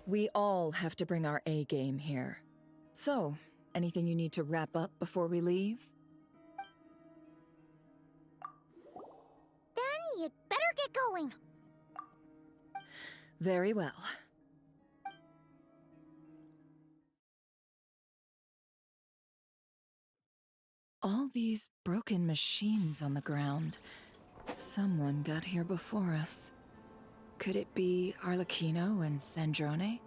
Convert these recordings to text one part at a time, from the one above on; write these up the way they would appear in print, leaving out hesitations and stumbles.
We all have to bring our A game here. So, anything you need to wrap up before we leave? Then you'd better get going. Very well. All these broken machines on the ground. Someone got here before us. Could it be Arlecchino and Sandrone?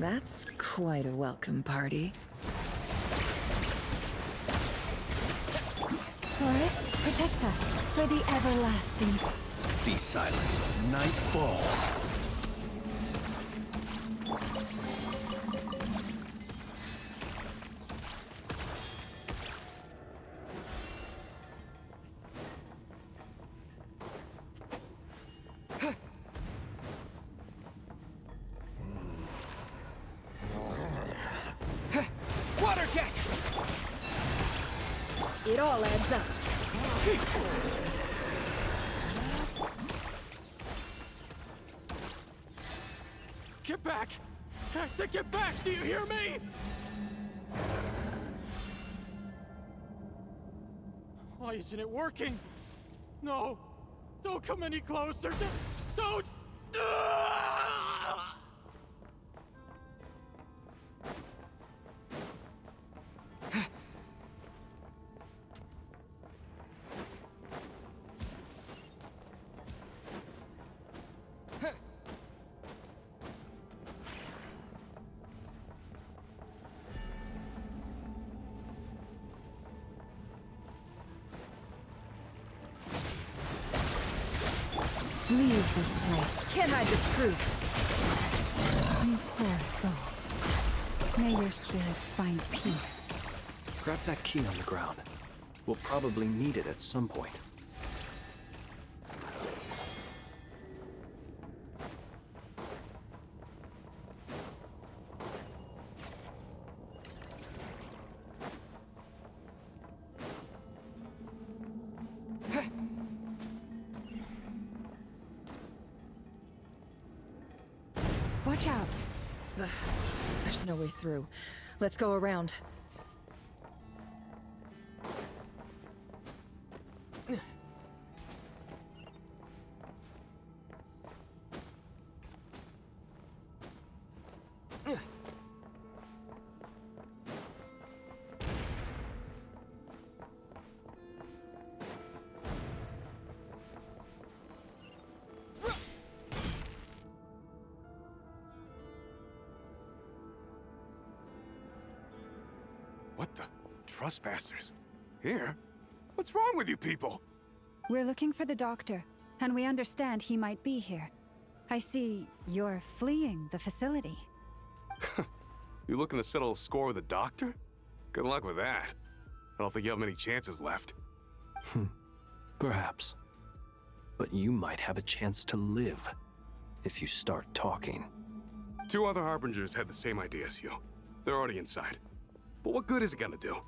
That's quite a welcome party. Forest, protect us for the everlasting. Be silent. Night falls. Water jet! It all adds up. Get back! I said get back! Do you hear me? Why isn't it working? No! Don't come any closer! Don't! Leave this place. Can't hide the truth. You poor souls. May your spirits find peace. Grab that key on the ground. We'll probably need it at some point. Watch out. Ugh, there's no way through. Let's go around. What the? Trespassers? Here? What's wrong with you people? We're looking for the doctor, and we understand he might be here. I see you're fleeing the facility. You looking to settle a score with a doctor? Good luck with that. I don't think you have many chances left. Perhaps. But you might have a chance to live if you start talking. 2 other Harbingers had the same idea as you. They're already inside. But what good is it gonna do?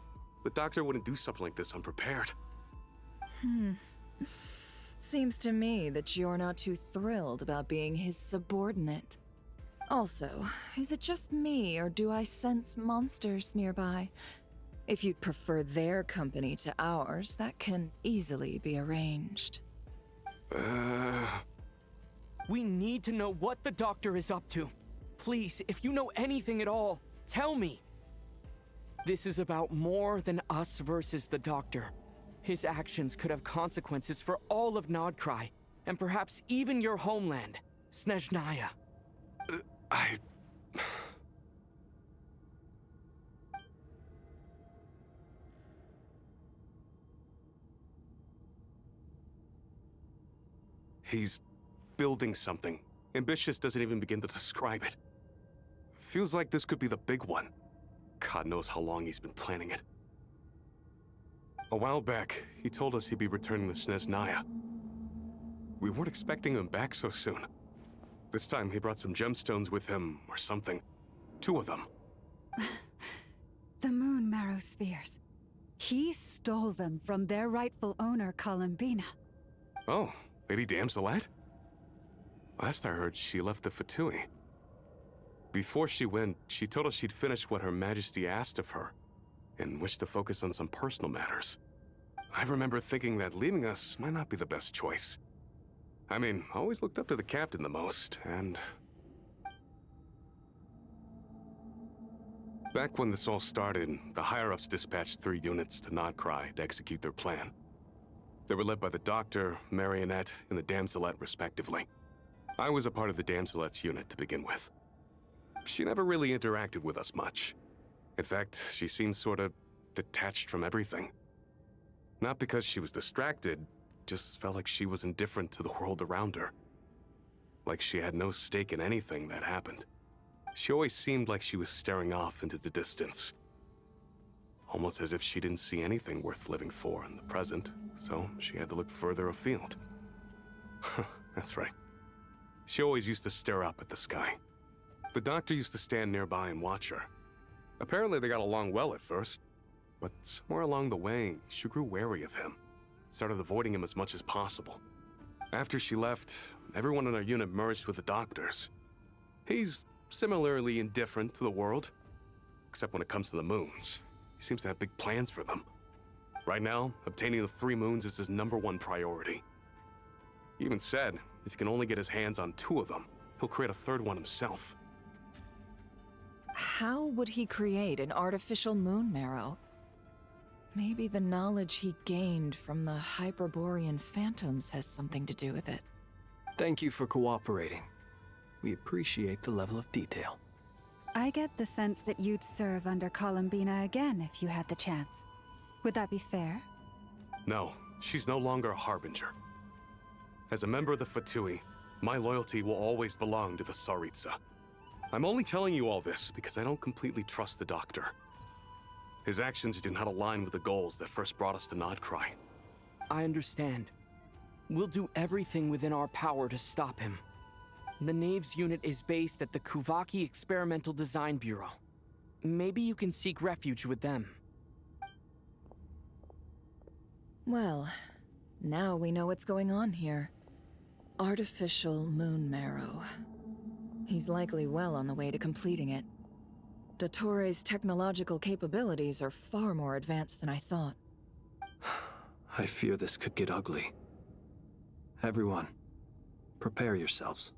The doctor wouldn't do something like this unprepared. Seems to me that you're not too thrilled about being his subordinate. Also, is it just me, or do I sense monsters nearby? If you'd prefer their company to ours, that can easily be arranged. We need to know what the doctor is up to. Please, if you know anything at all, tell me. This is about more than us versus the doctor. His actions could have consequences for all of Nodcry, and perhaps even your homeland, Snezhnaya. He's building something. Ambitious doesn't even begin to describe it. Feels like this could be the big one. God knows how long he's been planning it. A while back, he told us he'd be returning to Snezhnaya. We weren't expecting him back so soon. This time he brought some gemstones with him, or something. 2 of them. The moon marrow spheres. He stole them from their rightful owner, Columbina. Oh, Lady Damselat? Last I heard, she left the Fatui. Before she went, she told us she'd finished what Her Majesty asked of her, and wished to focus on some personal matters. I remember thinking that leaving us might not be the best choice. I mean, I always looked up to the captain the most, and... Back when this all started, the higher-ups dispatched 3 units to Nodcry to execute their plan. They were led by the Doctor, Marionette, and the Damselet, respectively. I was a part of the Damselet's unit to begin with. She never really interacted with us much. In fact, she seemed sort of detached from everything. Not because she was distracted, just felt like she was indifferent to the world around her. Like she had no stake in anything that happened. She always seemed like she was staring off into the distance. Almost as if she didn't see anything worth living for in the present, so she had to look further afield. That's right. She always used to stare up at the sky. The Doctor used to stand nearby and watch her. Apparently they got along well at first, but somewhere along the way, she grew wary of him. Started avoiding him as much as possible. After she left, everyone in our unit merged with the Doctor's. He's similarly indifferent to the world, except when it comes to the moons. He seems to have big plans for them. Right now, obtaining the 3 moons is his #1 priority. He even said, if he can only get his hands on 2 of them, he'll create a 3rd one himself. How would he create an artificial moon marrow? Maybe the knowledge he gained from the Hyperborean phantoms has something to do with it. Thank you for cooperating. We appreciate the level of detail. I get the sense that you'd serve under Columbina again if you had the chance. Would that be fair? No, she's no longer a Harbinger. As a member of the Fatui, my loyalty will always belong to the Tsaritsa. I'm only telling you all this because I don't completely trust the Doctor. His actions do not align with the goals that first brought us to Nodcry. I understand. We'll do everything within our power to stop him. The Knaves unit is based at the Kuvaki Experimental Design Bureau. Maybe you can seek refuge with them. Well, now we know what's going on here. Artificial moon marrow. He's likely well on the way to completing it. Dottore's technological capabilities are far more advanced than I thought. I fear this could get ugly. Everyone, prepare yourselves.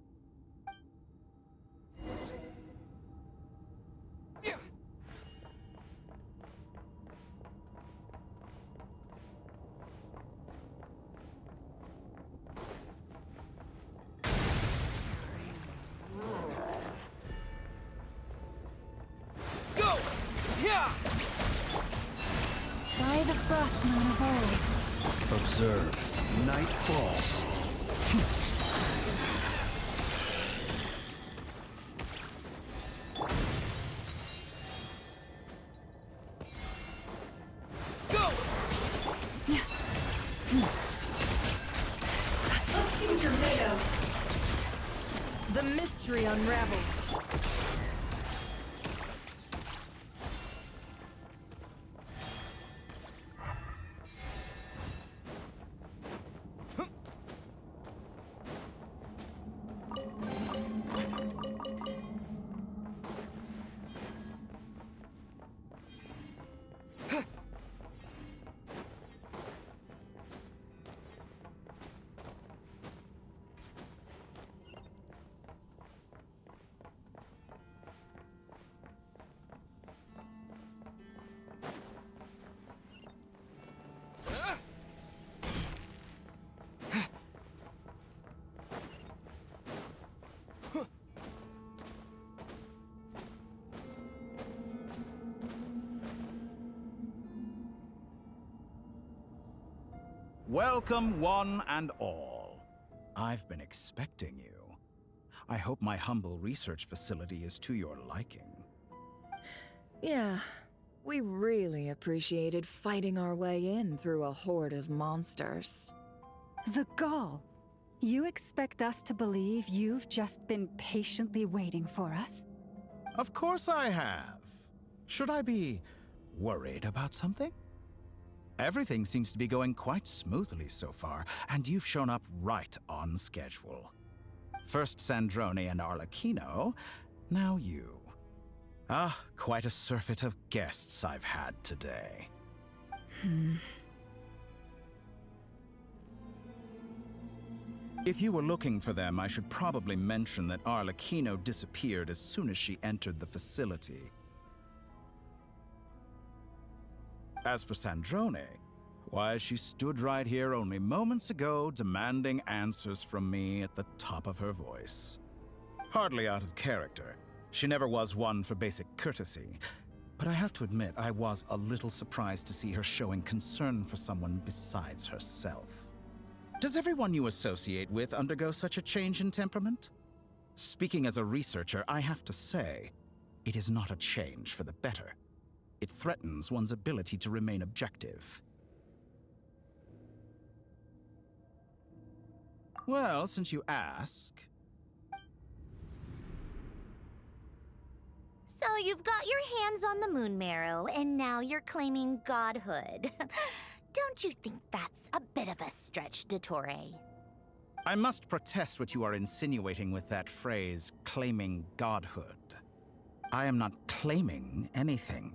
Go! Yeah! By the frost moon of old. Observe. Night falls. Go! The mystery unravels. Welcome, one and all. I've been expecting you. I hope my humble research facility is to your liking. Yeah, we really appreciated fighting our way in through a horde of monsters. The gall. You expect us to believe you've just been patiently waiting for us? Of course I have. Should I be worried about something? Everything seems to be going quite smoothly so far, and you've shown up right on schedule. First Sandrone and Arlecchino, now you. Ah, quite a surfeit of guests I've had today. If you were looking for them, I should probably mention that Arlecchino disappeared as soon as she entered the facility. As for Sandrone, why, she stood right here only moments ago demanding answers from me at the top of her voice. Hardly out of character. She never was one for basic courtesy. But I have to admit, I was a little surprised to see her showing concern for someone besides herself. Does everyone you associate with undergo such a change in temperament? Speaking as a researcher, I have to say, it is not a change for the better. It threatens one's ability to remain objective. Well, since you ask... So you've got your hands on the moon marrow, and now you're claiming godhood. Don't you think that's a bit of a stretch, Dottore? I must protest what you are insinuating with that phrase, claiming godhood. I am not claiming anything.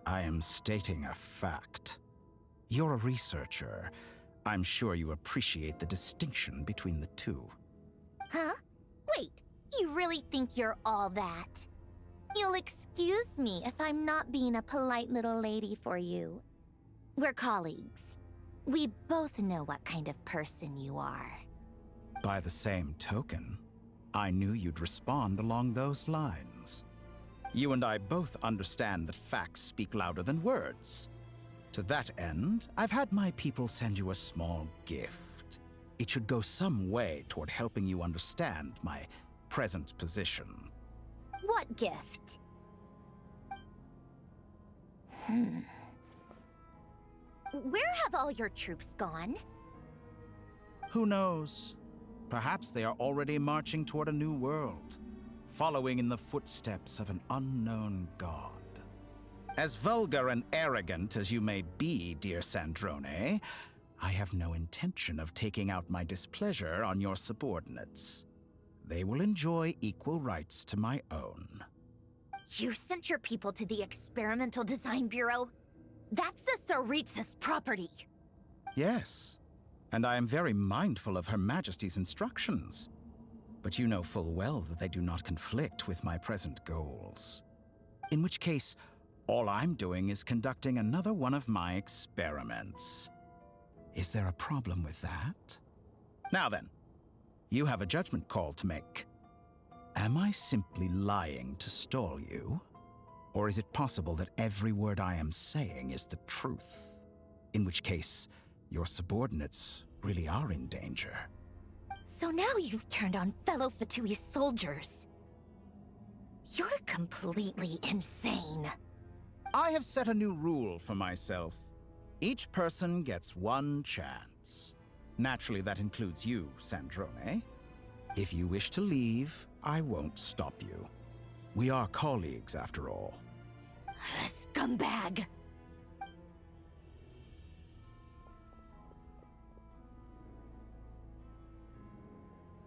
I am stating a fact. You're a researcher. I'm sure you appreciate the distinction between the two. Huh? Wait, you really think you're all that? You'll excuse me if I'm not being a polite little lady for you. We're colleagues. We both know what kind of person you are. By the same token, I knew you'd respond along those lines. You and I both understand that facts speak louder than words. To that end, I've had my people send you a small gift. It should go some way toward helping you understand my present position. What gift? Where have all your troops gone? Who knows? Perhaps they are already marching toward a new world, following in the footsteps of an unknown god. As vulgar and arrogant as you may be, dear Sandrone, I have no intention of taking out my displeasure on your subordinates. They will enjoy equal rights to my own. You sent your people to the Experimental Design Bureau? That's the Tsaritsa's property. Yes, and I am very mindful of Her Majesty's instructions. But you know full well that they do not conflict with my present goals. In which case, all I'm doing is conducting another one of my experiments. Is there a problem with that? Now then, you have a judgment call to make. Am I simply lying to stall you? Or is it possible that every word I am saying is the truth? In which case, your subordinates really are in danger. So now you've turned on fellow Fatui soldiers. You're completely insane. I have set a new rule for myself. Each person gets one chance. Naturally, that includes you, Sandrone. If you wish to leave, I won't stop you. We are colleagues, after all. Scumbag!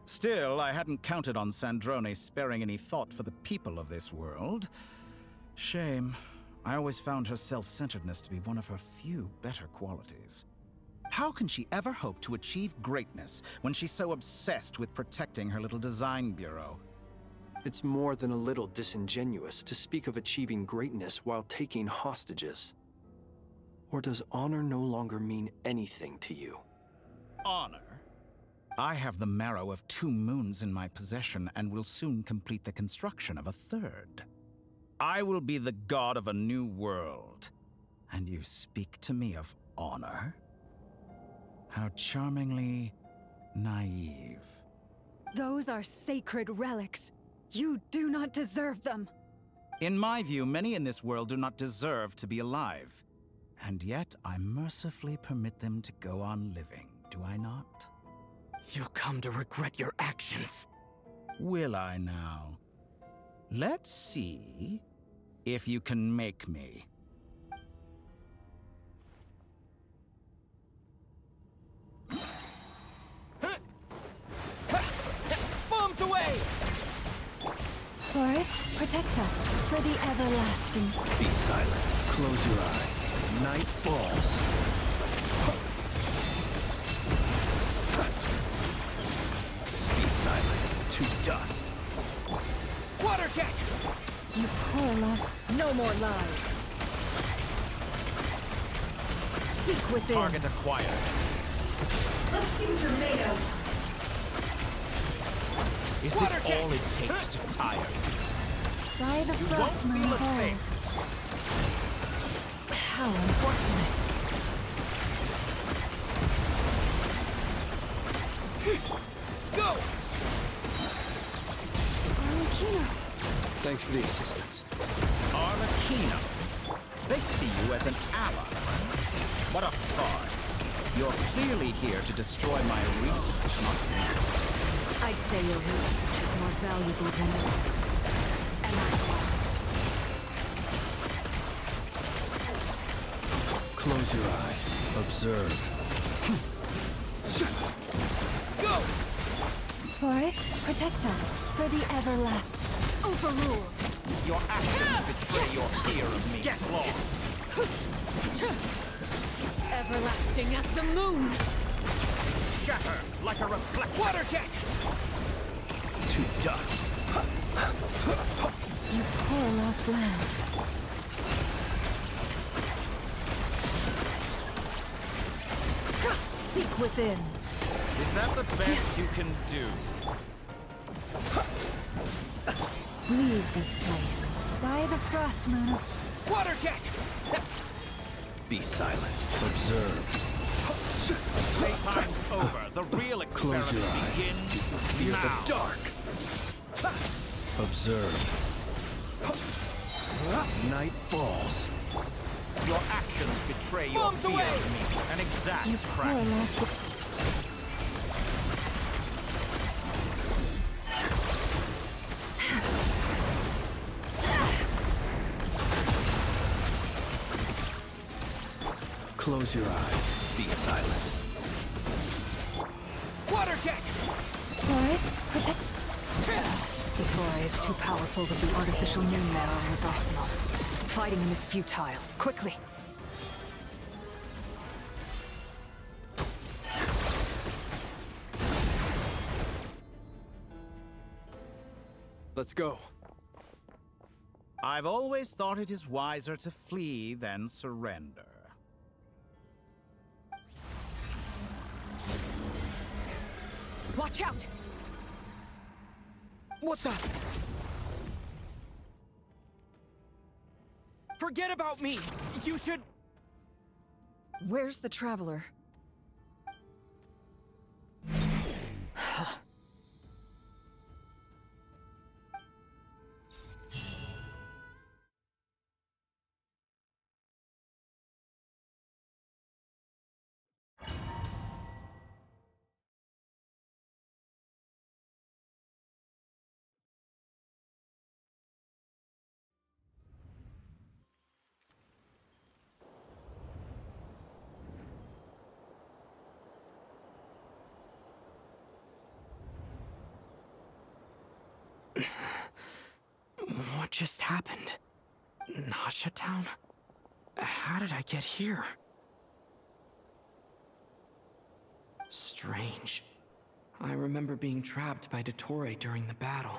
Still, I hadn't counted on Sandrone sparing any thought for the people of this world. Shame. I always found her self-centeredness to be one of her few better qualities. How can she ever hope to achieve greatness when she's so obsessed with protecting her little design bureau? It's more than a little disingenuous to speak of achieving greatness while taking hostages. Or does honor no longer mean anything to you? Honor? I have the marrow of 2 moons in my possession and will soon complete the construction of a 3rd. I will be the god of a new world. And you speak to me of honor? How charmingly naive. Those are sacred relics. You do not deserve them. In my view, many in this world do not deserve to be alive. And yet, I mercifully permit them to go on living, do I not? You'll come to regret your actions. Will I now? Let's see if you can make me. Bombs away! Forest, protect us for the everlasting. Be silent. Close your eyes. Night falls. Be silent. To dust. Water jet! You poor lost. No more lies. Seek within. Target acquired. Let's see what you're made of. Is Water this jet! all it takes to tire? By the frost moon feel a of thing. old. How unfortunate. Go! Arlecchino. Thanks for the assistance. Arlecchino. They see you as an ally. What a farce. You're clearly here to destroy my research, not me. I'd say your research is more valuable than and Close your eyes. Observe. Go! Forest, protect us for the everlasting. Overruled. Your actions betray your fear of me. Get lost. Everlasting as the moon. Shatter like a reflection. Water jet! To dust. You poor lost land. Seek within. Is that the best you can do? Leave this place. By the frost moon. Water jet! Be silent. Observe. Playtime's over. The real experiment Close your eyes. begins Fear now. the dark. Observe. Night falls. Your actions betray your Bombs fear away! of me. An exact You poor practice. lost. Close your eyes. Be silent. Water jet! Forest, protect. The Torah is too powerful with the artificial moon marrow in his arsenal. Fighting him is futile. Quickly. Let's go. I've always thought it is wiser to flee than surrender. Watch out! What the? Forget about me! You should... Where's the Traveler? What just happened? Nasha Town? How did I get here? Strange. I remember being trapped by Dottore during the battle.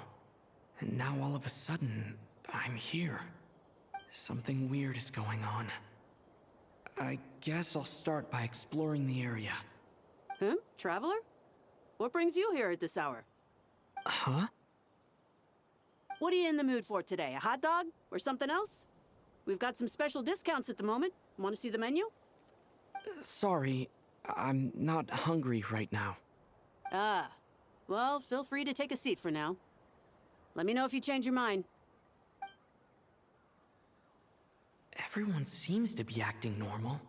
And now all of a sudden, I'm here. Something weird is going on. I guess I'll start by exploring the area. Huh? Traveler? What brings you here at this hour? Huh? What are you in the mood for today? A hot dog? Or something else? We've got some special discounts at the moment. Want to see the menu? Sorry, I'm not hungry right now. Ah. Well, feel free to take a seat for now. Let me know if you change your mind. Everyone seems to be acting normal.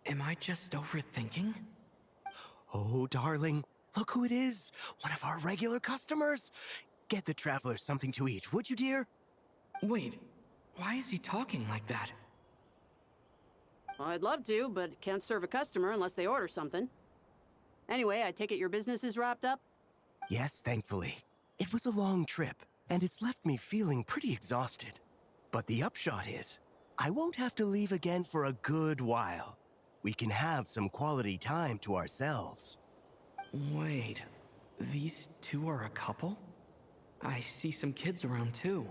Am I just overthinking? Oh, darling, look who it is. One of our regular customers. Get the traveler something to eat, would you, dear? Wait, why is he talking like that? Well, I'd love to, but can't serve a customer unless they order something. Anyway, I take it your business is wrapped up? Yes, thankfully. It was a long trip, and it's left me feeling pretty exhausted. But the upshot is, I won't have to leave again for a good while. We can have some quality time to ourselves. Wait, these two are a couple? I see some kids around too.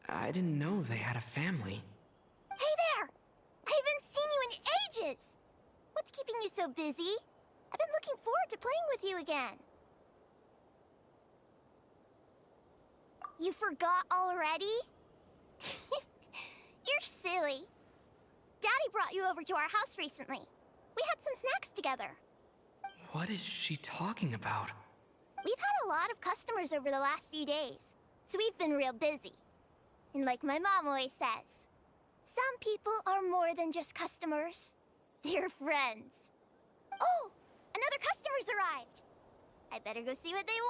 I didn't know they had a family. Hey there! I haven't seen you in ages! What's keeping you so busy? I've been looking forward to playing with you again. You forgot already? You're silly. Daddy brought you over to our house recently. We had some snacks together. What is she talking about? We've had a lot of customers over the last few days, so we've been real busy. And like my mom always says, some people are more than just customers. They're friends. Oh, another customer's arrived. I better go see what they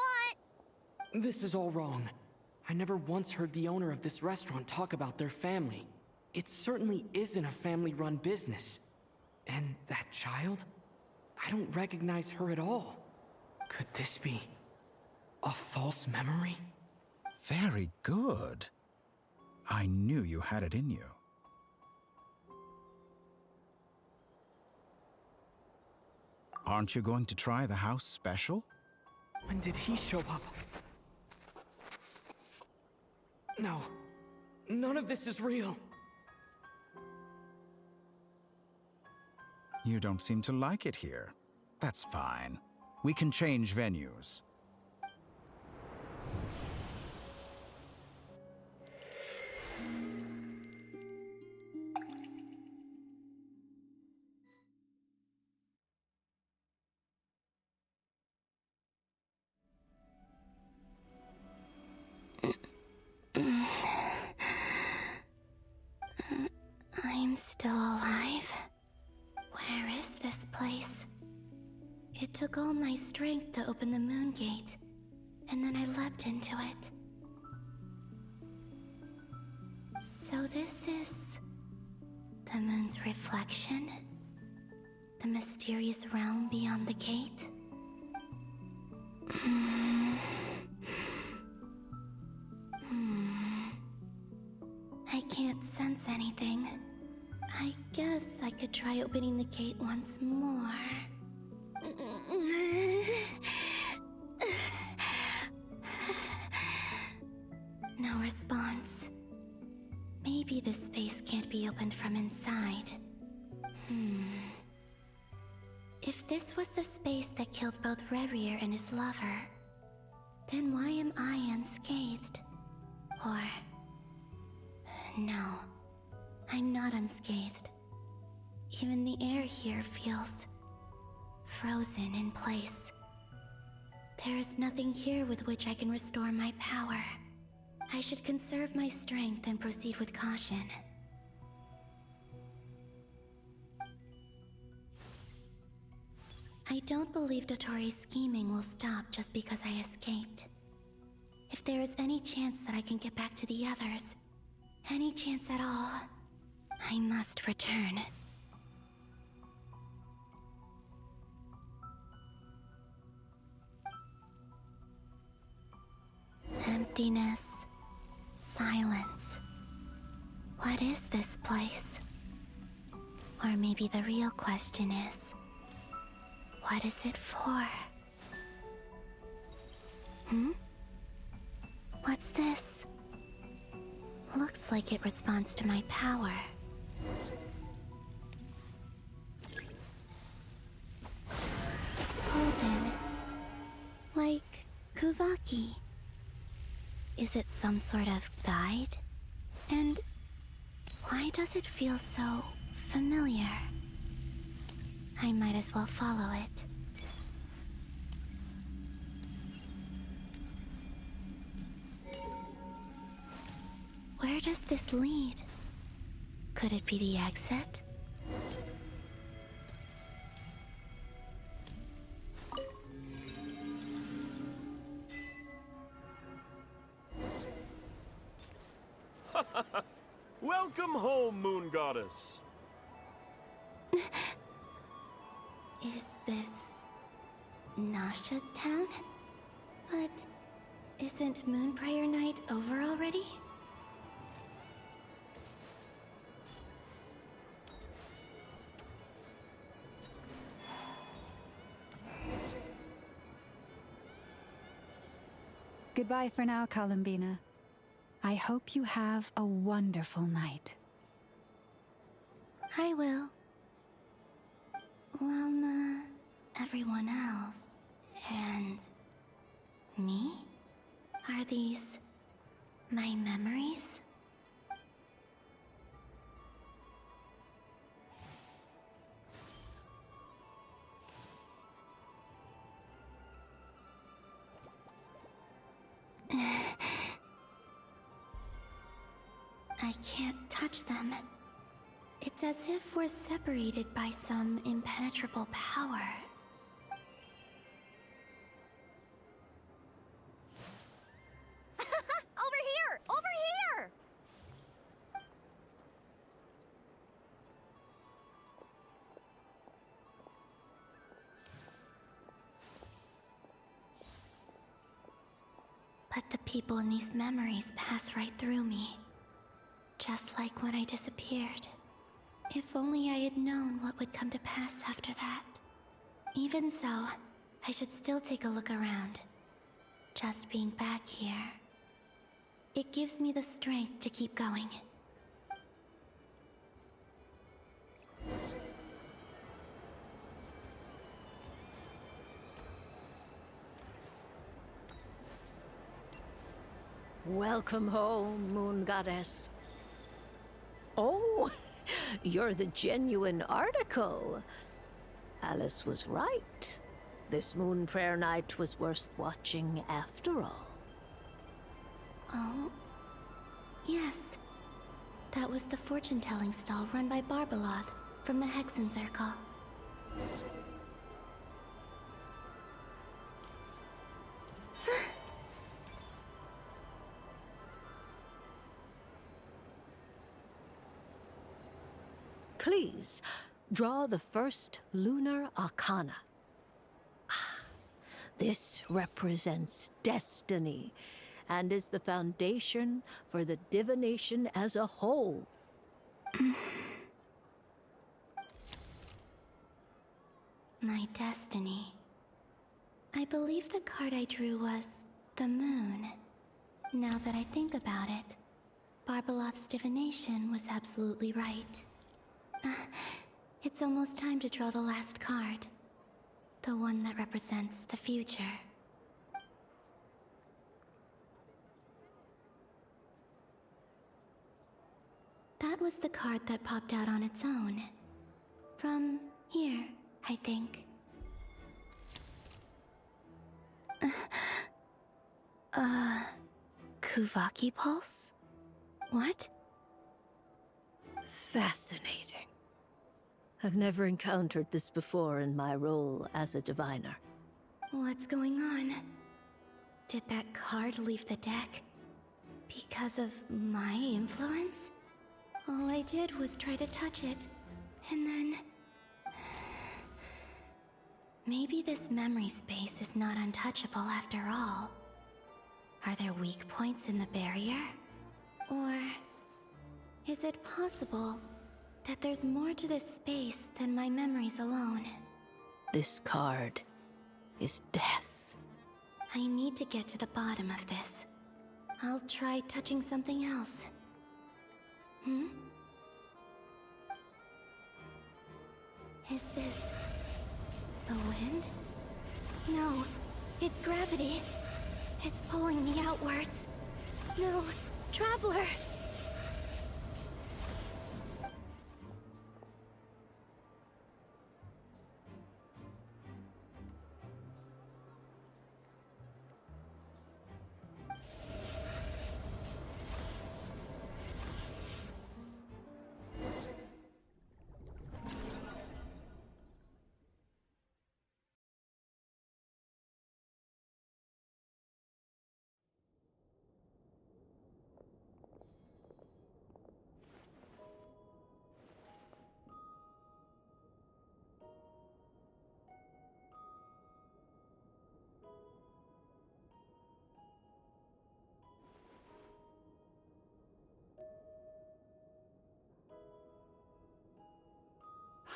want. This is all wrong. I never once heard the owner of this restaurant talk about their family. It certainly isn't a family-run business. And that child? I don't recognize her at all. Could this be a false memory? Very good. I knew you had it in you. Aren't you going to try the house special? When did he show up? No, none of this is real. You don't seem to like it here. That's fine. We can change venues. I'm still alive. Where is this place? It took all my strength to open the moon gate, and then I leapt into it. So this is the moon's reflection? The mysterious realm beyond the gate? I can't sense anything. I guess I could try opening the gate once more. No response. Maybe this space can't be opened from inside. If this was the space that killed both Revier and his lover, then why am I unscathed? Or... no. I'm not unscathed. Even the air here feels frozen in place. There is nothing here with which I can restore my power. I should conserve my strength and proceed with caution. I don't believe Dotori's scheming will stop just because I escaped. If there is any chance that I can get back to the others, any chance at all, I must return. Emptiness. Silence. What is this place? Or maybe the real question is, what is it for? What's this? Looks like it responds to my power. Golden. Like Kuvaki. Is it some sort of guide? And why does it feel so familiar? I might as well follow it. Where does this lead? Could it be the exit? Welcome home, Moon Goddess. Is this Nasha Town? But isn't Moon Prayer Night over already? Goodbye for now, Columbina. I hope you have a wonderful night. I will. Llama, everyone else, and me? Are these my memories? I can't touch them. It's as if we're separated by some impenetrable power. Over here! Over here! But the people in these memories pass right through me. Just like when I disappeared. If only I had known what would come to pass after that. Even so, I should still take a look around. Just being back here, it gives me the strength to keep going. Welcome home, Moon Goddess. Oh, you're the genuine article. Alice was right. This Moon Prayer Night was worth watching after all. Oh, yes. That was the fortune-telling stall run by Barbeloth from the Hexen Circle. Please, draw the first lunar arcana. Ah, this represents destiny and is the foundation for the divination as a whole. My destiny. I believe the card I drew was the moon. Now that I think about it, Barbeloth's divination was absolutely right. It's almost time to draw the last card. The one that represents the future. That was the card that popped out on its own. From here, I think. Kuvaki Pulse? What? Fascinating. I've never encountered this before in my role as a diviner. What's going on? Did that card leave the deck? Because of my influence? All I did was try to touch it, and then... Maybe this memory space is not untouchable after all. Are there weak points in the barrier? Or... is it possible that there's more to this space than my memories alone? This card is death. I need to get to the bottom of this. I'll try touching something else. Is this... the wind? No, it's gravity. It's pulling me outwards. No, Traveler!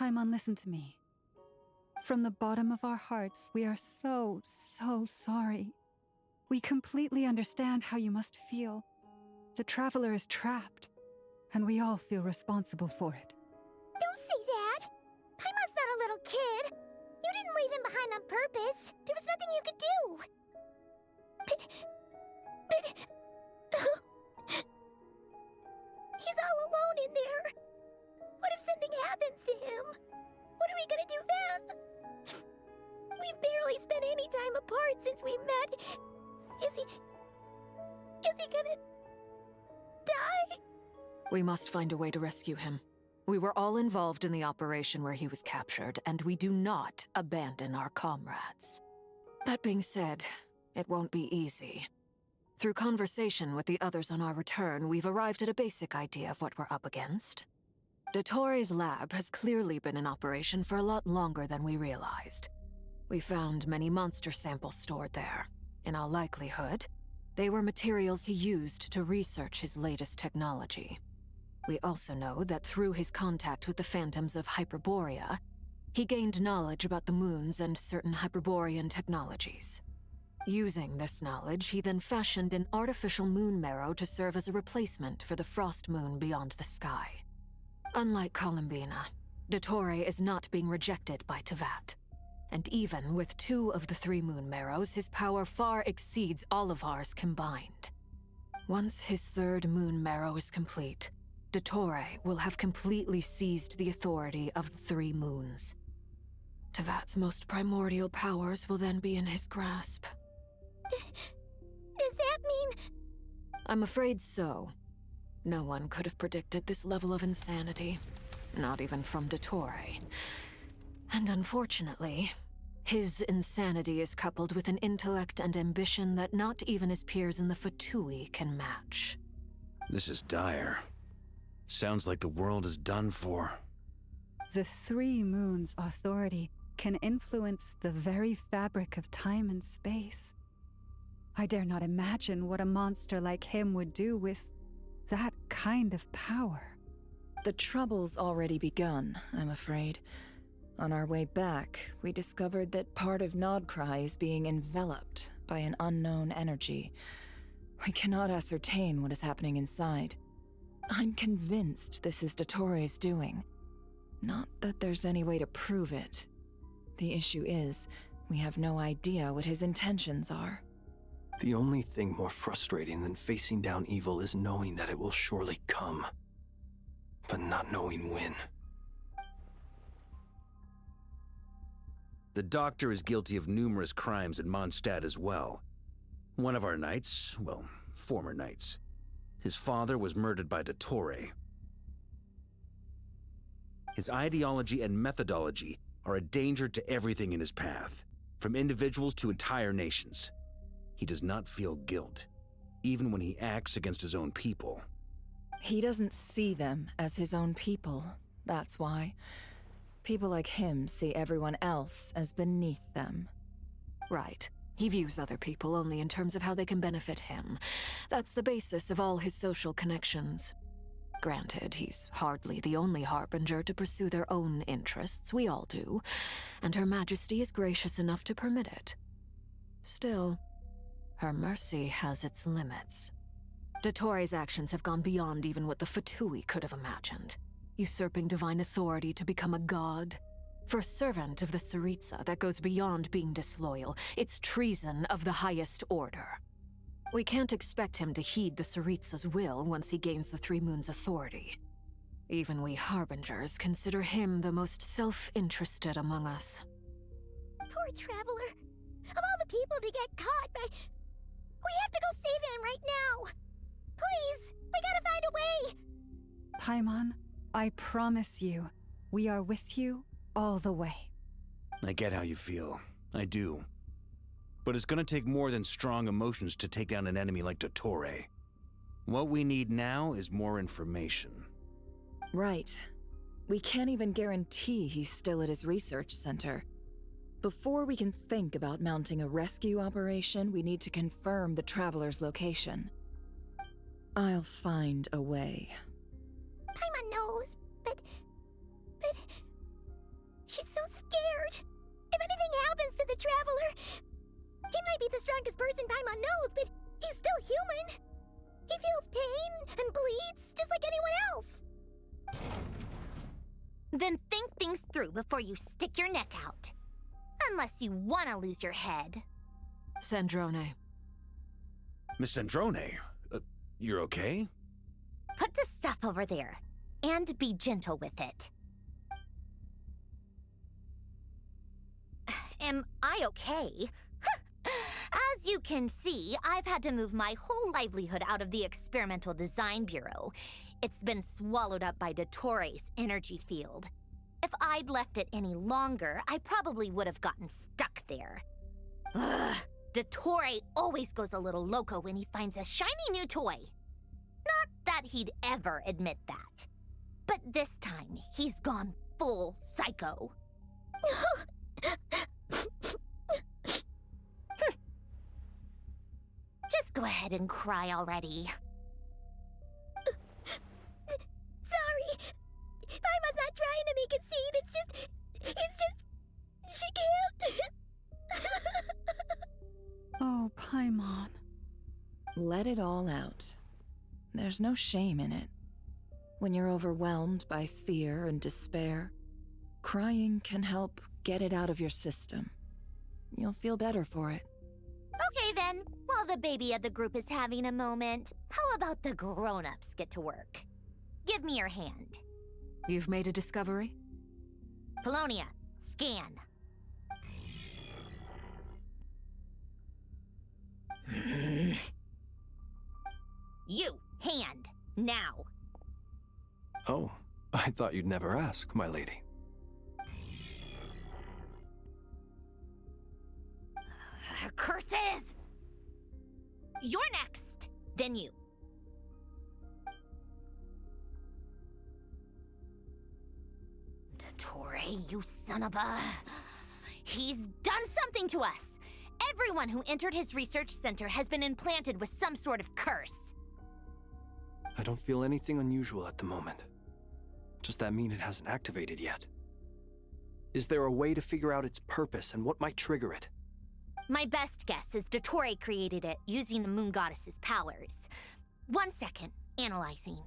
Paimon, listen to me. From the bottom of our hearts, we are so sorry. We completely understand how you must feel. The Traveler is trapped, and we all feel responsible for it. Don't say that! Paimon's not a little kid! You didn't leave him behind on purpose! There was nothing you could do! But... He's all alone in there! What if something happens to him? What are we gonna do then? We've barely spent any time apart since we met. Is he gonna... die? We must find a way to rescue him. We were all involved in the operation where he was captured, and we do not abandon our comrades. That being said, it won't be easy. Through conversation with the others on our return, we've arrived at a basic idea of what we're up against. Dottore lab has clearly been in operation for a lot longer than we realized. We found many monster samples stored there. In all likelihood, they were materials he used to research his latest technology. We also know that through his contact with the phantoms of Hyperborea, he gained knowledge about the moons and certain Hyperborean technologies. Using this knowledge, he then fashioned an artificial moon marrow to serve as a replacement for the frost moon beyond the sky. Unlike Columbina, Dottore is not being rejected by Tevat. And even with 2 of the 3 moon marrows, his power far exceeds all of ours combined. Once his 3rd moon marrow is complete, Dottore will have completely seized the authority of the 3 moons. Tevat's most primordial powers will then be in his grasp. Does that mean... I'm afraid so. No one could have predicted this level of insanity. Not even from Dottore. And unfortunately, his insanity is coupled with an intellect and ambition that not even his peers in the Fatui can match. This is dire. Sounds like the world is done for. The 3 moons' authority can influence the very fabric of time and space. I dare not imagine what a monster like him would do with that kind of power. The trouble's already begun, I'm afraid. On our way back, we discovered that part of Nodcry is being enveloped by an unknown energy. We cannot ascertain what is happening inside. I'm convinced this is Dottore's doing. Not that there's any way to prove it. The issue is, we have no idea what his intentions are. The only thing more frustrating than facing down evil is knowing that it will surely come, but not knowing when. The Doctor is guilty of numerous crimes in Mondstadt as well. One of our knights, well, former knights, his father was murdered by Dottore. His ideology and methodology are a danger to everything in his path, from individuals to entire nations. He does not feel guilt, even when he acts against his own people. He doesn't see them as his own people, that's why. People like him see everyone else as beneath them. Right. He views other people only in terms of how they can benefit him. That's the basis of all his social connections. Granted, he's hardly the only harbinger to pursue their own interests. We all do. And Her Majesty is gracious enough to permit it. Still, her mercy has its limits. Dottore's actions have gone beyond even what the Fatui could have imagined. Usurping divine authority to become a god. For a servant of the Tsaritsa, that goes beyond being disloyal. It's treason of the highest order. We can't expect him to heed the Tsaritsa's will once he gains the 3 moons' authority. Even we harbingers consider him the most self-interested among us. Poor Traveler. Of all the people to get caught by... We have to go save him right now! Please! We gotta find a way! Paimon, I promise you, we are with you all the way. I get how you feel. I do. But it's gonna take more than strong emotions to take down an enemy like Dottore. What we need now is more information. Right. We can't even guarantee he's still at his research center. Before we can think about mounting a rescue operation, we need to confirm the Traveler's location. I'll find a way. Paimon knows, but... scared. If anything happens to the Traveler, he might be the strongest person Paimon knows, but he's still human. He feels pain and bleeds just like anyone else. Then think things through before you stick your neck out. Unless you want to lose your head. Sandrone. Miss Sandrone, you're okay? Put the stuff over there, and be gentle with it. Am I okay? As you can see, I've had to move my whole livelihood out of the Experimental Design Bureau. It's been swallowed up by Dottoro's energy field. If I'd left it any longer, I probably would have gotten stuck there. Ugh, Dottore always goes a little loco when he finds a shiny new toy. Not that he'd ever admit that. But this time, he's gone full psycho. Just go ahead and cry already. Sorry. Paimon's not trying to make it seem. It's just... she can't. Oh, Paimon. Let it all out. There's no shame in it. When you're overwhelmed by fear and despair, crying can help get it out of your system. You'll feel better for it. Okay then, while the baby of the group is having a moment, how about the grown-ups get to work? Give me your hand. You've made a discovery? Polonia, scan. You, hand, now. Oh, I thought you'd never ask, my lady. Curses! You're next, then you. Dottore, you son of a... He's done something to us! Everyone who entered his research center has been implanted with some sort of curse. I don't feel anything unusual at the moment. Does that mean it hasn't activated yet? Is there a way to figure out its purpose and what might trigger it? My best guess is Dottore created it using the Moon Goddess's powers. 1 second, analyzing.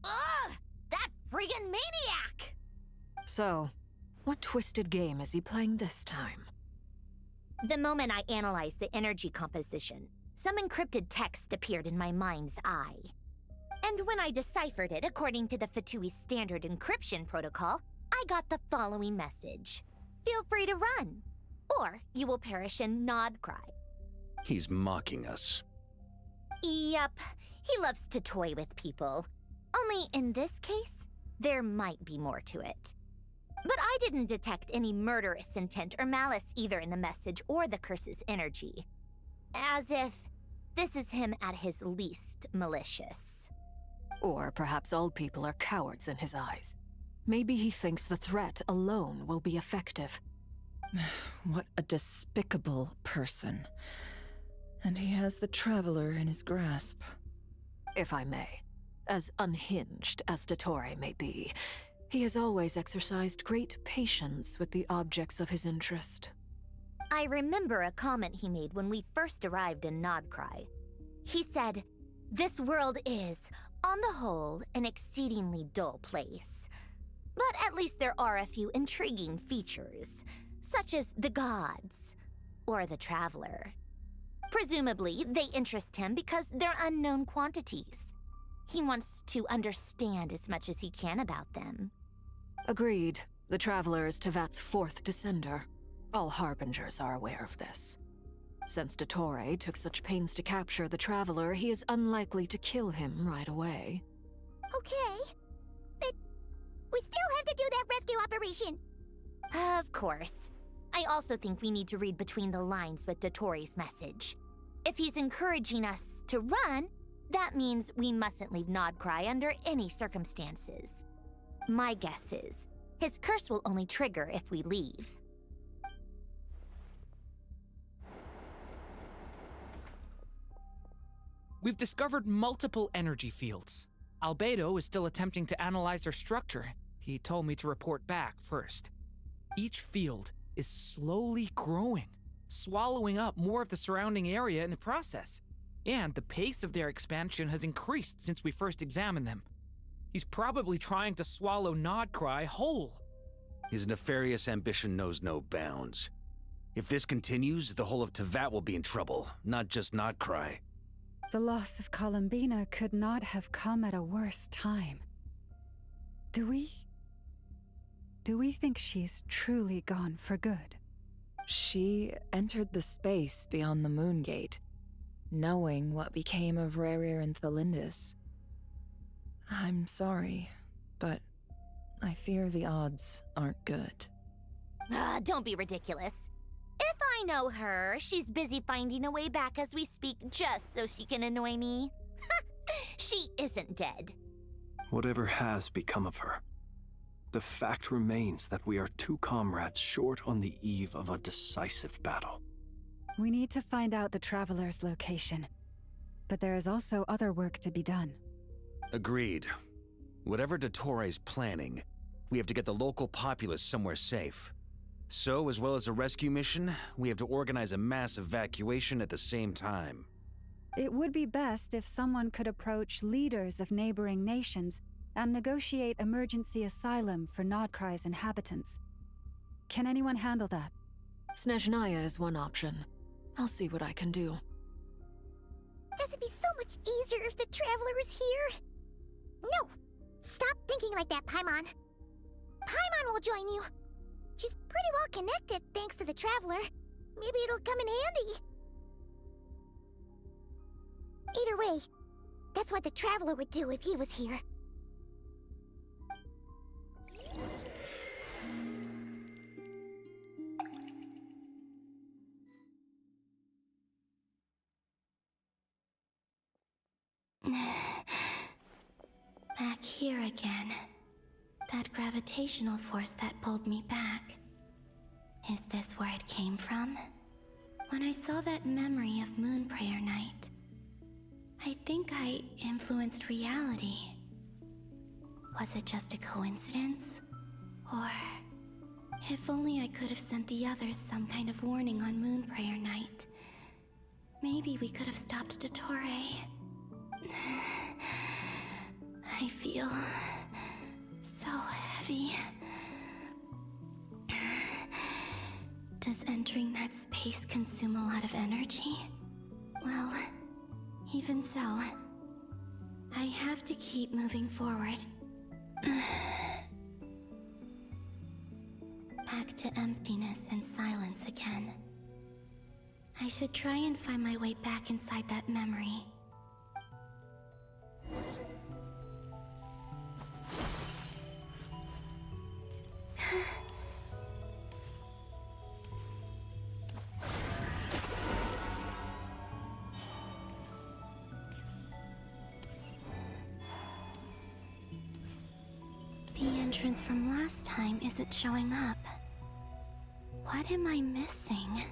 Ugh! That friggin' maniac! So, what twisted game is he playing this time? The moment I analyzed the energy composition, some encrypted text appeared in my mind's eye. And when I deciphered it according to the Fatui standard encryption protocol, I got the following message. Feel free to run, or you will perish in nod cry. He's mocking us. Yep, he loves to toy with people. Only in this case, there might be more to it. But I didn't detect any murderous intent or malice either in the message or the curse's energy. As if this is him at his least malicious. Or perhaps all people are cowards in his eyes. Maybe he thinks the threat alone will be effective. What a despicable person. And he has the Traveler in his grasp. If I may, as unhinged as Dottore may be, he has always exercised great patience with the objects of his interest. I remember a comment he made when we first arrived in Nodcry. He said, "This world is, on the whole, an exceedingly dull place. But at least there are a few intriguing features, such as the gods, or the Traveler. Presumably, they interest him because they're unknown quantities. He wants to understand as much as he can about them." Agreed. The Traveler is Tevat's fourth descender. All Harbingers are aware of this. Since Dottore took such pains to capture the Traveler, he is unlikely to kill him right away. Okay, but we still have to do that rescue operation. Of course. I also think we need to read between the lines with Dottore's message. If he's encouraging us to run, that means we mustn't leave Nodcry under any circumstances. My guess is, his curse will only trigger if we leave. We've discovered multiple energy fields. Albedo is still attempting to analyze their structure. He told me to report back first. Each field is slowly growing, swallowing up more of the surrounding area in the process. And the pace of their expansion has increased since we first examined them. He's probably trying to swallow Nodcry whole. His nefarious ambition knows no bounds. If this continues, the whole of Tevat will be in trouble, not just Nodcry. The loss of Columbina could not have come at a worse time. Do we think she's truly gone for good? She entered the space beyond the Moon Gate, knowing what became of Rerir and Thalindus. I'm sorry, but I fear the odds aren't good. Don't be ridiculous. If I know her, she's busy finding a way back as we speak just so she can annoy me. She isn't dead. Whatever has become of her, the fact remains that we are two comrades short on the eve of a decisive battle. We need to find out the Traveler's location. But there is also other work to be done. Agreed. Whatever Dottore planning, we have to get the local populace somewhere safe. So, as well as a rescue mission, we have to organize a mass evacuation at the same time. It would be best if someone could approach leaders of neighboring nations and negotiate emergency asylum for Nodcry's inhabitants. Can anyone handle that? Snezhnaya is one option. I'll see what I can do. This would be so much easier if the Traveler was here. No! Stop thinking like that, Paimon. Paimon will join you. She's pretty well connected thanks to the Traveler. Maybe it'll come in handy. Either way, that's what the Traveler would do if he was here. Back here again. That gravitational force that pulled me back. Is this where it came from? When I saw that memory of Moonprayer Night, I think I influenced reality. Was it just a coincidence? Or... if only I could have sent the others some kind of warning on Moonprayer Night. Maybe we could have stopped Dottore. I feel... so heavy. Does entering that space consume a lot of energy? Well, even so, I have to keep moving forward. Back to emptiness and silence again. I should try and find my way back inside that memory. The entrance from last time isn't showing up. What am I missing?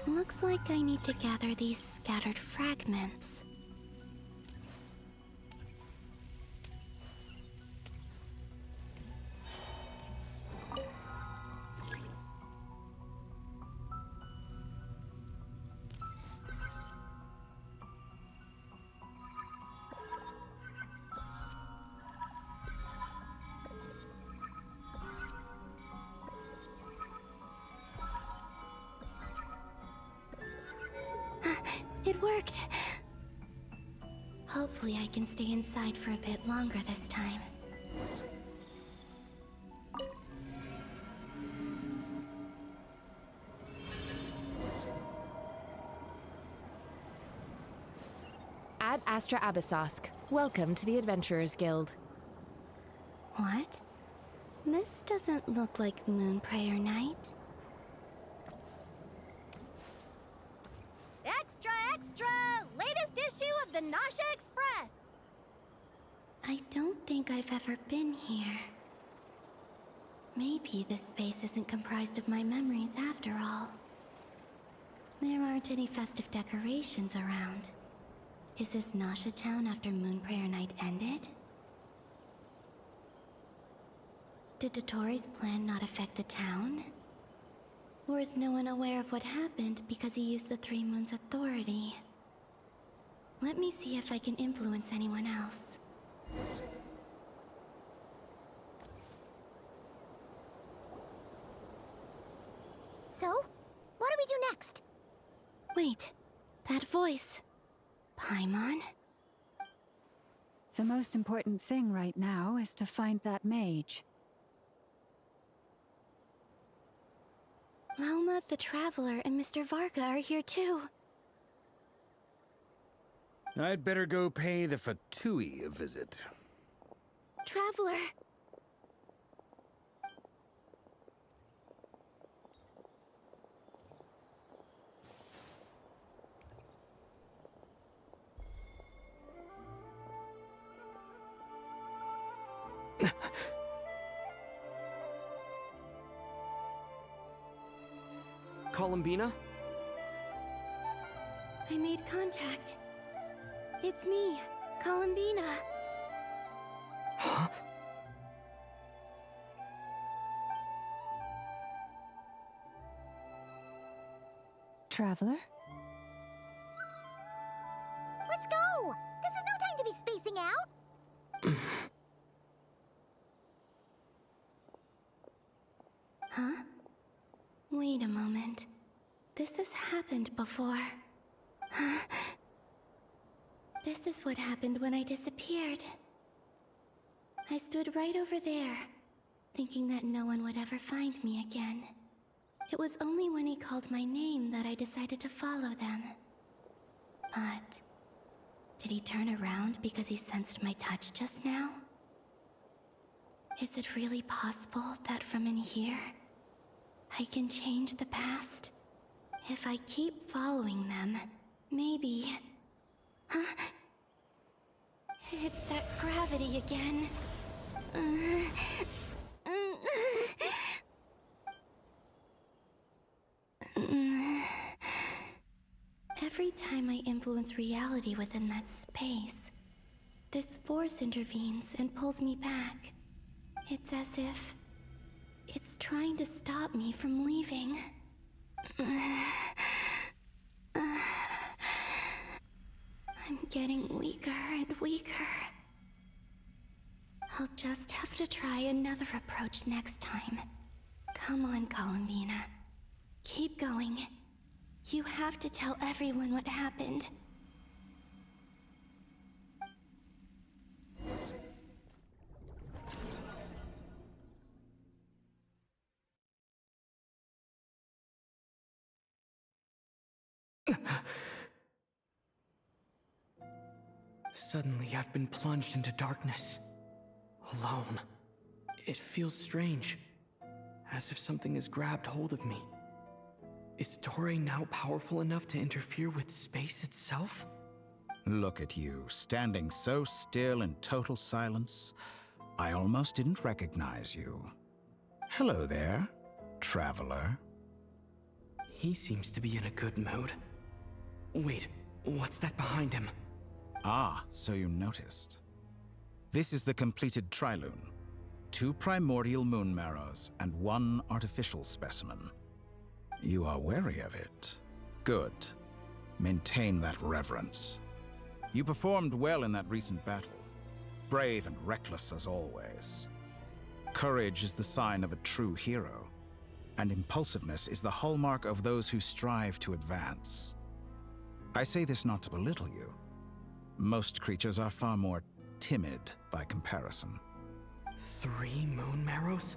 Looks like I need to gather these scattered fragments. It worked! Hopefully I can stay inside for a bit longer this time. Ad Astra Abyssosk. Welcome to the Adventurers Guild. What? This doesn't look like Moonprayer Night. Extra, extra! Latest issue of the Nasha Express! I don't think I've ever been here. Maybe this space isn't comprised of my memories after all. There aren't any festive decorations around. Is this Nasha town after Moonprayer Night ended? Did Dottoro's plan not affect the town? Or is no one aware of what happened because he used the Three Moons' authority? Let me see if I can influence anyone else. So, what do we do next? Wait, that voice. Paimon? The most important thing right now is to find that mage. Lauma the Traveler and Mr. Varga are here too. I'd better go pay the Fatui a visit. Traveler! Columbina? I made contact. It's me, Columbina. Huh? Traveler? Let's go! This is no time to be spacing out! Huh? Wait a moment. This has happened before. Huh? This is what happened when I disappeared. I stood right over there, thinking that no one would ever find me again. It was only when he called my name that I decided to follow them. But did he turn around because he sensed my touch just now? Is it really possible that from in here, I can change the past? If I keep following them, maybe... Huh? It's that gravity again. Every time I influence reality within that space, this force intervenes and pulls me back. It's as if it's trying to stop me from leaving. I'm getting weaker and weaker. I'll just have to try another approach next time. Come on, Columbina. Keep going. You have to tell everyone what happened. Suddenly, I've been plunged into darkness. Alone. It feels strange. As if something has grabbed hold of me. Is Dottore now powerful enough to interfere with space itself? Look at you, standing so still in total silence. I almost didn't recognize you. Hello there, traveler. He seems to be in a good mood. Wait, what's that behind him? Ah, so you noticed. This is the completed Trilune. 2 primordial moon marrows and 1 artificial specimen. You are wary of it. Good. Maintain that reverence. You performed well in that recent battle. Brave and reckless as always. Courage is the sign of a true hero, and impulsiveness is the hallmark of those who strive to advance. I say this not to belittle you. Most creatures are far more timid by comparison. 3 moon marrows?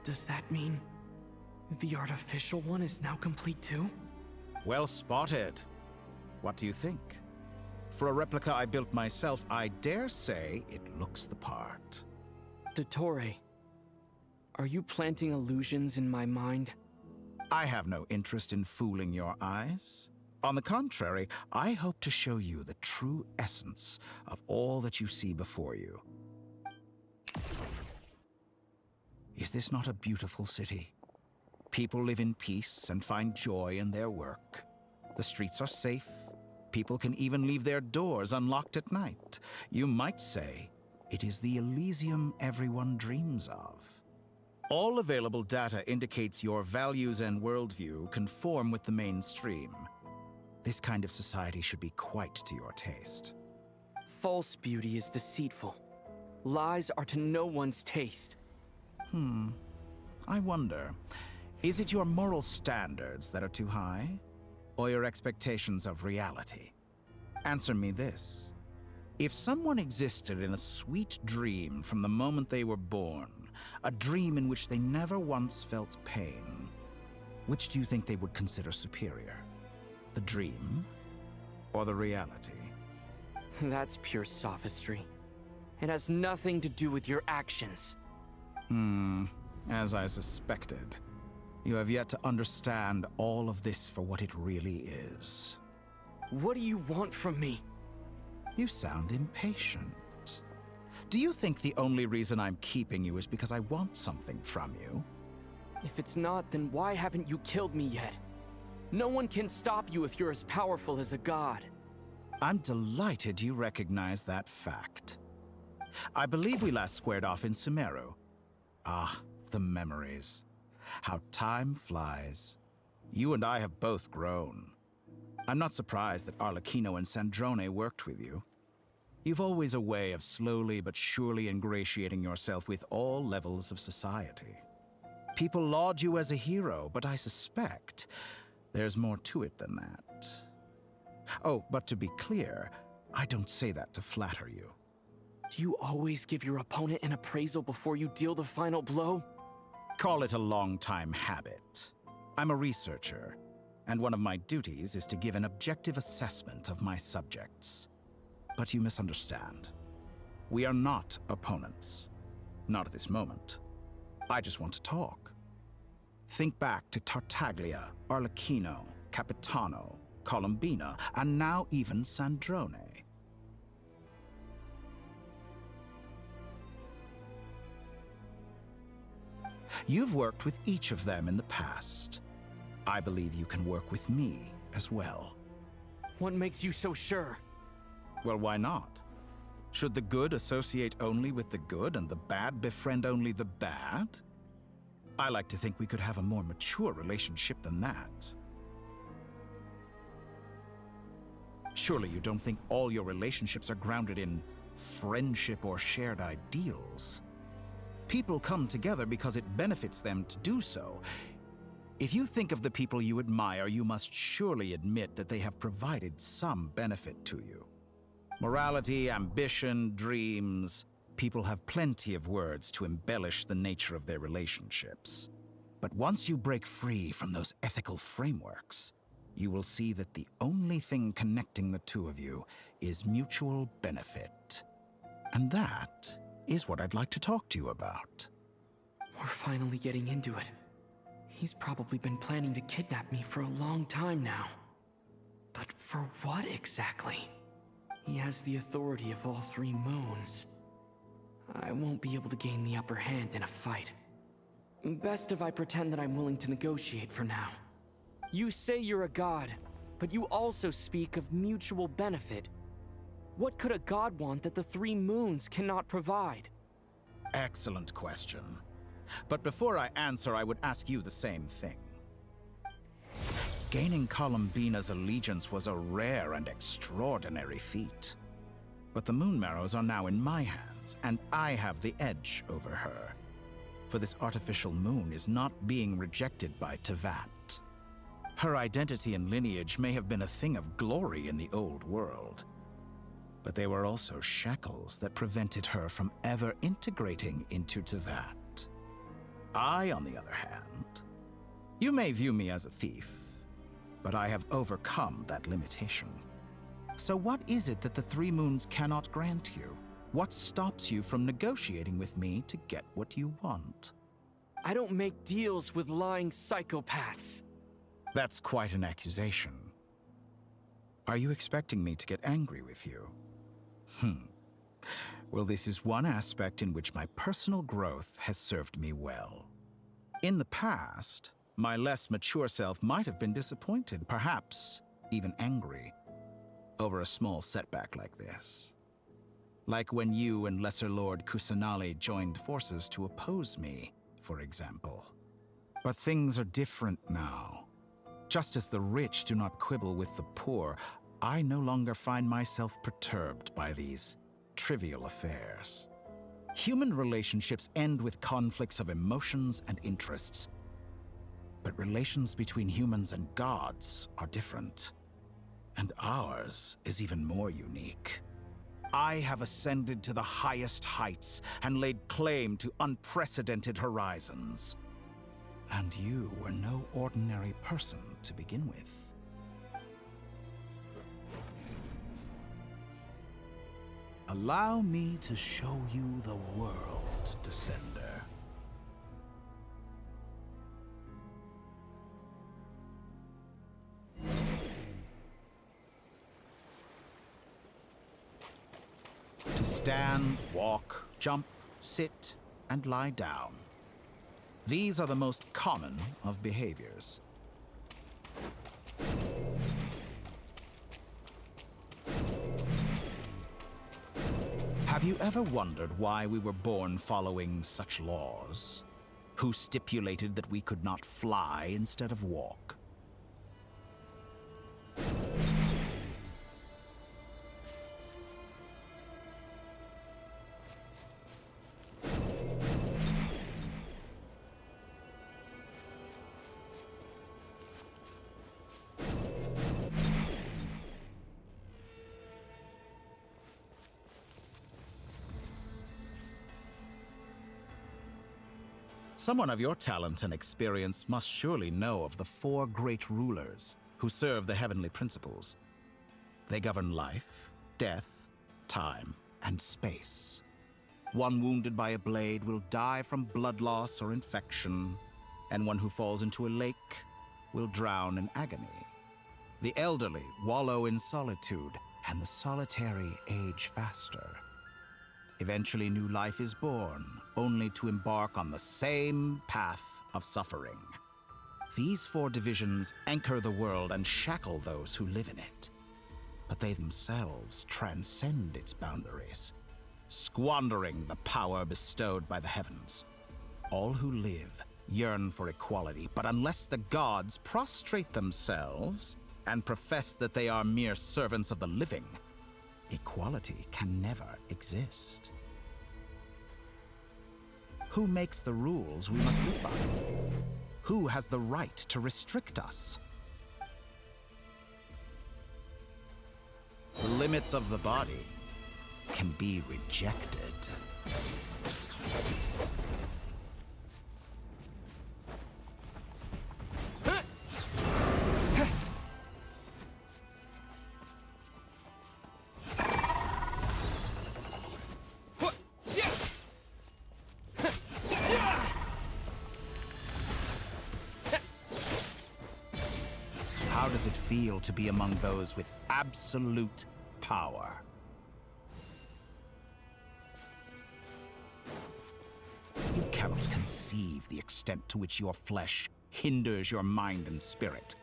Does that mean the artificial one is now complete too? Well spotted. What do you think? For a replica I built myself, I dare say it looks the part. Dottore, are you planting illusions in my mind? I have no interest in fooling your eyes. On the contrary, I hope to show you the true essence of all that you see before you. Is this not a beautiful city? People live in peace and find joy in their work. The streets are safe. People can even leave their doors unlocked at night. You might say it is the Elysium everyone dreams of. All available data indicates your values and worldview conform with the mainstream. This kind of society should be quite to your taste. False beauty is deceitful. Lies are to no one's taste. I wonder, is it your moral standards that are too high? Or your expectations of reality? Answer me this. If someone existed in a sweet dream from the moment they were born, a dream in which they never once felt pain, which do you think they would consider superior? The dream or the reality? That's pure sophistry. It has nothing to do with your actions. As I suspected. You have yet to understand all of this for what it really is. What do you want from me? You sound impatient. Do you think the only reason I'm keeping you is because I want something from you? If it's not, then why haven't you killed me yet? No one can stop you if you're as powerful as a god. I'm delighted you recognize that fact. I believe we last squared off in Sumeru. Ah, the memories. How time flies. You and I have both grown. I'm not surprised that Arlecchino and Sandrone worked with you. You've always a way of slowly but surely ingratiating yourself with all levels of society. People laud you as a hero, but I suspect there's more to it than that. Oh, but to be clear, I don't say that to flatter you. Do you always give your opponent an appraisal before you deal the final blow? Call it a long-time habit. I'm a researcher, and one of my duties is to give an objective assessment of my subjects. But you misunderstand. We are not opponents. Not at this moment. I just want to talk. Think back to Tartaglia, Arlecchino, Capitano, Columbina, and now even Sandrone. You've worked with each of them in the past. I believe you can work with me as well. What makes you so sure? Well, why not? Should the good associate only with the good and the bad befriend only the bad? I like to think we could have a more mature relationship than that. Surely you don't think all your relationships are grounded in friendship or shared ideals? People come together because it benefits them to do so. If you think of the people you admire, you must surely admit that they have provided some benefit to you. Morality, ambition, dreams. People have plenty of words to embellish the nature of their relationships. But once you break free from those ethical frameworks, you will see that the only thing connecting the two of you is mutual benefit. And that is what I'd like to talk to you about. We're finally getting into it. He's probably been planning to kidnap me for a long time now. But for what exactly? He has the authority of all three moons. I won't be able to gain the upper hand in a fight. Best if I pretend that I'm willing to negotiate for now. You say you're a god, but you also speak of mutual benefit. What could a god want that the three moons cannot provide? Excellent question. But before I answer, I would ask you the same thing. Gaining Columbina's allegiance was a rare and extraordinary feat. But the Moon Marrows are now in my hands, and I have the edge over her. For this artificial moon is not being rejected by Tevat. Her identity and lineage may have been a thing of glory in the old world, but they were also shackles that prevented her from ever integrating into Tevat. I, on the other hand, you may view me as a thief, but I have overcome that limitation. So what is it that the Three Moons cannot grant you? What stops you from negotiating with me to get what you want? I don't make deals with lying psychopaths. That's quite an accusation. Are you expecting me to get angry with you? Well, this is one aspect in which my personal growth has served me well. In the past, my less mature self might have been disappointed, perhaps even angry. over a small setback like this. Like when you and Lesser Lord Kusanali joined forces to oppose me, for example. But things are different now. Just as the rich do not quibble with the poor, I no longer find myself perturbed by these trivial affairs. Human relationships end with conflicts of emotions and interests. But relations between humans and gods are different. And ours is even more unique. I have ascended to the highest heights and laid claim to unprecedented horizons. And you were no ordinary person to begin with. Allow me to show you the world, Descender. To stand, walk, jump, sit, and lie down. These are the most common of behaviors. Have you ever wondered why we were born following such laws? Who stipulated that we could not fly instead of walk? Someone of your talent and experience must surely know of the 4 great rulers who serve the heavenly principles. They govern life, death, time, and space. One wounded by a blade will die from blood loss or infection, and one who falls into a lake will drown in agony. The elderly wallow in solitude, and the solitary age faster. Eventually, new life is born, only to embark on the same path of suffering. These 4 divisions anchor the world and shackle those who live in it. But they themselves transcend its boundaries, squandering the power bestowed by the heavens. All who live yearn for equality, but unless the gods prostrate themselves and profess that they are mere servants of the living, equality can never exist. Who makes the rules we must live by? Who has the right to restrict us? The limits of the body can be rejected. How does it feel to be among those with absolute power? You cannot conceive the extent to which your flesh hinders your mind and spirit.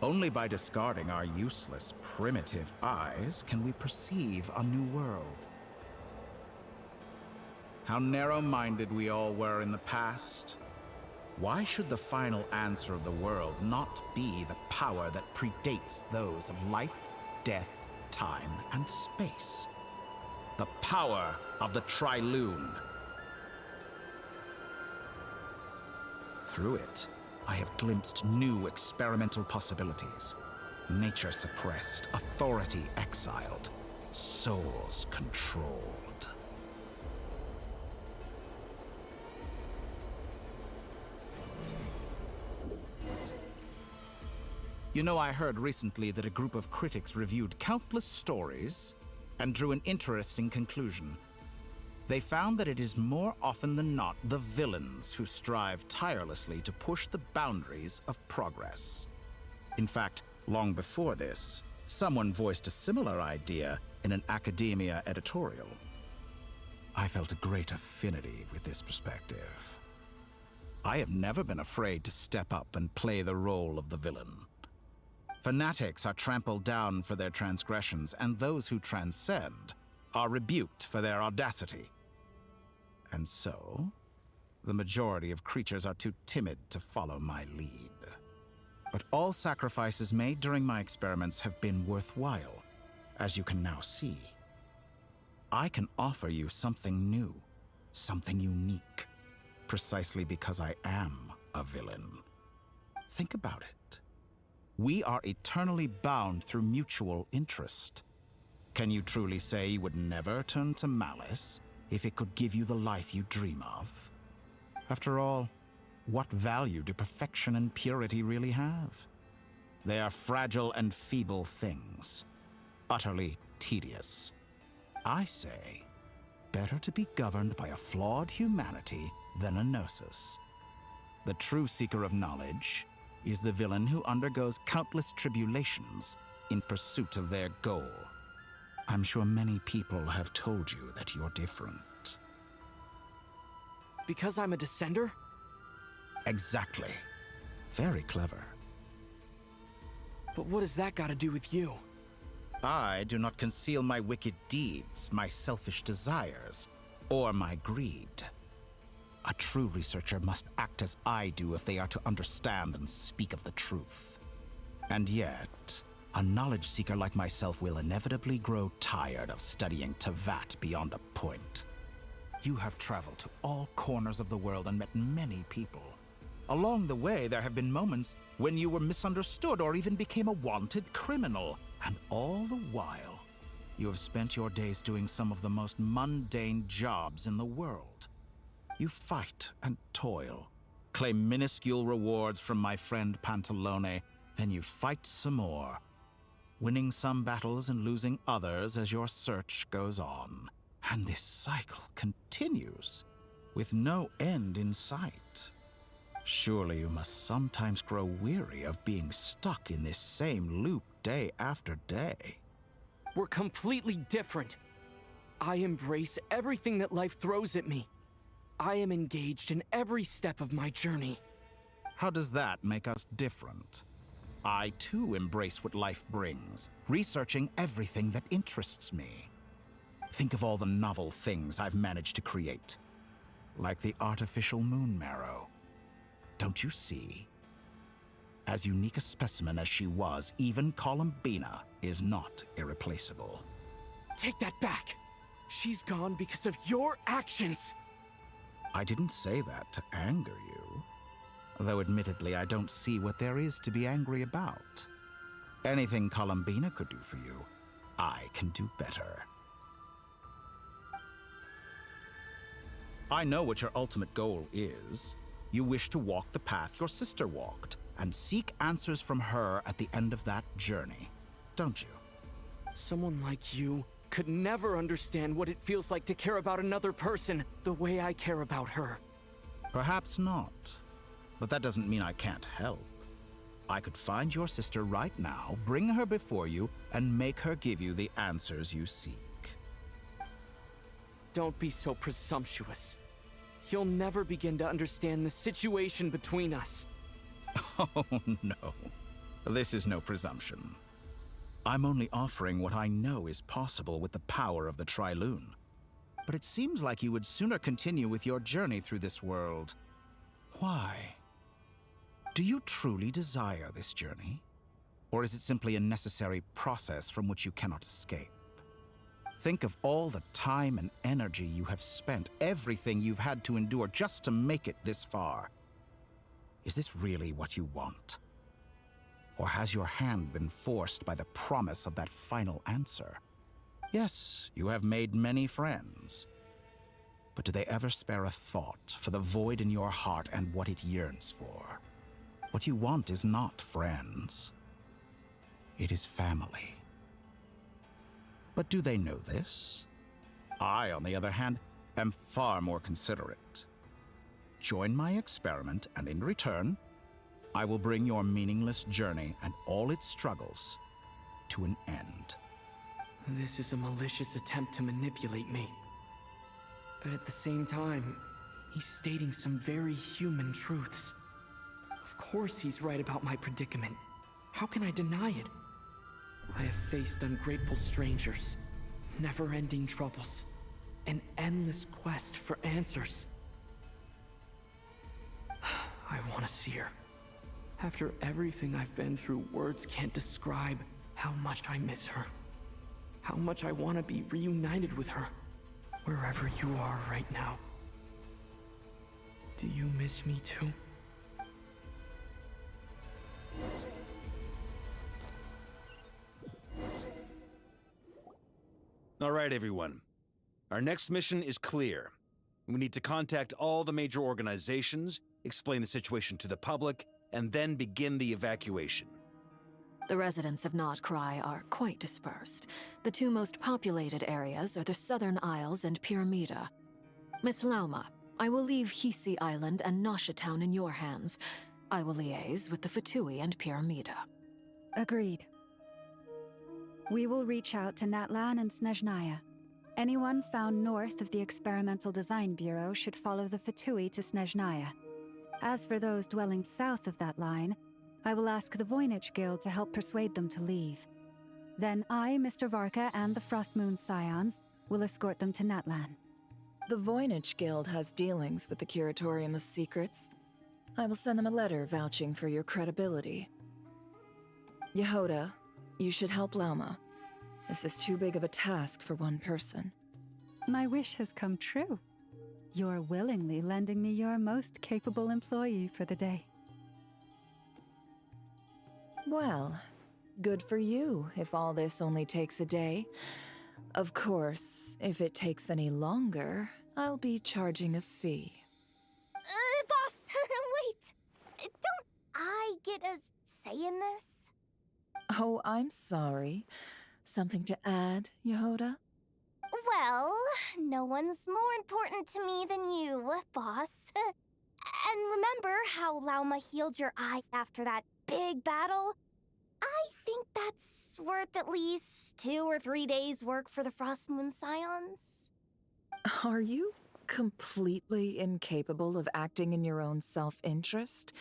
Only by discarding our useless, primitive eyes can we perceive a new world. How narrow-minded we all were in the past. Why should the final answer of the world not be the power that predates those of life, death, time, and space? The power of the Trilune. Through it, I have glimpsed new experimental possibilities. Nature suppressed, authority exiled, souls controlled. You know, I heard recently that a group of critics reviewed countless stories and drew an interesting conclusion. They found that it is more often than not the villains who strive tirelessly to push the boundaries of progress. In fact, long before this, someone voiced a similar idea in an academia editorial. I felt a great affinity with this perspective. I have never been afraid to step up and play the role of the villain. Fanatics are trampled down for their transgressions, and those who transcend are rebuked for their audacity. And so, the majority of creatures are too timid to follow my lead. But all sacrifices made during my experiments have been worthwhile, as you can now see. I can offer you something new, something unique, precisely because I am a villain. Think about it. We are eternally bound through mutual interest. Can you truly say you would never turn to malice if it could give you the life you dream of? After all, what value do perfection and purity really have? They are fragile and feeble things, utterly tedious. I say, better to be governed by a flawed humanity than a gnosis. The true seeker of knowledge is the villain who undergoes countless tribulations in pursuit of their goal. I'm sure many people have told you that you're different. Because I'm a descender? Exactly. Very clever. But what does that got to do with you? I do not conceal my wicked deeds, my selfish desires, or my greed. A true researcher must act as I do if they are to understand and speak of the truth. And yet, a knowledge seeker like myself will inevitably grow tired of studying Tevat beyond a point. You have traveled to all corners of the world and met many people. Along the way, there have been moments when you were misunderstood or even became a wanted criminal. And all the while, you have spent your days doing some of the most mundane jobs in the world. You fight and toil, claim minuscule rewards from my friend Pantalone, then you fight some more, winning some battles and losing others as your search goes on. And this cycle continues, with no end in sight. Surely you must sometimes grow weary of being stuck in this same loop day after day. We're completely different. I embrace everything that life throws at me. I am engaged in every step of my journey. How does that make us different? I too embrace what life brings, researching everything that interests me. Think of all the novel things I've managed to create, like the artificial moon marrow. Don't you see? As unique a specimen as she was, even Columbina is not irreplaceable. Take that back! She's gone because of your actions! I didn't say that to anger you. Though admittedly, I don't see what there is to be angry about. Anything Columbina could do for you, I can do better. I know what your ultimate goal is. You wish to walk the path your sister walked, and seek answers from her at the end of that journey, don't you? Someone like you could never understand what it feels like to care about another person the way I care about her. Perhaps not, but that doesn't mean I can't help. I could find your sister right now, bring her before you, and make her give you the answers you seek. Don't be so presumptuous. You'll never begin to understand the situation between us. Oh, no. This is no presumption. I'm only offering what I know is possible with the power of the Trilune. But it seems like you would sooner continue with your journey through this world. Why? Do you truly desire this journey? Or is it simply a necessary process from which you cannot escape? Think of all the time and energy you have spent, everything you've had to endure just to make it this far. Is this really what you want? Or has your hand been forced by the promise of that final answer? Yes, you have made many friends. But do they ever spare a thought for the void in your heart and what it yearns for? What you want is not friends. It is family. But do they know this? I, on the other hand, am far more considerate. Join my experiment, and in return, I will bring your meaningless journey and all its struggles to an end. This is a malicious attempt to manipulate me. But at the same time, He's stating some very human truths. Of course he's right about my predicament. How can I deny it? I have faced ungrateful strangers, never-ending troubles, an endless quest for answers. I want to see her. After everything I've been through, words can't describe how much I miss her. How much I want to be reunited with her, wherever you are right now. Do you miss me too? All right, everyone. Our next mission is clear. We need to contact all the major organizations, explain the situation to the public, and then begin the evacuation. The residents of Notcry are quite dispersed. The two most populated areas are the Southern Isles and Pyramida. Miss Lauma, I will leave Hisi Island and Nasha Town in your hands. I will liaise with the Fatui and Pyramida. Agreed. We will reach out to Natlan and Snezhnaya. Anyone found north of the Experimental Design Bureau should follow the Fatui to Snezhnaya. As for those dwelling south of that line, I will ask the Voynich Guild to help persuade them to leave. Then I, Mr. Varka, and the Frostmoon Scions will escort them to Natlan. The Voynich Guild has dealings with the Curatorium of Secrets. I will send them a letter vouching for your credibility. Yehoda, you should help Lauma. This is too big of a task for one person. My wish has come true. You're willingly lending me your most capable employee for the day. Well, good for you if all this only takes a day. Of course, if it takes any longer, I'll be charging a fee. Boss, wait! Don't I get a say in this? Oh, I'm sorry. Something to add, Yehoda? Well, no one's more important to me than you, boss. And remember how Lauma healed your eyes after that big battle? I think that's worth at least 2 or 3 days' work for the Frostmoon Scions. Are you completely incapable of acting in your own self-interest?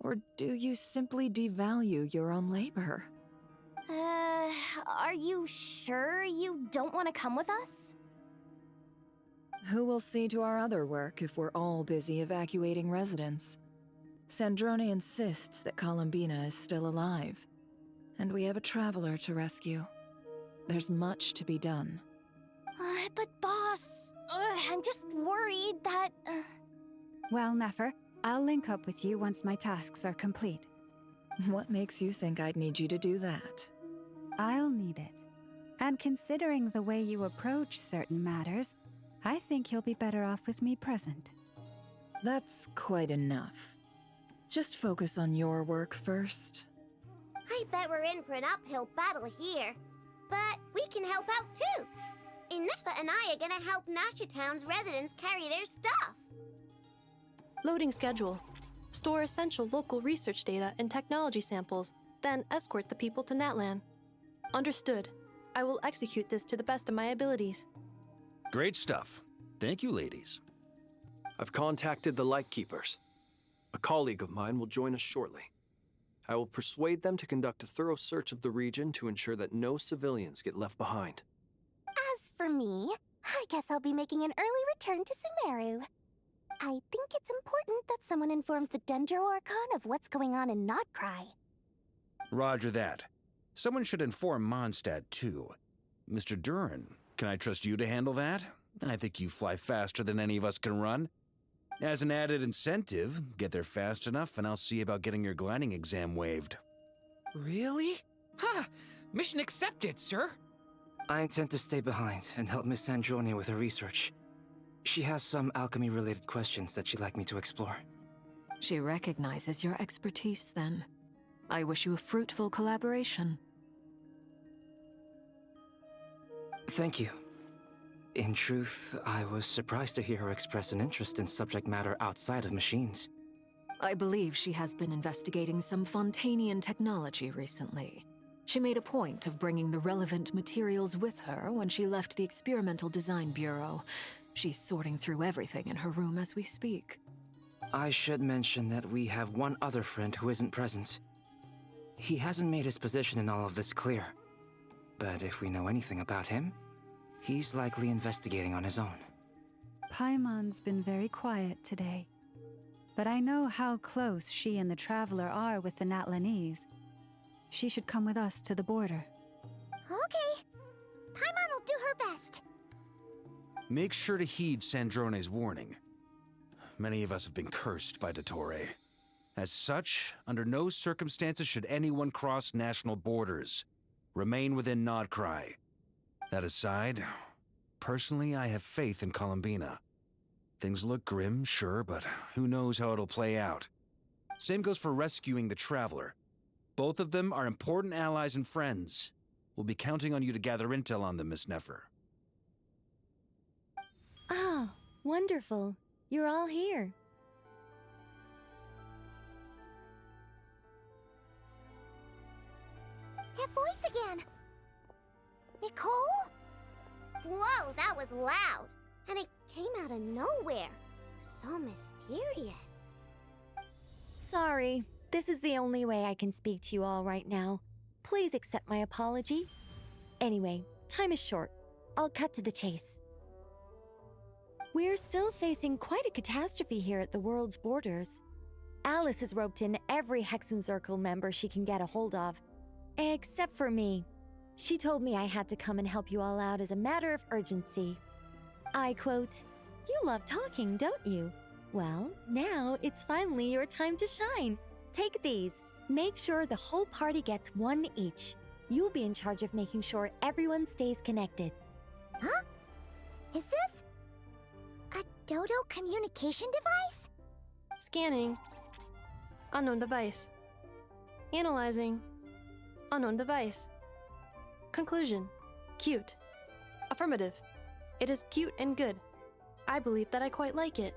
Or do you simply devalue your own labor? Are you sure you don't want to come with us? Who will see to our other work if we're all busy evacuating residents? Sandrone insists that Columbina is still alive, and we have a traveler to rescue. There's much to be done. But boss, I'm just worried that... Well, Nefer, I'll link up with you once my tasks are complete. What makes you think I'd need you to do that? I'll need it. And considering the way you approach certain matters, I think you'll be better off with me present. That's quite enough. Just focus on your work first. I bet we're in for an uphill battle here. But we can help out too. Inefa and I are gonna help Nasha Town's residents carry their stuff. Loading schedule. Store essential local research data and technology samples, then escort the people to Natlan. Understood. I will execute this to the best of my abilities. Great stuff. Thank you, ladies. I've contacted the Lightkeepers. A colleague of mine will join us shortly. I will persuade them to conduct a thorough search of the region to ensure that no civilians get left behind. As for me, I guess I'll be making an early return to Sumeru. I think it's important that someone informs the Dendro Archon of what's going on in Notcry. Roger that. Someone should inform Mondstadt, too. Mr. Duran, can I trust you to handle that? I think you fly faster than any of us can run. As an added incentive, get there fast enough and I'll see about getting your gliding exam waived. Really? Ha! Mission accepted, sir. I intend to stay behind and help Miss Sandrone with her research. She has some alchemy-related questions that she'd like me to explore. She recognizes your expertise, then. I wish you a fruitful collaboration. Thank you. In truth, I was surprised to hear her express an interest in subject matter outside of machines. I believe she has been investigating some Fontanian technology recently. She made a point of bringing the relevant materials with her when she left the Experimental Design Bureau. She's sorting through everything in her room as we speak. I should mention that we have one other friend who isn't present. He hasn't made his position in all of this clear. But if we know anything about him, he's likely investigating on his own. Paimon's been very quiet today. But I know how close she and the Traveler are with the Natlanese. She should come with us to the border. Okay. Paimon will do her best. Make sure to heed Sandrone's warning. Many of us have been cursed by Dottore. As such, under no circumstances should anyone cross national borders. Remain within Nodcry. That aside, personally I have faith in Columbina. Things look grim, sure, but who knows how it'll play out. Same goes for rescuing the Traveler. Both of them are important allies and friends. We'll be counting on you to gather intel on them, Miss Nefer. Oh, wonderful. You're all here. That voice again! Nicole? Whoa, that was loud! And it came out of nowhere. So mysterious. Sorry, this is the only way I can speak to you all right now. Please accept my apology. Anyway, time is short. I'll cut to the chase. We're still facing quite a catastrophe here at the world's borders. Alice has roped in every Hexen Circle member she can get a hold of. Except for me. She told me I had to come and help you all out as a matter of urgency. I quote, "You love talking, don't you? Well, now it's finally your time to shine. Take these. Make sure the whole party gets one each. You'll be in charge of making sure everyone stays connected." Huh? Is this a Dodo communication device? Scanning. Unknown device. Analyzing. Unknown device. Conclusion. Cute. Affirmative. It is cute and good. I believe that I quite like it.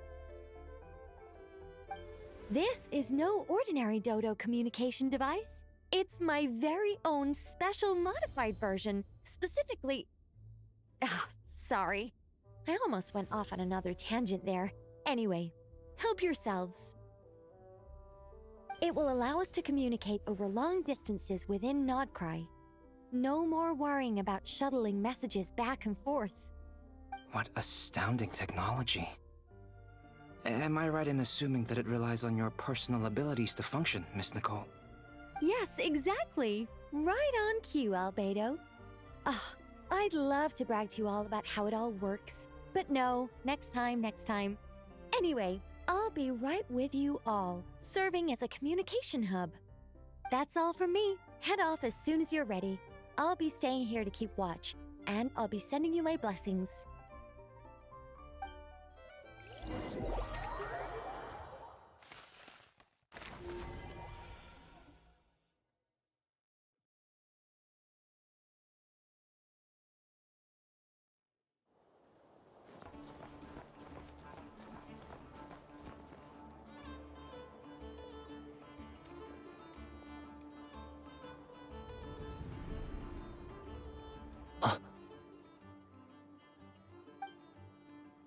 This is no ordinary Dodo communication device. It's my very own special modified version, specifically... Ah, sorry. I almost went off on another tangent there. Anyway, help yourselves. It will allow us to communicate over long distances within Nodcry. No more worrying about shuttling messages back and forth. What astounding technology. Am I right in assuming that it relies on your personal abilities to function, Miss Nicole? Yes, exactly. Right on cue, Albedo. Ah, I'd love to brag to you all about how it all works. But no, next time. Anyway, I'll be right with you all, serving as a communication hub. That's all from me. Head off as soon as you're ready. I'll be staying here to keep watch, and I'll be sending you my blessings.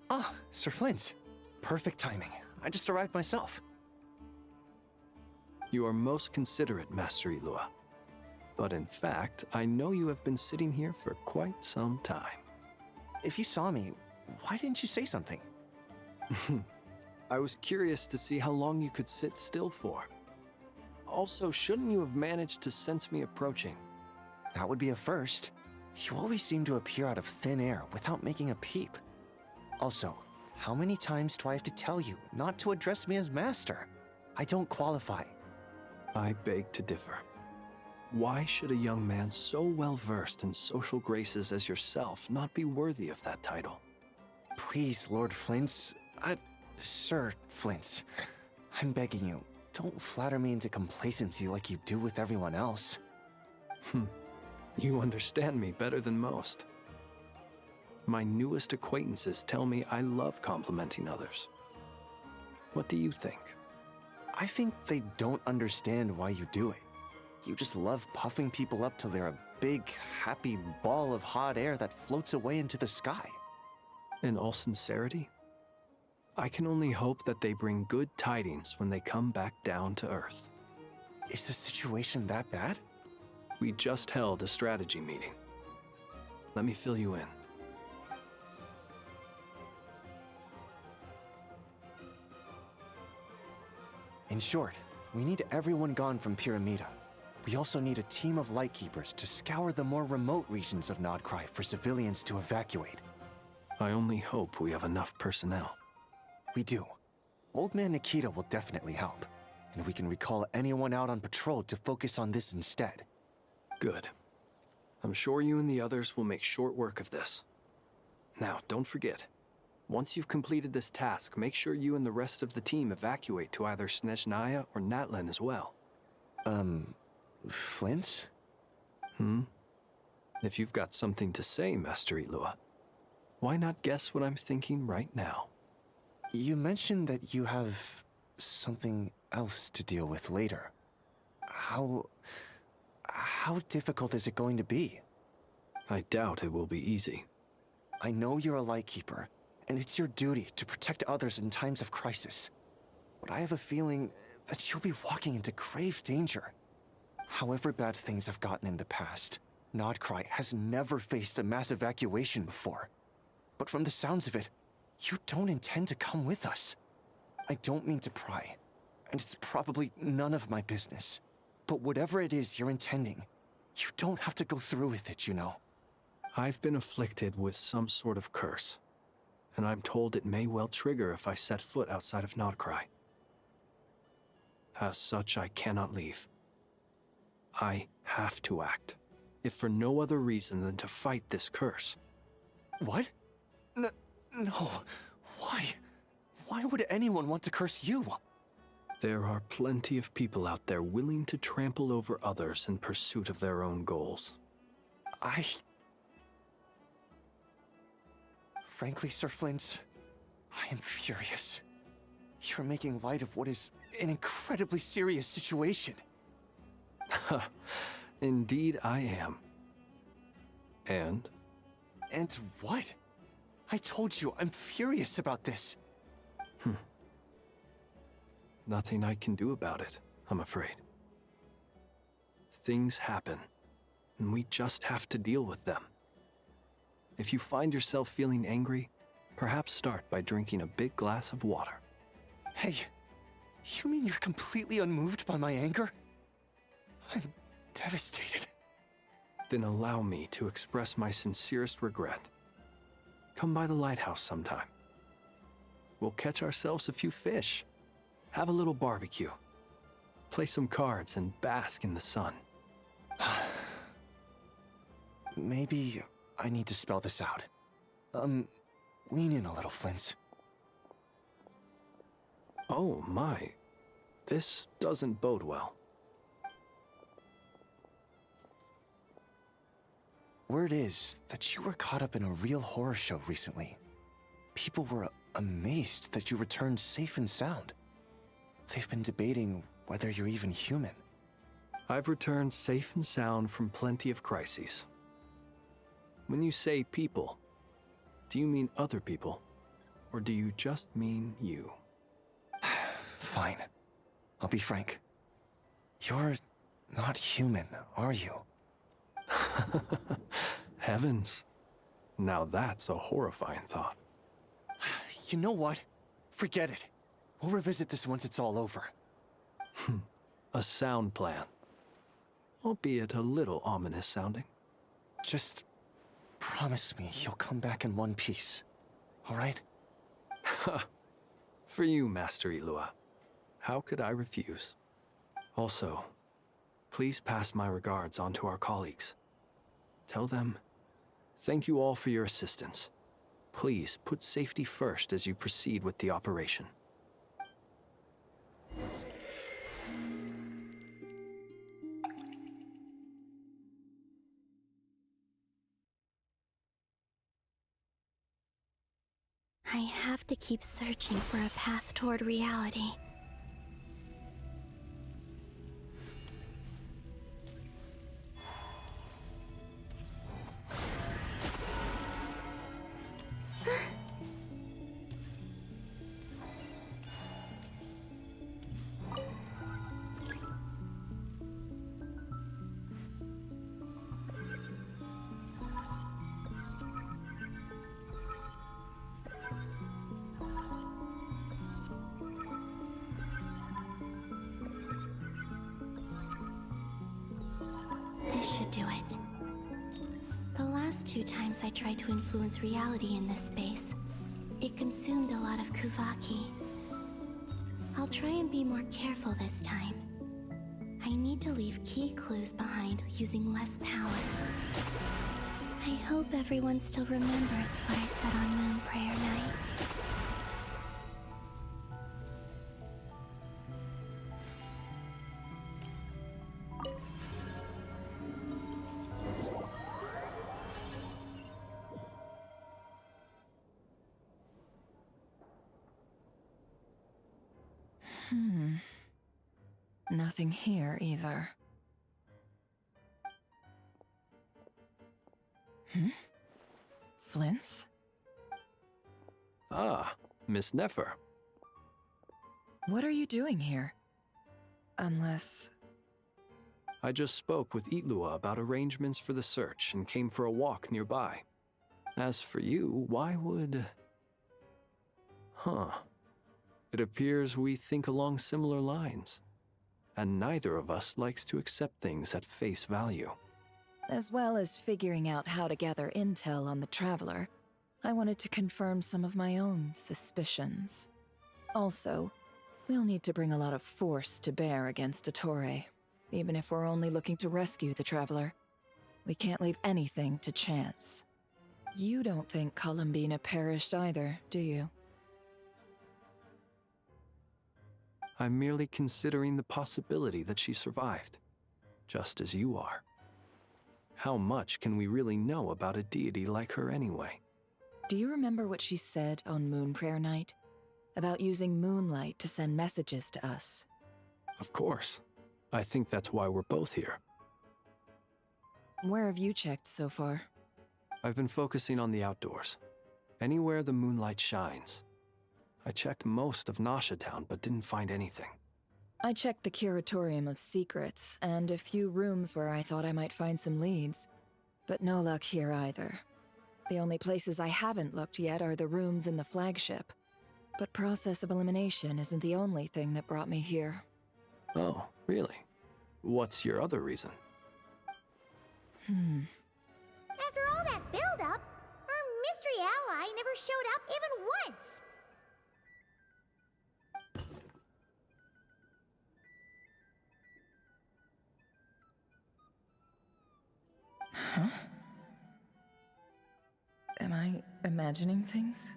Ah, Sir Flint. Perfect timing. I just arrived myself. You are most considerate, Master Ilua. But in fact, I know you have been sitting here for quite some time. If you saw me, why didn't you say something? I was curious to see how long you could sit still for. Also, shouldn't you have managed to sense me approaching? That would be a first. You always seem to appear out of thin air without making a peep. Also, how many times do I have to tell you not to address me as master? I don't qualify. I beg to differ. Why should a young man so well-versed in social graces as yourself not be worthy of that title? Please, Lord Flint's... Sir Flint's. I'm begging you, don't flatter me into complacency like you do with everyone else. You understand me better than most. My newest acquaintances tell me I love complimenting others. What do you think? I think they don't understand why you do it. You just love puffing people up till they're a big, happy ball of hot air that floats away into the sky. In all sincerity, I can only hope that they bring good tidings when they come back down to Earth. Is the situation that bad? We just held a strategy meeting. Let me fill you in. In short, we need everyone gone from Pyramida. We also need a team of Lightkeepers to scour the more remote regions of Nodcry for civilians to evacuate. I only hope we have enough personnel. We do. Old Man Nikita will definitely help, and we can recall anyone out on patrol to focus on this instead. Good. I'm sure you and the others will make short work of this. Now, don't forget, once you've completed this task, make sure you and the rest of the team evacuate to either Snezhnaya or Natlan as well. Flint's? If you've got something to say, Master Ilua, why not guess what I'm thinking right now? You mentioned that you have something else to deal with later. How difficult is it going to be? I doubt it will be easy. I know you're a Lightkeeper, and it's your duty to protect others in times of crisis. But I have a feeling that you'll be walking into grave danger. However bad things have gotten in the past, Nodcry has never faced a mass evacuation before. But from the sounds of it, you don't intend to come with us. I don't mean to pry, and it's probably none of my business. But whatever it is you're intending, you don't have to go through with it, you know. I've been afflicted with some sort of curse, and I'm told it may well trigger if I set foot outside of Nodcry. As such, I cannot leave. I have to act, if for no other reason than to fight this curse. What? No. Why? Why would anyone want to curse you? There are plenty of people out there willing to trample over others in pursuit of their own goals. Frankly, Sir Flint, I am furious. You're making light of what is an incredibly serious situation. Indeed I am. And? And what? I told you, I'm furious about this. Nothing I can do about it, I'm afraid. Things happen, and we just have to deal with them. If you find yourself feeling angry, perhaps start by drinking a big glass of water. Hey, you mean you're completely unmoved by my anger? I'm devastated. Then allow me to express my sincerest regret. Come by the lighthouse sometime. We'll catch ourselves a few fish, have a little barbecue, play some cards, and bask in the sun. Maybe I need to spell this out. Lean in a little, Flint. Oh my, this doesn't bode well. Word is that you were caught up in a real horror show recently. People were amazed that you returned safe and sound. They've been debating whether you're even human. I've returned safe and sound from plenty of crises. When you say people, do you mean other people? Or do you just mean you? Fine. I'll be frank. You're not human, are you? Heavens. Now that's a horrifying thought. You know what? Forget it. We'll revisit this once it's all over. A sound plan. Albeit a little ominous sounding. Just promise me you'll come back in one piece, all right? For you, Master Ilua. How could I refuse? Also, please pass my regards on to our colleagues. Tell them, thank you all for your assistance. Please put safety first as you proceed with the operation. I have to keep searching for a path toward reality. do it. The last 2 times I tried to influence reality in this space, it consumed a lot of Kuvaki. I'll try and be more careful this time. I need to leave key clues behind using less power. I hope everyone still remembers what I said on Moon Prayer Night. Nothing here either. Flint's? Ah, Miss Nefer. What are you doing here? Unless... I just spoke with Itlua about arrangements for the search and came for a walk nearby. As for you, why would... Huh. It appears we think along similar lines. And neither of us likes to accept things at face value. As well as figuring out how to gather intel on the Traveler, I wanted to confirm some of my own suspicions. Also, we'll need to bring a lot of force to bear against Dottore, even if we're only looking to rescue the Traveler. We can't leave anything to chance. You don't think Columbina perished either, do you? I'm merely considering the possibility that she survived, just as you are. How much can we really know about a deity like her anyway? Do you remember what she said on Moon Prayer Night? About using moonlight to send messages to us? Of course. I think that's why we're both here. Where have you checked so far? I've been focusing on the outdoors. Anywhere the moonlight shines. I checked most of Nasha Town, but didn't find anything. I checked the Curatorium of Secrets, and a few rooms where I thought I might find some leads. But no luck here either. The only places I haven't looked yet are the rooms in the flagship. But process of elimination isn't the only thing that brought me here. Oh, really? What's your other reason? After all that build-up, our mystery ally never showed up even once! Huh? Am I imagining things?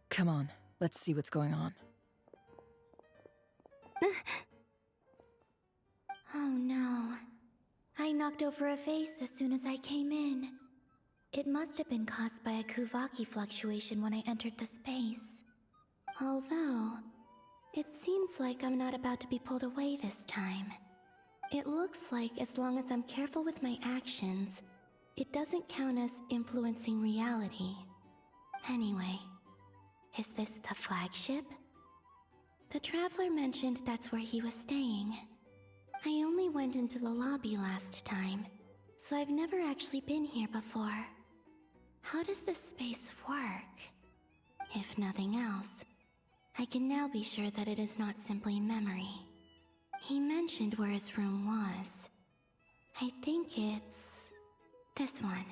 Come on, let's see what's going on. Oh no. I knocked over a vase as soon as I came in. It must have been caused by a Kuvaki fluctuation when I entered the space. Although, it seems like I'm not about to be pulled away this time. It looks like as long as I'm careful with my actions, it doesn't count as influencing reality. Anyway, is this the flagship? The Traveler mentioned that's where he was staying. I only went into the lobby last time, so I've never actually been here before. How does this space work? If nothing else, I can now be sure that it is not simply memory. He mentioned where his room was. I think it's... this one.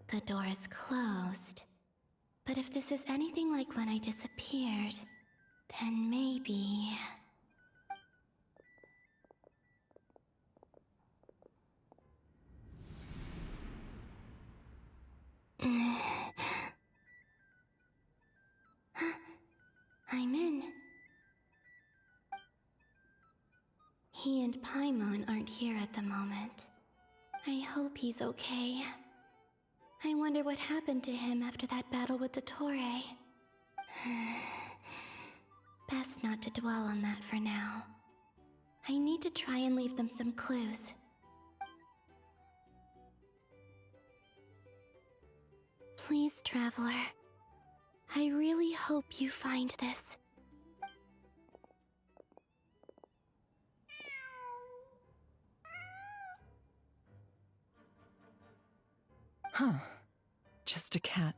The door is closed. But if this is anything like when I disappeared, then maybe... I'm in. He and Paimon aren't here at the moment. I hope he's okay. I wonder what happened to him after that battle with Dottore. Best not to dwell on that for now. I need to try and leave them some clues. Please try Traveler. I really hope you find this. Huh. Just a cat.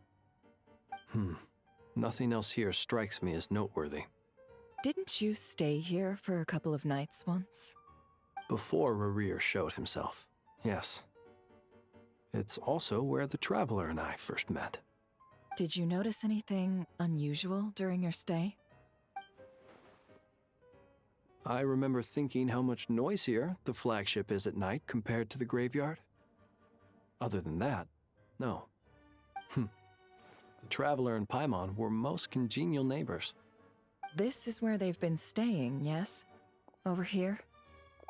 Nothing else here strikes me as noteworthy. Didn't you stay here for a couple of nights once? Before Rerir showed himself, yes. It's also where the Traveler and I first met. Did you notice anything unusual during your stay? I remember thinking how much noisier the flagship is at night compared to the graveyard. Other than that, no. The Traveler and Paimon were most congenial neighbors. This is where they've been staying, yes? Over here?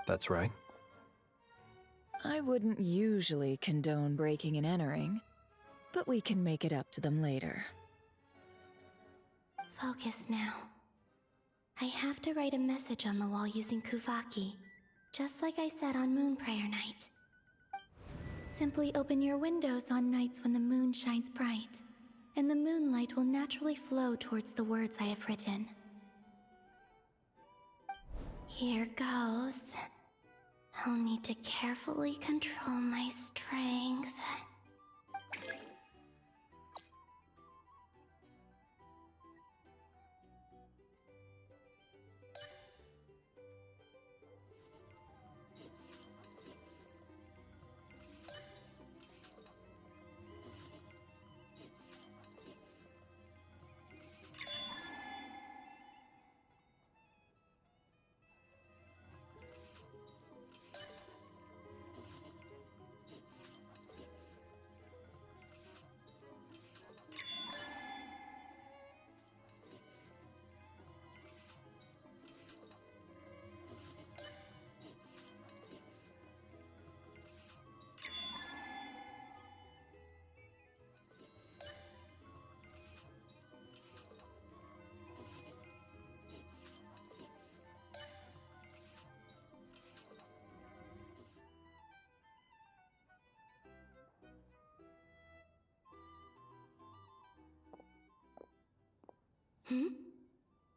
That's right. I wouldn't usually condone breaking and entering, but we can make it up to them later. Focus now. I have to write a message on the wall using Kuvaki, just like I said on Moon Prayer Night. Simply open your windows on nights when the moon shines bright, and the moonlight will naturally flow towards the words I have written. Here goes. I'll need to carefully control my strength.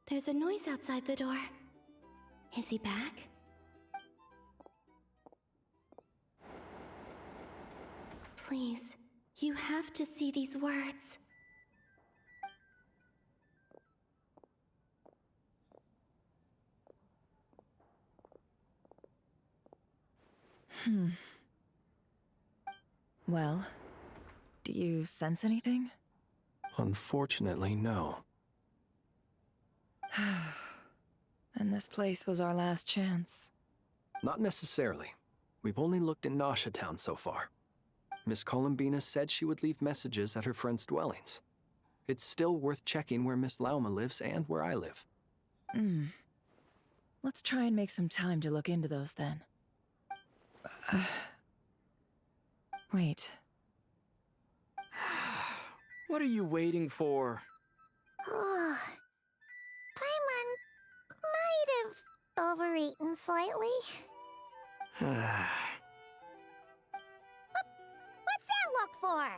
There's a noise outside the door. Is he back? Please, you have to see these words. Well, do you sense anything? Unfortunately, no. And this place was our last chance. Not necessarily. We've only looked in Nasha Town so far. Miss Columbina said she would leave messages at her friends' dwellings. It's still worth checking where Miss Lauma lives and where I live. Let's try and make some time to look into those then. Wait. What are you waiting for? Paimon might have overeaten slightly. What's that look for?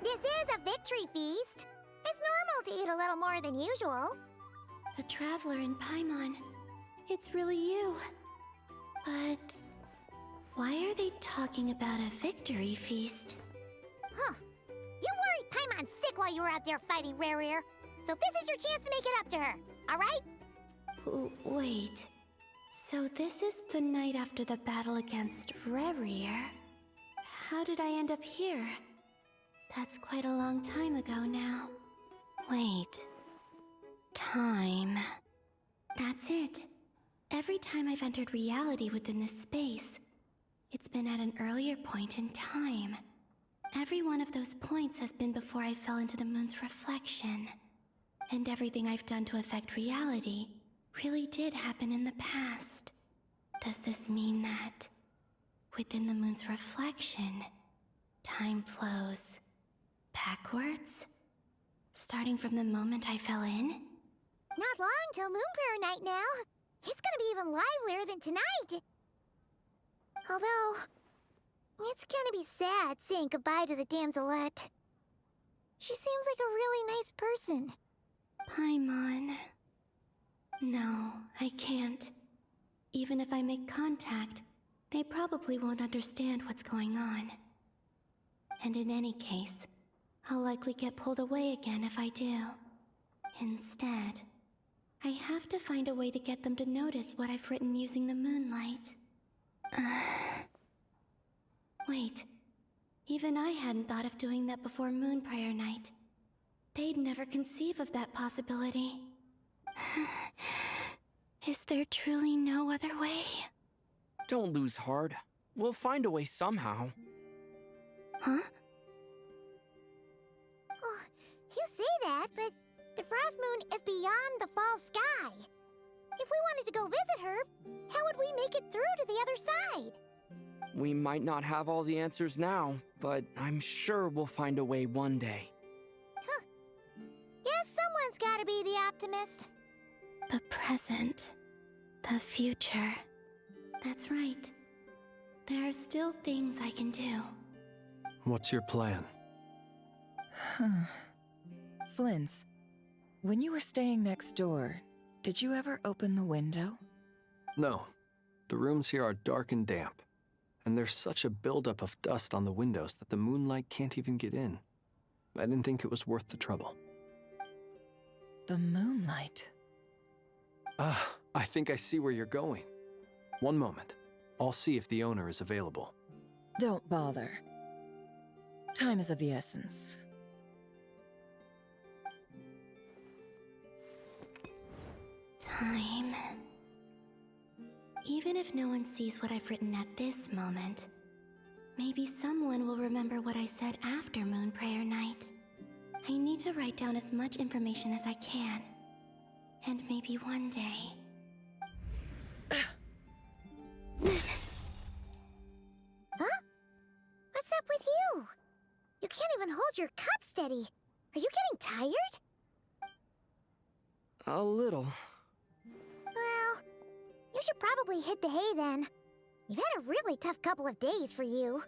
This is a victory feast. It's normal to eat a little more than usual. The Traveler in Paimon. It's really you. But why are they talking about a victory feast? Huh. You worried Paimon sick while you were out there fighting Rerir. So this is your chance to make it up to her, alright? Wait. So this is the night after the battle against Rerir. How did I end up here? That's quite a long time ago now. Wait. Time. That's it. Every time I've entered reality within this space, it's been at an earlier point in time. Every one of those points has been before I fell into the moon's reflection. And everything I've done to affect reality really did happen in the past. Does this mean that within the moon's reflection, time flows backwards? Starting from the moment I fell in? Not long till Moon Prayer Night now. It's gonna be even livelier than tonight. Although, it's gonna be sad saying goodbye to the damselette. She seems like a really nice person. Paimon. No, I can't. Even if I make contact, they probably won't understand what's going on. And in any case, I'll likely get pulled away again if I do. Instead, I have to find a way to get them to notice what I've written using the moonlight. Wait, even I hadn't thought of doing that before Moon Prayer Night. They'd never conceive of that possibility. Is there truly no other way? Don't lose heart. We'll find a way somehow. Huh? Oh, you say that, but the Frost Moon is beyond the fall sky. If we wanted to go visit her, how would we make it through to the other side? We might not have all the answers now, but I'm sure we'll find a way one day. Huh. Guess someone's gotta be the optimist. The present. The future. That's right. There are still things I can do. What's your plan? Flint's, when you were staying next door, did you ever open the window? No. The rooms here are dark and damp, and there's such a buildup of dust on the windows that the moonlight can't even get in. I didn't think it was worth the trouble. The moonlight? I think I see where you're going. One moment. I'll see if the owner is available. Don't bother. Time is of the essence. Time. Even if no one sees what I've written at this moment, maybe someone will remember what I said after Moon Prayer Night. I need to write down as much information as I can. And maybe one day... Huh? What's up with you? You can't even hold your cup steady. Are you getting tired? A little. Well, you should probably hit the hay then. You've had a really tough couple of days for you.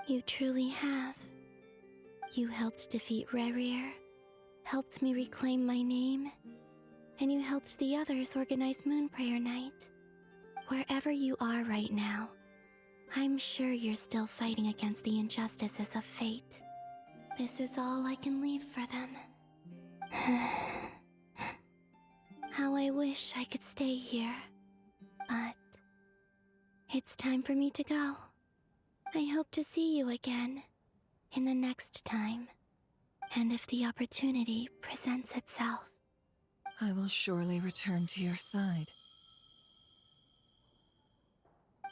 You truly have. You helped defeat Rerir, helped me reclaim my name, and you helped the others organize Moon Prayer Night. Wherever you are right now, I'm sure you're still fighting against the injustices of fate. This is all I can leave for them. How I wish I could stay here. But it's time for me to go. I hope to see you again in the next time. And if the opportunity presents itself. I will surely return to your side.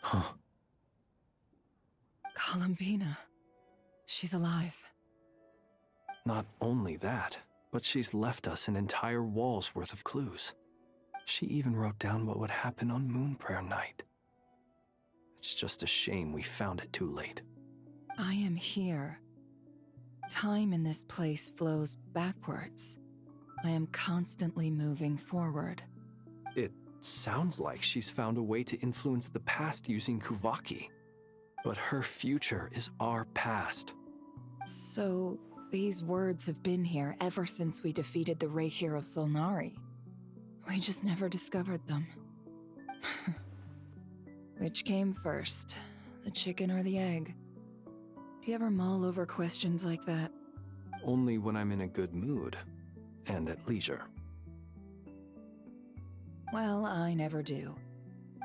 Huh. Columbina. She's alive. Not only that, but she's left us an entire wall's worth of clues. She even wrote down what would happen on Moon Prayer Night. It's just a shame we found it too late. I am here. Time in this place flows backwards. I am constantly moving forward. It sounds like she's found a way to influence the past using Kuvaki. But her future is our past. So, these words have been here ever since we defeated the Reikir of Solnari. We just never discovered them. Which came first, the chicken or the egg? Do you ever mull over questions like that? Only when I'm in a good mood, and at leisure. Well, I never do.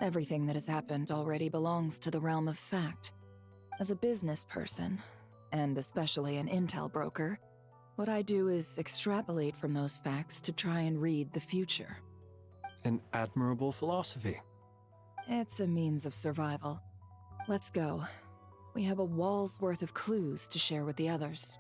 Everything that has happened already belongs to the realm of fact. As a business person, and especially an intel broker, what I do is extrapolate from those facts to try and read the future. An admirable philosophy. It's a means of survival. Let's go. We have a wall's worth of clues to share with the others.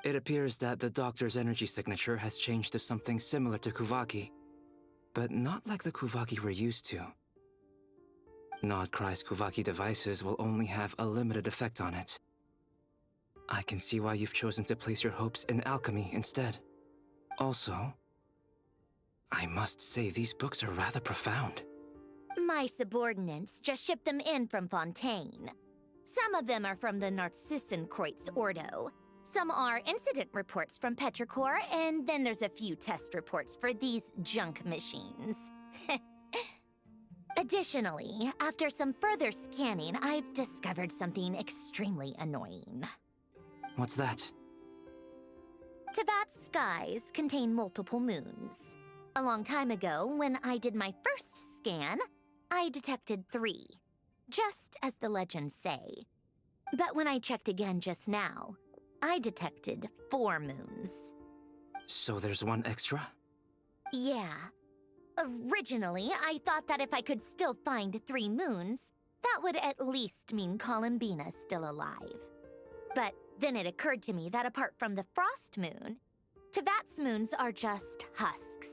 It appears that the doctor's energy signature has changed to something similar to Kuvaki. but not like the Kuvaki we're used to. Nodcry's Kuvaki devices will only have a limited effect on it. I can see why you've chosen to place your hopes in alchemy instead. Also, I must say these books are rather profound. My subordinates just shipped them in from Fontaine. Some of them are from the Narcissenkreuz Ordo. Some are incident reports from Petrichor, and then there's a few test reports for these junk machines. Additionally, after some further scanning, I've discovered something extremely annoying. What's that? Tevat's skies contain multiple moons. A long time ago, when I did my first scan, I detected 3, just as the legends say. But when I checked again just now, I detected 4 moons. So there's one extra? Yeah. Originally, I thought that if I could still find 3 moons, that would at least mean Columbina's still alive. But then it occurred to me that apart from the Frost Moon, Tevat's moons are just husks.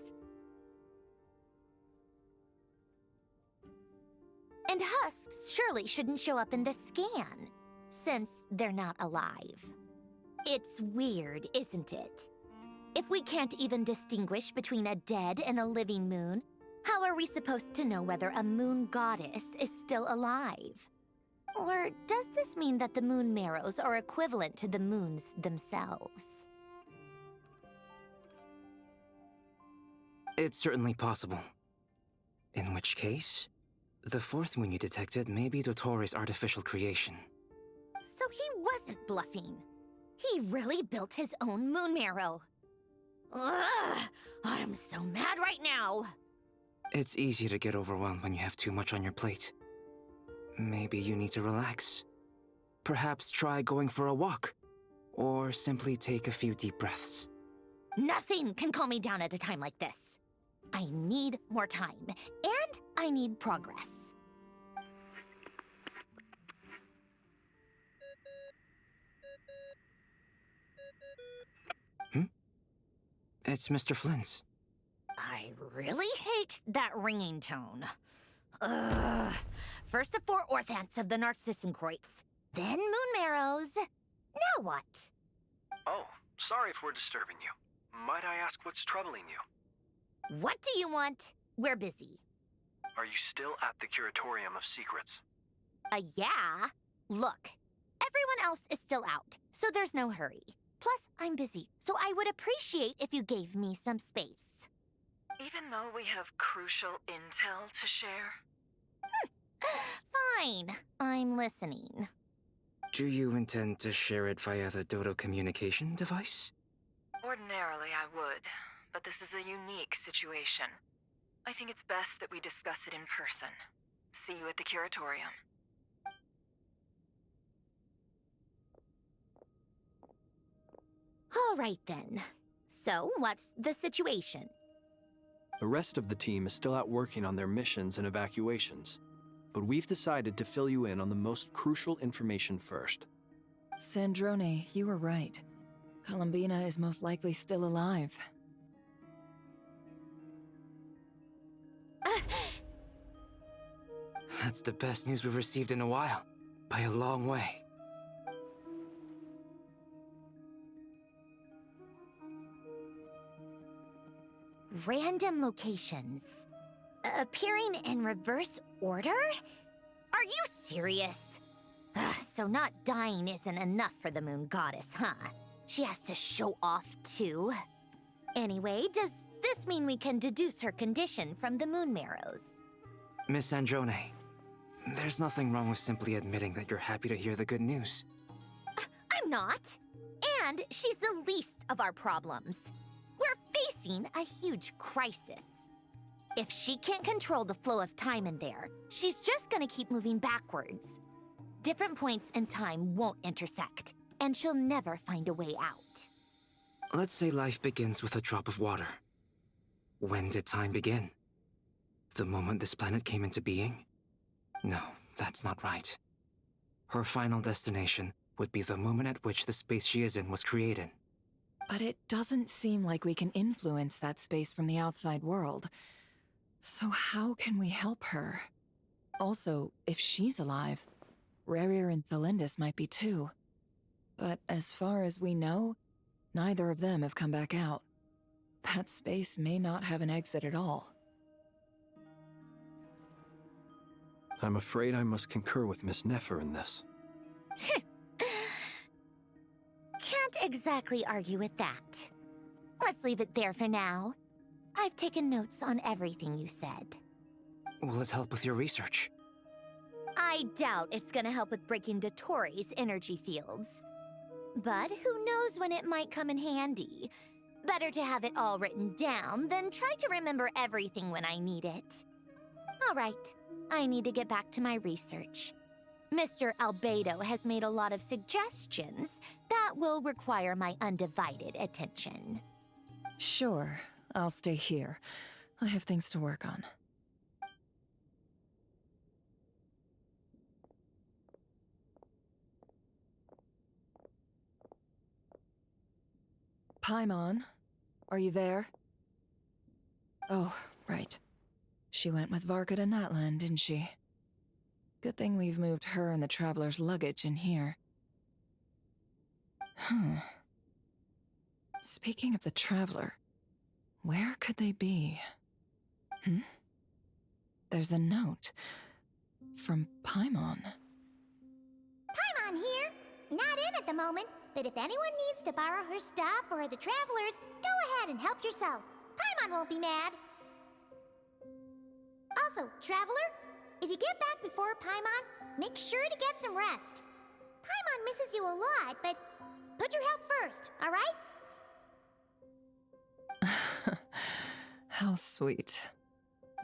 And husks surely shouldn't show up in the scan, since they're not alive. It's weird, isn't it? If we can't even distinguish between a dead and a living moon, how are we supposed to know whether a moon goddess is still alive? Or does this mean that the moon marrows are equivalent to the moons themselves? It's certainly possible. In which case, the 4th moon you detected may be Dottore artificial creation. So he wasn't bluffing. He really built his own moon marrow. Ugh! I'm so mad right now! It's easy to get overwhelmed when you have too much on your plate. Maybe you need to relax. Perhaps try going for a walk. Or simply take a few deep breaths. Nothing can calm me down at a time like this. I need more time, and I need progress. It's Mr. Flynn's. I really hate that ringing tone. Ugh. First the 4 orthants of the Narcissenkreuz, then moon marrows. Now what? Oh, sorry if we're disturbing you. Might I ask what's troubling you? What do you want? We're busy. Are you still at the Curatorium of Secrets? Yeah. Look, everyone else is still out, so there's no hurry. Plus, I'm busy, so I would appreciate if you gave me some space. Even though we have crucial intel to share? Fine, I'm listening. Do you intend to share it via the Dodo communication device? Ordinarily I would, but this is a unique situation. I think it's best that we discuss it in person. See you at the Curatorium. All right then. So, what's the situation? The rest of the team is still out working on their missions and evacuations, but we've decided to fill you in on the most crucial information first. Sandrone, you were right. Columbina is most likely still alive. That's the best news we've received in a while, by a long way. Random locations. Appearing in reverse order? Are you serious? So not dying isn't enough for the moon goddess, huh? She has to show off too. Anyway, does this mean we can deduce her condition from the moon marrows? Miss Androne, there's nothing wrong with simply admitting that you're happy to hear the good news. I'm not. And she's the least of our problems. We're facing a huge crisis. If she can't control the flow of time in there, she's just gonna keep moving backwards. Different points in time won't intersect, and she'll never find a way out. Let's say life begins with a drop of water. When did time begin? The moment this planet came into being? No, that's not right. Her final destination would be the moment at which the space she is in was created. But it doesn't seem like we can influence that space from the outside world. So how can we help her? Also, if she's alive, Rerir and Thalindus might be too. But as far as we know, neither of them have come back out. That space may not have an exit at all. I'm afraid I must concur with Miss Nefer in this. Can't exactly argue with that. Let's leave it there for now. I've taken notes on everything you said. Will it help with your research? I doubt it's gonna help with breaking Dotori's energy fields. But who knows when it might come in handy. Better to have it all written down than try to remember everything when I need it. All right, I need to get back to my research. Mr. Albedo has made a lot of suggestions that will require my undivided attention. Sure, I'll stay here. I have things to work on. Paimon, are you there? Oh, right. She went with Varka to Natlan, didn't she? Good thing we've moved her and the Traveler's luggage in here. Speaking of the Traveler, where could they be? There's a note from Paimon. Paimon here. Not in at the moment, but if anyone needs to borrow her stuff or the Travelers, go ahead and help yourself. Paimon won't be mad. Also, Traveler, if you get back before Paimon, make sure to get some rest. Paimon misses you a lot, but put your health first, all right? How sweet.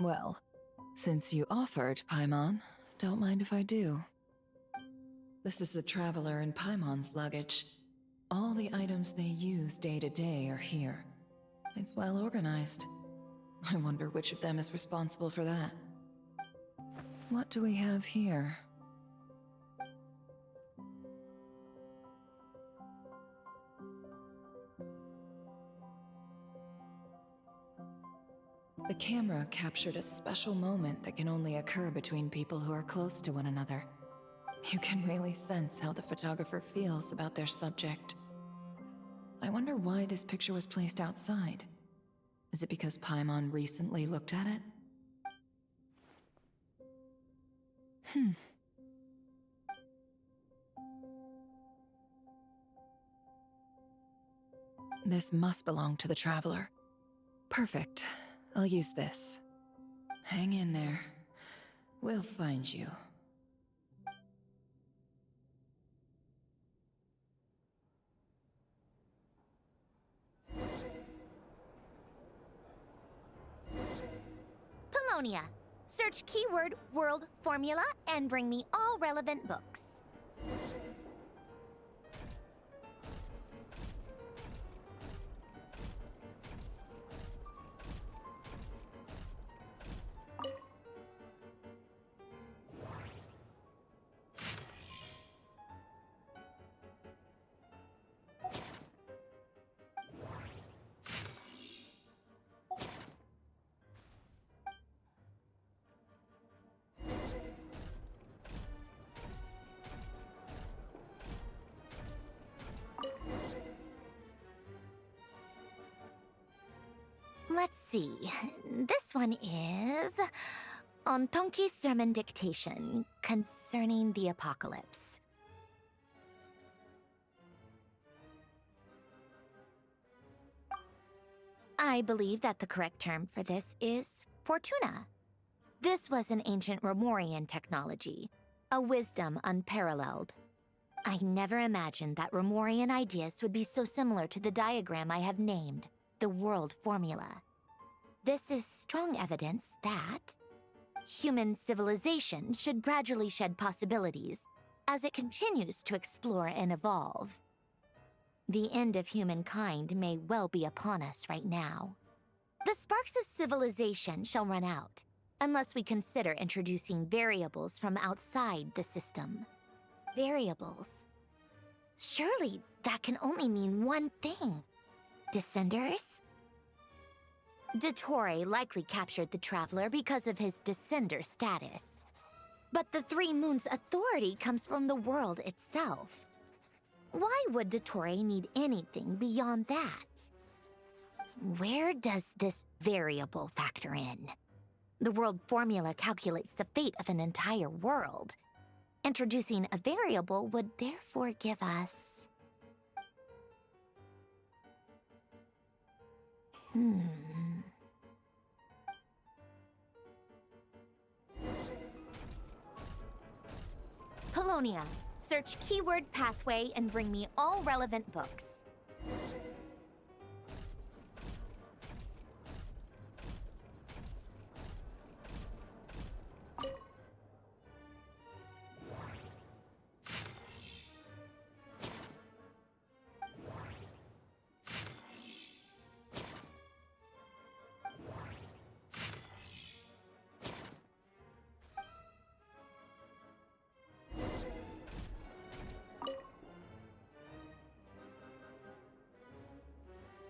Well, since you offered, Paimon, don't mind if I do. This is the Traveler and Paimon's luggage. All the items they use day to day are here. It's well organized. I wonder which of them is responsible for that. What do we have here? The camera captured a special moment that can only occur between people who are close to one another. You can really sense how the photographer feels about their subject. I wonder why this picture was placed outside. Is it because Paimon recently looked at it? This must belong to the Traveler. Perfect. I'll use this. Hang in there. We'll find you. Polonia. Search keyword world formula and bring me all relevant books. Let's see. This one is Ontonki's sermon dictation concerning the apocalypse. I believe that the correct term for this is Fortuna. This was an ancient Romorian technology, a wisdom unparalleled. I never imagined that Romorian ideas would be so similar to the diagram I have named, the world formula. This is strong evidence that human civilization should gradually shed possibilities as it continues to explore and evolve. The end of humankind may well be upon us right now. The sparks of civilization shall run out, unless we consider introducing variables from outside the system. Variables. Surely that can only mean one thing. Descenders? Dottore likely captured the Traveler because of his descender status. But the Three Moons' authority comes from the world itself. Why would Dottore need anything beyond that? Where does this variable factor in? The world formula calculates the fate of an entire world. Introducing a variable would therefore give us... Polonia, search keyword pathway and bring me all relevant books.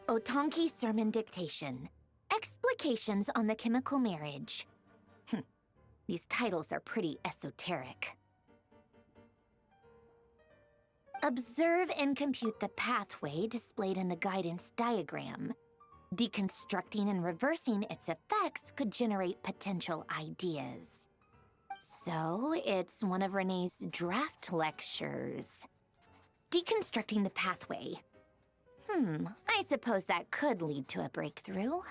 Otonki Sermon Dictation. Explications on the Chemical Marriage. These titles are pretty esoteric. Observe and compute the pathway displayed in the guidance diagram. Deconstructing and reversing its effects could generate potential ideas. So, it's one of Renee's draft lectures. Deconstructing the pathway. I suppose that could lead to a breakthrough.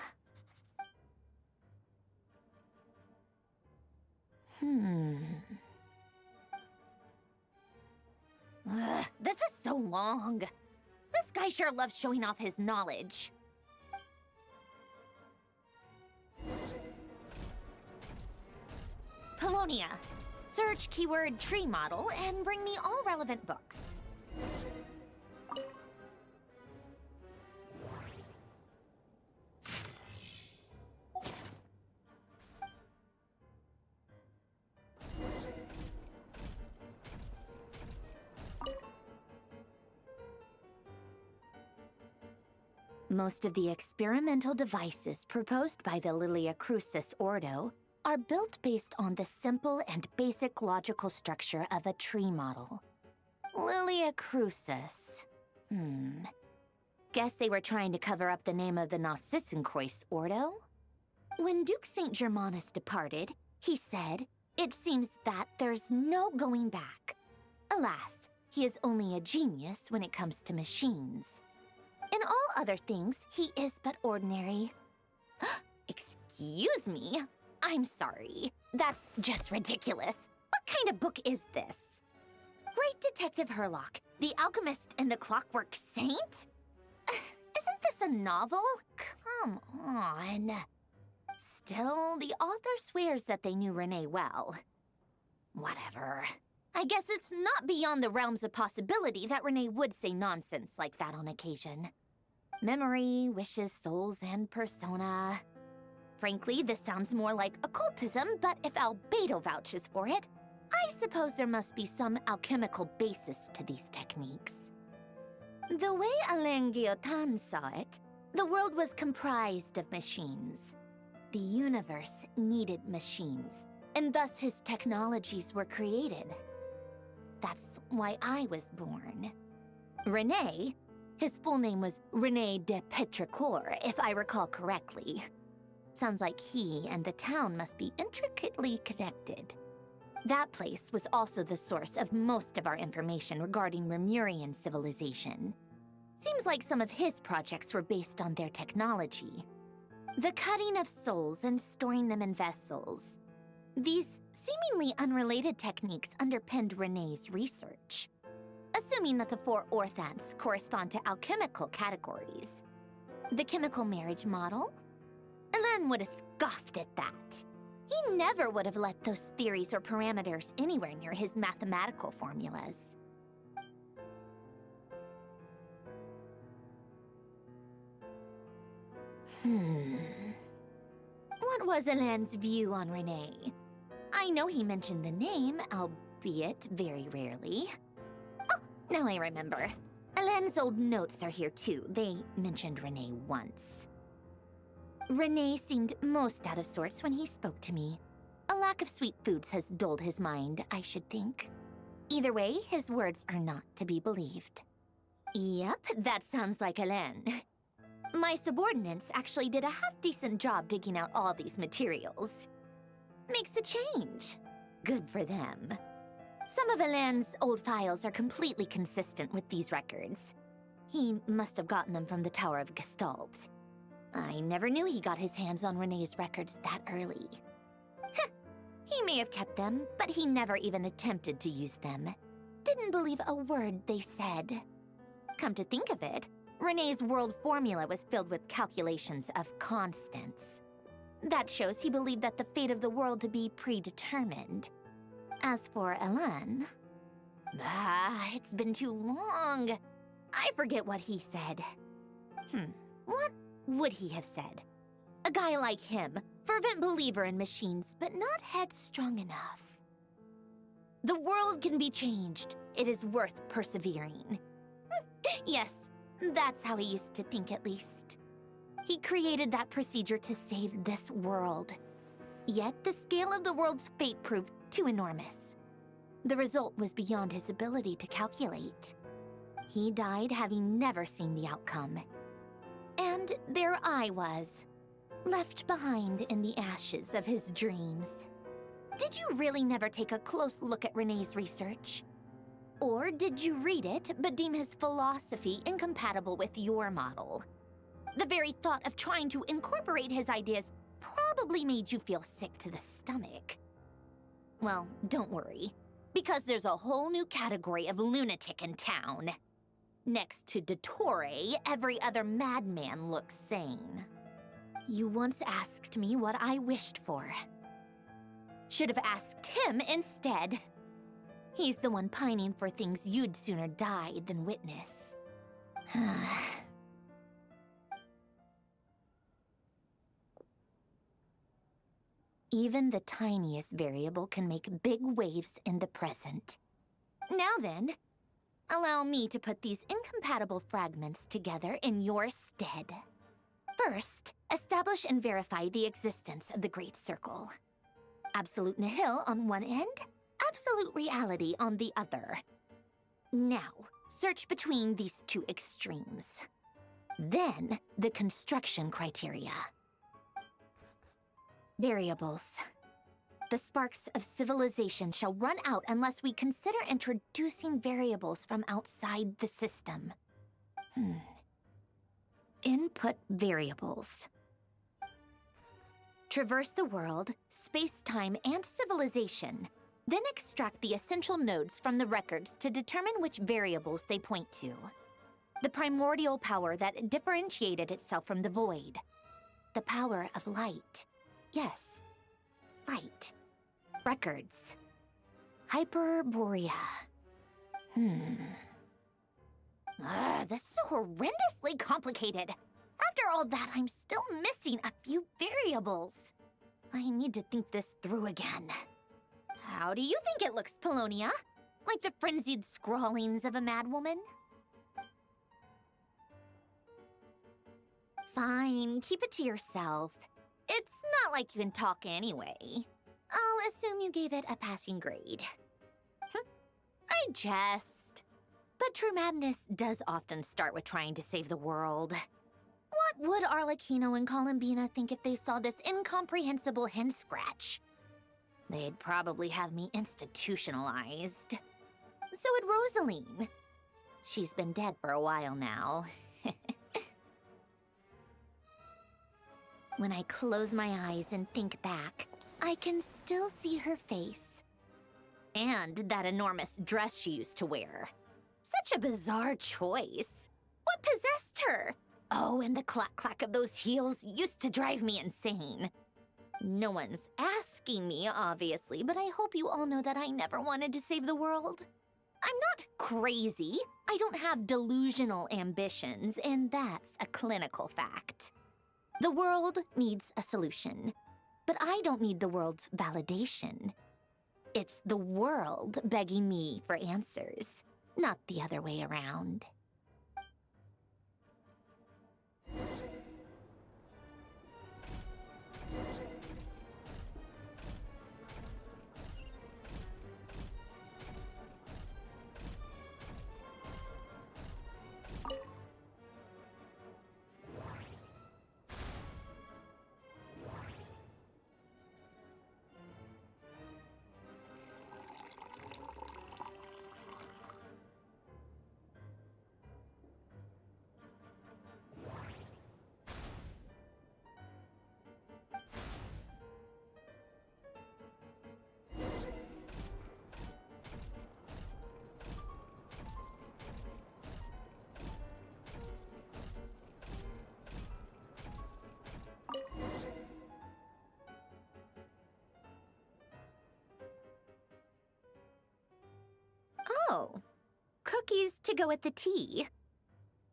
This is so long. This guy sure loves showing off his knowledge. Polonia, search keyword tree model and bring me all relevant books. Most of the experimental devices proposed by the Lilia Crucis Ordo are built based on the simple and basic logical structure of a tree model. Lilia Crucis. Guess they were trying to cover up the name of the Narcissenkois Ordo? When Duke St. Germanus departed, he said, "It seems that there's no going back." Alas, he is only a genius when it comes to machines. In all other things, he is but ordinary. Excuse me? I'm sorry. That's just ridiculous. What kind of book is this? Great Detective Herlock, the Alchemist and the Clockwork Saint? Isn't this a novel? Come on. Still, the author swears that they knew Renee well. Whatever. I guess it's not beyond the realms of possibility that Renee would say nonsense like that on occasion. Memory, wishes, souls, and persona. Frankly, this sounds more like occultism, but if Albedo vouches for it, I suppose there must be some alchemical basis to these techniques. The way Alain Guillotin saw it, the world was comprised of machines. The universe needed machines, and thus his technologies were created. That's why I was born. René, his full name was René de Petrichor, if I recall correctly. Sounds like he and the town must be intricately connected. That place was also the source of most of our information regarding Remurian civilization. Seems like some of his projects were based on their technology. The cutting of souls and storing them in vessels. These seemingly unrelated techniques underpinned René's research. Assuming that the four orthants correspond to alchemical categories. The chemical marriage model? Alain would have scoffed at that. He never would have let those theories or parameters anywhere near his mathematical formulas. What was Alain's view on René? I know he mentioned the name, albeit very rarely. Oh, now I remember. Alain's old notes are here too. They mentioned René once. Renee seemed most out of sorts when he spoke to me. A lack of sweet foods has dulled his mind, I should think. Either way, his words are not to be believed. Yep, that sounds like Hélène. My subordinates actually did a half-decent job digging out all these materials. Makes a change. Good for them. Some of Hélène's old files are completely consistent with these records. He must have gotten them from the Tower of Gestalt. I never knew he got his hands on Renee's records that early. Heh, he may have kept them, but he never even attempted to use them. Didn't believe a word they said. Come to think of it, Renee's world formula was filled with calculations of constants. That shows he believed that the fate of the world to be predetermined. As for Hélène... it's been too long. I forget what he said. What would he have said? A guy like him, fervent believer in machines, but not headstrong enough. The world can be changed. It is worth persevering. Yes, that's how he used to think at least. He created that procedure to save this world. Yet the scale of the world's fate proved too enormous. The result was beyond his ability to calculate. He died having never seen the outcome. And there I was, left behind in the ashes of his dreams. Did you really never take a close look at Renee's research? Or did you read it but deem his philosophy incompatible with your model? The very thought of trying to incorporate his ideas probably made you feel sick to the stomach. Well, don't worry, because there's a whole new category of lunatic in town. Next to Dottore, every other madman looks sane. You once asked me what I wished for. Should have asked him instead. He's the one pining for things you'd sooner die than witness. Even the tiniest variable can make big waves in the present. Now then, allow me to put these incompatible fragments together in your stead. First, establish and verify the existence of the Great Circle. Absolute nihil on one end, absolute reality on the other. Now, search between these two extremes. Then, the construction criteria. Variables. The sparks of civilization shall run out unless we consider introducing variables from outside the system. Input variables. Traverse the world, space-time, and civilization, then extract the essential nodes from the records to determine which variables they point to. The primordial power that differentiated itself from the void. The power of light. Yes, light. Records. Hyperborea. This is horrendously complicated. After all that, I'm still missing a few variables. I need to think this through again. How do you think it looks, Polonia? Like the frenzied scrawlings of a madwoman? Fine, keep it to yourself. It's not like you can talk anyway. I'll assume you gave it a passing grade. I jest. But true madness does often start with trying to save the world. What would Arlecchino and Columbina think if they saw this incomprehensible hen scratch? They'd probably have me institutionalized. So would Rosaline. She's been dead for a while now. When I close my eyes and think back, I can still see her face. And that enormous dress she used to wear. Such a bizarre choice. What possessed her? Oh, and the clack-clack of those heels used to drive me insane. No one's asking me, obviously, but I hope you all know that I never wanted to save the world. I'm not crazy. I don't have delusional ambitions, and that's a clinical fact. The world needs a solution, but I don't need the world's validation. It's the world begging me for answers, not the other way around. Oh, cookies to go with the tea.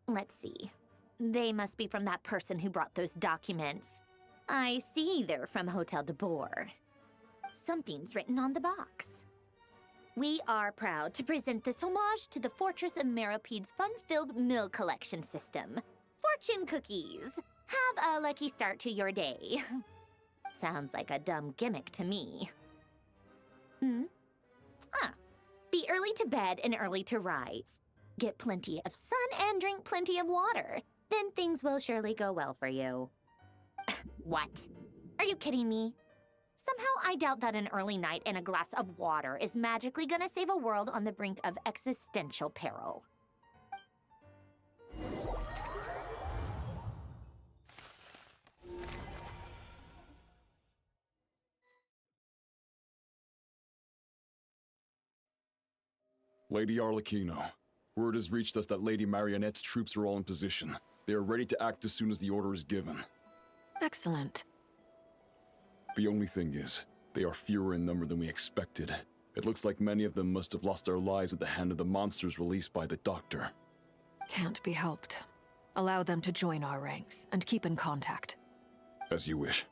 Let's see. They must be from that person who brought those documents. I see they're from Hotel de Boer. Something's written on the box. We are proud to present this homage to the Fortress of Meropede's fun-filled mill collection system. Fortune cookies! Have a lucky start to your day. Sounds like a dumb gimmick to me. Be early to bed and early to rise. Get plenty of sun and drink plenty of water. Then things will surely go well for you. What? Are you kidding me? Somehow I doubt that an early night and a glass of water is magically gonna save a world on the brink of existential peril. Lady Arlecchino, word has reached us that Lady Marionette's troops are all in position. They are ready to act as soon as the order is given. Excellent. The only thing is, they are fewer in number than we expected. It looks like many of them must have lost their lives at the hand of the monsters released by the Doctor. Can't be helped. Allow them to join our ranks, and keep in contact. As you wish.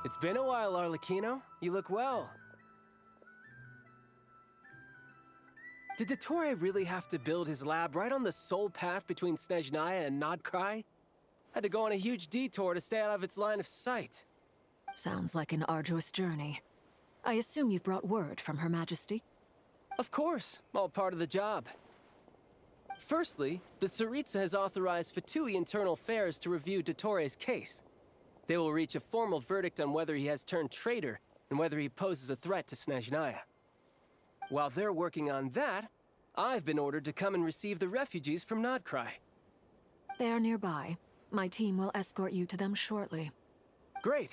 It's been a while, Arlecchino. You look well. Did Dottore really have to build his lab right on the sole path between Snezhnaya and Nodcry? Had to go on a huge detour to stay out of its line of sight. Sounds like an arduous journey. I assume you've brought word from Her Majesty? Of course, all part of the job. Firstly, the Tsaritsa has authorized Fatui Internal Affairs to review Dottore's case. They will reach a formal verdict on whether he has turned traitor and whether he poses a threat to Snezhnaya. While they're working on that, I've been ordered to come and receive the refugees from Nodcry. They are nearby. My team will escort you to them shortly. Great.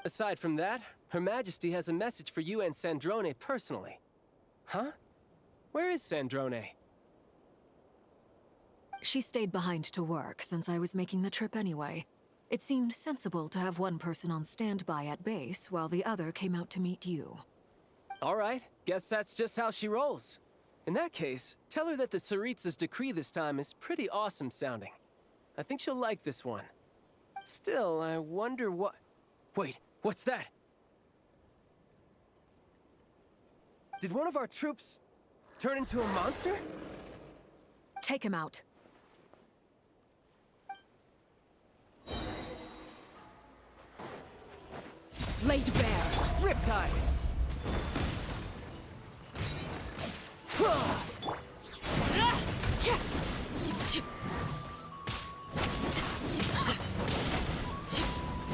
Aside from that, Her Majesty has a message for you and Sandrone personally. Huh? Where is Sandrone? She stayed behind to work since I was making the trip anyway. It seemed sensible to have one person on standby at base while the other came out to meet you. All right, guess that's just how she rolls. In that case, tell her that the Tsaritsa's decree this time is pretty awesome sounding. I think she'll like this one. Still, I wonder what... Wait, what's that? Did one of our troops turn into a monster? Take him out. Laid bare. Riptide!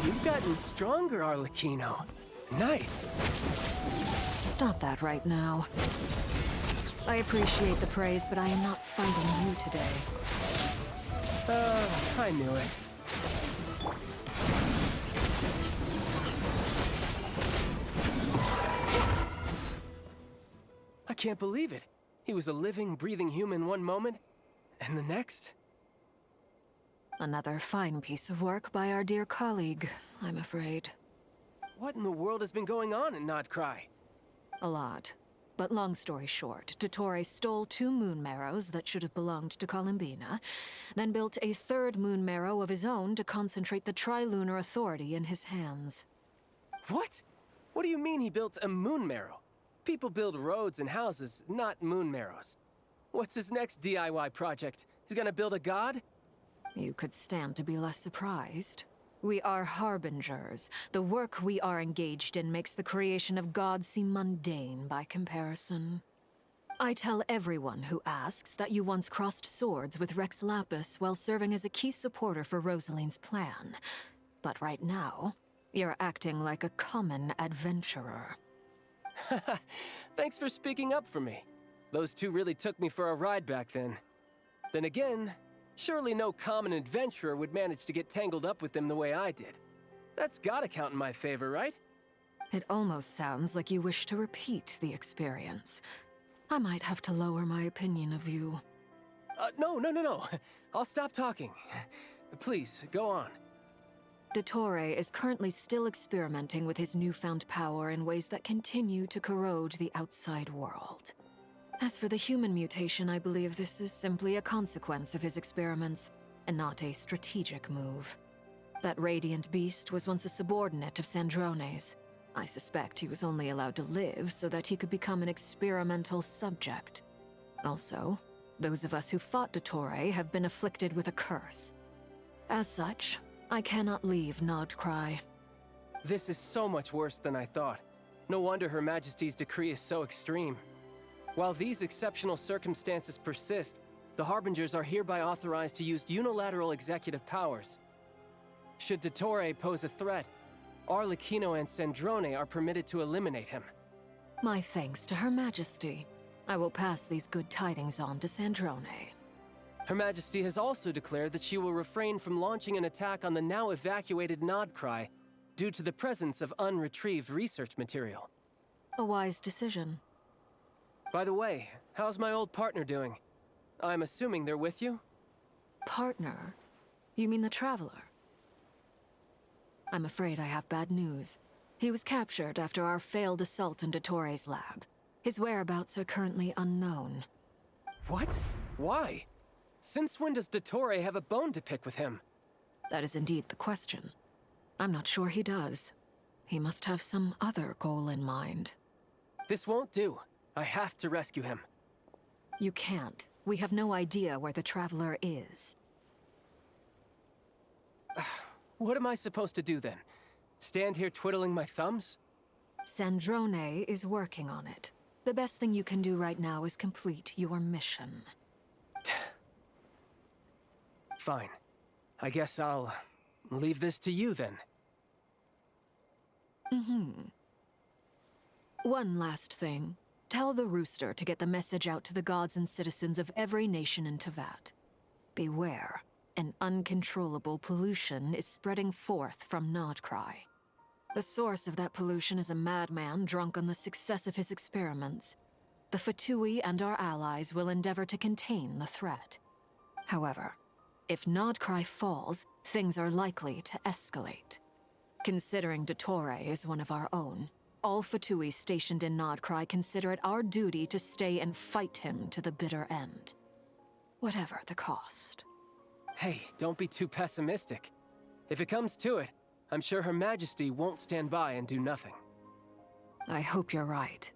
You've gotten stronger, Arlecchino. Nice. Stop that right now. I appreciate the praise, but I am not fighting you today. I knew it. I can't believe it. He was a living, breathing human one moment, and the next... Another fine piece of work by our dear colleague, I'm afraid. What in the world has been going on in Nodcry? A lot. But long story short, Dottore stole 2 moon marrows that should have belonged to Columbina, then built a 3rd moon marrow of his own to concentrate the Trilunar Authority in his hands. What? What do you mean he built a moon marrow? People build roads and houses, not moon marrows. What's his next DIY project? He's gonna build a god? You could stand to be less surprised. We are harbingers. The work we are engaged in makes the creation of gods seem mundane by comparison. I tell everyone who asks that you once crossed swords with Rex Lapis while serving as a key supporter for Rosaline's plan. But right now, you're acting like a common adventurer. Thanks for speaking up for me. Those two really took me for a ride back then. Then again, surely no common adventurer would manage to get tangled up with them the way I did. That's gotta count in my favor, right? It almost sounds like you wish to repeat the experience. I might have to lower my opinion of you. No. I'll stop talking. Please, go on. Dottore is currently still experimenting with his newfound power in ways that continue to corrode the outside world. As for the human mutation, I believe this is simply a consequence of his experiments, and not a strategic move. That radiant beast was once a subordinate of Sandrone's. I suspect he was only allowed to live so that he could become an experimental subject. Also, those of us who fought Dottore have been afflicted with a curse. As such, I cannot leave Nodcry. This is so much worse than I thought. No wonder Her Majesty's decree is so extreme. While these exceptional circumstances persist, the Harbingers are hereby authorized to use unilateral executive powers. Should Dottore pose a threat, Arlecchino and Sandrone are permitted to eliminate him. My thanks to Her Majesty. I will pass these good tidings on to Sandrone. Her Majesty has also declared that she will refrain from launching an attack on the now evacuated Nodcry due to the presence of unretrieved research material. A wise decision. By the way, how's my old partner doing? I'm assuming they're with you? Partner? You mean the Traveler? I'm afraid I have bad news. He was captured after our failed assault in Dottore's lab. His whereabouts are currently unknown. What? Why? Since when does Dottore have a bone to pick with him? That is indeed the question. I'm not sure he does. He must have some other goal in mind. This won't do. I have to rescue him. You can't. We have no idea where the Traveler is. What am I supposed to do then? Stand here twiddling my thumbs? Sandrone is working on it. The best thing you can do right now is complete your mission. Fine. I guess I'll leave this to you then. One last thing. Tell the Rooster to get the message out to the gods and citizens of every nation in Tevat. Beware. An uncontrollable pollution is spreading forth from Nodcry. The source of that pollution is a madman drunk on the success of his experiments. The Fatui and our allies will endeavor to contain the threat. However, if Nodcry falls, things are likely to escalate. Considering Dottore is one of our own, all Fatui stationed in Nodcry consider it our duty to stay and fight him to the bitter end. Whatever the cost. Hey, don't be too pessimistic. If it comes to it, I'm sure Her Majesty won't stand by and do nothing. I hope you're right.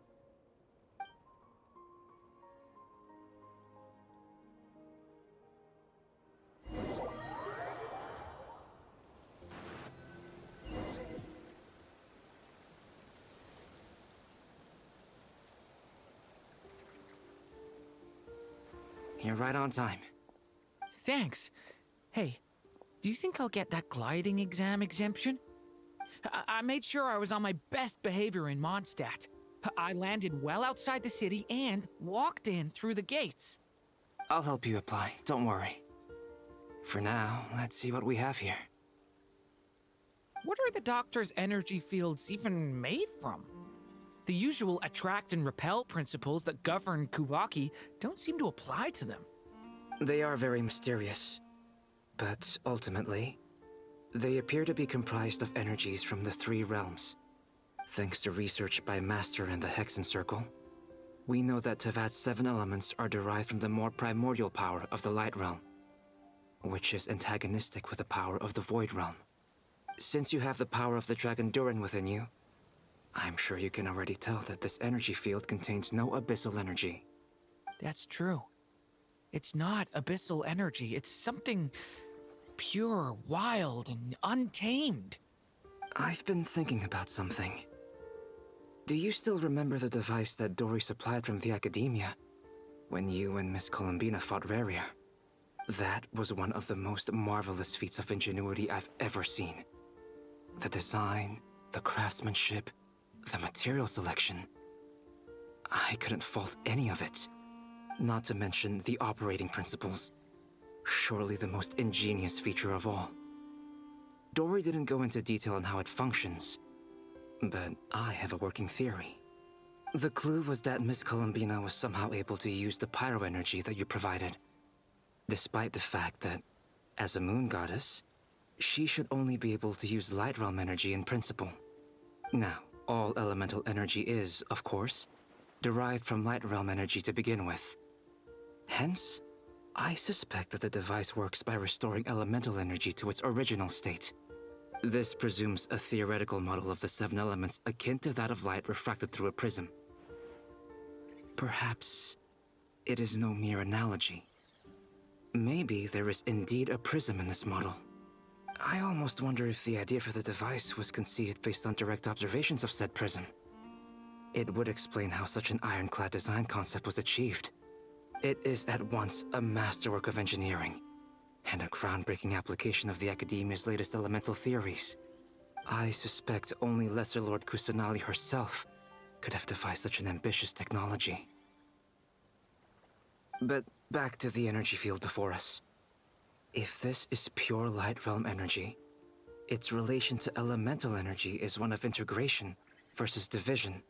You're right on time. Thanks. Hey, do you think I'll get that gliding exam exemption? I made sure I was on my best behavior in Mondstadt. I landed well outside the city and walked in through the gates. I'll help you apply, don't worry. For now, let's see what we have here. What are the doctor's energy fields even made from? The usual attract and repel principles that govern Kuvaki don't seem to apply to them. They are very mysterious. But ultimately, they appear to be comprised of energies from the three realms. Thanks to research by Master in the Hexen Circle, we know that Tevat's 7 elements are derived from the more primordial power of the Light Realm, which is antagonistic with the power of the Void Realm. Since you have the power of the Dragon Durin within you, I'm sure you can already tell that this energy field contains no abyssal energy. That's true. It's not abyssal energy. It's something pure, wild, and untamed. I've been thinking about something. Do you still remember the device that Dory supplied from the Academia when you and Miss Columbina fought Rarier? That was one of the most marvelous feats of ingenuity I've ever seen. The design, the craftsmanship, the material selection. I couldn't fault any of it. Not to mention the operating principles. Surely the most ingenious feature of all. Dory didn't go into detail on how it functions, but I have a working theory. The clue was that Miss Columbina was somehow able to use the pyro energy that you provided, despite the fact that, as a moon goddess, she should only be able to use light realm energy in principle. Now, all elemental energy is, of course, derived from light realm energy to begin with. Hence, I suspect that the device works by restoring elemental energy to its original state. This presumes a theoretical model of the seven elements akin to that of light refracted through a prism. Perhaps it is no mere analogy. Maybe there is indeed a prism in this model. I almost wonder if the idea for the device was conceived based on direct observations of said prism. It would explain how such an ironclad design concept was achieved. It is at once a masterwork of engineering and a groundbreaking application of the Academia's latest elemental theories. I suspect only Lesser Lord Kusanali herself could have devised such an ambitious technology. But back to the energy field before us. If this is pure light realm energy, its relation to elemental energy is one of integration versus division.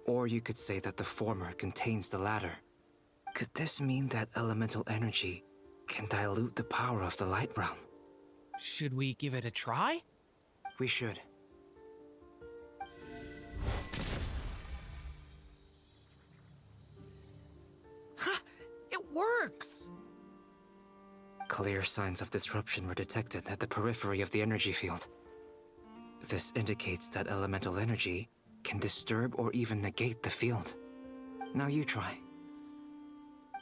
Or you could say that the former contains the latter. Could this mean that elemental energy can dilute the power of the light realm? Should we give it a try? We should. Ha! It works! Clear signs of disruption were detected at the periphery of the energy field. This indicates that elemental energy can disturb or even negate the field. Now you try.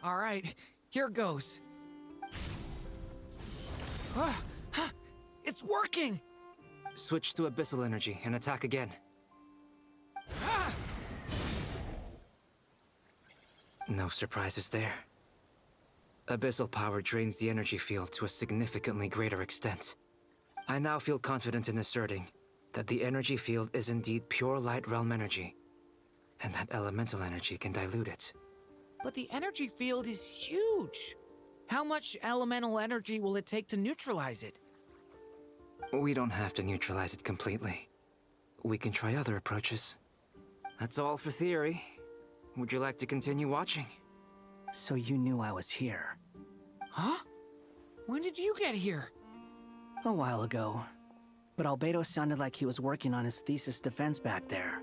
All right, here goes. It's working! Switch to abyssal energy and attack again. No surprises there. Abyssal power drains the energy field to a significantly greater extent. I now feel confident in asserting that the energy field is indeed pure light realm energy, and that elemental energy can dilute it. But the energy field is huge. How much elemental energy will it take to neutralize it? We don't have to neutralize it completely. We can try other approaches. That's all for theory. Would you like to continue watching? So you knew I was here. Huh? When did you get here? A while ago. But Albedo sounded like he was working on his thesis defense back there.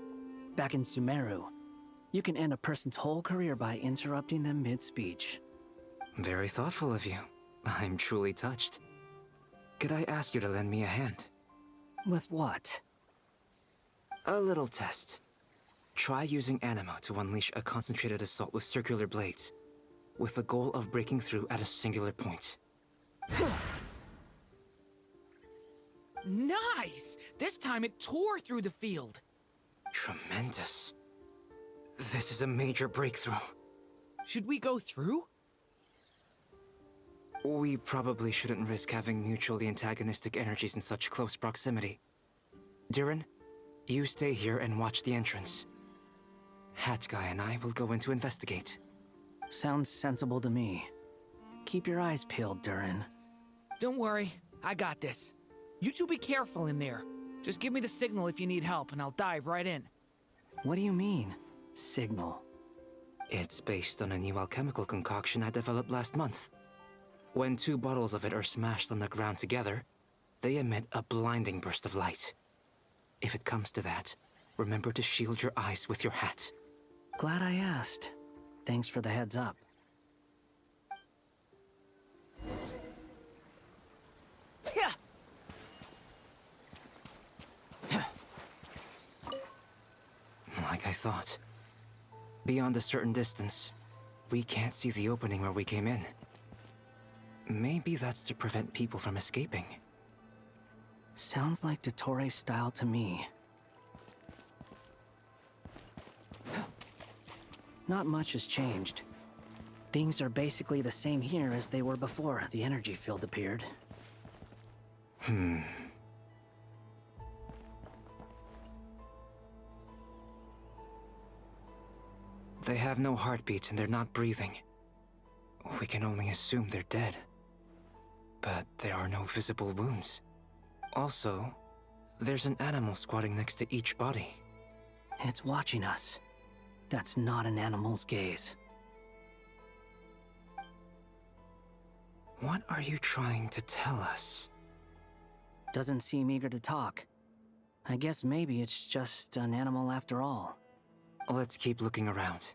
Back in Sumeru. You can end a person's whole career by interrupting them mid-speech. Very thoughtful of you. I'm truly touched. Could I ask you to lend me a hand? With what? A little test. Try using Animo to unleash a concentrated assault with circular blades, with the goal of breaking through at a singular point. Nice! This time it tore through the field. Tremendous. This is a major breakthrough. Should we go through? We probably shouldn't risk having mutually antagonistic energies in such close proximity. Durin, you stay here and watch the entrance. Hat Guy and I will go in to investigate. Sounds sensible to me. Keep your eyes peeled, Durin. Don't worry, I got this. You two be careful in there. Just give me the signal if you need help and I'll dive right in. What do you mean, signal? It's based on a new alchemical concoction I developed last month. When two bottles of it are smashed on the ground together, they emit a blinding burst of light. If it comes to that, remember to shield your eyes with your hat. Glad I asked. Thanks for the heads up. thought. Beyond a certain distance, we can't see the opening where we came in. Maybe that's to prevent people from escaping. Sounds like Dottore style to me. Not much has changed. Things are basically the same here as they were before the energy field appeared. They have no heartbeats and they're not breathing. We can only assume they're dead. But there are no visible wounds. Also, there's an animal squatting next to each body. It's watching us. That's not an animal's gaze. What are you trying to tell us? Doesn't seem eager to talk. I guess maybe it's just an animal after all. Let's keep looking around.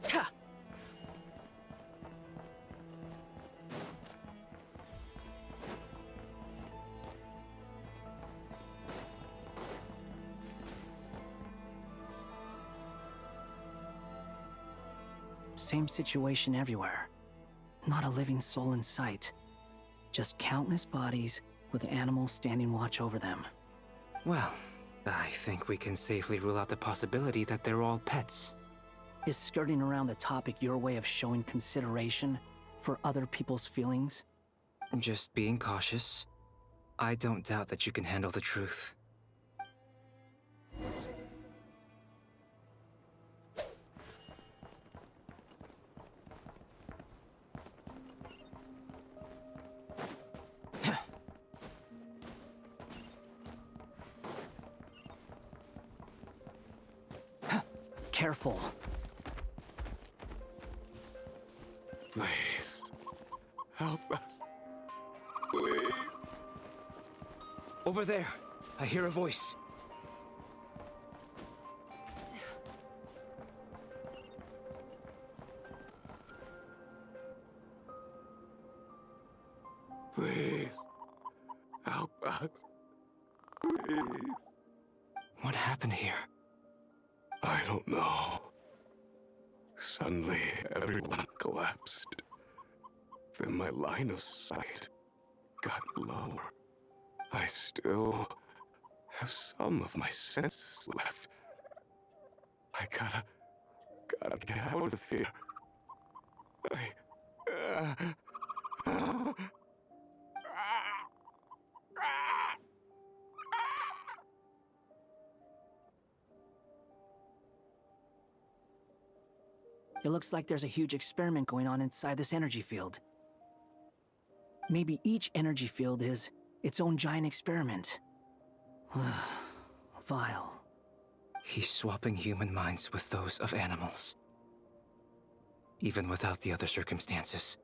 Ha! Same situation everywhere. Not a living soul in sight. Just countless bodies with animals standing watch over them. Well, I think we can safely rule out the possibility that they're all pets. Is skirting around the topic your way of showing consideration for other people's feelings? Just being cautious. I don't doubt that you can handle the truth. Careful. Please, help us. Please. Over there, I hear a voice. Please, help us. Please. What happened here? I don't know. Suddenly, everyone collapsed. Then my line of sight got lower. I still have some of my senses left. I gotta get out of here. It looks like there's a huge experiment going on inside this energy field. Maybe each energy field is its own giant experiment. Vile. He's swapping human minds with those of animals. Even without the other circumstances,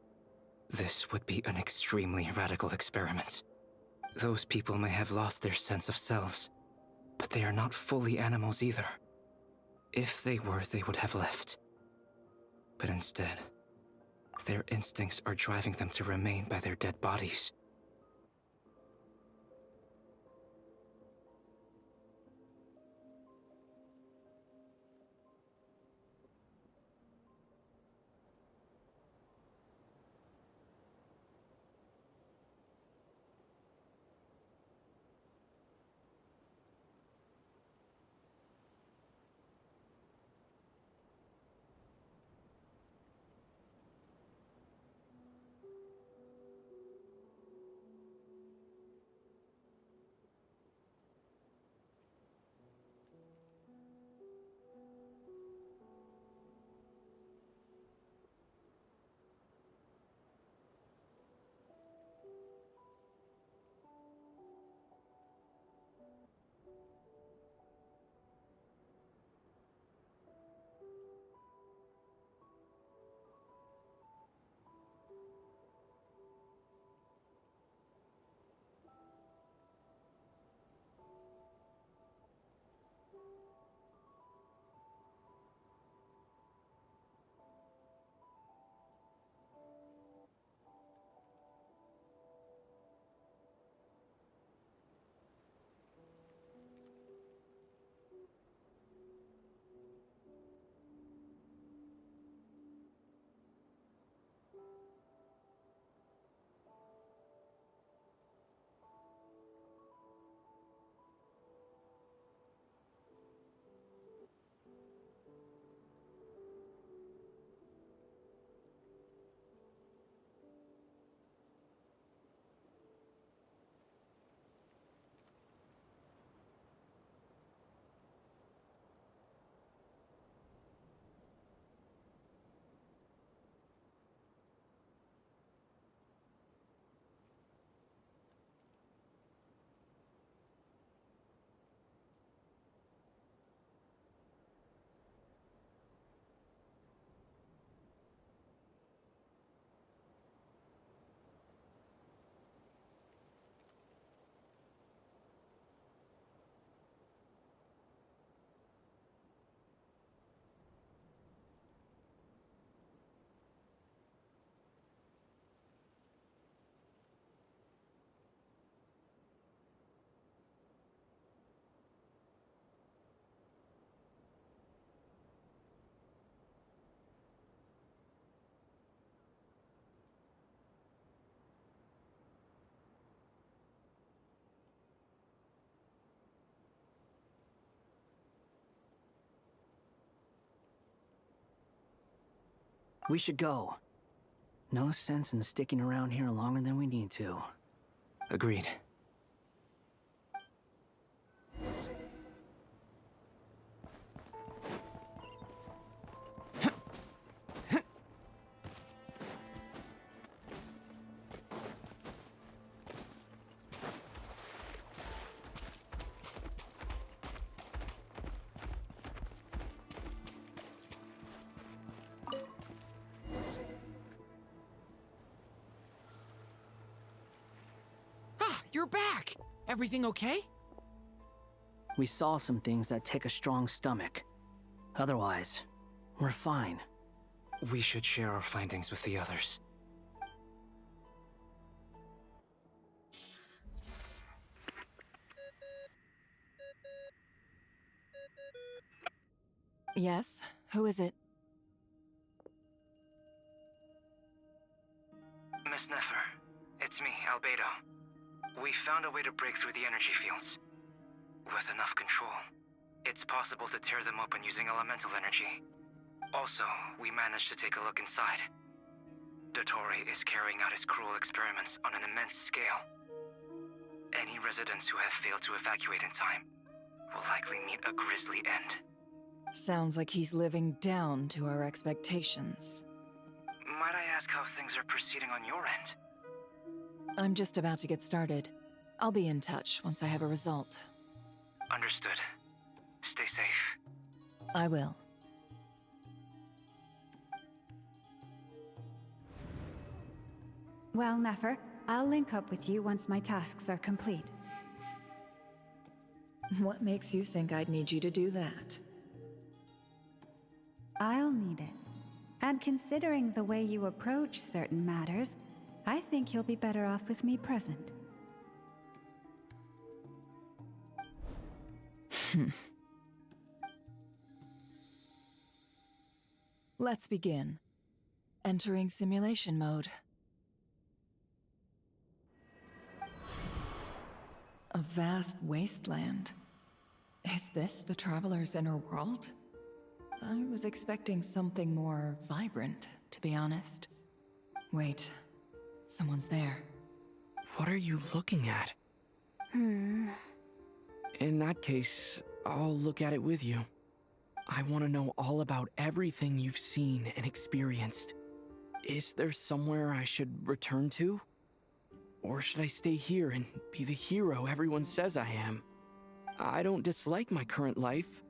this would be an extremely radical experiment. Those people may have lost their sense of selves, but they are not fully animals either. If they were, they would have left. But instead, their instincts are driving them to remain by their dead bodies. We should go. No sense in sticking around here longer than we need to. Agreed. You're back! Everything okay? We saw some things that take a strong stomach. Otherwise, we're fine. We should share our findings with the others. Yes? Who is it? Miss Nefer, it's me, Albedo. We found a way to break through the energy fields. With enough control, it's possible to tear them open using elemental energy. Also, we managed to take a look inside. Dottore is carrying out his cruel experiments on an immense scale. Any residents who have failed to evacuate in time will likely meet a grisly end. Sounds like he's living down to our expectations. Might I ask how things are proceeding on your end? I'm just about to get started. I'll be in touch once I have a result. Understood. Stay safe. I will. Well, Nefer, I'll link up with you once my tasks are complete. What makes you think I'd need you to do that? I'll need it. And considering the way you approach certain matters, I think you'll be better off with me present. Let's begin. Entering simulation mode. A vast wasteland. Is this the Traveler's inner world? I was expecting something more vibrant, to be honest. Wait, someone's there. What are you looking at? In that case, I'll look at it with you. I want to know all about everything you've seen and experienced. Is there somewhere I should return to? Or should I stay here and be the hero everyone says I am? I don't dislike my current life.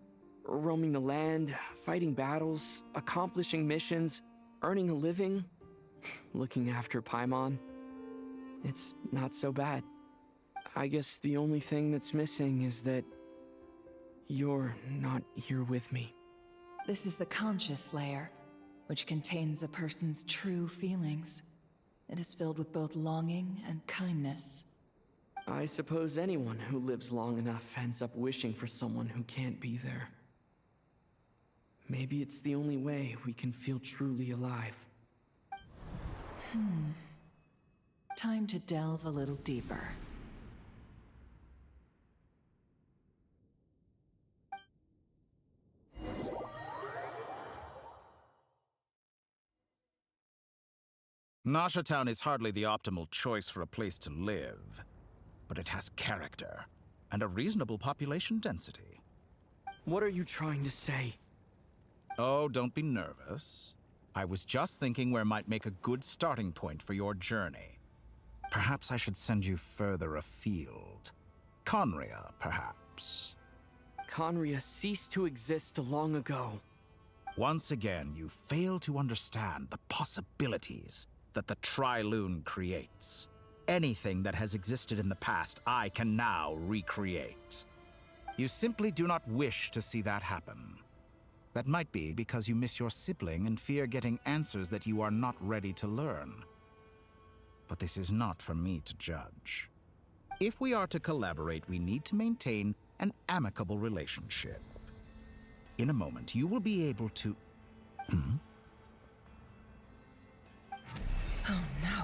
Roaming the land, fighting battles, accomplishing missions, earning a living, looking after Paimon. It's not so bad. I guess the only thing that's missing is that you're not here with me. This is the conscious layer, which contains a person's true feelings. It is filled with both longing and kindness. I suppose anyone who lives long enough ends up wishing for someone who can't be there. Maybe it's the only way we can feel truly alive. Time to delve a little deeper. Nasha Town is hardly the optimal choice for a place to live, but it has character and a reasonable population density. What are you trying to say? Oh, don't be nervous. I was just thinking where might make a good starting point for your journey. Perhaps I should send you further afield. Conria, perhaps. Conria ceased to exist long ago. Once again, you fail to understand the possibilities that the Tri-Lune creates. Anything that has existed in the past, I can now recreate. You simply do not wish to see that happen. That might be because you miss your sibling and fear getting answers that you are not ready to learn. But this is not for me to judge. If we are to collaborate, we need to maintain an amicable relationship. In a moment, you will be able to... Oh no.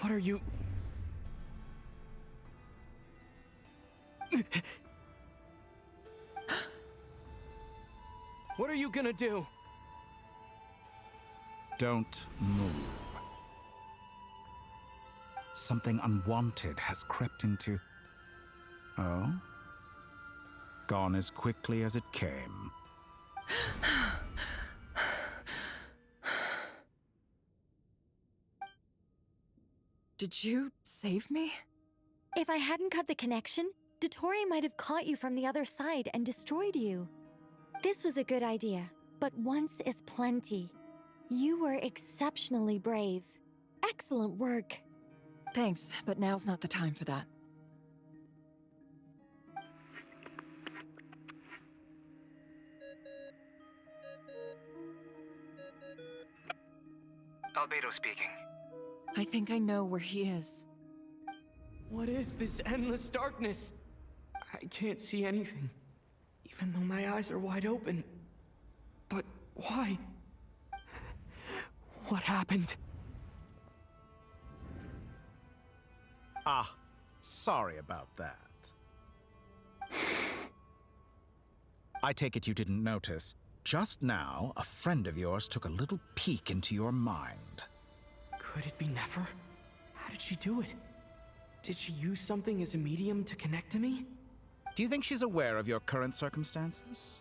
What are you... What are you gonna do? Don't move. Something unwanted has crept into... Oh? Gone as quickly as it came. Did you save me? If I hadn't cut the connection, Dottore might have caught you from the other side and destroyed you. This was a good idea, but once is plenty. You were exceptionally brave. Excellent work. Thanks, but now's not the time for that. Albedo speaking. I think I know where he is. What is this endless darkness? I can't see anything, even though my eyes are wide open. But why? What happened? Ah, sorry about that. I take it you didn't notice. Just now, a friend of yours took a little peek into your mind. Could it be Nefer? How did she do it? Did she use something as a medium to connect to me? Do you think she's aware of your current circumstances?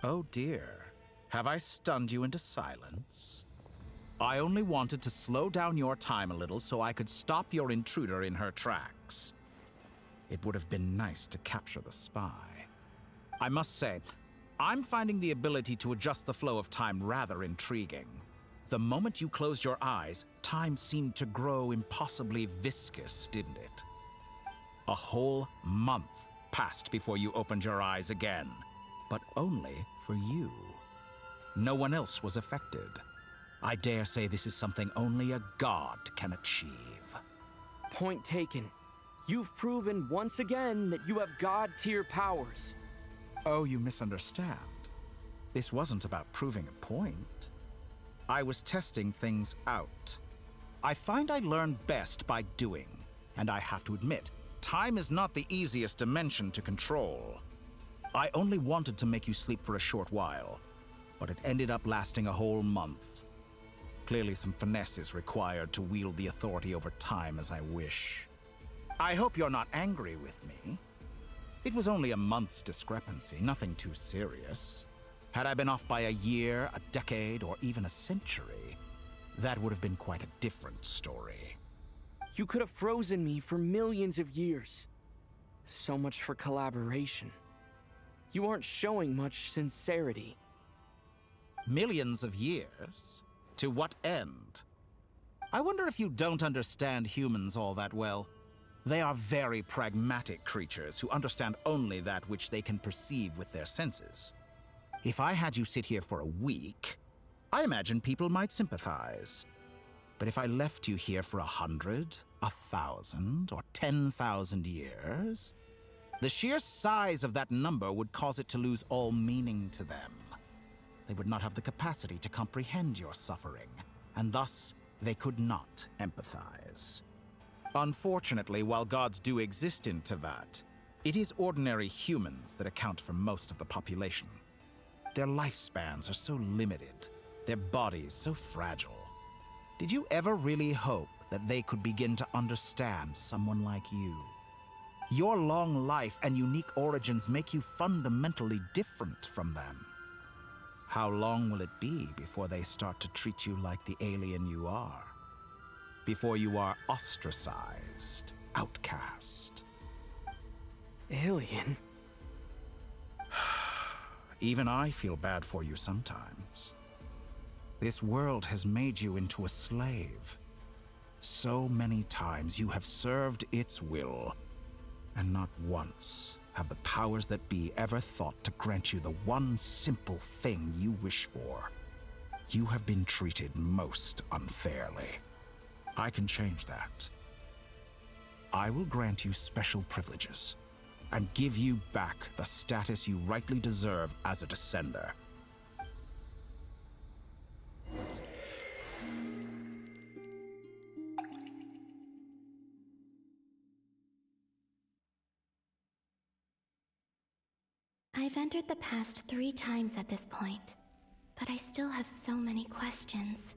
Oh dear. Have I stunned you into silence? I only wanted to slow down your time a little so I could stop your intruder in her tracks. It would have been nice to capture the spy. I must say, I'm finding the ability to adjust the flow of time rather intriguing. The moment you closed your eyes, time seemed to grow impossibly viscous, didn't it? A whole month passed before you opened your eyes again, but only for you. No one else was affected. I dare say this is something only a god can achieve. Point taken. You've proven once again that you have god-tier powers. Oh, you misunderstand. This wasn't about proving a point. I was testing things out. I find I learn best by doing, and I have to admit, time is not the easiest dimension to control. I only wanted to make you sleep for a short while, but it ended up lasting a whole month. Clearly some finesse is required to wield the authority over time as I wish. I hope you're not angry with me. It was only a month's discrepancy, nothing too serious. Had I been off by a year, a decade, or even a century, that would have been quite a different story. You could have frozen me for millions of years. So much for collaboration. You aren't showing much sincerity. Millions of years? To what end? I wonder if you don't understand humans all that well. They are very pragmatic creatures who understand only that which they can perceive with their senses. If I had you sit here for a week, I imagine people might sympathize. But if I left you here for 100, 1,000, or 10,000 years, the sheer size of that number would cause it to lose all meaning to them. They would not have the capacity to comprehend your suffering, and thus they could not empathize. Unfortunately, while gods do exist in Tevat, it is ordinary humans that account for most of the population. Their lifespans are so limited, their bodies so fragile. Did you ever really hope that they could begin to understand someone like you? Your long life and unique origins make you fundamentally different from them. How long will it be before they start to treat you like the alien you are? Before you are ostracized, outcast? Alien? Even I feel bad for you sometimes. This world has made you into a slave. So many times you have served its will, and not once have the powers that be ever thought to grant you the one simple thing you wish for. You have been treated most unfairly. I can change that. I will grant you special privileges and give you back the status you rightly deserve as a descender. entered the past 3 times at this point, but I still have so many questions.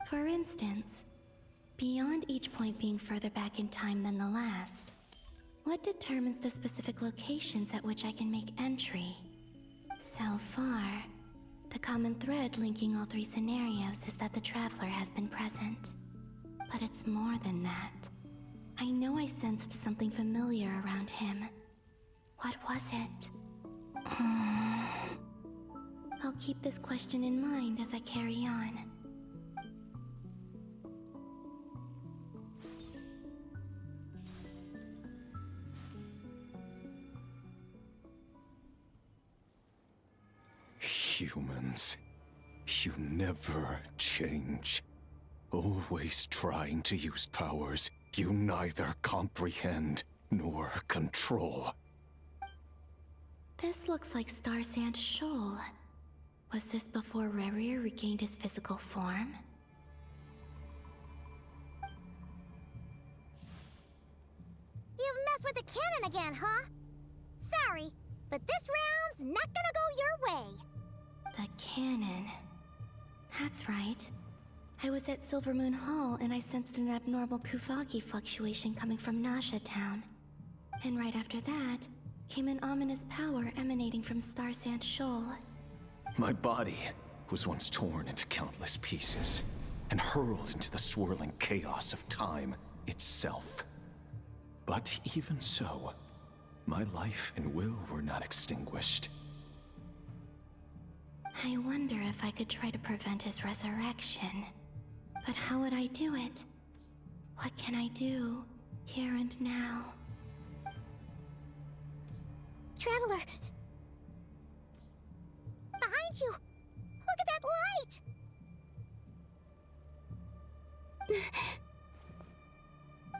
For instance, beyond each point being further back in time than the last, what determines the specific locations at which I can make entry? So far, the common thread linking all 3 scenarios is that the Traveler has been present. But it's more than that. I know I sensed something familiar around him. What was it? I'll keep this question in mind as I carry on. Humans, you never change. Always trying to use powers you neither comprehend nor control. This looks like Star Sand Shoal. Was this before Rerir regained his physical form? You've messed with the cannon again, huh? Sorry, but this round's not gonna go your way. The cannon. That's right. I was at Silver Moon Hall and I sensed an abnormal Kuvaki fluctuation coming from Nasha Town. And right after that, came an ominous power emanating from Star Sand Shoal. My body was once torn into countless pieces and hurled into the swirling chaos of time itself. But even so, my life and will were not extinguished. I wonder if I could try to prevent his resurrection. But how would I do it? What can I do, here and now? Traveler! Behind you! Look at that light!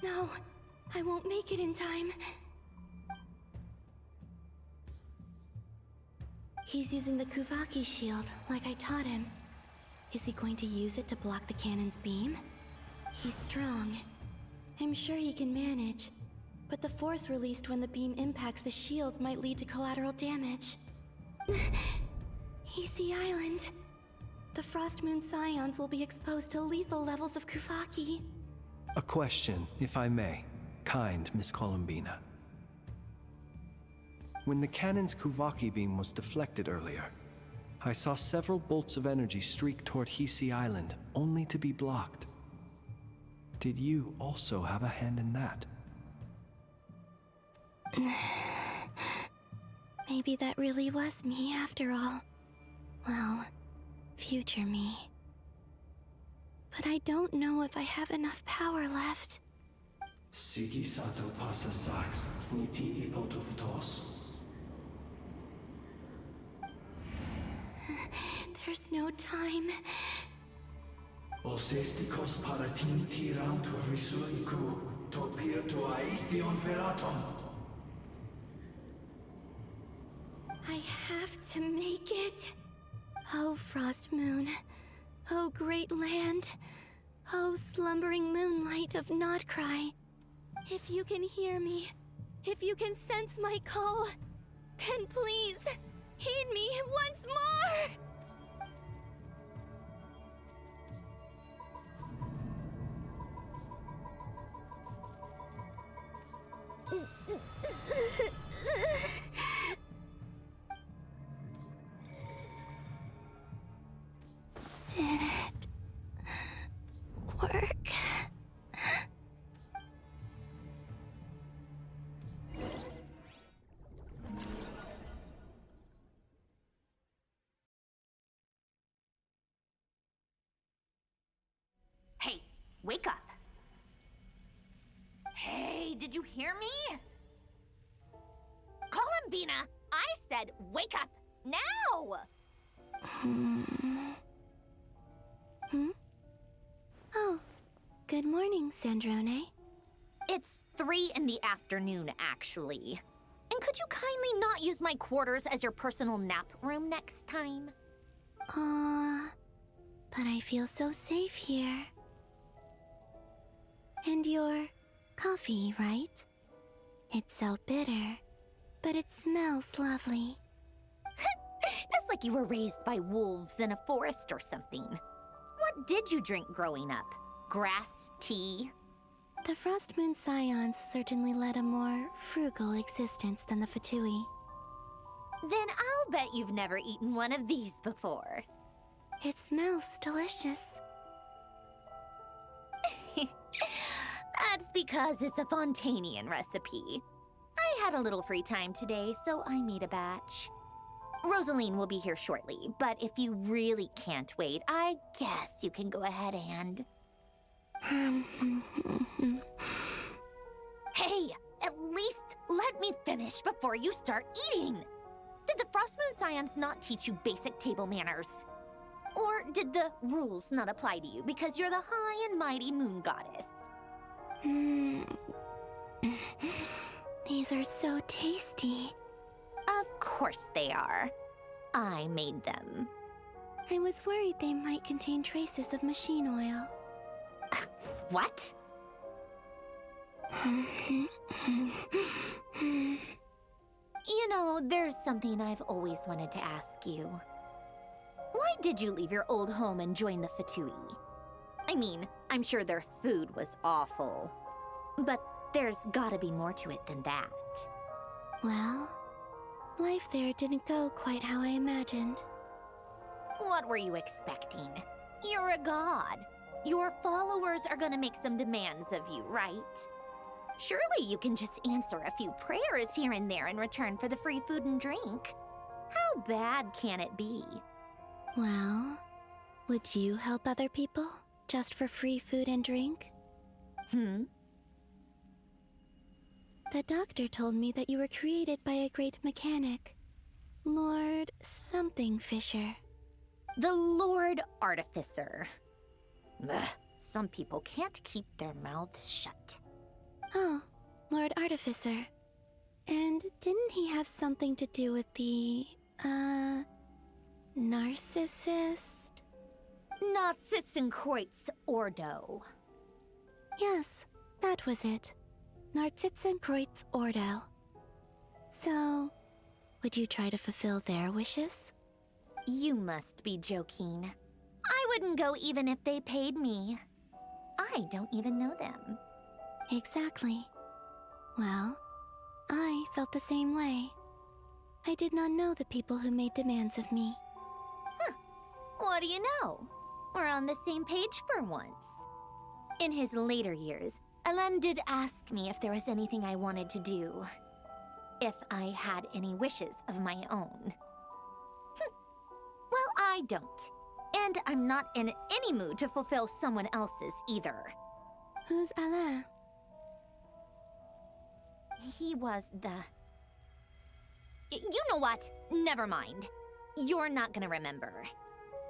No, I won't make it in time. He's using the Kuvaki shield, like I taught him. Is he going to use it to block the cannon's beam? He's strong. I'm sure he can manage. But the force released when the beam impacts the shield might lead to collateral damage. Easy Island. The Frost Moon Scions will be exposed to lethal levels of Kuvaki. A question, if I may, kind Miss Columbina. When the cannon's Kuvaki beam was deflected earlier, I saw several bolts of energy streak toward Hisi Island, only to be blocked. Did you also have a hand in that? Maybe that really was me after all. Well, future me. But I don't know if I have enough power left. Sigi sato pasa sax, sniti ipotuftos. There's no time. Osestikos paratin tiram to risuiku, to pir to aithion feraton. I have to make it. Oh, Frost Moon. Oh, great land. Oh, slumbering moonlight of Nodcry. If you can hear me, if you can sense my call, then please, heed me once more! Did it work? Hey, wake up. Hey, did you hear me? Columbina, I said wake up now! Oh, good morning, Sandrone. It's 3 in the afternoon, actually. And could you kindly not use my quarters as your personal nap room next time? But I feel so safe here. And your coffee, right? It's so bitter, but it smells lovely. like you were raised by wolves in a forest or something. What did you drink growing up? Grass tea? The Frost Moon Scions certainly led a more frugal existence than the Fatui. Then I'll bet you've never eaten one of these before. It smells delicious. That's because it's a Fontanian recipe. I had a little free time today, so I made a batch. Rosaline will be here shortly, but if you really can't wait, I guess you can go ahead and... Hey, at least let me finish before you start eating! Did the Frostmoon Scions not teach you basic table manners? Or did the rules not apply to you because you're the high and mighty moon goddess? These are so tasty. Of course they are. I made them. I was worried they might contain traces of machine oil. What? You know, there's something I've always wanted to ask you. Why did you leave your old home and join the Fatui? I mean, I'm sure their food was awful. But there's gotta be more to it than that. Well, life there didn't go quite how I imagined. What were you expecting? You're a god. Your followers are gonna make some demands of you, right? Surely you can just answer a few prayers here and there in return for the free food and drink. How bad can it be? Well, would you help other people just for free food and drink? The doctor told me that you were created by a great mechanic, Lord something Fisher. The Lord Artificer. Ugh, some people can't keep their mouths shut. Oh, Lord Artificer. And didn't he have something to do with the, narcissist? Narcissenkreuz Ordo. Yes, that was it. Narcissenkreuz Ordo. So, would you try to fulfill their wishes? You must be joking. I wouldn't go even if they paid me. I don't even know them. Exactly. Well, I felt the same way. I did not know the people who made demands of me. What do you know? We're on the same page for once. In his later years, Alan did ask me if there was anything I wanted to do. If I had any wishes of my own. Well, I don't. And I'm not in any mood to fulfill someone else's either. Who's Alain? He was the... You know what? Never mind. You're not gonna remember.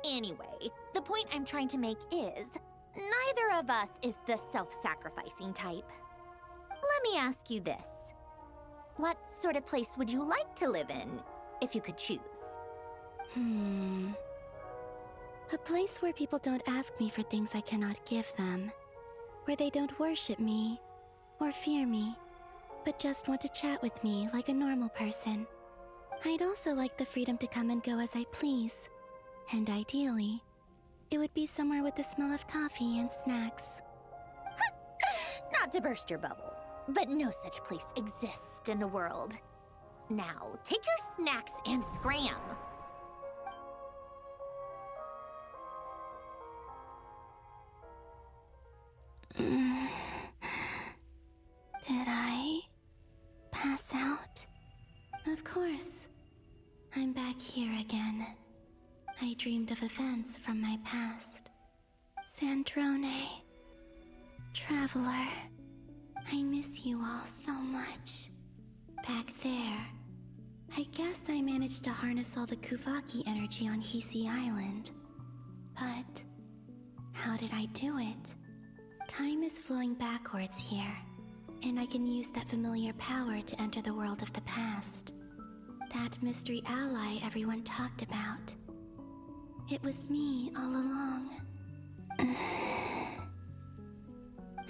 Anyway, the point I'm trying to make is, neither of us is the self-sacrificing type. Let me ask you this. What sort of place would you like to live in, if you could choose? A place where people don't ask me for things I cannot give them. Where they don't worship me, or fear me, but just want to chat with me like a normal person. I'd also like the freedom to come and go as I please. And ideally, it would be somewhere with the smell of coffee and snacks. Not to burst your bubble, but no such place exists in the world. Now, take your snacks and scram. Did I pass out? Of course. I'm back here again. I dreamed of events from my past. Sandrone. Traveler. I miss you all so much. Back there. I guess I managed to harness all the Kuvaki energy on Hisi Island. But how did I do it? Time is flowing backwards here, and I can use that familiar power to enter the world of the past. That mystery ally everyone talked about. It was me all along.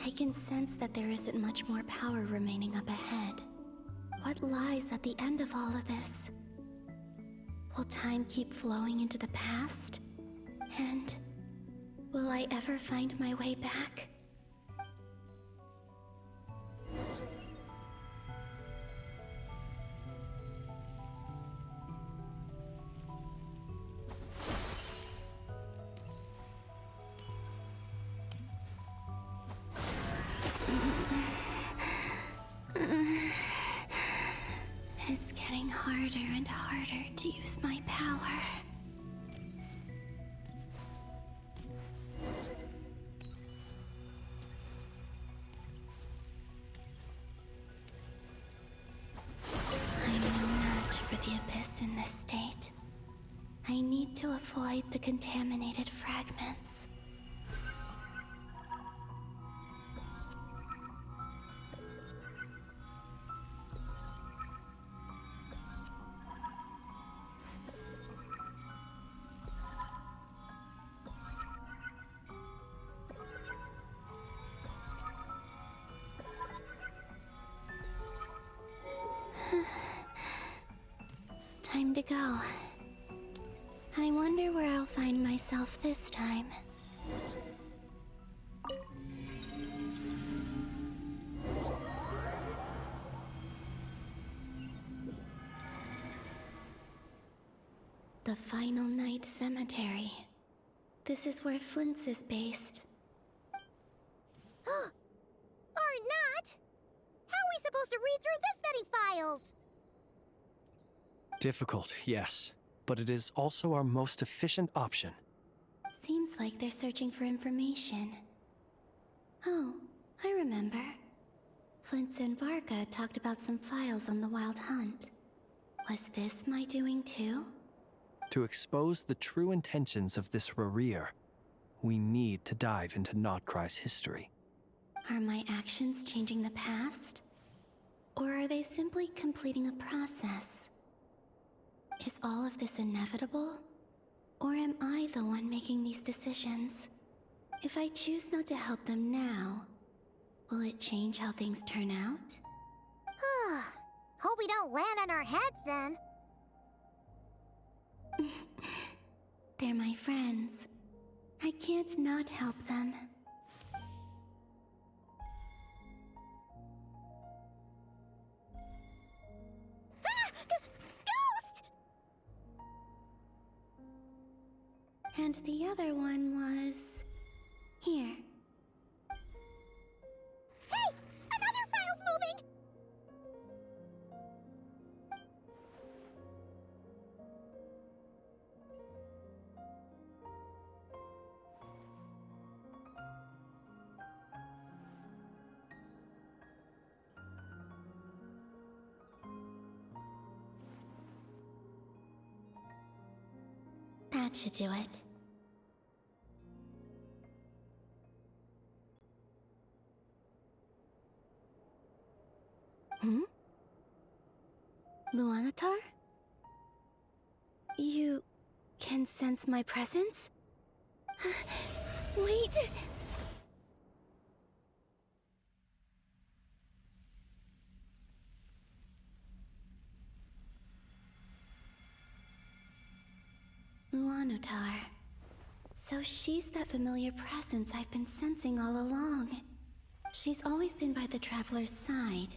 I can sense that there isn't much more power remaining up ahead. What lies at the end of all of this? Will time keep flowing into the past? And will I ever find my way back? It's getting harder and harder to use my power. I'm no match for the Abyss in this state. I need to avoid the contaminated fragments. Time to go. I wonder where I'll find myself this time. The Final Night Cemetery. This is where Flint's is based. Or not! How are we supposed to read through this many files? Difficult, yes, but it is also our most efficient option. Seems like they're searching for information. Oh, I remember. Flint and Varga talked about some files on the Wild Hunt. Was this my doing too? To expose the true intentions of this Rereer, we need to dive into Notcry's history. Are my actions changing the past? Or are they simply completing a process? Is all of this inevitable? Or am I the one making these decisions? If I choose not to help them now, will it change how things turn out? Hope we don't land on our heads then. They're my friends. I can't not help them. Ghost! And the other one was... here. Hey! Another file's moving! That should do it. Luanatar? You can sense my presence? Wait! Luanatar. So she's that familiar presence I've been sensing all along. She's always been by the Traveler's side.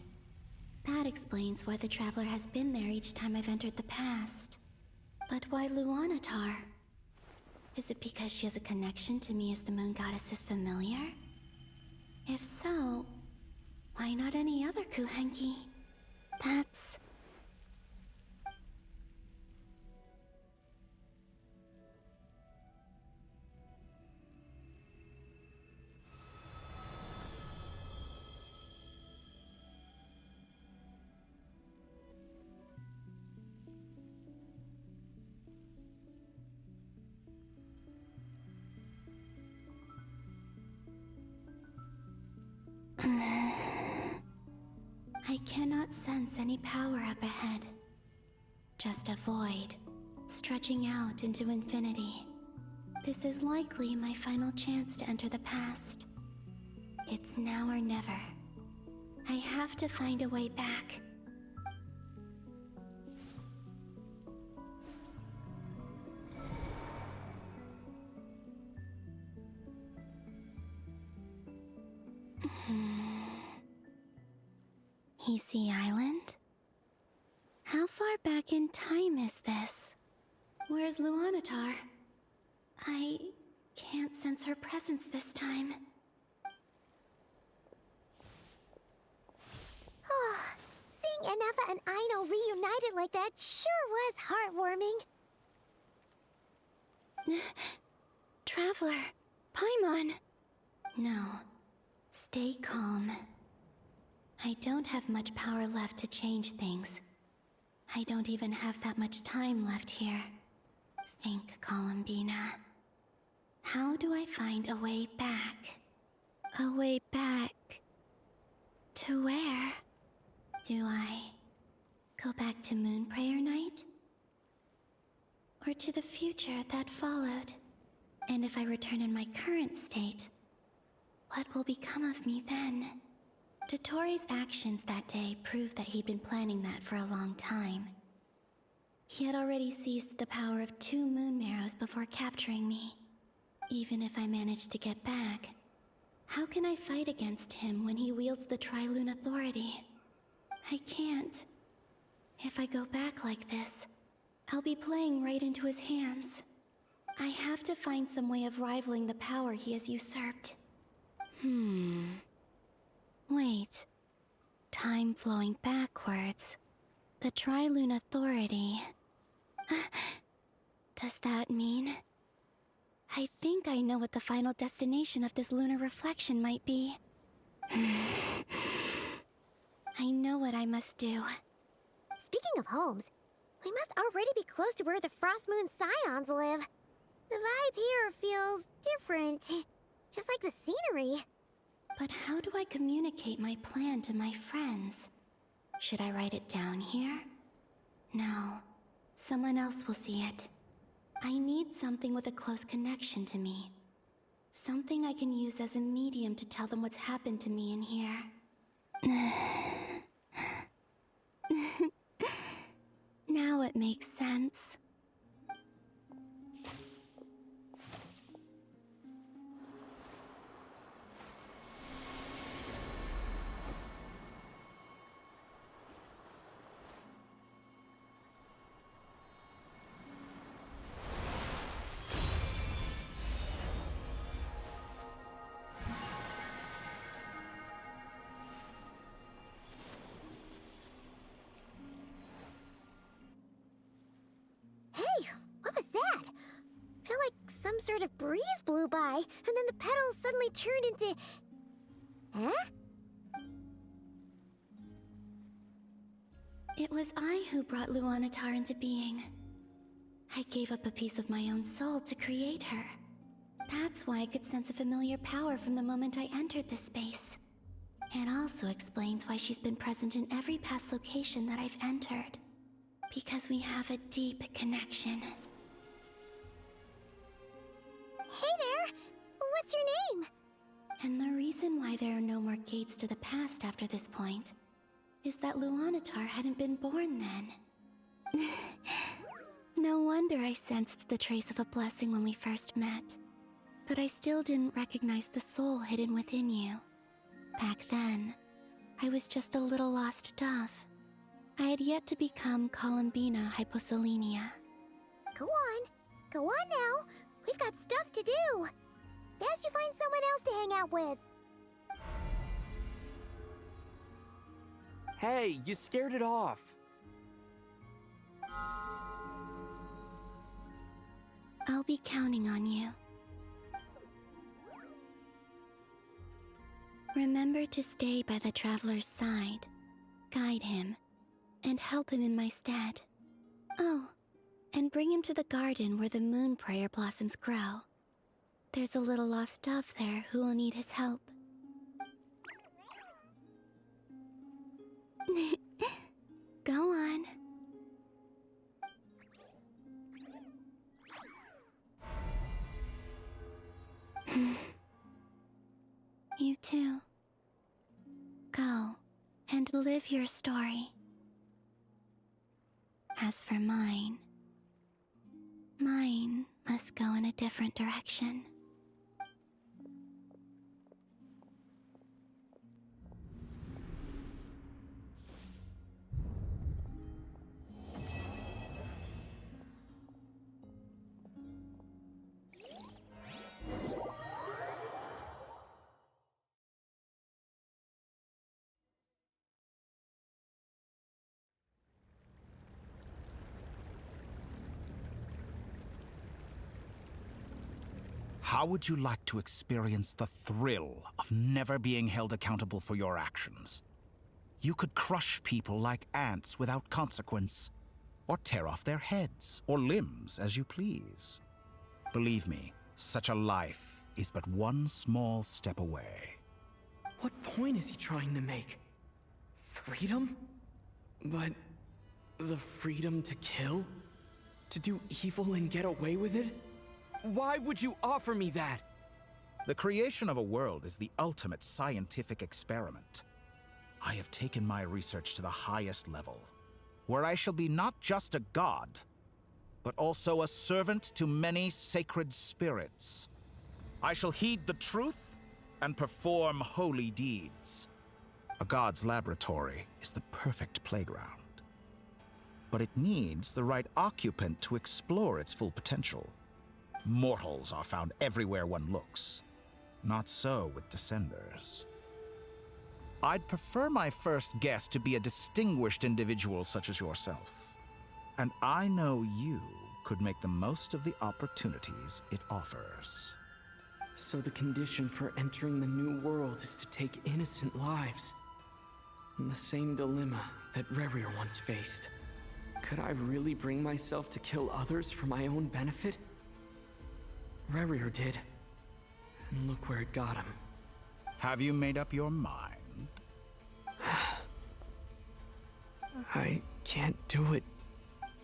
That explains why the Traveler has been there each time I've entered the past. But why Luanatar? Is it because she has a connection to me as the Moon Goddess's familiar? If so, why not any other Kuhenki? That's... I cannot sense any power up ahead. Just a void, stretching out into infinity. This is likely my final chance to enter the past. It's now or never. I have to find a way back. Hisi Island? How far back in time is this? Where's Luanatar? I can't sense her presence this time. Seeing Enefa and Aino reunited like that sure was heartwarming. Traveler, Paimon. No, stay calm. I don't have much power left to change things. I don't even have that much time left here. Think, Columbina. How do I find a way back? A way back... to where? Do I go back to Moonprayer Night? Or to the future that followed? And if I return in my current state, what will become of me then? Dottoro's actions that day proved that he'd been planning that for a long time. He had already seized the power of 2 Moon Marrows before capturing me. Even if I managed to get back, how can I fight against him when he wields the Tri-Lune Authority? I can't. If I go back like this, I'll be playing right into his hands. I have to find some way of rivaling the power he has usurped. Wait. Time flowing backwards. The Tri-Lune Authority. Does that mean... I think I know what the final destination of this lunar reflection might be. I know what I must do. Speaking of homes, we must already be close to where the Frost Moon Scions live. The vibe here feels different, just like the scenery. But how do I communicate my plan to my friends? Should I write it down here? No. Someone else will see it. I need something with a close connection to me. Something I can use as a medium to tell them what's happened to me in here. Now it makes sense. Hey, what was that? I feel like some sort of breeze blew by, and then the petals suddenly turned into... Huh? It was I who brought Luanatar into being. I gave up a piece of my own soul to create her. That's why I could sense a familiar power from the moment I entered this space. It also explains why she's been present in every past location that I've entered. Because we have a deep connection. Hey there! What's your name? And the reason why there are no more gates to the past after this point is that Luanatar hadn't been born then. No wonder I sensed the trace of a blessing when we first met. But I still didn't recognize the soul hidden within you. Back then, I was just a little lost dove. I had yet to become Columbina Hyposelenia. Go on now. We've got stuff to do. Best you find someone else to hang out with. Hey, you scared it off. I'll be counting on you. Remember to stay by the traveler's side, guide him, and help him in my stead. Oh, and bring him to the garden where the Moonprayer blossoms grow. There's a little lost dove there who will need his help. Go on. You too. Go and live your story. As for mine must go in a different direction. How would you like to experience the thrill of never being held accountable for your actions? You could crush people like ants without consequence, or tear off their heads or limbs as you please. Believe me, such a life is but one small step away. What point is he trying to make? Freedom? But the freedom to kill? To do evil and get away with it? Why would you offer me that? The creation of a world is the ultimate scientific experiment. I have taken my research to the highest level, where I shall be not just a god, but also a servant to many sacred spirits. I shall heed the truth and perform holy deeds. A god's laboratory is the perfect playground, but it needs the right occupant to explore its full potential. Mortals are found everywhere one looks. Not so with Descenders. I'd prefer my first guest to be a distinguished individual such as yourself. And I know you could make the most of the opportunities it offers. So the condition for entering the new world is to take innocent lives. The same dilemma that Rerir once faced. Could I really bring myself to kill others for my own benefit? Rerir did. And look where it got him. Have you made up your mind? I can't do it.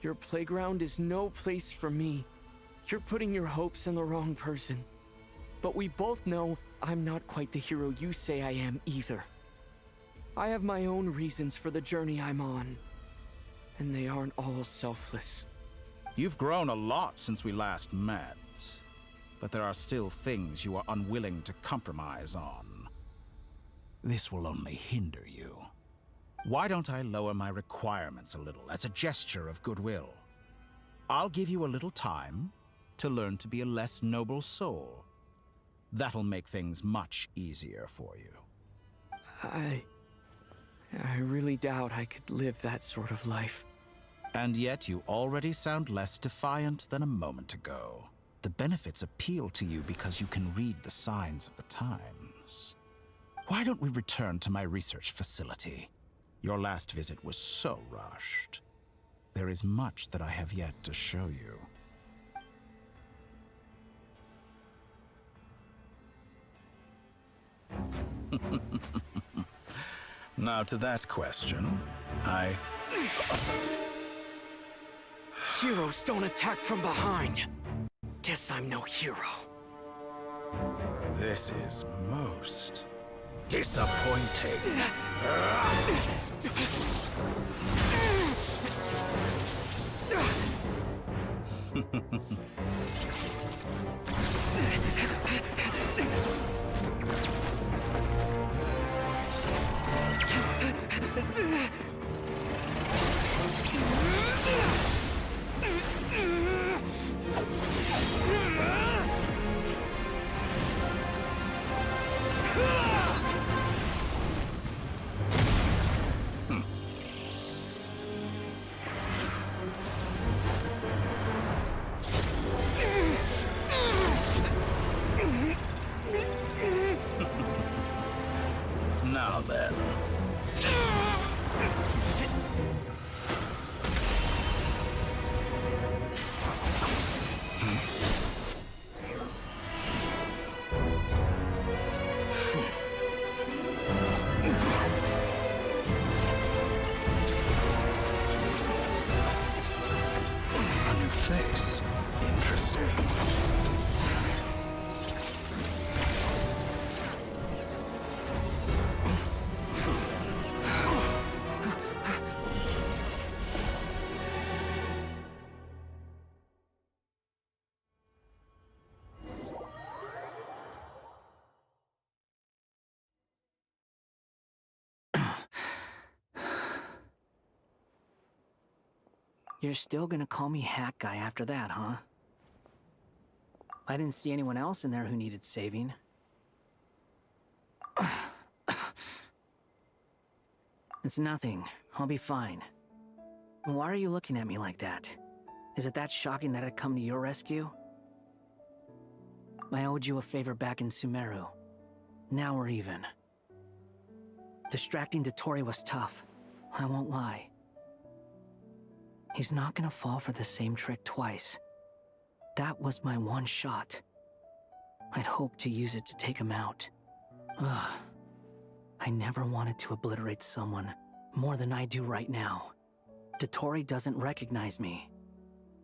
Your playground is no place for me. You're putting your hopes in the wrong person. But we both know I'm not quite the hero you say I am either. I have my own reasons for the journey I'm on. And they aren't all selfless. You've grown a lot since we last met, but there are still things you are unwilling to compromise on. This will only hinder you. Why don't I lower my requirements a little as a gesture of goodwill? I'll give you a little time to learn to be a less noble soul. That'll make things much easier for you. I really doubt I could live that sort of life. And yet you already sound less defiant than a moment ago. The benefits appeal to you because you can read the signs of the times. Why don't we return to my research facility? Your last visit was so rushed. There is much that I have yet to show you. Now to that question, Heroes don't attack from behind. Guess I'm no hero. This is most disappointing. Now then. A new face. Interesting. You're still gonna call me Hack Guy after that, huh? I didn't see anyone else in there who needed saving. It's nothing. I'll be fine. Why are you looking at me like that? Is it that shocking that I'd come to your rescue? I owed you a favor back in Sumeru. Now we're even. Distracting Dotori was tough, I won't lie. He's not gonna fall for the same trick twice. That was my one shot. I'd hoped to use it to take him out. Ugh. I never wanted to obliterate someone more than I do right now. Dotori doesn't recognize me,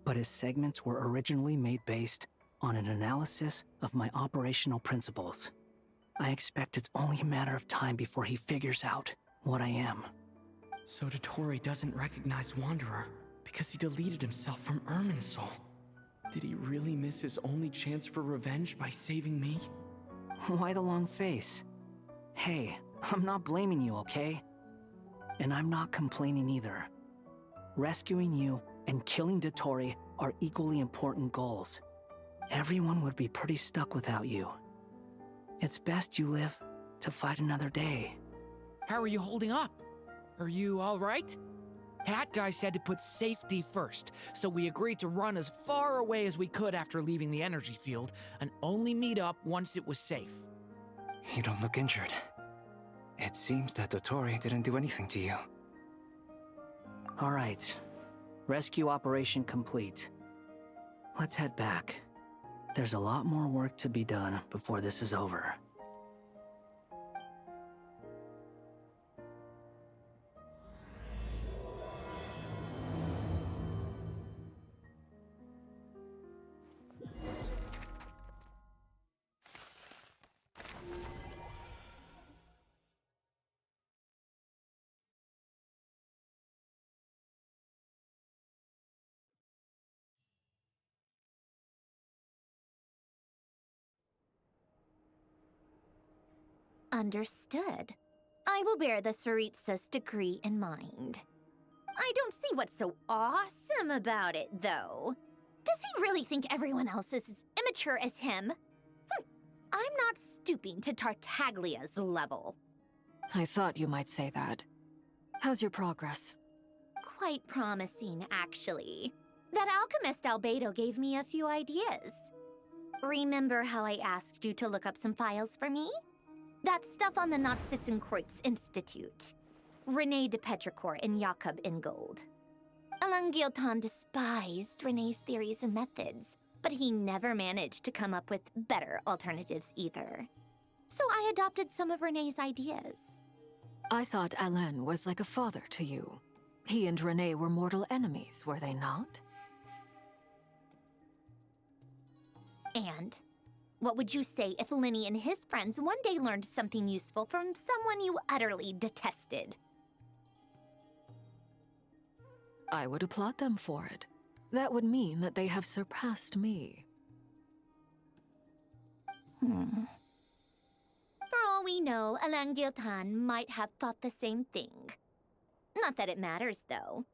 but his segments were originally made based on an analysis of my operational principles. I expect it's only a matter of time before he figures out what I am. So Dotori doesn't recognize Wanderer because he deleted himself from Irminsul. Did he really miss his only chance for revenge by saving me? Why the long face? Hey, I'm not blaming you, okay? And I'm not complaining either. Rescuing you and killing Dotori are equally important goals. Everyone would be pretty stuck without you. It's best you live to fight another day. How are you holding up? Are you all right? Hat Guy said to put safety first, so we agreed to run as far away as we could after leaving the energy field and only meet up once it was safe. You don't look injured. It seems that Dotori didn't do anything to you. All right. Rescue operation complete. Let's head back. There's a lot more work to be done before this is over. Understood. I will bear the Tsaritsa's degree in mind. I don't see what's so awesome about it, though. Does he really think everyone else is as immature as him? I'm not stooping to Tartaglia's level. I thought you might say that. How's your progress? Quite promising, actually. That alchemist Albedo gave me a few ideas. Remember how I asked you to look up some files for me? That stuff on the Nachtschitzenkreuz Institute. René de Petrichor and Jakob Ingold. Alain Guillotin despised René's theories and methods, but he never managed to come up with better alternatives either. So I adopted some of René's ideas. I thought Alain was like a father to you. He and René were mortal enemies, were they not? And what would you say if Linny and his friends one day learned something useful from someone you utterly detested? I would applaud them for it. That would mean that they have surpassed me. For all we know, Alain Guillotin might have thought the same thing. Not that it matters, though.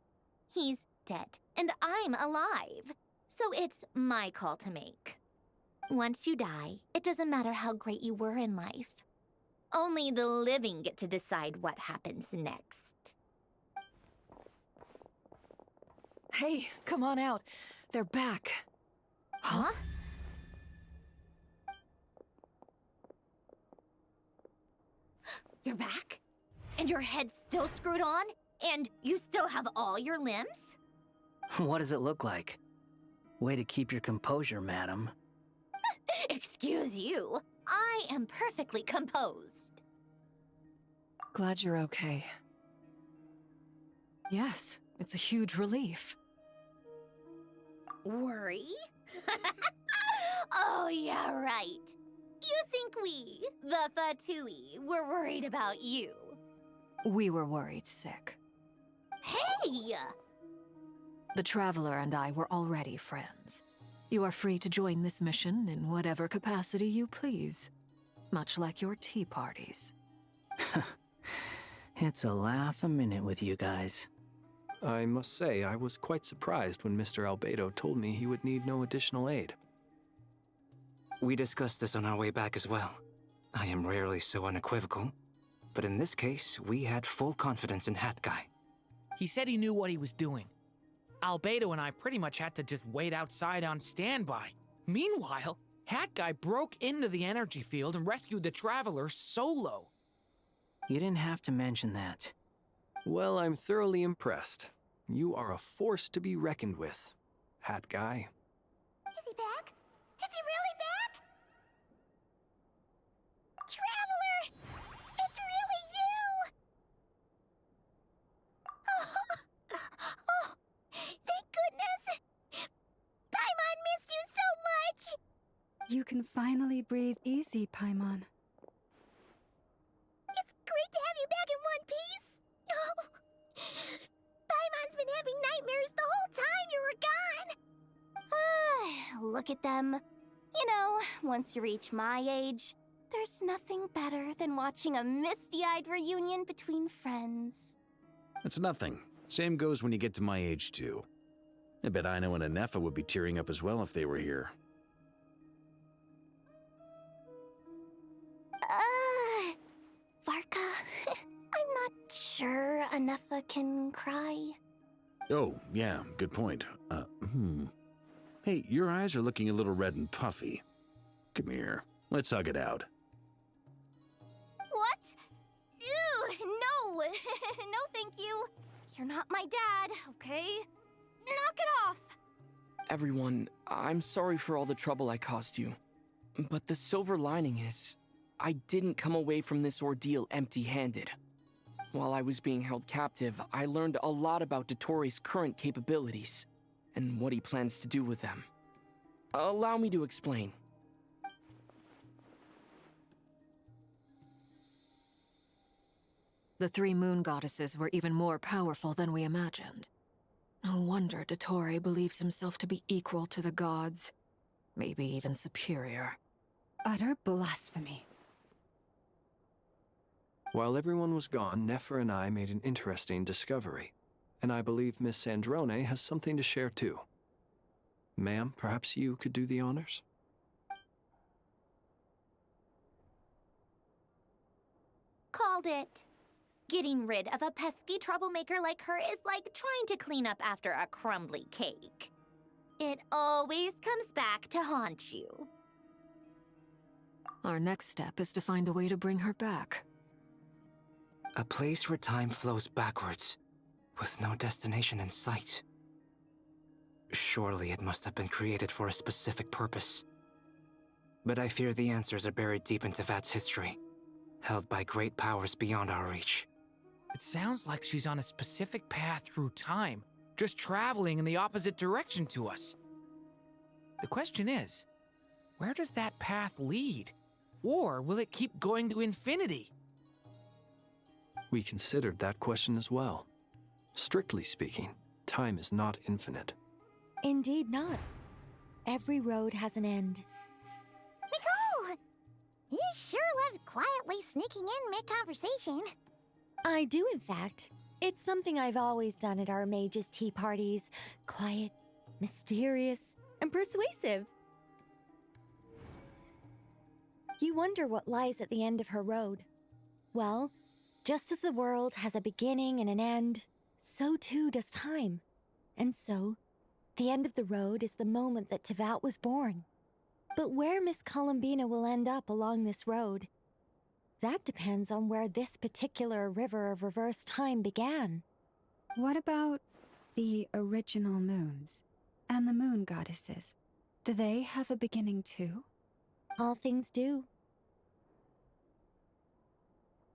He's dead, and I'm alive. So it's my call to make. Once you die, it doesn't matter how great you were in life. Only the living get to decide what happens next. Hey, come on out. They're back. Huh? You're back? And your head's still screwed on? And you still have all your limbs? What does it look like? Way to keep your composure, madam. Excuse you. I am perfectly composed. Glad you're okay. Yes, it's a huge relief. Worry? Oh, yeah, right. You think we, the Fatui, were worried about you? We were worried sick. Hey! The Traveler and I were already friends. You are free to join this mission in whatever capacity you please. Much like your tea parties. It's a laugh a minute with you guys. I must say, I was quite surprised when Mr. Albedo told me he would need no additional aid. We discussed this on our way back as well. I am rarely so unequivocal, but in this case, we had full confidence in Hat Guy. He said he knew what he was doing. Albedo and I pretty much had to just wait outside on standby. Meanwhile, Hat Guy broke into the energy field and rescued the Traveler solo. You didn't have to mention that. Well, I'm thoroughly impressed. You are a force to be reckoned with, Hat Guy. Is he back? Is he really back? Traveler! It's really you! Oh, thank goodness! Paimon missed you so much! You can finally breathe easy, Paimon. It's great to have you back in one piece! Oh, Paimon's been having nightmares the whole time you were gone! Look at them. You know, once you reach my age, there's nothing better than watching a misty-eyed reunion between friends. It's nothing. Same goes when you get to my age, too. I bet Ino and Anefa would be tearing up as well if they were here. Varka, I'm not sure Anefa can cry. Oh, yeah, good point. Hey, your eyes are looking a little red and puffy. Come here, let's hug it out. What? Ew, no! No, thank you. You're not my dad, okay? Knock it off! Everyone, I'm sorry for all the trouble I caused you. But the silver lining is, I didn't come away from this ordeal empty-handed. While I was being held captive, I learned a lot about Dottoro's current capabilities, and what he plans to do with them. Allow me to explain. The three moon goddesses were even more powerful than we imagined. No wonder Dottore believes himself to be equal to the gods, maybe even superior. Utter blasphemy. While everyone was gone, Nefer and I made an interesting discovery, and I believe Miss Sandrone has something to share too. Ma'am, perhaps you could do the honors? Called it. Getting rid of a pesky troublemaker like her is like trying to clean up after a crumbly cake. It always comes back to haunt you. Our next step is to find a way to bring her back. A place where time flows backwards, with no destination in sight. Surely it must have been created for a specific purpose. But I fear the answers are buried deep in Tevat's history, held by great powers beyond our reach. It sounds like she's on a specific path through time, just traveling in the opposite direction to us. The question is, where does that path lead? Or will it keep going to infinity? We considered that question as well. Strictly speaking, time is not infinite. Indeed not. Every road has an end. Nicole! You sure loved quietly sneaking in mid-conversation. I do, in fact. It's something I've always done at our mages' tea parties. Quiet, mysterious, and persuasive. You wonder what lies at the end of her road. Well, just as the world has a beginning and an end, so too does time. And so, the end of the road is the moment that Tevat was born. But where Miss Columbina will end up along this road, that depends on where this particular river of reverse time began. What about the original moons and the moon goddesses? Do they have a beginning too? All things do.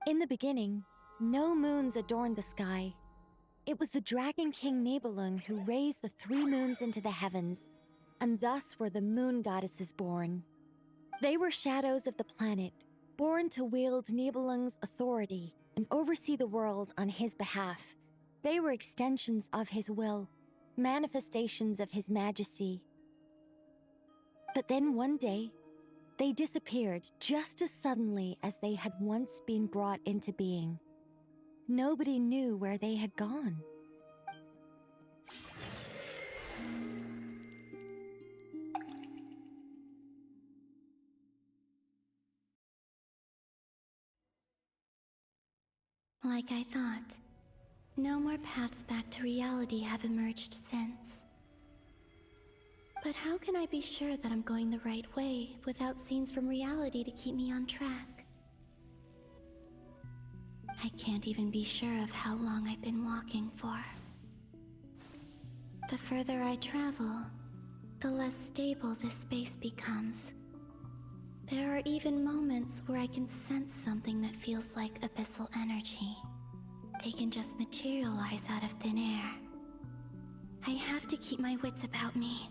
In the beginning, no moons adorned the sky. It was the Dragon King Nibelung who raised the 3 moons into the heavens, and thus were the moon goddesses born. They were shadows of the planet, born to wield Nibelung's authority and oversee the world on his behalf. They were extensions of his will, manifestations of his majesty. But then one day, they disappeared just as suddenly as they had once been brought into being. Nobody knew where they had gone. Like I thought, no more paths back to reality have emerged since. But how can I be sure that I'm going the right way without scenes from reality to keep me on track? I can't even be sure of how long I've been walking for. The further I travel, the less stable this space becomes. There are even moments where I can sense something that feels like abyssal energy. They can just materialize out of thin air. I have to keep my wits about me.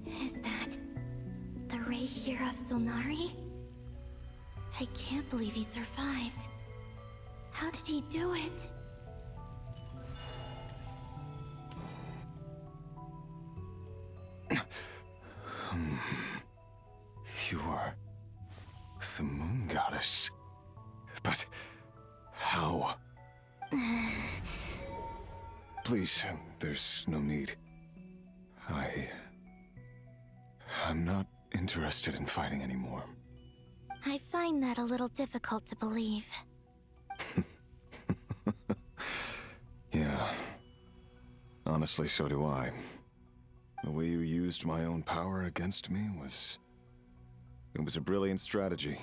Is that the Ray here of Solnari? I can't believe he survived. How did he do it? You are the Moon Goddess. But how? Please, there's no need. I'm not interested in fighting anymore. I find that a little difficult to believe. Yeah. Honestly, so do I. The way you used my own power against me was... It was a brilliant strategy.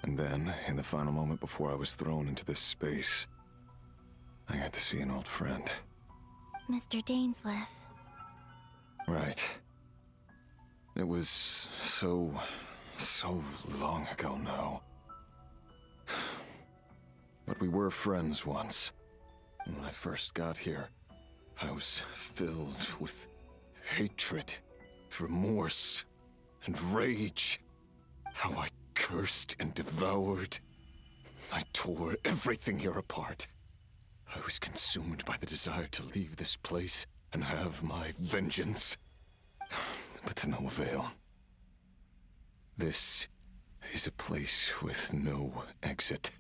And then, in the final moment before I was thrown into this space, I got to see an old friend. Mr. Dainsleif. Right. It was so long ago now. But we were friends once. And when I first got here, I was filled with hatred, remorse, and rage. How I cursed and devoured. I tore everything here apart. I was consumed by the desire to leave this place and have my vengeance. But to no avail. This is a place with no exit.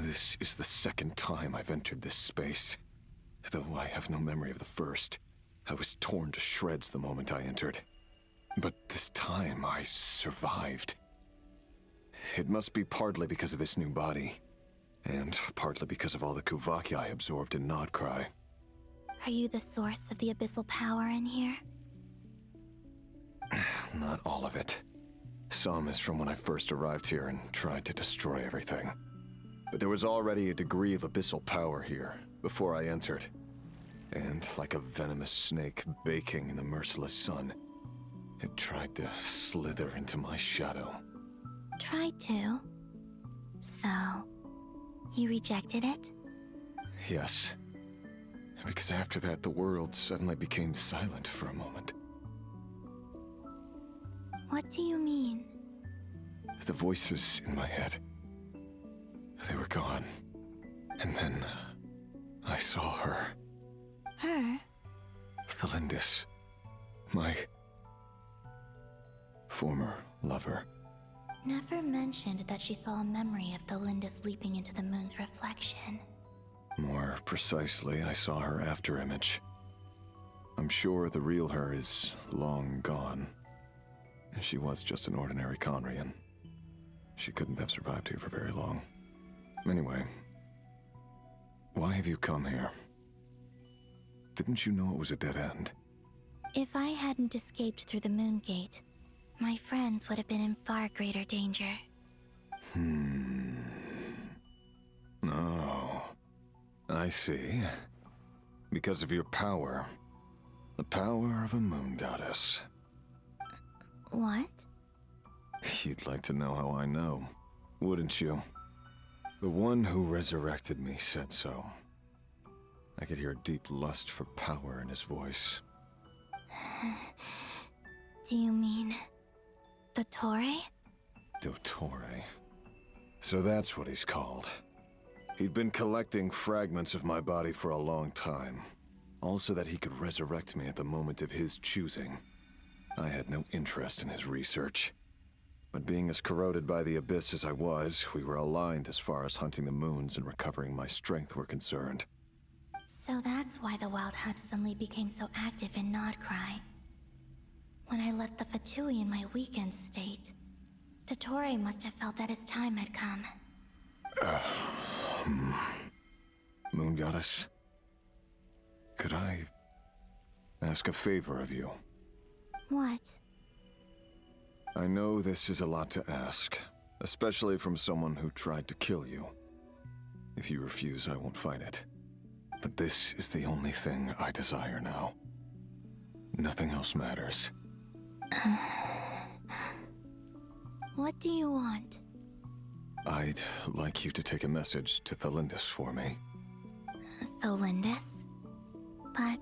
This is the second time I've entered this space. Though I have no memory of the first. I was torn to shreds the moment I entered. But this time I survived. It must be partly because of this new body. And partly because of all the Kuvaki I absorbed in Nodcry. Are you the source of the abyssal power in here? Not all of it. Some is from when I first arrived here and tried to destroy everything. But there was already a degree of abyssal power here, before I entered. And like a venomous snake baking in the merciless sun, it tried to slither into my shadow. Tried to? So, you rejected it? Yes. Because after that, the world suddenly became silent for a moment. What do you mean? The voices in my head, they were gone. And then, I saw her. Her? Thelindis. My former lover. Never mentioned that she saw a memory of Thelindis leaping into the moon's reflection. More precisely, I saw her afterimage. I'm sure the real her is long gone. She was just an ordinary Conrian. She couldn't have survived here for very long. Anyway, why have you come here? Didn't you know it was a dead end? If I hadn't escaped through the moon gate, my friends would have been in far greater danger. Oh, I see. Because of your power. The power of a moon goddess. What? You'd like to know how I know, wouldn't you? The one who resurrected me said so. I could hear a deep lust for power in his voice. Do you mean... Dottore? Dottore. So that's what he's called. He'd been collecting fragments of my body for a long time. All so that he could resurrect me at the moment of his choosing. I had no interest in his research. But being as corroded by the abyss as I was, we were aligned as far as hunting the moons and recovering my strength were concerned. So that's why the Wild Hunt suddenly became so active in Nodcry. When I left the Fatui in my weakened state, Dottore must have felt that his time had come. Moon Goddess, could I ask a favor of you? What? I know this is a lot to ask, especially from someone who tried to kill you. If you refuse, I won't fight it. But this is the only thing I desire now. Nothing else matters. What do you want? I'd like you to take a message to Thalindus for me. Tholindus? But...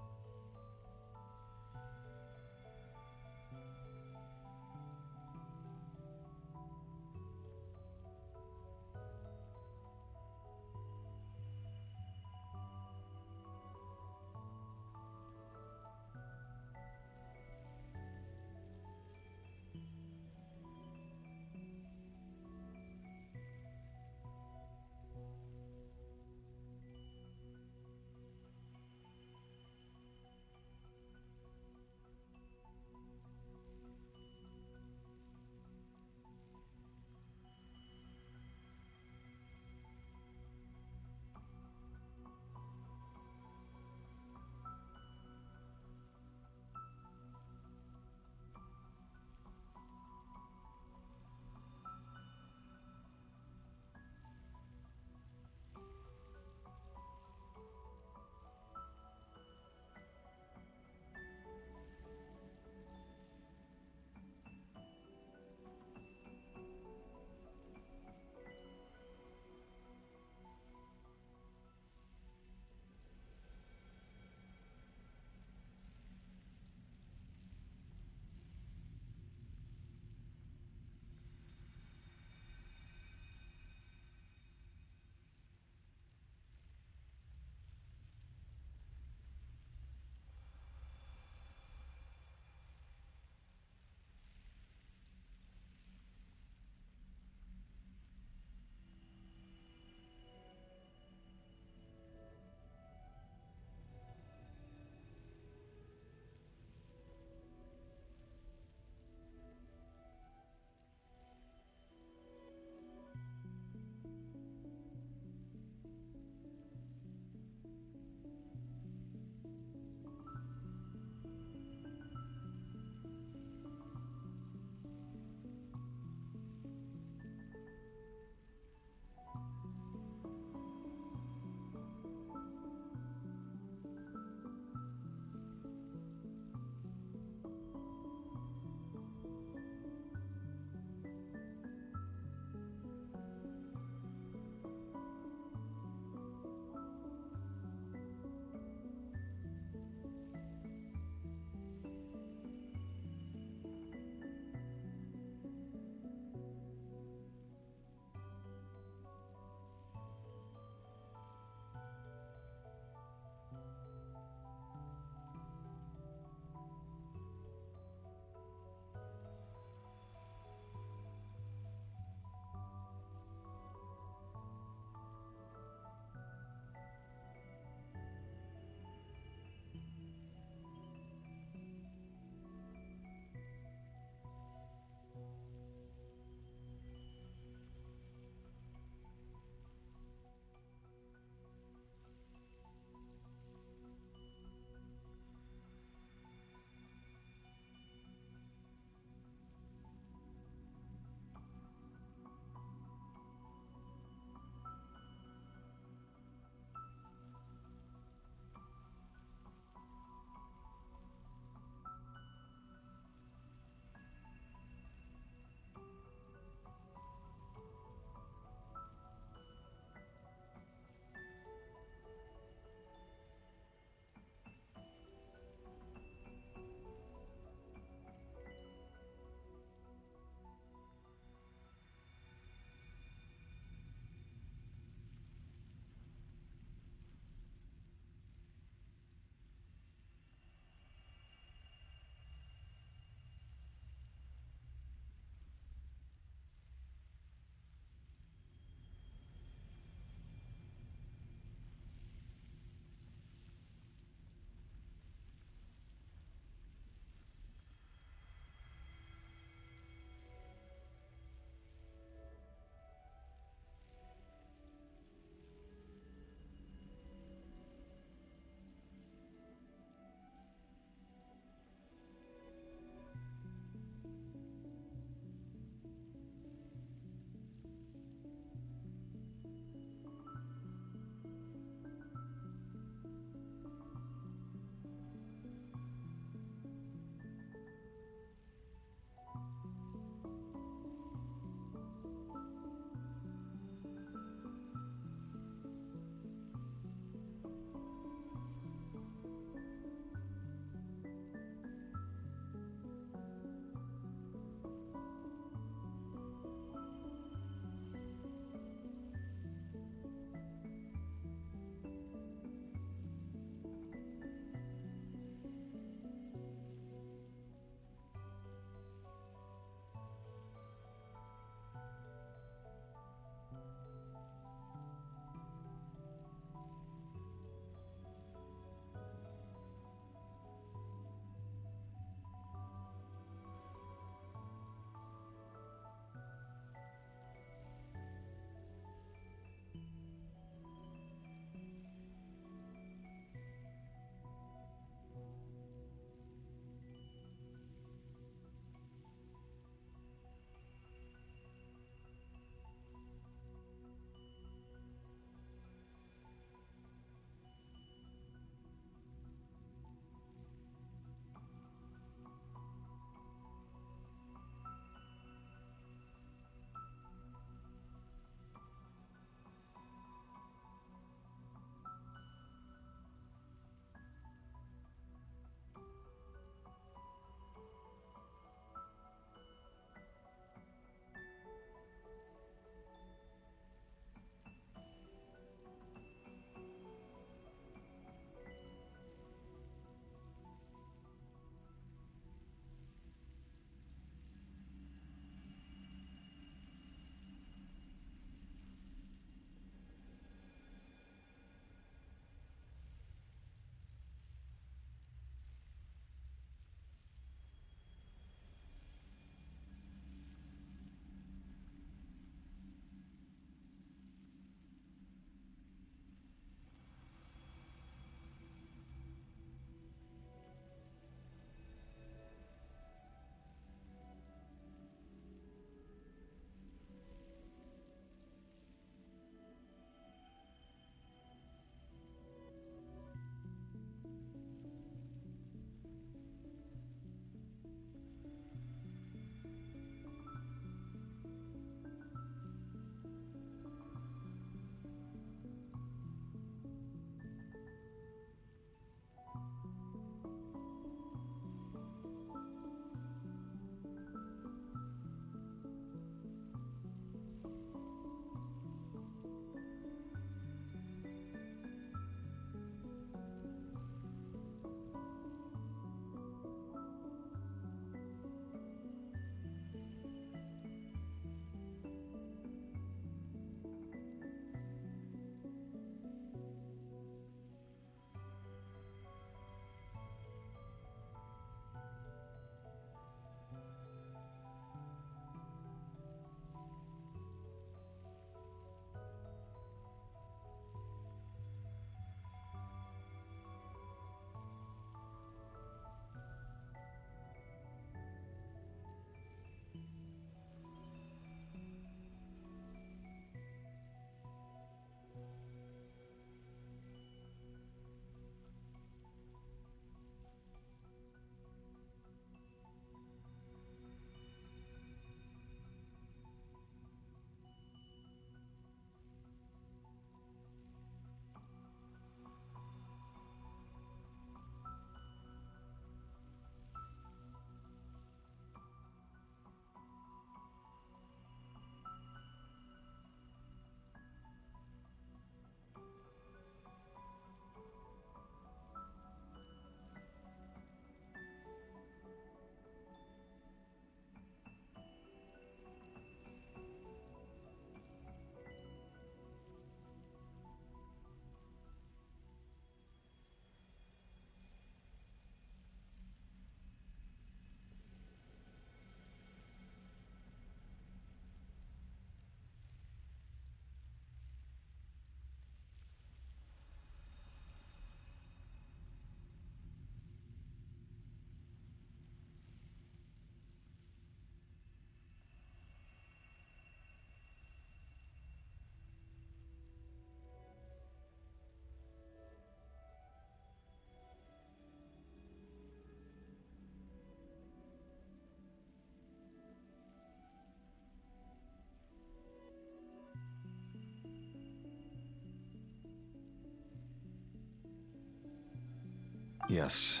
Yes,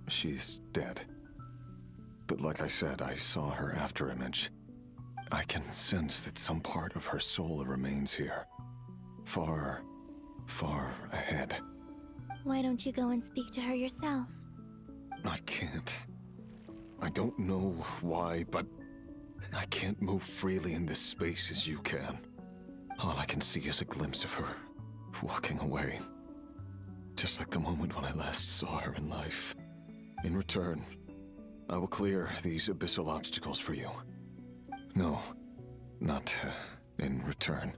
she's dead. But like I said, I saw her after image. I can sense that some part of her soul remains here. Far, far ahead. Why don't you go and speak to her yourself? I can't. I don't know why, but I can't move freely in this space as you can. All I can see is a glimpse of her walking away. Just like the moment when I last saw her in life. In return, I will clear these abyssal obstacles for you. No, not in return.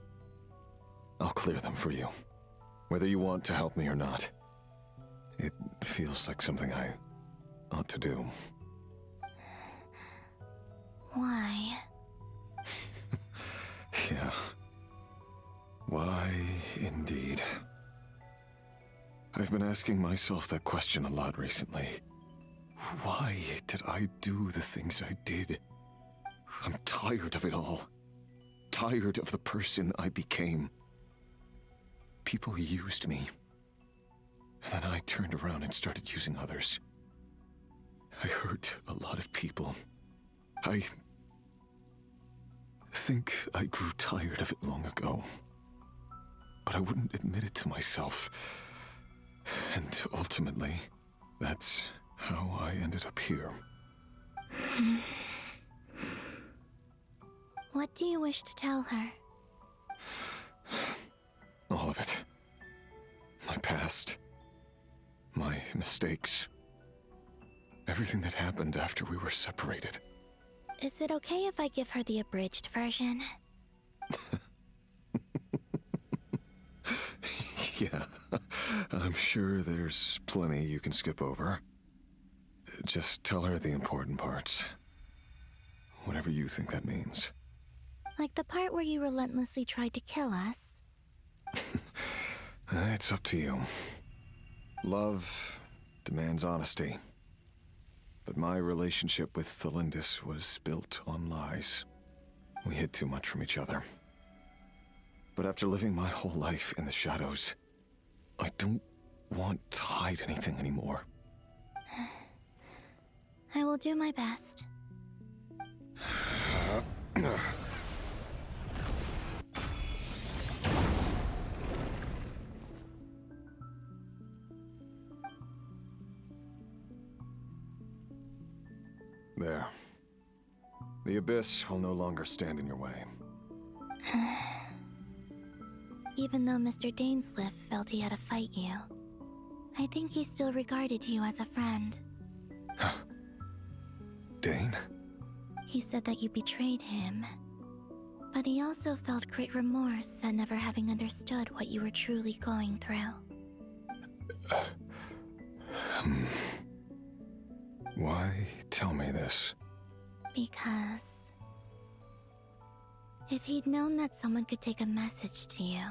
I'll clear them for you. Whether you want to help me or not. It feels like something I ought to do. Why? Yeah. Why, indeed. I've been asking myself that question a lot recently. Why did I do the things I did? I'm tired of it all. Tired of the person I became. People used me. And then I turned around and started using others. I hurt a lot of people. I think I grew tired of it long ago. But I wouldn't admit it to myself. And ultimately, that's how I ended up here. What do you wish to tell her? All of it. My past. My mistakes. Everything that happened after we were separated. Is it okay if I give her the abridged version? Yeah, I'm sure there's plenty you can skip over. Just tell her the important parts. Whatever you think that means. Like the part where you relentlessly tried to kill us? It's up to you. Love demands honesty. But my relationship with Thelindis was built on lies. We hid too much from each other. But after living my whole life in the shadows, I don't want to hide anything anymore. I will do my best. There. The Abyss will no longer stand in your way. Even though Mr. Dainsliff felt he had to fight you, I think he still regarded you as a friend. Dane? He said that you betrayed him. But he also felt great remorse at never having understood what you were truly going through. Why tell me this? Because if he'd known that someone could take a message to you,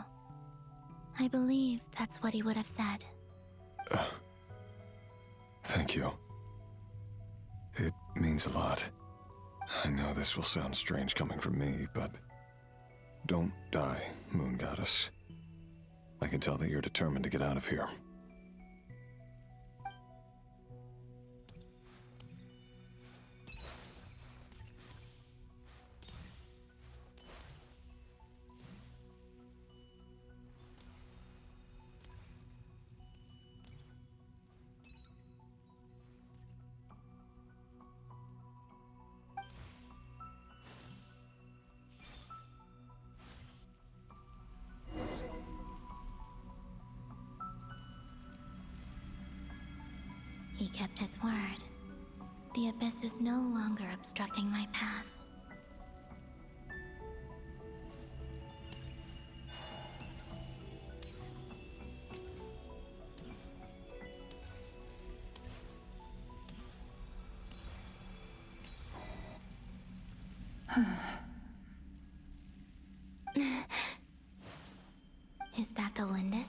I believe that's what he would have said. Thank you. It means a lot. I know this will sound strange coming from me, but don't die, Moon Goddess. I can tell that you're determined to get out of here. He kept his word. The Abyss is no longer obstructing my path. Is that the Lindis?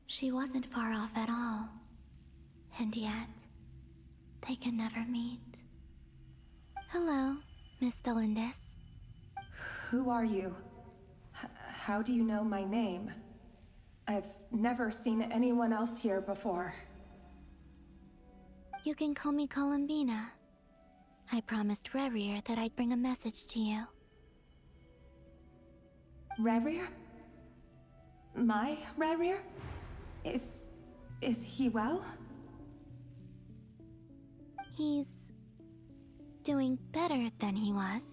She wasn't far off at all. And yet, they can never meet. Hello, Miss Thelindis. Who are you? How do you know my name? I've never seen anyone else here before. You can call me Columbina. I promised Rerir that I'd bring a message to you. Rerir? My Rerir? Is he well? He's doing better than he was.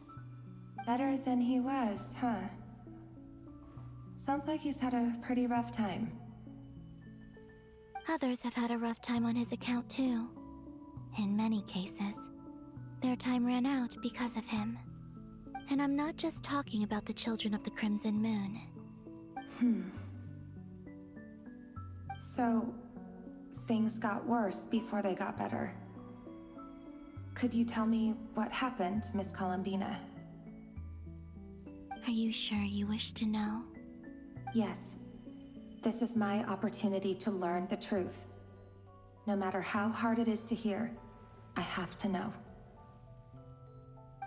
Better than he was, huh? Sounds like he's had a pretty rough time. Others have had a rough time on his account too. In many cases, their time ran out because of him. And I'm not just talking about the children of the Crimson Moon. So, things got worse before they got better. Could you tell me what happened, Miss Columbina? Are you sure you wish to know? Yes. This is my opportunity to learn the truth. No matter how hard it is to hear, I have to know.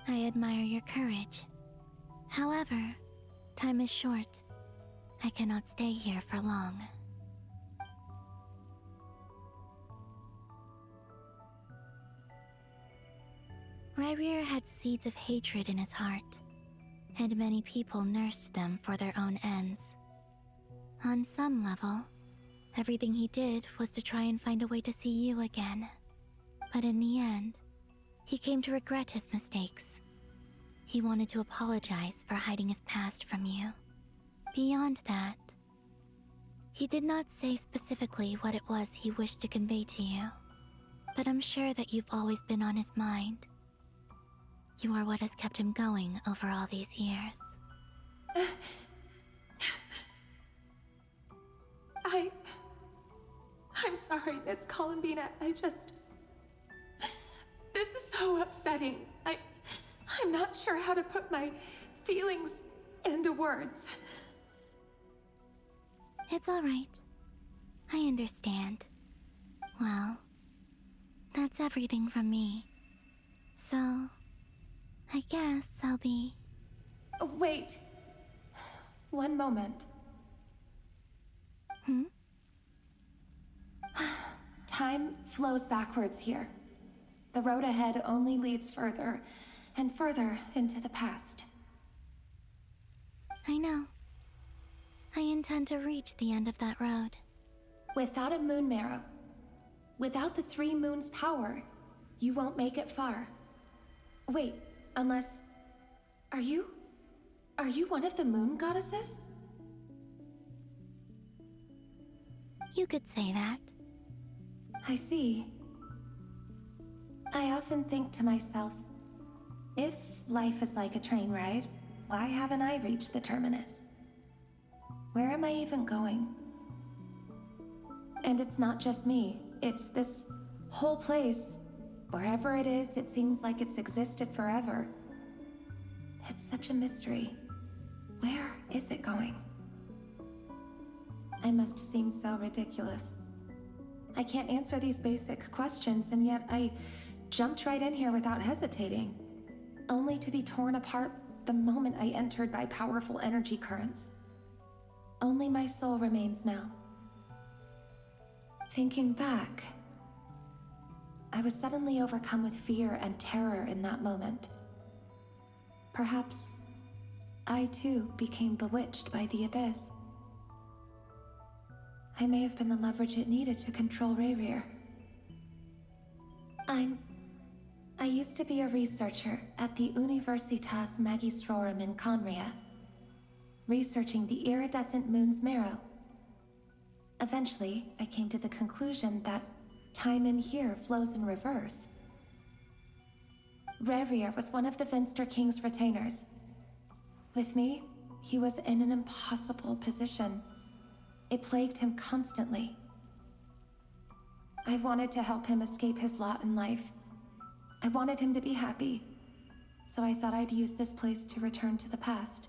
I admire your courage. However, time is short. I cannot stay here for long. Rerir had seeds of hatred in his heart, and many people nursed them for their own ends. On some level, everything he did was to try and find a way to see you again. But in the end, he came to regret his mistakes. He wanted to apologize for hiding his past from you. Beyond that, he did not say specifically what it was he wished to convey to you, but I'm sure that you've always been on his mind. You are what has kept him going over all these years. I'm sorry, Miss Columbina. This is so upsetting. I'm not sure how to put my feelings into words. It's all right. I understand. Well, that's everything from me. So, I guess I'll be... Wait. One moment. Time flows backwards here. The road ahead only leads further and further into the past. I know. I intend to reach the end of that road. Without a moon marrow, without the three moons' power, you won't make it far. Wait, unless... Are you one of the moon goddesses? You could say that. I see. I often think to myself, if life is like a train ride, why haven't I reached the terminus? Where am I even going? And it's not just me, it's this whole place. Wherever it is, it seems like it's existed forever. It's such a mystery. Where is it going? I must seem so ridiculous. I can't answer these basic questions, and yet I jumped right in here without hesitating, only to be torn apart the moment I entered by powerful energy currents. Only my soul remains now. Thinking back, I was suddenly overcome with fear and terror in that moment. Perhaps I too became bewitched by the abyss. I may have been the leverage it needed to control Rerir. I used to be a researcher at the Universitas Magistrorum in Conria, researching the iridescent moon's marrow. Eventually, I came to the conclusion that time in here flows in reverse. Rerir was one of the Finster King's retainers. With me, he was in an impossible position. It plagued him constantly. I wanted to help him escape his lot in life. I wanted him to be happy, so I thought I'd use this place to return to the past.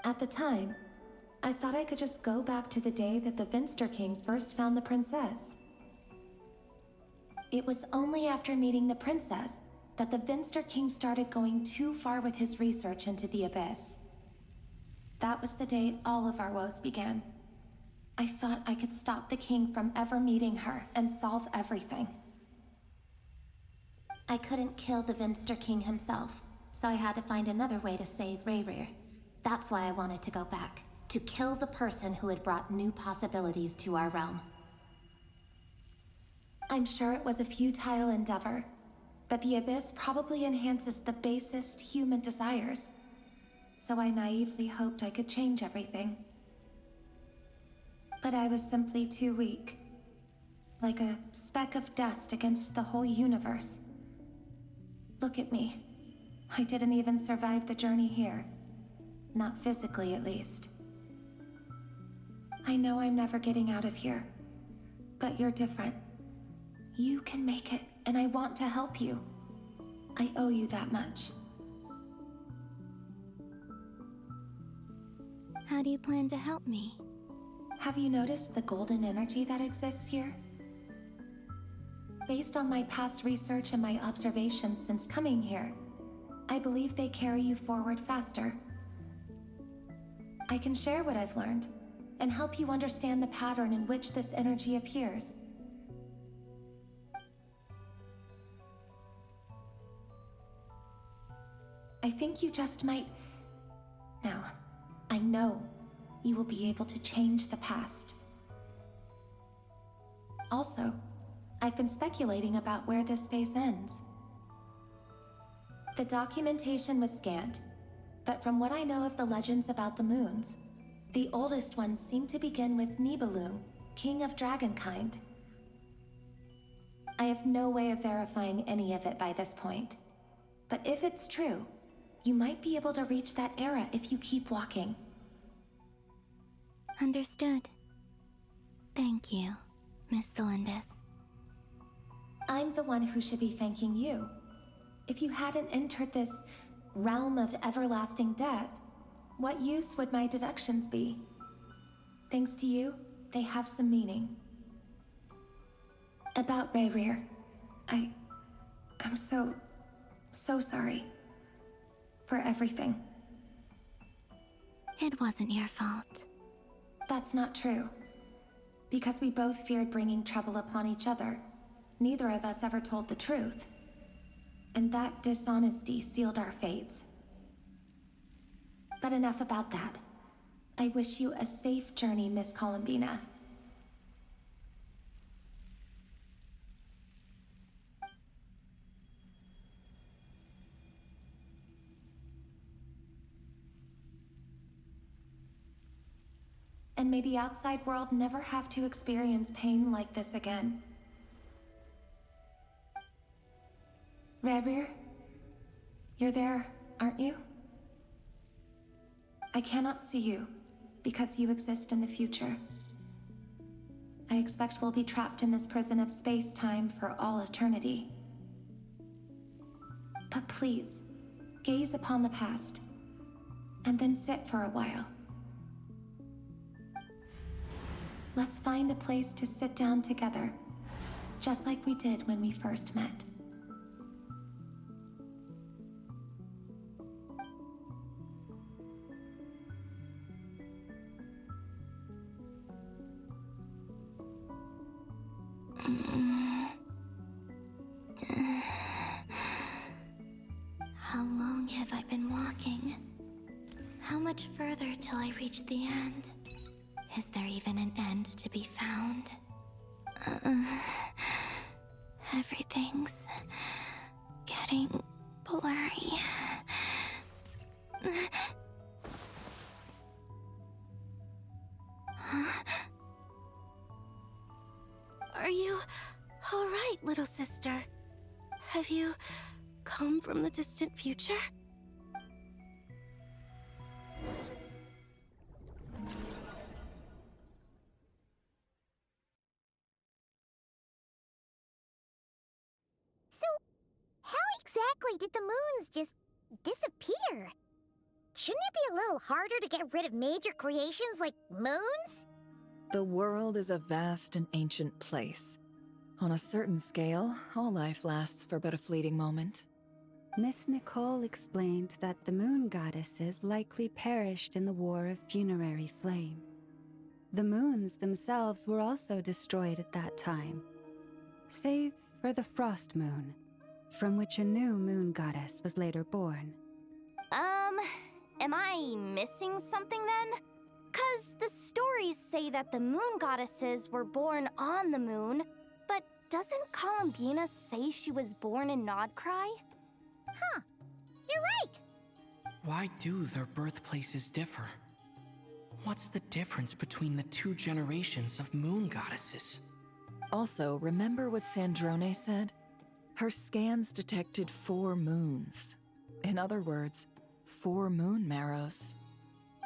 At the time, I thought I could just go back to the day that the Finster King first found the princess. It was only after meeting the princess that the Finster King started going too far with his research into the abyss. That was the day all of our woes began. I thought I could stop the king from ever meeting her and solve everything. I couldn't kill the Vinster King himself, so I had to find another way to save Rayrir. That's why I wanted to go back, to kill the person who had brought new possibilities to our realm. I'm sure it was a futile endeavor, but the Abyss probably enhances the basest human desires. So I naively hoped I could change everything. But I was simply too weak. Like a speck of dust against the whole universe. Look at me. I didn't even survive the journey here. Not physically, at least. I know I'm never getting out of here. But you're different. You can make it, and I want to help you. I owe you that much. How do you plan to help me? Have you noticed the golden energy that exists here? Based on my past research and my observations since coming here, I believe they carry you forward faster. I can share what I've learned, and help you understand the pattern in which this energy appears. I think you just might... Now, I know you will be able to change the past. Also, I've been speculating about where this space ends. The documentation was scanned, but from what I know of the legends about the moons, the oldest ones seem to begin with Nibelung, king of dragonkind. I have no way of verifying any of it by this point, but if it's true, you might be able to reach that era if you keep walking. Understood. Thank you, Miss Thelindis. I'm the one who should be thanking you. If you hadn't entered this realm of everlasting death, what use would my deductions be? Thanks to you, they have some meaning. About Rayrir, I'm so sorry. For everything. It wasn't your fault. That's not true. Because we both feared bringing trouble upon each other, neither of us ever told the truth. And that dishonesty sealed our fates. But enough about that. I wish you a safe journey, Miss Columbina. And may the outside world never have to experience pain like this again. Rayrir, you're there, aren't you? I cannot see you, because you exist in the future. I expect we'll be trapped in this prison of space-time for all eternity. But please, gaze upon the past, and then sit for a while. Let's find a place to sit down together, just like we did when we first met. How long have I been walking? How much further till I reach the end? Is there even an end to be found? Everything's getting blurry. Huh? Are you all right, little sister? Have you come from the distant future? Exactly did the moons just disappear? Shouldn't it be a little harder to get rid of major creations like moons? The world is a vast and ancient place. On a certain scale, all life lasts for but a fleeting moment. Miss Nicole explained that the moon goddesses likely perished in the War of Funerary Flame. The moons themselves were also destroyed at that time, save for the Frost Moon, from which a new moon goddess was later born. Am I missing something then? 'Cause the stories say that the moon goddesses were born on the moon, but doesn't Columbina say she was born in Nodcry? Huh. You're right. Why do their birthplaces differ? What's the difference between the two generations of moon goddesses? Also, remember what Sandrone said? Her scans detected 4 moons. In other words, 4 moon marrows.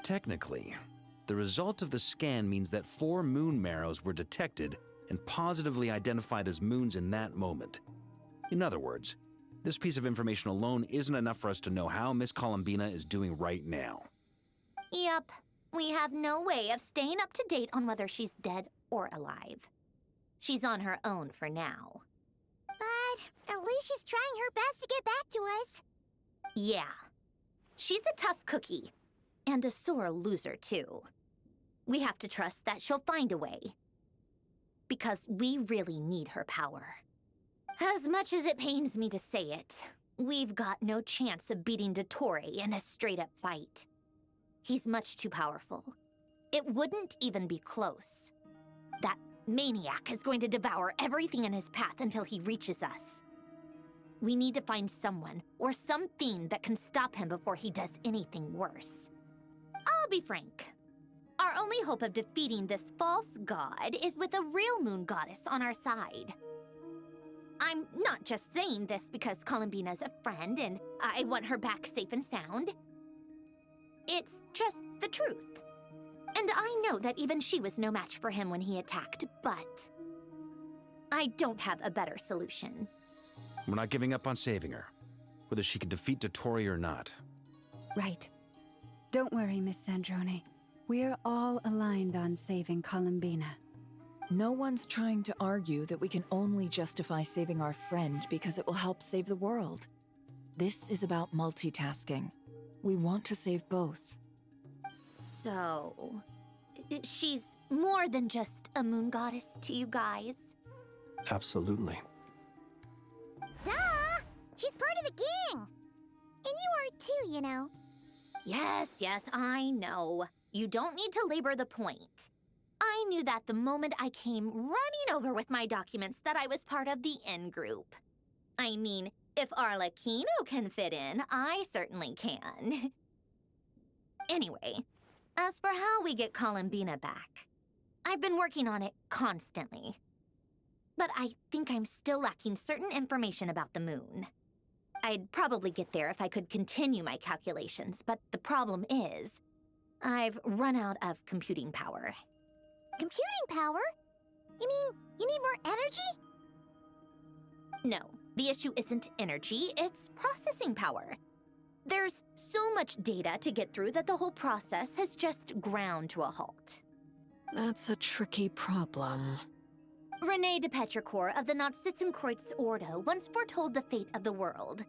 Technically, the result of the scan means that 4 moon marrows were detected and positively identified as moons in that moment. In other words, this piece of information alone isn't enough for us to know how Miss Columbina is doing right now. Yep. We have no way of staying up to date on whether she's dead or alive. She's on her own for now. But at least she's trying her best to get back to us. Yeah. She's a tough cookie. And a sore loser, too. We have to trust that she'll find a way. Because we really need her power. As much as it pains me to say it, we've got no chance of beating Dottore in a straight-up fight. He's much too powerful. It wouldn't even be close. That maniac is going to devour everything in his path until he reaches us. We need to find someone or something that can stop him before he does anything worse. I'll be frank. Our only hope of defeating this false god is with a real moon goddess on our side. I'm not just saying this because Columbina's a friend and I want her back safe and sound. It's just the truth. And I know that even she was no match for him when he attacked, but I don't have a better solution. We're not giving up on saving her, whether she can defeat Dottore or not. Right. Don't worry, Miss Sandrone. We're all aligned on saving Columbina. No one's trying to argue that we can only justify saving our friend because it will help save the world. This is about multitasking. We want to save both. So, she's more than just a moon goddess to you guys? Absolutely. Duh! She's part of the gang! And you are too, you know. Yes, I know. You don't need to labor the point. I knew that the moment I came running over with my documents that I was part of the in-group. I mean, if Arlecchino can fit in, I certainly can. Anyway, as for how we get Columbina back, I've been working on it constantly. But I think I'm still lacking certain information about the moon. I'd probably get there if I could continue my calculations, but the problem is, I've run out of computing power. Computing power? You mean you need more energy? No, the issue isn't energy, it's processing power. There's so much data to get through that the whole process has just ground to a halt. That's a tricky problem. René de Petrichor of the Nazissenkreuz Ordo once foretold the fate of the world.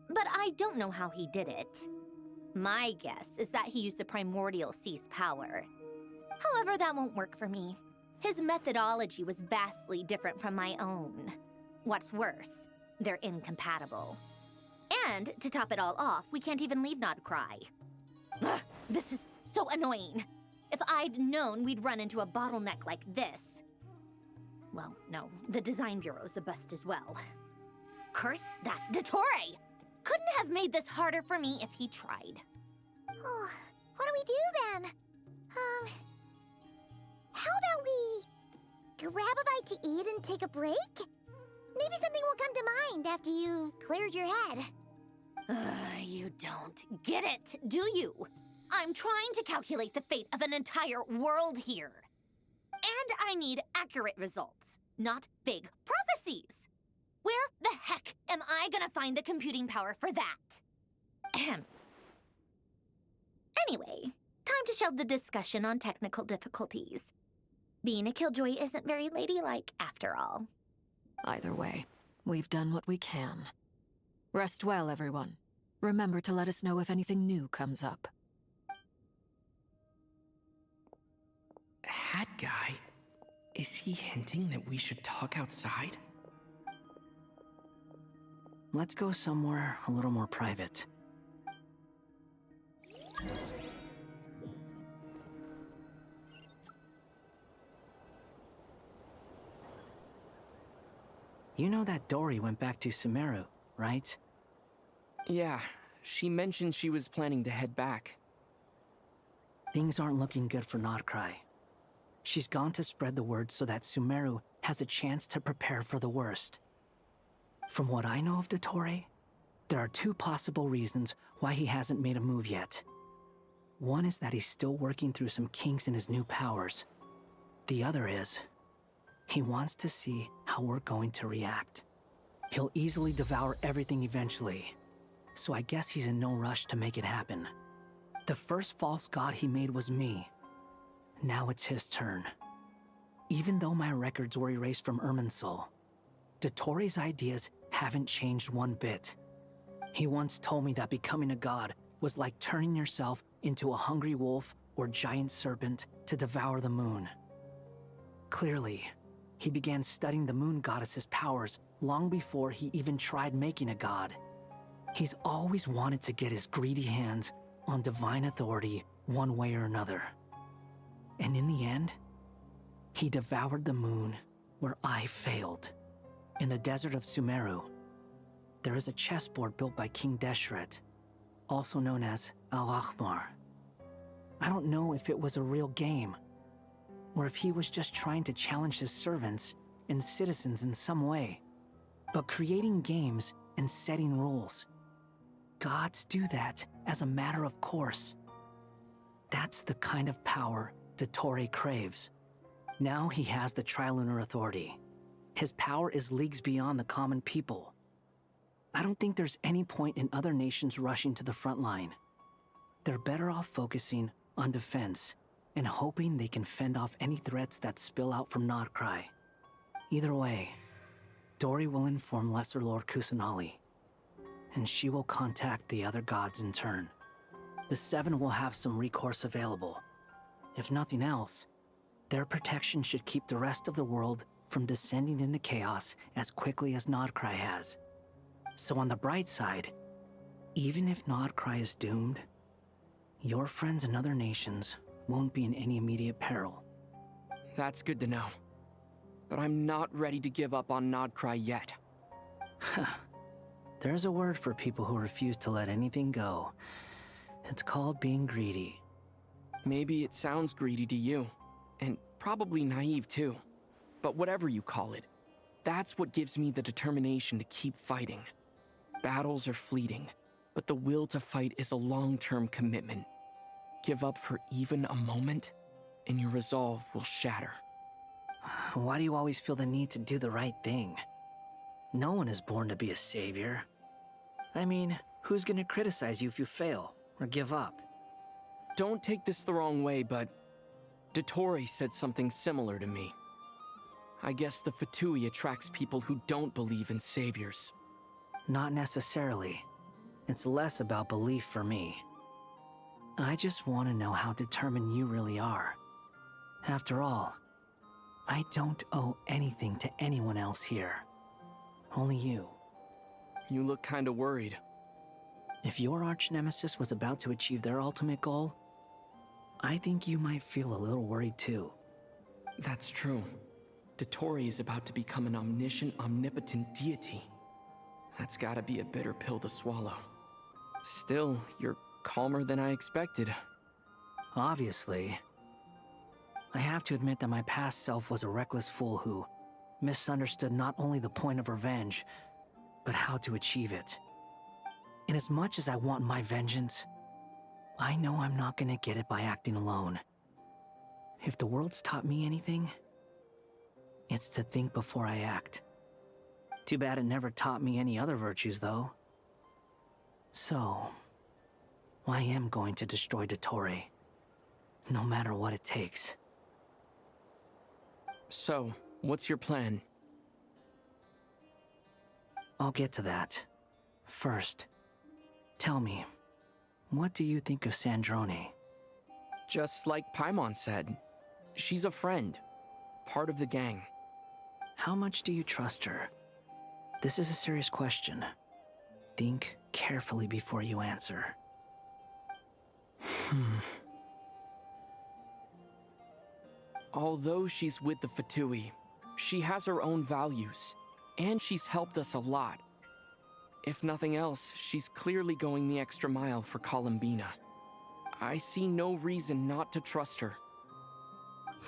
But I don't know how he did it. My guess is that he used the primordial sea's power. However, that won't work for me. His methodology was vastly different from my own. What's worse, they're incompatible. And, to top it all off, we can't even leave Nodcry. Ugh, this is so annoying. If I'd known we'd run into a bottleneck like this... Well, no, the design bureau's a bust as well. Curse that Dottore! Couldn't have made this harder for me if he tried. Oh, what do we do then? How about we grab a bite to eat and take a break? Maybe something will come to mind after you've cleared your head. You don't get it, do you? I'm trying to calculate the fate of an entire world here. And I need accurate results, not big prophecies. Where the heck am I gonna find the computing power for that? Ahem. Anyway, time to shelve the discussion on technical difficulties. Being a killjoy isn't very ladylike, after all. Either way, we've done what we can. Rest well, everyone. Remember to let us know if anything new comes up. guy? Is he hinting that we should talk outside? Let's go somewhere a little more private. You know that Dory went back to Sumeru, right? Yeah, she mentioned she was planning to head back. Things aren't looking good for Nodcry. She's gone to spread the word so that Sumeru has a chance to prepare for the worst. From what I know of Dottore, there are two possible reasons why he hasn't made a move yet. One is that he's still working through some kinks in his new powers. The other is, he wants to see how we're going to react. He'll easily devour everything eventually, so I guess he's in no rush to make it happen. The first false god he made was me. Now it's his turn. Even though my records were erased from Irminsul, Dottore's ideas haven't changed one bit. He once told me that becoming a god was like turning yourself into a hungry wolf or giant serpent to devour the moon. Clearly, he began studying the moon goddess's powers long before he even tried making a god. He's always wanted to get his greedy hands on divine authority one way or another. And in the end, he devoured the moon where I failed. In the desert of Sumeru, there is a chessboard built by King Deshret, also known as Al-Ahmar. I don't know if it was a real game, or if he was just trying to challenge his servants and citizens in some way. But creating games and setting rules, gods do that as a matter of course. That's the kind of power Dottore craves. Now he has the Trilunar Authority. His power is leagues beyond the common people. I don't think there's any point in other nations rushing to the front line. They're better off focusing on defense and hoping they can fend off any threats that spill out from Nodcry. Either way, Dory will inform Lesser Lord Kusanali, and she will contact the other gods in turn. The Seven will have some recourse available. If nothing else, their protection should keep the rest of the world from descending into chaos as quickly as Nodcry has. So on the bright side, even if Nodcry is doomed, your friends in other nations won't be in any immediate peril. That's good to know. But I'm not ready to give up on Nodcry yet. There's a word for people who refuse to let anything go. It's called being greedy. Maybe it sounds greedy to you, and probably naive too. But whatever you call it, that's what gives me the determination to keep fighting. Battles are fleeting, but the will to fight is a long-term commitment. Give up for even a moment, and your resolve will shatter. Why do you always feel the need to do the right thing? No one is born to be a savior. I mean, who's gonna criticize you if you fail or give up? Don't take this the wrong way, but Dottore said something similar to me. I guess the Fatui attracts people who don't believe in saviors. Not necessarily. It's less about belief for me. I just want to know how determined you really are. After all, I don't owe anything to anyone else here. Only you. You look kinda worried. If your arch-nemesis was about to achieve their ultimate goal, I think you might feel a little worried too. That's true. Dottore is about to become an omniscient, omnipotent deity. That's gotta be a bitter pill to swallow. Still, you're calmer than I expected. Obviously. I have to admit that my past self was a reckless fool who misunderstood not only the point of revenge, but how to achieve it. And as much as I want my vengeance, I know I'm not gonna get it by acting alone. If the world's taught me anything, it's to think before I act. Too bad it never taught me any other virtues, though. So, I am going to destroy Dottore, no matter what it takes. So, what's your plan? I'll get to that. First, tell me, what do you think of Sandrone? Just like Paimon said, She's a friend, part of the gang. How much do you trust her? This is a serious question. Think carefully before you answer. Although she's with the Fatui, she has her own values, and she's helped us a lot. If nothing else, she's clearly going the extra mile for Columbina. I see no reason not to trust her.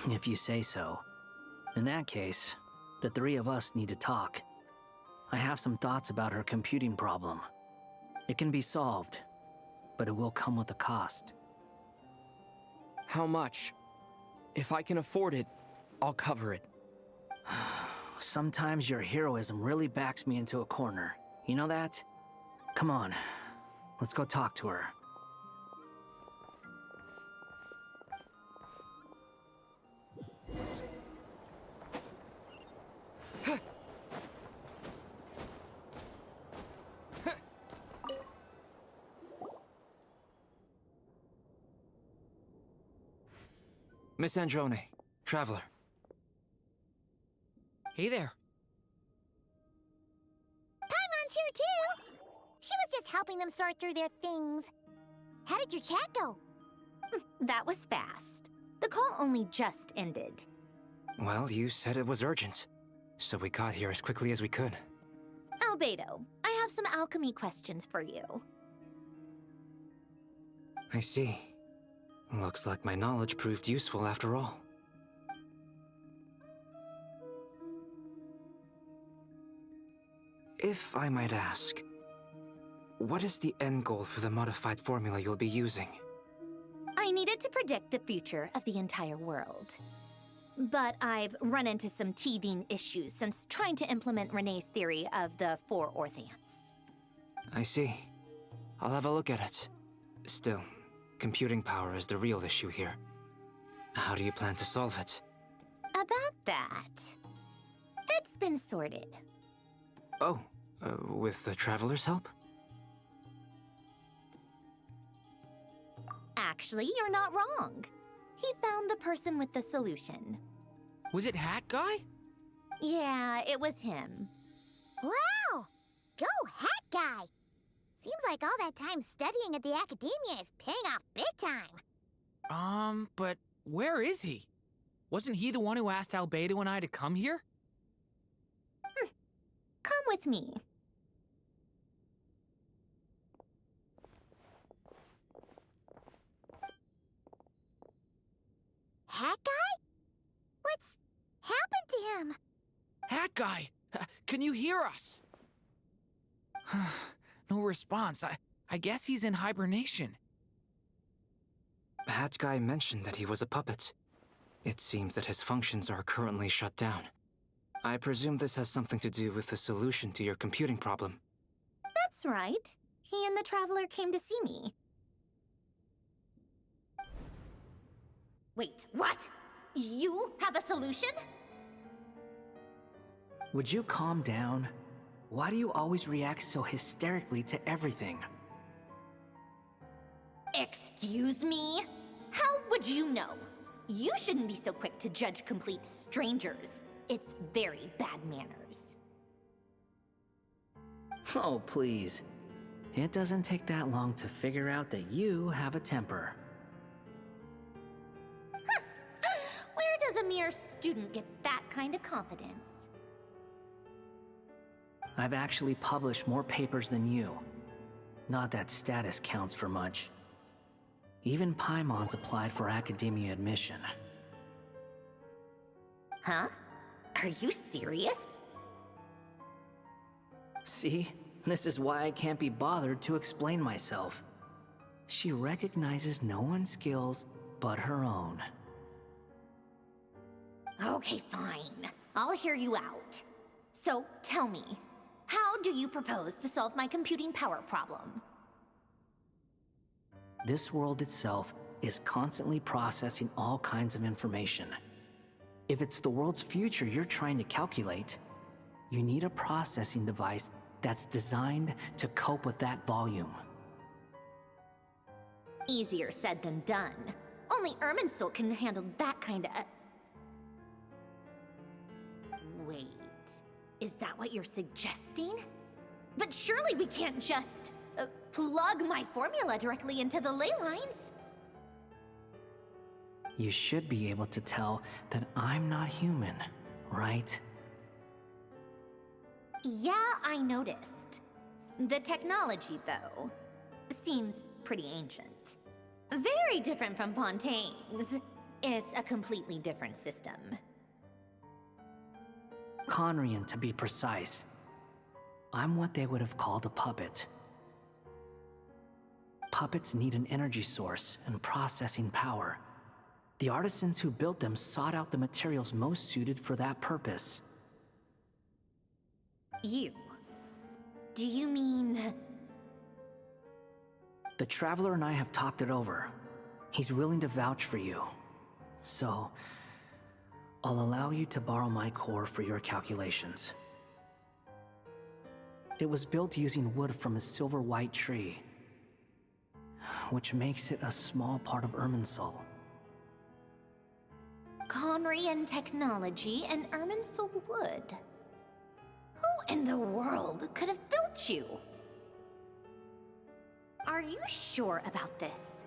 If you say so. In that case, the three of us need to talk. I have some thoughts about her computing problem. It can be solved, but it will come with a cost. How much? If I can afford it, I'll cover it. Sometimes your heroism really backs me into a corner. You know that? Come on, let's go talk to her. Miss Androne, Traveler. Hey there. Paimon's here too! She was just helping them sort through their things. How did your chat go? That was fast. The call only just ended. Well, you said it was urgent, so we got here as quickly as we could. Albedo, I have some alchemy questions for you. I see. Looks like my knowledge proved useful after all. If I might ask, what is the end goal for the modified formula you'll be using? I needed to predict the future of the entire world. But I've run into some teething issues since trying to implement Renee's theory of the four Orthants. I see. I'll have a look at it. Still, computing power is the real issue here. How do you plan to solve it? About that, it's been sorted. Oh, with the Traveler's help? Actually, you're not wrong. He found the person with the solution. Was it Hat Guy? Yeah, it was him. Wow! Go Hat Guy! Seems like all that time studying at the Academia is paying off big time. But where is he? Wasn't he the one who asked Albedo and I to come here? Come with me. Hat Guy? What's happened to him? Hat Guy! Can you hear us? No response. I guess he's in hibernation. Hat Guy mentioned that he was a puppet. It seems that his functions are currently shut down. I presume this has something to do with the solution to your computing problem. That's right. He and the Traveler came to see me. Wait, what? You have a solution? Would you calm down? Why do you always react so hysterically to everything? Excuse me? How would you know? You shouldn't be so quick to judge complete strangers. It's very bad manners. Oh, please. It doesn't take that long to figure out that you have a temper. Where does a mere student get that kind of confidence? I've actually published more papers than you. Not that status counts for much. Even Paimon's applied for Academia admission. Huh? Are you serious? See? This is why I can't be bothered to explain myself. She recognizes no one's skills but her own. Okay, fine. I'll hear you out. So, tell me, how do you propose to solve my computing power problem? This world itself is constantly processing all kinds of information. If it's the world's future you're trying to calculate, you need a processing device that's designed to cope with that volume. Easier said than done. Only Irminsul can handle that kind of... Is that what you're suggesting? But surely we can't just plug my formula directly into the ley lines. You should be able to tell that I'm not human, right? Yeah, I noticed. The technology, though, seems pretty ancient. Very different from Fontaine's. It's a completely different system. Conrian, to be precise. I'm what they would have called a puppet. Puppets need an energy source and processing power. The artisans who built them sought out the materials most suited for that purpose. You? Do you mean... The Traveler and I have talked it over. He's willing to vouch for you. So, I'll allow you to borrow my core for your calculations. It was built using wood from a silver-white tree, which makes it a small part of Irminsul. Conrian technology and Irminsul wood. Who in the world could have built you? Are you sure about this?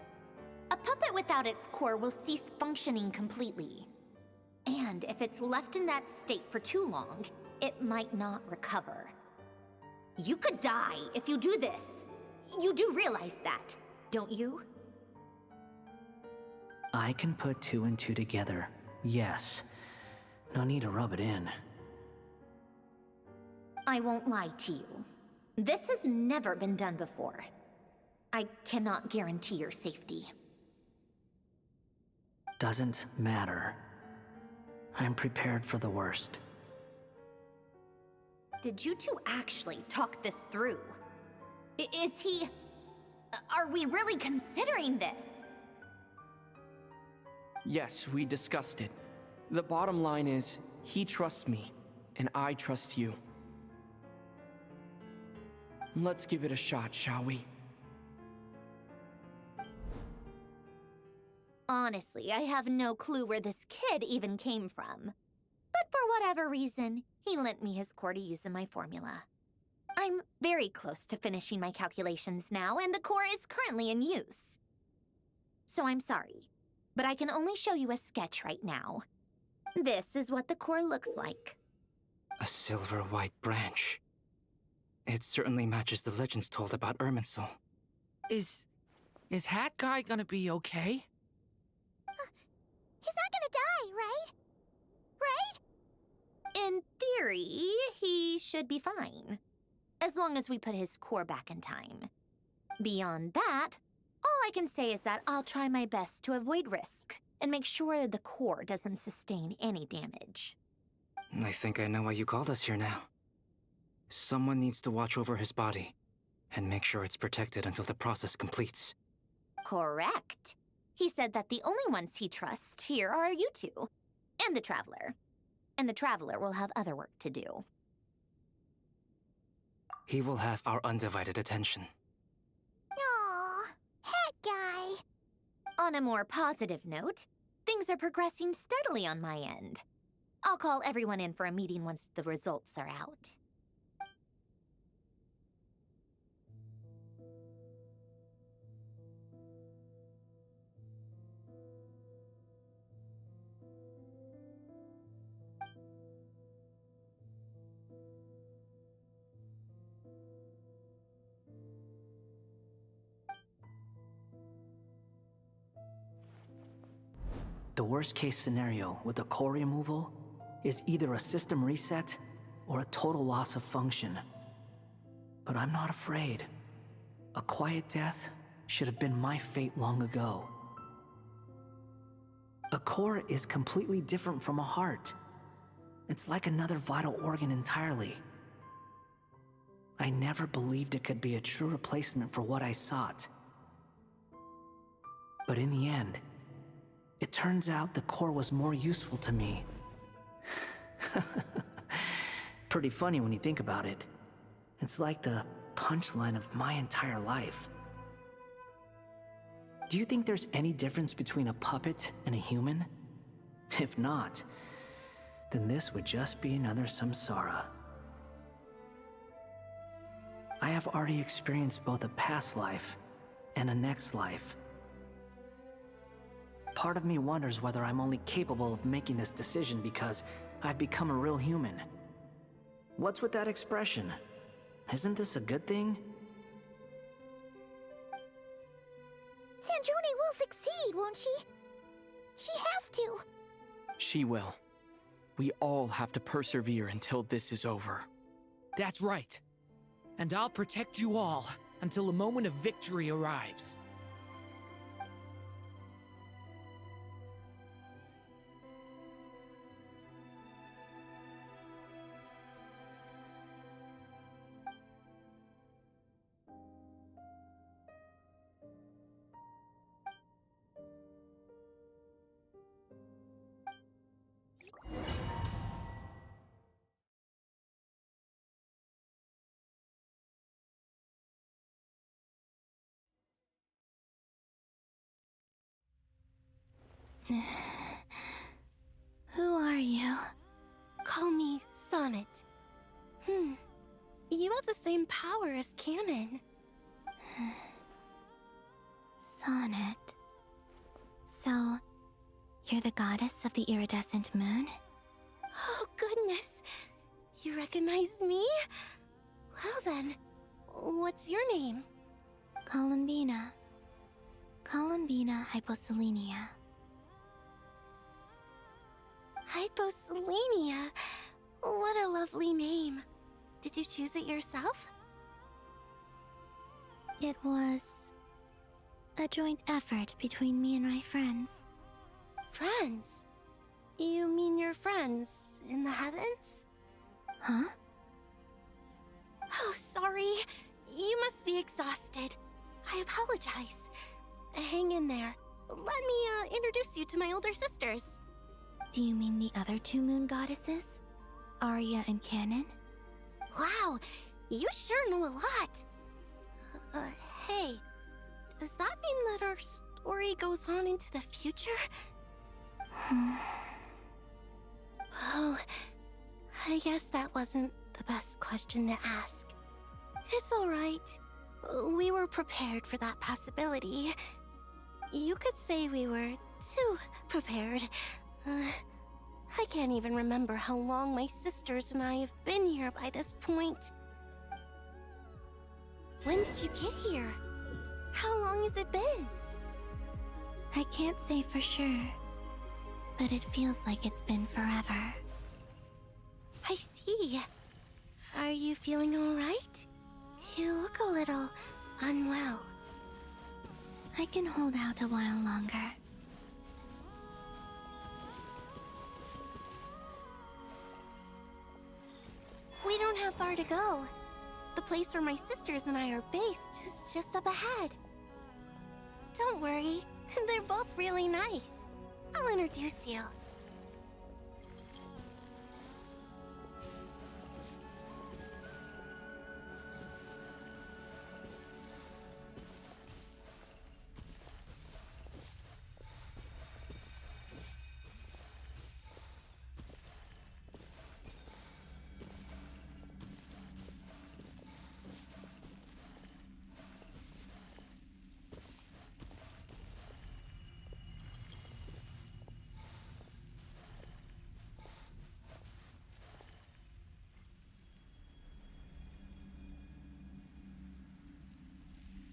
A puppet without its core will cease functioning completely. And if it's left in that state for too long, it might not recover. You could die if you do this. You do realize that, don't you? I can put 2 and 2 together, yes. No need to rub it in. I won't lie to you. This has never been done before. I cannot guarantee your safety. Doesn't matter. I'm prepared for the worst. Did you two actually talk this through? Is he... Are we really considering this? Yes, we discussed it. The bottom line is, he trusts me, and I trust you. Let's give it a shot, shall we? Honestly, I have no clue where this kid even came from. But for whatever reason, he lent me his core to use in my formula. I'm very close to finishing my calculations now, and the core is currently in use. So I'm sorry, but I can only show you a sketch right now. This is what the core looks like. A silver-white branch. It certainly matches the legends told about Irminsul. Is Hat Guy gonna be okay? He's not gonna die, right? Right? In theory, he should be fine. As long as we put his core back in time. Beyond that, all I can say is that I'll try my best to avoid risk and make sure the core doesn't sustain any damage. I think I know why you called us here now. Someone needs to watch over his body and make sure it's protected until the process completes. Correct. He said that the only ones he trusts here are you two, and the Traveler. And the Traveler will have other work to do. He will have our undivided attention. Aww, Hat Guy. On a more positive note, things are progressing steadily on my end. I'll call everyone in for a meeting once the results are out. The worst-case scenario with the core removal is either a system reset or a total loss of function. But I'm not afraid. A quiet death should have been my fate long ago. A core is completely different from a heart. It's like another vital organ entirely. I never believed it could be a true replacement for what I sought. But in the end, it turns out the core was more useful to me. Pretty funny when you think about it. It's like the punchline of my entire life. Do you think there's any difference between a puppet and a human? If not, then this would just be another samsara. I have already experienced both a past life and a next life. Part of me wonders whether I'm only capable of making this decision because I've become a real human. What's with that expression? Isn't this a good thing? Sandrone will succeed, won't she? She has to. She will. We all have to persevere until this is over. That's right. And I'll protect you all until a moment of victory arrives. Who are you? Call me Sonnet. You have the same power as Canon. Sonnet. So, you're the goddess of the iridescent moon? Oh, goodness. You recognize me? Well then, what's your name? Columbina. Columbina Hyposelenia. Hyposelenia. What a lovely name. Did you choose it yourself? It was a joint effort between me and my friends. Friends? You mean your friends in the heavens? Huh? Oh, sorry. You must be exhausted. I apologize. Hang in there. Let me introduce you to my older sisters. Do you mean the other two moon goddesses? Arya and Canon? Wow, you sure know a lot. Hey, does that mean that our story goes on into the future? Oh, I guess that wasn't the best question to ask. It's alright. We were prepared for that possibility. You could say we were too prepared. I can't even remember how long my sisters and I have been here by this point. When did you get here? How long has it been? I can't say for sure, but it feels like it's been forever. I see. Are you feeling alright? You look a little unwell. I can hold out a while longer. We don't have far to go. The place where my sisters and I are based is just up ahead. Don't worry, they're both really nice. I'll introduce you.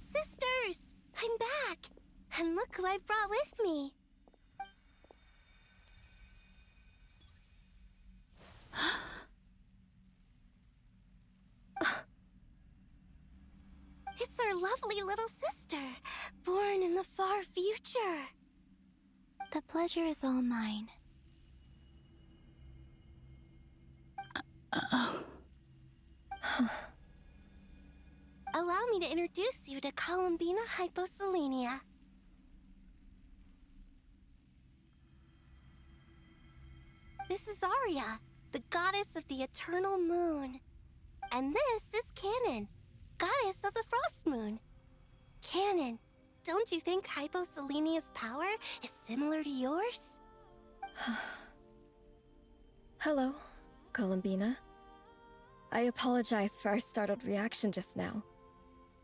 Sisters! I'm back! And look who I've brought with me! It's our lovely little sister, born in the far future. The pleasure is all mine. Allow me to introduce you to Columbina Hyposelenia. This is Arya, the goddess of the eternal moon. And this is Canon, goddess of the frost moon. Canon, don't you think Hyposelenia's power is similar to yours? Hello, Columbina. I apologize for our startled reaction just now.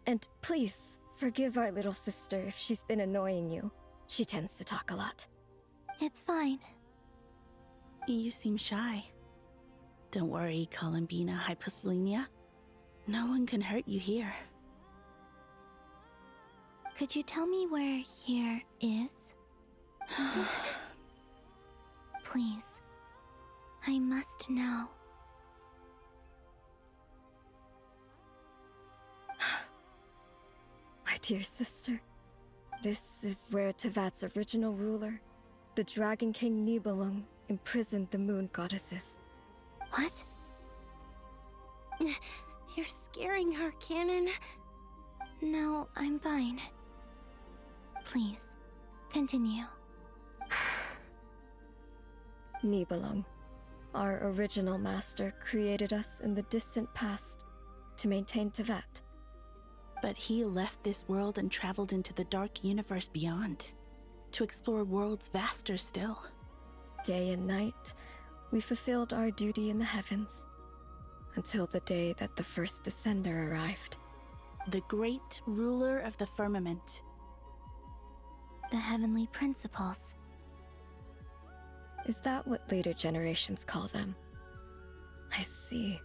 And please, forgive our little sister if she's been annoying you. She tends to talk a lot. It's fine. You seem shy. Don't worry, Columbina Hyposelenia. No one can hurt you here. Could you tell me where here is? Please. I must know. My dear sister, this is where Tevat's original ruler, the Dragon King Nibelung, imprisoned the moon goddesses. What? You're scaring her, Canon. No, I'm fine. Please, continue. Nibelung, our original master, created us in the distant past to maintain Tevat. But he left this world and traveled into the dark universe beyond, to explore worlds vaster still. Day and night, we fulfilled our duty in the heavens, until the day that the first Descender arrived. The great ruler of the firmament. The heavenly principles. Is that what later generations call them? I see.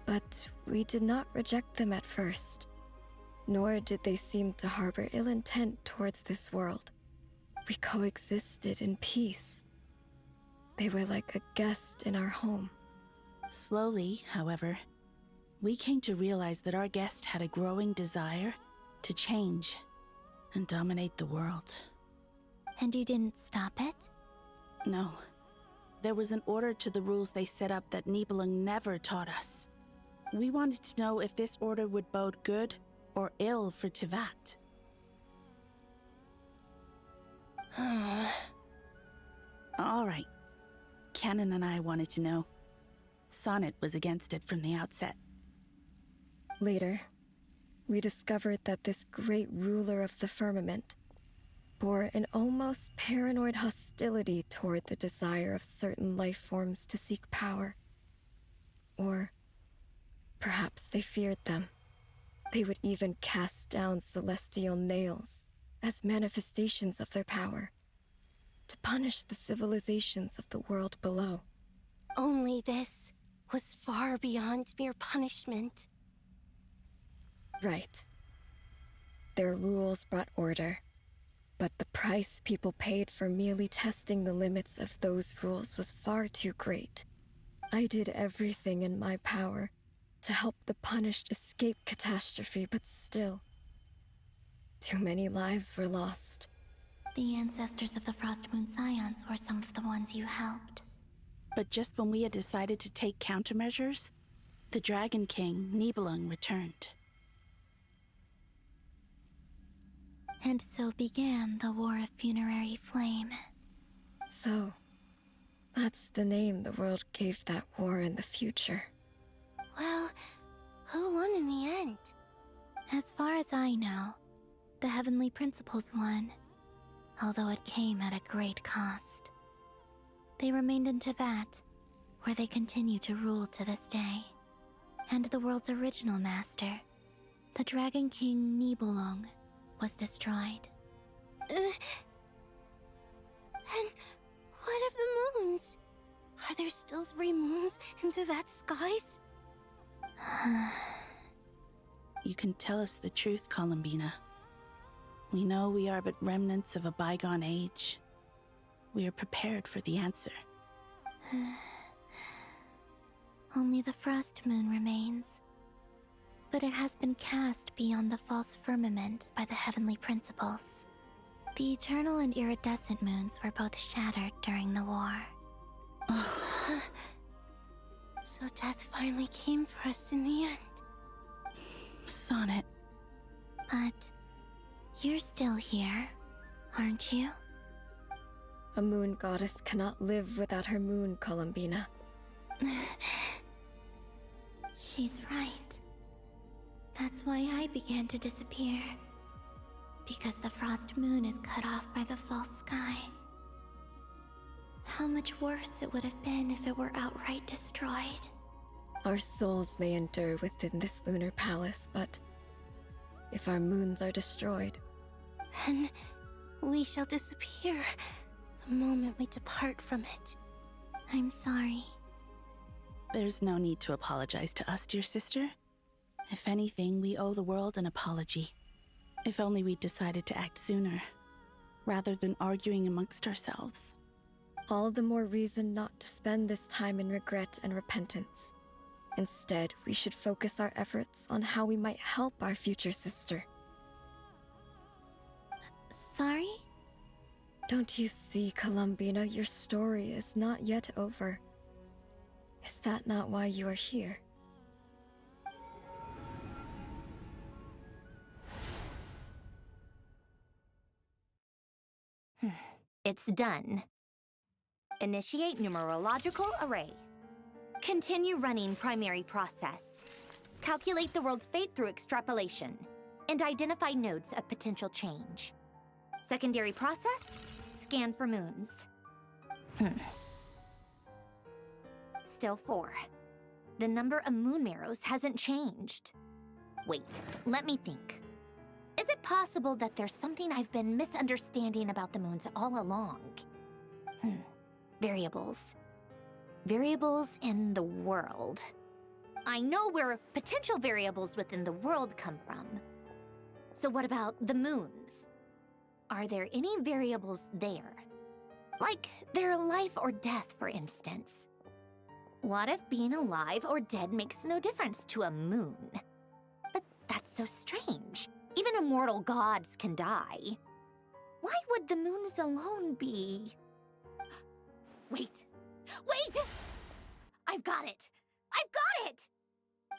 But we did not reject them at first, nor did they seem to harbor ill intent towards this world. We coexisted in peace. They were like a guest in our home. Slowly, however, we came to realize that our guest had a growing desire to change and dominate the world. And you didn't stop it? No. There was an order to the rules they set up that Nibelung never taught us. We wanted to know if this order would bode good or ill for Tevat. All right. Canon and I wanted to know. Sonnet was against it from the outset. Later, we discovered that this great ruler of the firmament bore an almost paranoid hostility toward the desire of certain life forms to seek power. Or perhaps they feared them. They would even cast down celestial nails as manifestations of their power, to punish the civilizations of the world below. Only this was far beyond mere punishment. Right. Their rules brought order, but the price people paid for merely testing the limits of those rules was far too great. I did everything in my power to help the punished escape catastrophe, but still, too many lives were lost. The ancestors of the Frost Moon Scions were some of the ones you helped. But just when we had decided to take countermeasures, the Dragon King, Nibelung, returned. And so began the War of Funerary Flame. So, that's the name the world gave that war in the future. Well, who won in the end? As far as I know, the Heavenly Principles won, although it came at a great cost. They remained in Tevat, where they continue to rule to this day. And the world's original master, the Dragon King Nibelung, was destroyed. And what of the moons? Are there still 3 moons in Tevat's skies? You can tell us the truth, Columbina. We know we are but remnants of a bygone age. We are prepared for the answer. Only the Frost Moon remains. But it has been cast beyond the false firmament by the Heavenly Principles. The eternal and iridescent moons were both shattered during the war. So death finally came for us in the end. Sonnet. But you're still here, aren't you? A moon goddess cannot live without her moon, Columbina. She's right. That's why I began to disappear. Because the Frost Moon is cut off by the false sky. How much worse it would have been if it were outright destroyed. Our souls may endure within this lunar palace, but if our moons are destroyed, then we shall disappear the moment we depart from it. I'm sorry. There's no need to apologize to us, dear sister. If anything, we owe the world an apology. If only we'd decided to act sooner, rather than arguing amongst ourselves. all the more reason not to spend this time in regret and repentance. Instead, we should focus our efforts on how we might help our future sister. Sorry? Don't you see, Columbina, your story is not yet over. Is that not why you are here? It's done. Initiate numerological array. Continue running primary process. Calculate the world's fate through extrapolation. And identify nodes of potential change. Secondary process, scan for moons. Still 4. The number of moon marrows hasn't changed. Wait, let me think. Is it possible that there's something I've been misunderstanding about the moons all along? Variables. Variables in the world. I know where potential variables within the world come from. So what about the moons? Are there any variables there? Like their life or death, for instance. What if being alive or dead makes no difference to a moon? But that's so strange. Even immortal gods can die. Why would the moons alone be? Wait! Wait! I've got it! I've got it!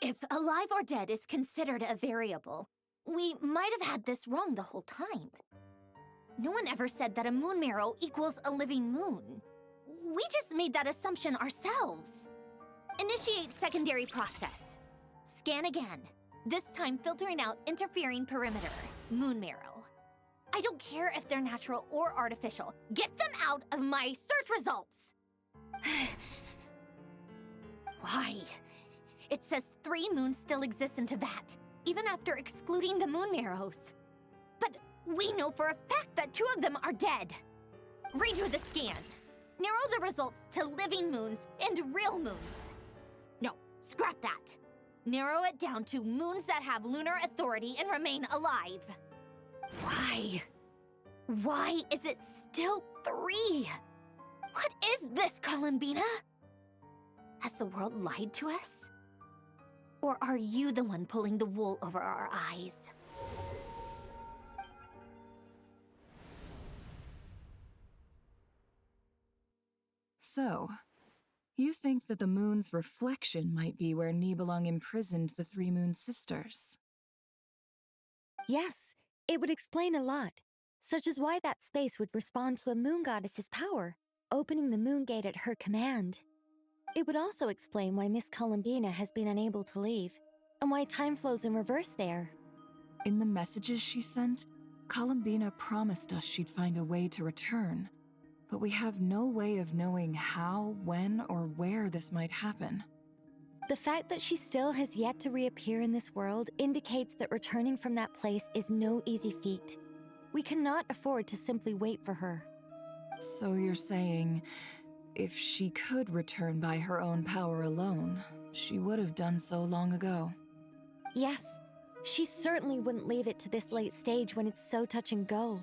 If alive or dead is considered a variable, we might have had this wrong the whole time. No one ever said that a moon marrow equals a living moon. We just made that assumption ourselves. Initiate secondary process. Scan again. This time filtering out interfering perimeter, moon marrow. I don't care if they're natural or artificial. Get them out of my search results! Why? It says 3 moons still exist in Teyvat, even after excluding the moon marrows. But we know for a fact that 2 of them are dead. Redo the scan. Narrow the results to living moons and real moons. No, scrap that. Narrow it down to moons that have lunar authority and remain alive. Why? Why is it still 3? What is this, Columbina? Has the world lied to us? Or are you the one pulling the wool over our eyes? So, you think that the moon's reflection might be where Nibelung imprisoned the 3 Moon Sisters? Yes, it would explain a lot, such as why that space would respond to a moon goddess's power, opening the moon gate at her command. It would also explain why Miss Columbina has been unable to leave, and why time flows in reverse there. In the messages she sent, Columbina promised us she'd find a way to return, but we have no way of knowing how, when, or where this might happen. The fact that she still has yet to reappear in this world indicates that returning from that place is no easy feat. We cannot afford to simply wait for her. So you're saying, if she could return by her own power alone, she would have done so long ago? Yes, she certainly wouldn't leave it to this late stage when it's so touch and go.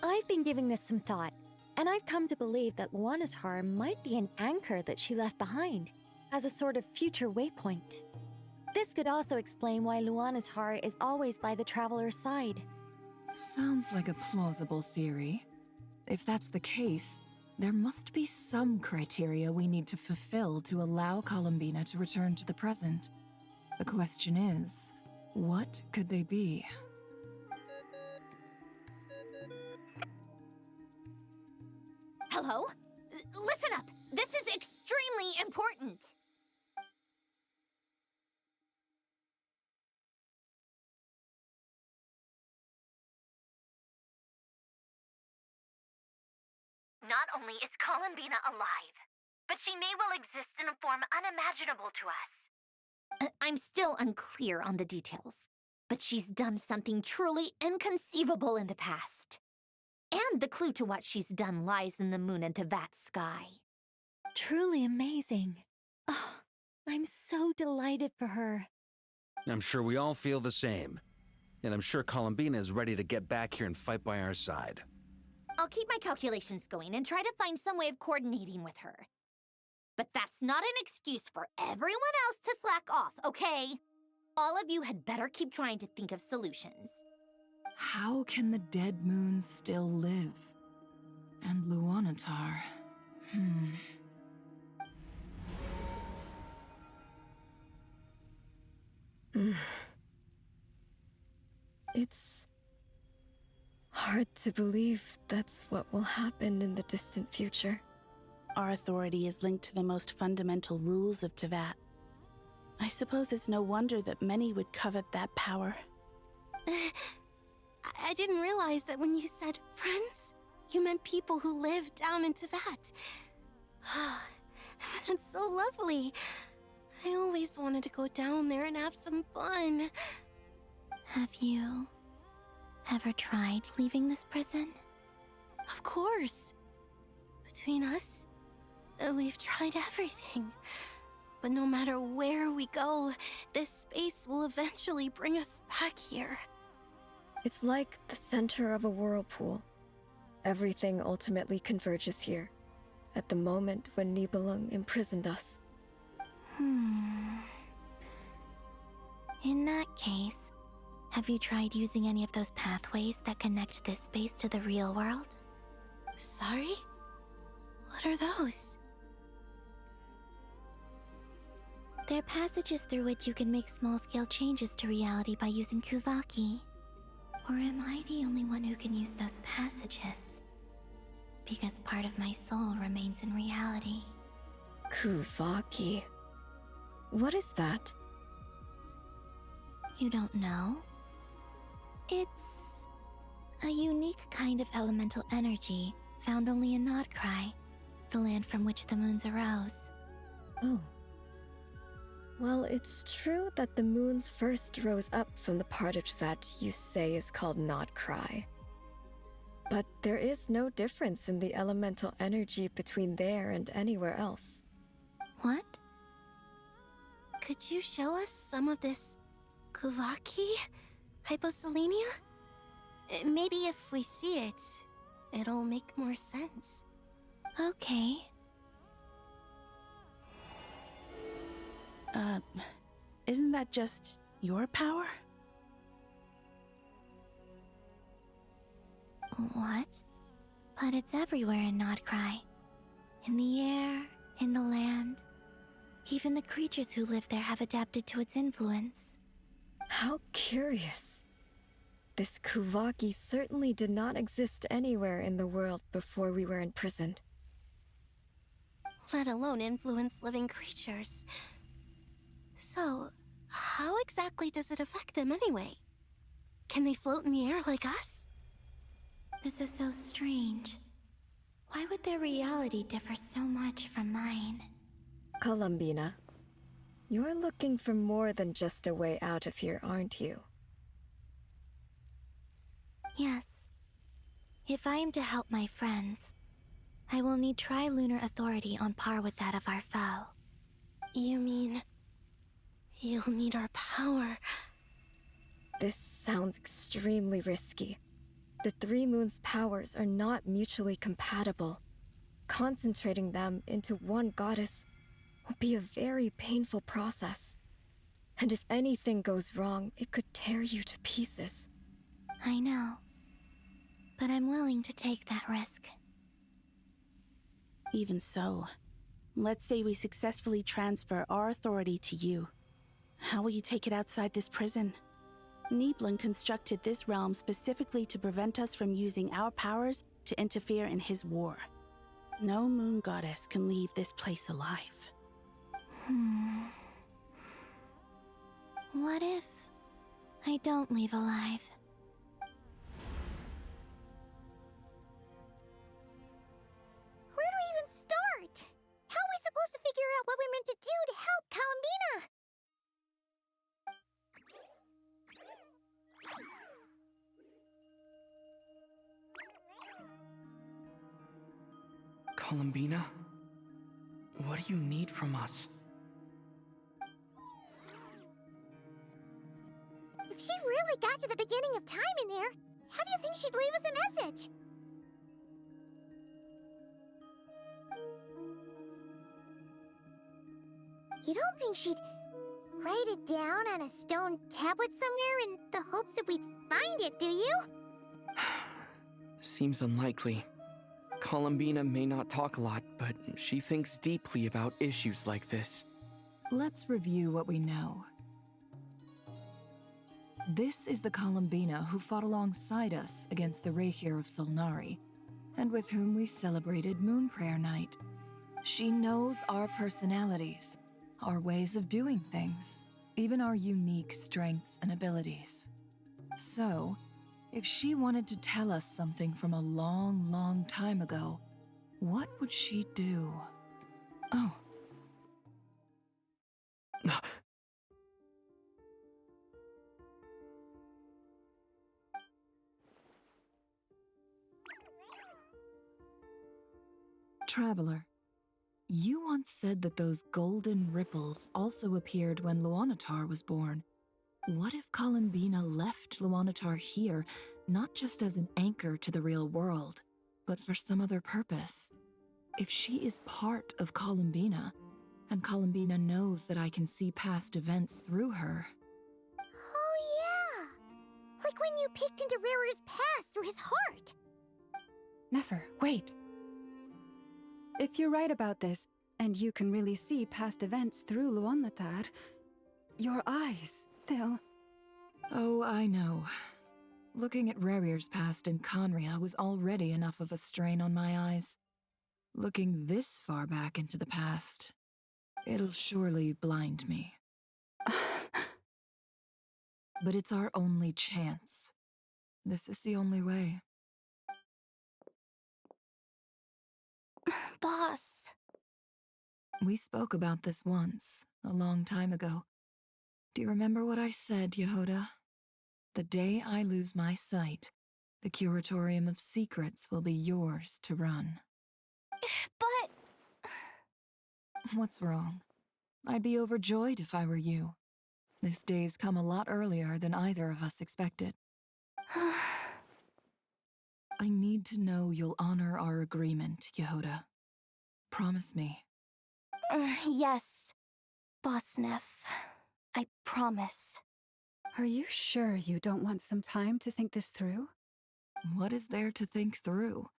I've been giving this some thought, and I've come to believe that Luana's harm might be an anchor that she left behind, as a sort of future waypoint. This could also explain why Luana's heart is always by the traveler's side. Sounds like a plausible theory. If that's the case, there must be some criteria we need to fulfill to allow Columbina to return to the present. The question is, what could they be? Hello? Listen up! This is extremely important! Not only is Columbina alive, but she may well exist in a form unimaginable to us. I'm still unclear on the details, but she's done something truly inconceivable in the past. And the clue to what she's done lies in the moon and Tevat sky. Truly amazing. Oh, I'm so delighted for her. I'm sure we all feel the same. And I'm sure Columbina is ready to get back here and fight by our side. I'll keep my calculations going and try to find some way of coordinating with her. But that's not an excuse for everyone else to slack off, okay? All of you had better keep trying to think of solutions. How can the dead moon still live? And Luanatar... It's hard to believe that's what will happen in the distant future. Our authority is linked to the most fundamental rules of Tevat. I suppose it's no wonder that many would covet that power. I didn't realize that when you said friends, you meant people who live down in Tevat. That's so lovely. I always wanted to go down there and have some fun. Have you ever tried leaving this prison? Of course. Between us, we've tried everything. But no matter where we go, this space will eventually bring us back here. It's like the center of a whirlpool. Everything ultimately converges here, at the moment when Nibelung imprisoned us. In that case, have you tried using any of those pathways that connect this space to the real world? Sorry? What are those? They're passages through which you can make small-scale changes to reality by using Kuvaki. Or am I the only one who can use those passages? Because part of my soul remains in reality. Kuvaki. What is that? You don't know? It's a unique kind of elemental energy found only in Nodcry, the land from which the moons arose. Oh. Well, it's true that the moons first rose up from the part of Tevat you say is called Nodcry. But there is no difference in the elemental energy between there and anywhere else. What? Could you show us some of this Kuvaki? Hyposelenia? Maybe if we see it, it'll make more sense. Okay. Isn't that just your power? What? But it's everywhere in Nodcry. In the air, in the land. Even the creatures who live there have adapted to its influence. How curious. This Kuvaki certainly did not exist anywhere in the world before we were imprisoned. Let alone influence living creatures. So, how exactly does it affect them anyway? Can they float in the air like us? This is so strange. Why would their reality differ so much from mine? Columbina, you're looking for more than just a way out of here, aren't you? Yes. If I am to help my friends, I will need tri-lunar authority on par with that of our foe. You mean... you'll need our power? This sounds extremely risky. The Three Moons' powers are not mutually compatible. Concentrating them into one goddess will be a very painful process. And if anything goes wrong, it could tear you to pieces. I know. But I'm willing to take that risk. Even so, let's say we successfully transfer our authority to you. How will you take it outside this prison? Nibelung constructed this realm specifically to prevent us from using our powers to interfere in his war. No moon goddess can leave this place alive. What if I don't leave alive? Where do we even start? How are we supposed to figure out what we're meant to do to help Columbina? Columbina? What do you need from us? If she really got to the beginning of time in there, how do you think she'd leave us a message? You don't think she'd write it down on a stone tablet somewhere in the hopes that we'd find it, do you? Seems unlikely. Columbina may not talk a lot, but she thinks deeply about issues like this. Let's review what we know. This is the Columbina who fought alongside us against the Rahyr of Solnari, and with whom we celebrated Moon Prayer Night. She knows our personalities, our ways of doing things, even our unique strengths and abilities. So, if she wanted to tell us something from a long, long time ago, what would she do? Oh. Traveler, you once said that those golden ripples also appeared when Luanatar was born. What if Columbina left Luanatar here, not just as an anchor to the real world, but for some other purpose? If she is part of Columbina, and Columbina knows that I can see past events through her... Oh yeah! Like when you peeked into Rarer's past through his heart! Nefer, wait! If you're right about this, and you can really see past events through Luanatar, your eyes, they'll... Oh, I know. Looking at Rarier's past in Conria was already enough of a strain on my eyes. Looking this far back into the past, it'll surely blind me. But it's our only chance. This is the only way. Boss. We spoke about this once, a long time ago. Do you remember what I said, Yehoda? The day I lose my sight, the Curatorium of Secrets will be yours to run. But... What's wrong? I'd be overjoyed if I were you. This day's come a lot earlier than either of us expected. I need to know you'll honor our agreement, Yehoda. Promise me. Yes, Boss Neff. I promise. Are you sure you don't want some time to think this through? What is there to think through?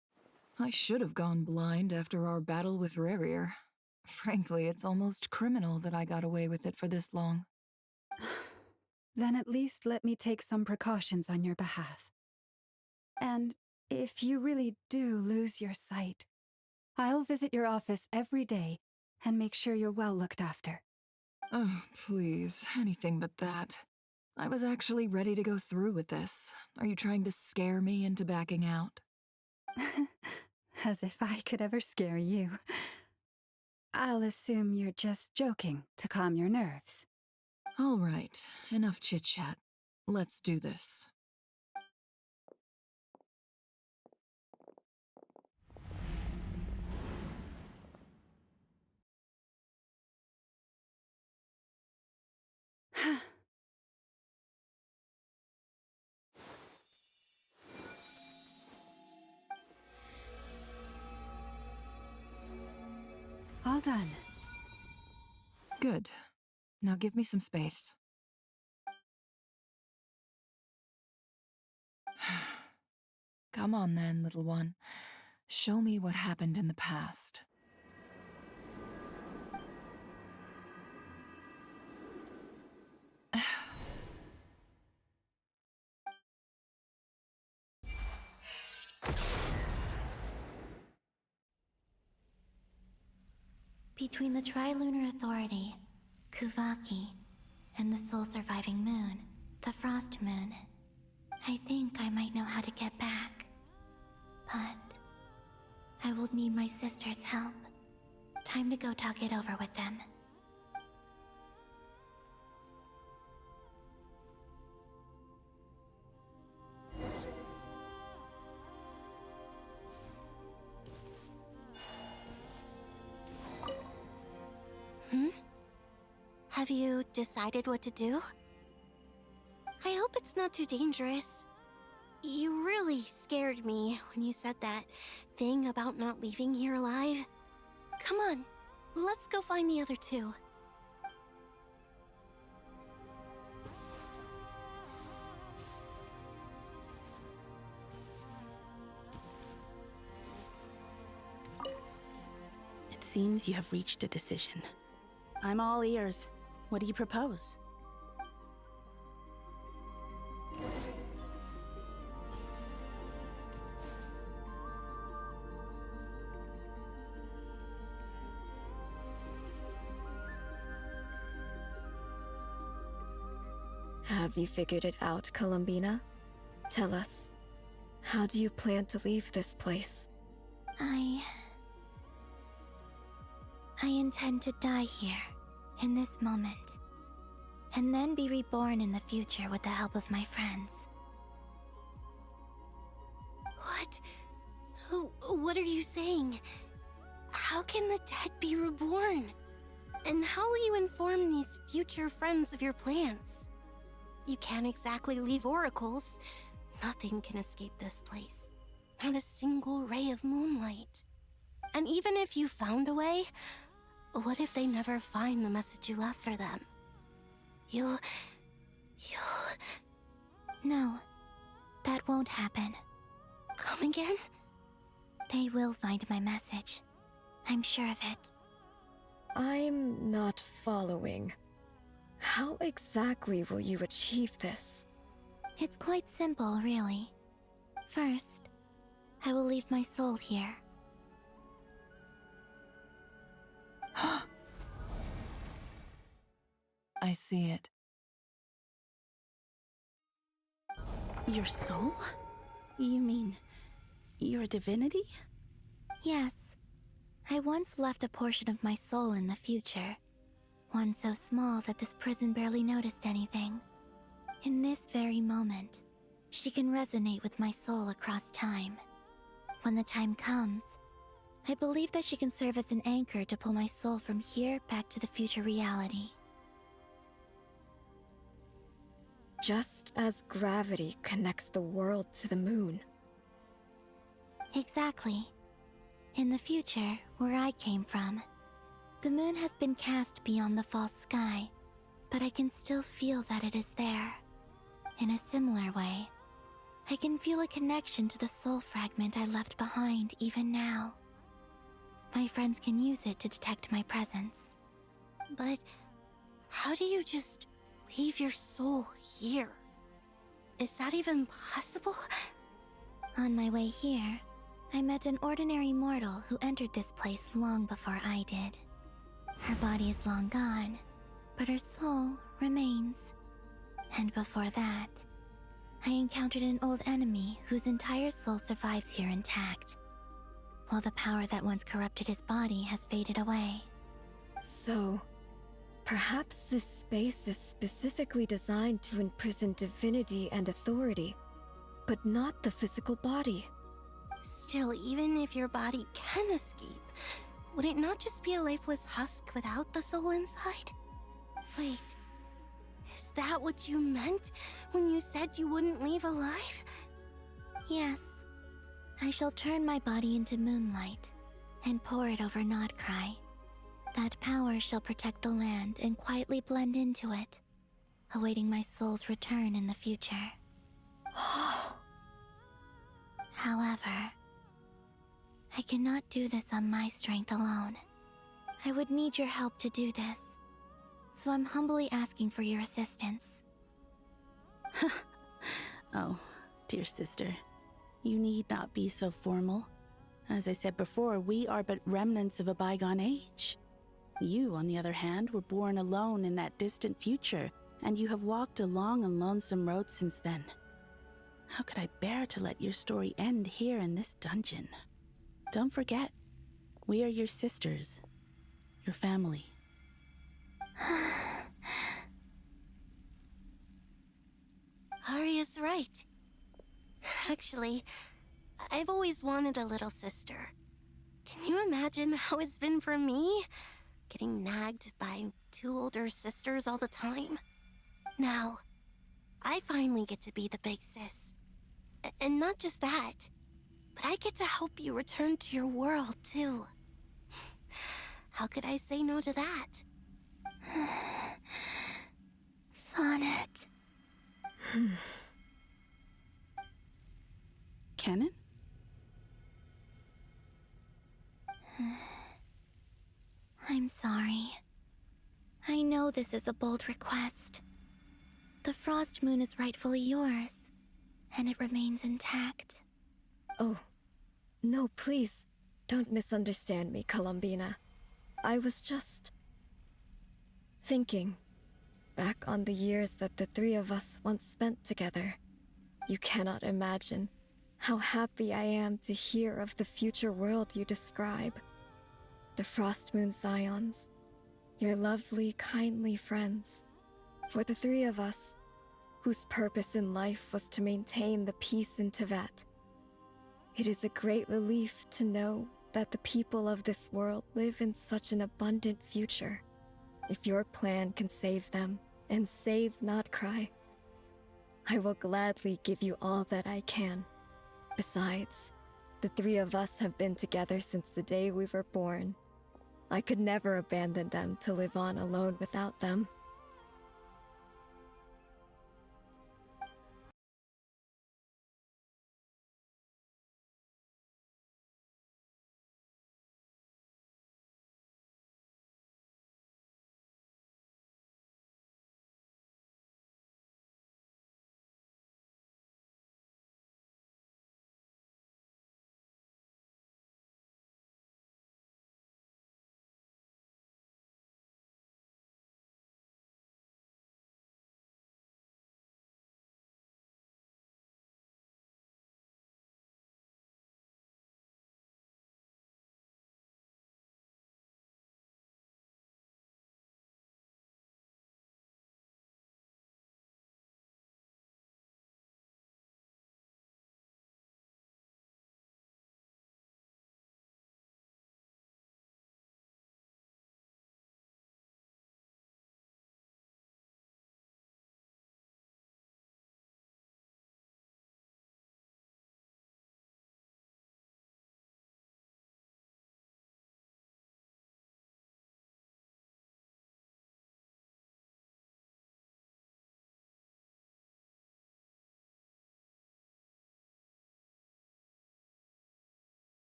I should have gone blind after our battle with Rarier. Frankly, it's almost criminal that I got away with it for this long. Then at least let me take some precautions on your behalf. And if you really do lose your sight, I'll visit your office every day and make sure you're well looked after. Oh, please, anything but that. I was actually ready to go through with this. Are you trying to scare me into backing out? As if I could ever scare you. I'll assume you're just joking to calm your nerves. All right, enough chit-chat. Let's do this. All done. Good. Now give me some space. Come on then, little one. Show me what happened in the past. Between the Trilunar Authority, Kuvaki, and the sole-surviving moon, the Frost Moon, I think I might know how to get back. But I will need my sister's help. Time to go talk it over with them. Have you decided what to do? I hope it's not too dangerous. You really scared me when you said that thing about not leaving here alive. Come on, let's go find the other two. It seems you have reached a decision. I'm all ears. What do you propose? Have you figured it out, Columbina? Tell us, how do you plan to leave this place? I intend to die here, in this moment, and then be reborn in the future with the help of my friends. What? What are you saying? How can the dead be reborn? And how will you inform these future friends of your plans? You can't exactly leave oracles. Nothing can escape this place. Not a single ray of moonlight. And even if you found a way, what if they never find the message you left for them? You'll... No, that won't happen. Come again? They will find my message. I'm sure of it. I'm not following. How exactly will you achieve this? It's quite simple, really. First, I will leave my soul here. I see it. Your soul? You mean you're a divinity? Yes. I once left a portion of my soul in the future. One so small that this prison barely noticed anything. In this very moment, she can resonate with my soul across time. When the time comes, I believe that she can serve as an anchor to pull my soul from here back to the future reality. Just as gravity connects the world to the moon. Exactly. In the future, where I came from, the moon has been cast beyond the false sky, but I can still feel that it is there. In a similar way, I can feel a connection to the soul fragment I left behind even now. My friends can use it to detect my presence. But how do you just leave your soul here? Is that even possible? On my way here, I met an ordinary mortal who entered this place long before I did. Her body is long gone, but her soul remains. And before that, I encountered an old enemy whose entire soul survives here intact, while the power that once corrupted his body has faded away. So, perhaps this space is specifically designed to imprison divinity and authority, but not the physical body. Still, even if your body can escape, would it not just be a lifeless husk without the soul inside? Wait, is that what you meant when you said you wouldn't leave alive? Yes. I shall turn my body into moonlight and pour it over Nodcry. That power shall protect the land and quietly blend into it, awaiting my soul's return in the future. However, I cannot do this on my strength alone. I would need your help to do this, so I'm humbly asking for your assistance. Oh, dear sister, you need not be so formal. As I said before, we are but remnants of a bygone age. You, on the other hand, were born alone in that distant future, and you have walked a long and lonesome road since then. How could I bear to let your story end here in this dungeon? Don't forget, we are your sisters, your family. Arya's right. Actually, I've always wanted a little sister. Can you imagine how it's been for me? getting nagged by 2 older sisters all the time. Now, I finally get to be the big sis. And not just that, but I get to help you return to your world, too. How could I say no to that? Sonnet. Canon? I'm sorry. I know this is a bold request. The Frost Moon is rightfully yours, and it remains intact. Oh, no, please. Don't misunderstand me, Columbina. I was just thinking back on the years that the 3 of us once spent together. You cannot imagine how happy I am to hear of the future world you describe. The Frost Moon Scions, your lovely, kindly friends. For the 3 of us, whose purpose in life was to maintain the peace in Teyvat, it is a great relief to know that the people of this world live in such an abundant future. If your plan can save them, and save not cry, I will gladly give you all that I can. Besides, the 3 of us have been together since the day we were born. I could never abandon them to live on alone without them.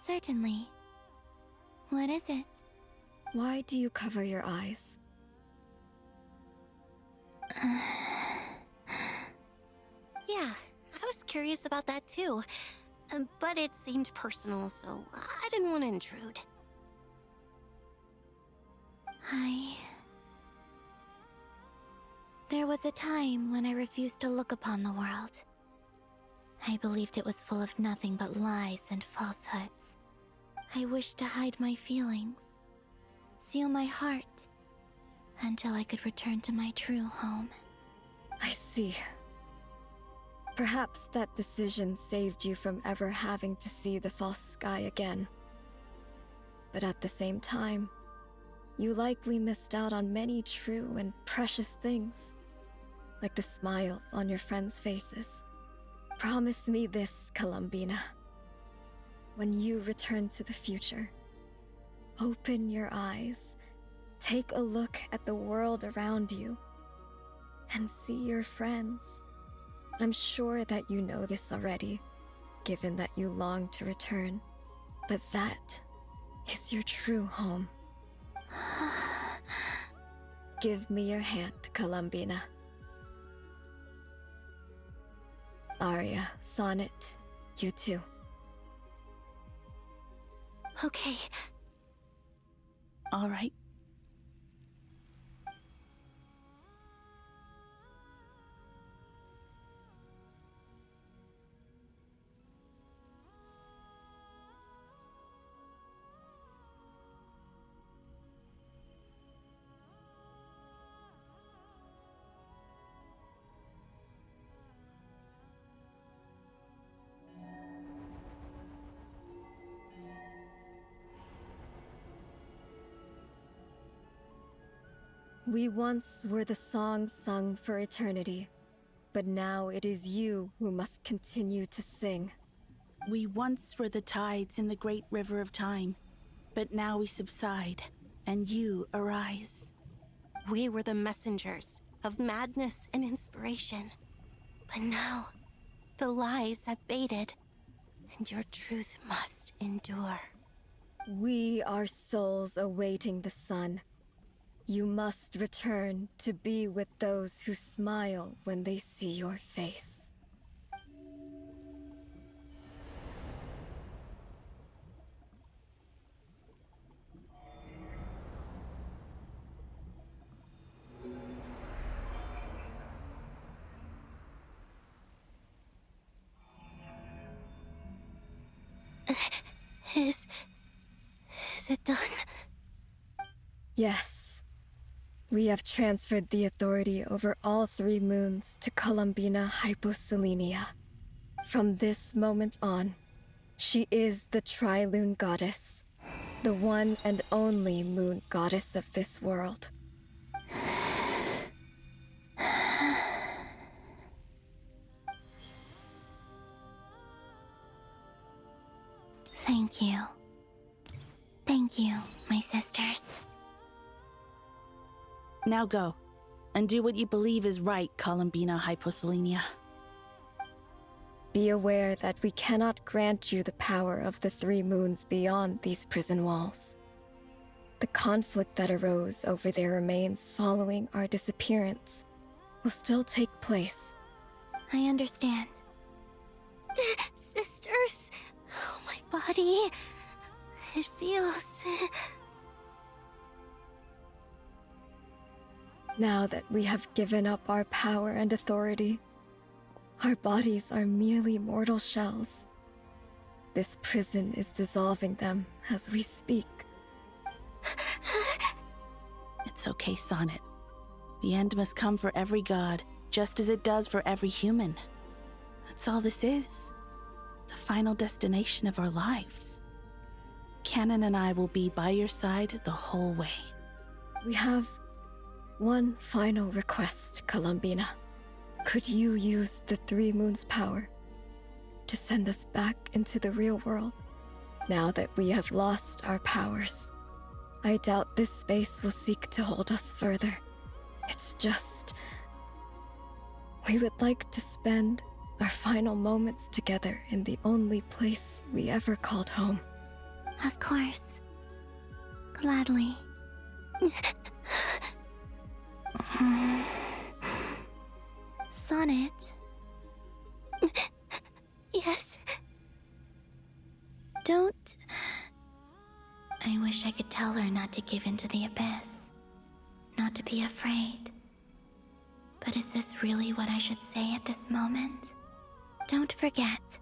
Certainly. What is it? Why do you cover your eyes? Yeah, Yeah, I was curious about that too. But it seemed personal, so I didn't want to intrude. There was a time when I refused to look upon the world. I believed it was full of nothing but lies and falsehoods. I wished to hide my feelings, seal my heart, until I could return to my true home. I see. Perhaps that decision saved you from ever having to see the false sky again. But at the same time, you likely missed out on many true and precious things, like the smiles on your friends' faces. Promise me this, Columbina. When you return to the future, open your eyes, take a look at the world around you, and see your friends. I'm sure that you know this already, given that you long to return, but that is your true home. Give me your hand, Columbina. Arya, Sonnet, you too. Okay. All right. We once were the songs sung for eternity, but now it is you who must continue to sing. We once were the tides in the great river of time, but now we subside, and you arise. We were the messengers of madness and inspiration. But now, the lies have faded, and your truth must endure. We are souls awaiting the sun. You must return to be with those who smile when they see your face. Is it done? Yes. We have transferred the authority over all 3 moons to Columbina Hyposelenia. From this moment on, she is the Tri-Lune Goddess, the one and only moon goddess of this world. Thank you. Thank you, my sisters. Now go, and do what you believe is right, Columbina Hyposelenia. Be aware that we cannot grant you the power of the 3 moons beyond these prison walls. The conflict that arose over their remains following our disappearance will still take place. I understand. Sisters, oh, my body. It feels... Now that we have given up our power and authority, our bodies are merely mortal shells. This prison is dissolving them as we speak. It's okay, Sonnet. The end must come for every god, just as it does for every human. That's all this is. The final destination of our lives. Canon and I will be by your side the whole way. We have one final request, Columbina. Could you use the 3 moons' power to send us back into the real world? Now that we have lost our powers, I doubt this space will seek to hold us further. It's just... we would like to spend our final moments together in the only place we ever called home. Of course. Gladly. Sonnet, tell her not to give in to the abyss, not to be afraid. But is this really what I should say at this moment? Don't forget,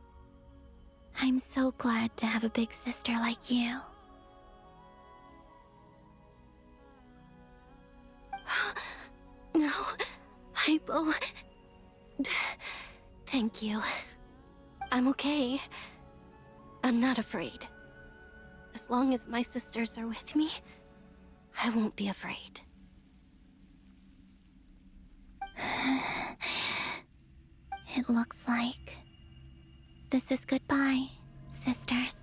I'm so glad to have a big sister like you. No, Hypo. Thank you. I'm okay. I'm not afraid. As long as my sisters are with me, I won't be afraid. It looks like this is goodbye, sisters.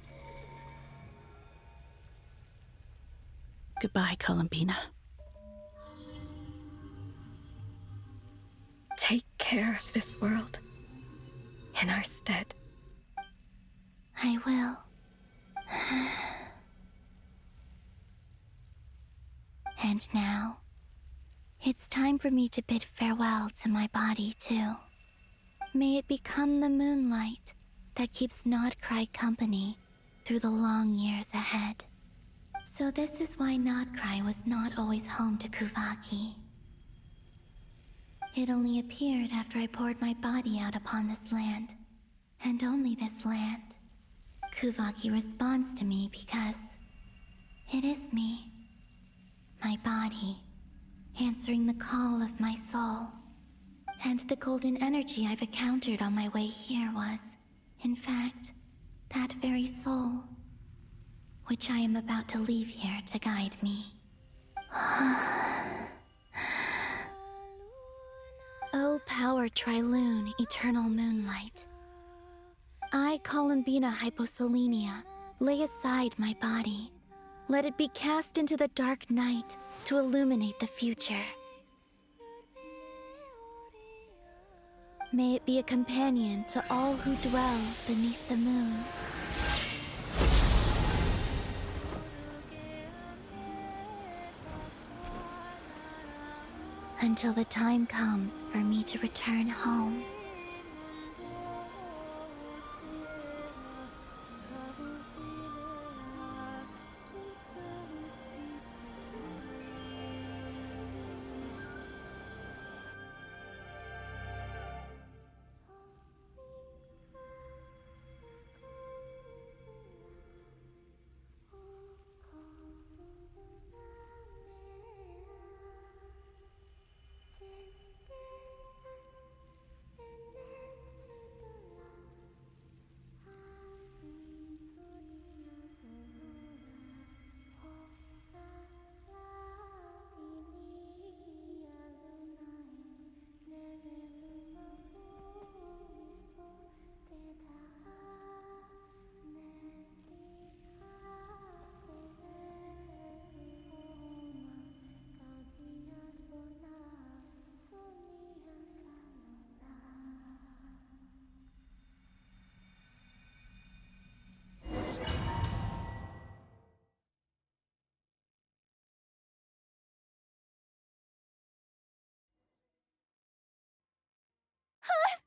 Goodbye, Columbina. Take care of this world in our stead. I will. And now, it's time for me to bid farewell to my body, too. May it become the moonlight that keeps Nodcry company through the long years ahead. So this is why Nodcry was not always home to Kuvaki. It only appeared after I poured my body out upon this land, and only this land. Kuvaki responds to me because it is me, my body, answering the call of my soul. And the golden energy I've encountered on my way here was, in fact, that very soul, which I am about to leave here to guide me. O power Trilune, eternal moonlight. I, Columbina Hyposelenia, lay aside my body. Let it be cast into the dark night to illuminate the future. May it be a companion to all who dwell beneath the moon. Until the time comes for me to return home.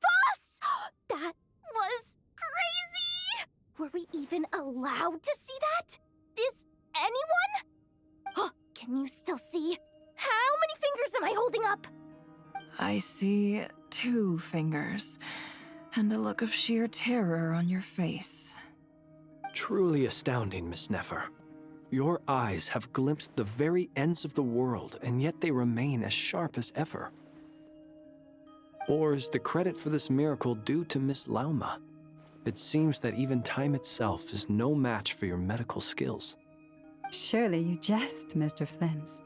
Boss! That was crazy! Were we even allowed to see that? Is anyone? Oh, can you still see? How many fingers am I holding up? I see 2 fingers, and a look of sheer terror on your face. Truly astounding, Miss Nefer. Your eyes have glimpsed the very ends of the world, and yet they remain as sharp as ever. Or is the credit for this miracle due to Miss Lauma? It seems that even time itself is no match for your medical skills. Surely you jest, Mr. Flins.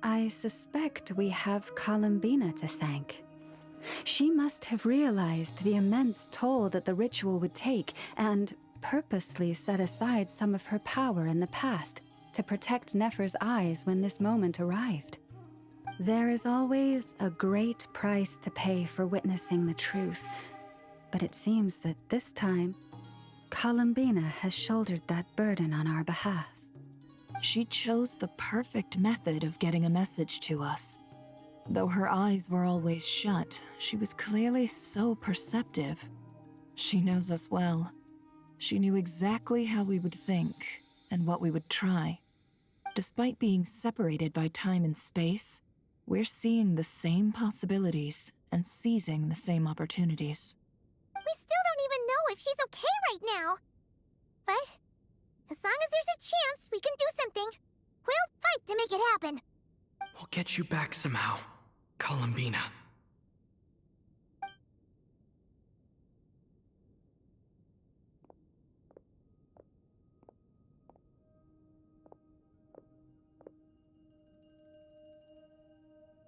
I suspect we have Columbina to thank. She must have realized the immense toll that the ritual would take and purposely set aside some of her power in the past to protect Nefer's eyes when this moment arrived. There is always a great price to pay for witnessing the truth, but it seems that this time, Columbina has shouldered that burden on our behalf. She chose the perfect method of getting a message to us. Though her eyes were always shut, she was clearly so perceptive. She knows us well. She knew exactly how we would think, and what we would try. Despite being separated by time and space, we're seeing the same possibilities and seizing the same opportunities. We still don't even know if she's okay right now. But as long as there's a chance we can do something, we'll fight to make it happen. We'll get you back somehow, Columbina.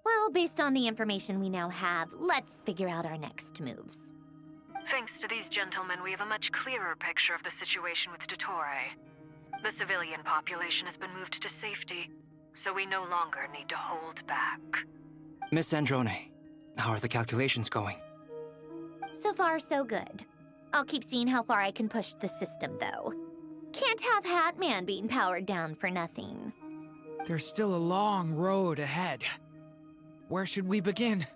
Well, based on the information we now have, let's figure out our next moves. Thanks to these gentlemen, we have a much clearer picture of the situation with Dottore. The civilian population has been moved to safety, so we no longer need to hold back. Miss Androne, how are the calculations going? So far, so good. I'll keep seeing how far I can push the system, though. Can't have Hatman being powered down for nothing. There's still a long road ahead. Where should we begin?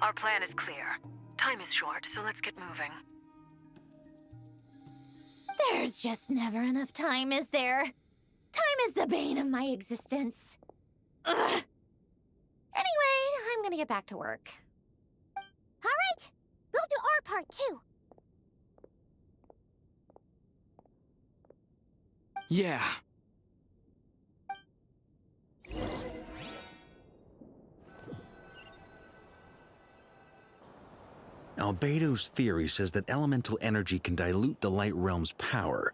Our plan is clear. Time is short, so let's get moving. There's just never enough time, is there? Time is the bane of my existence. Ugh. Anyway, I'm gonna get back to work. All right, we'll do our part too. Yeah. Albedo's theory says that elemental energy can dilute the light realm's power,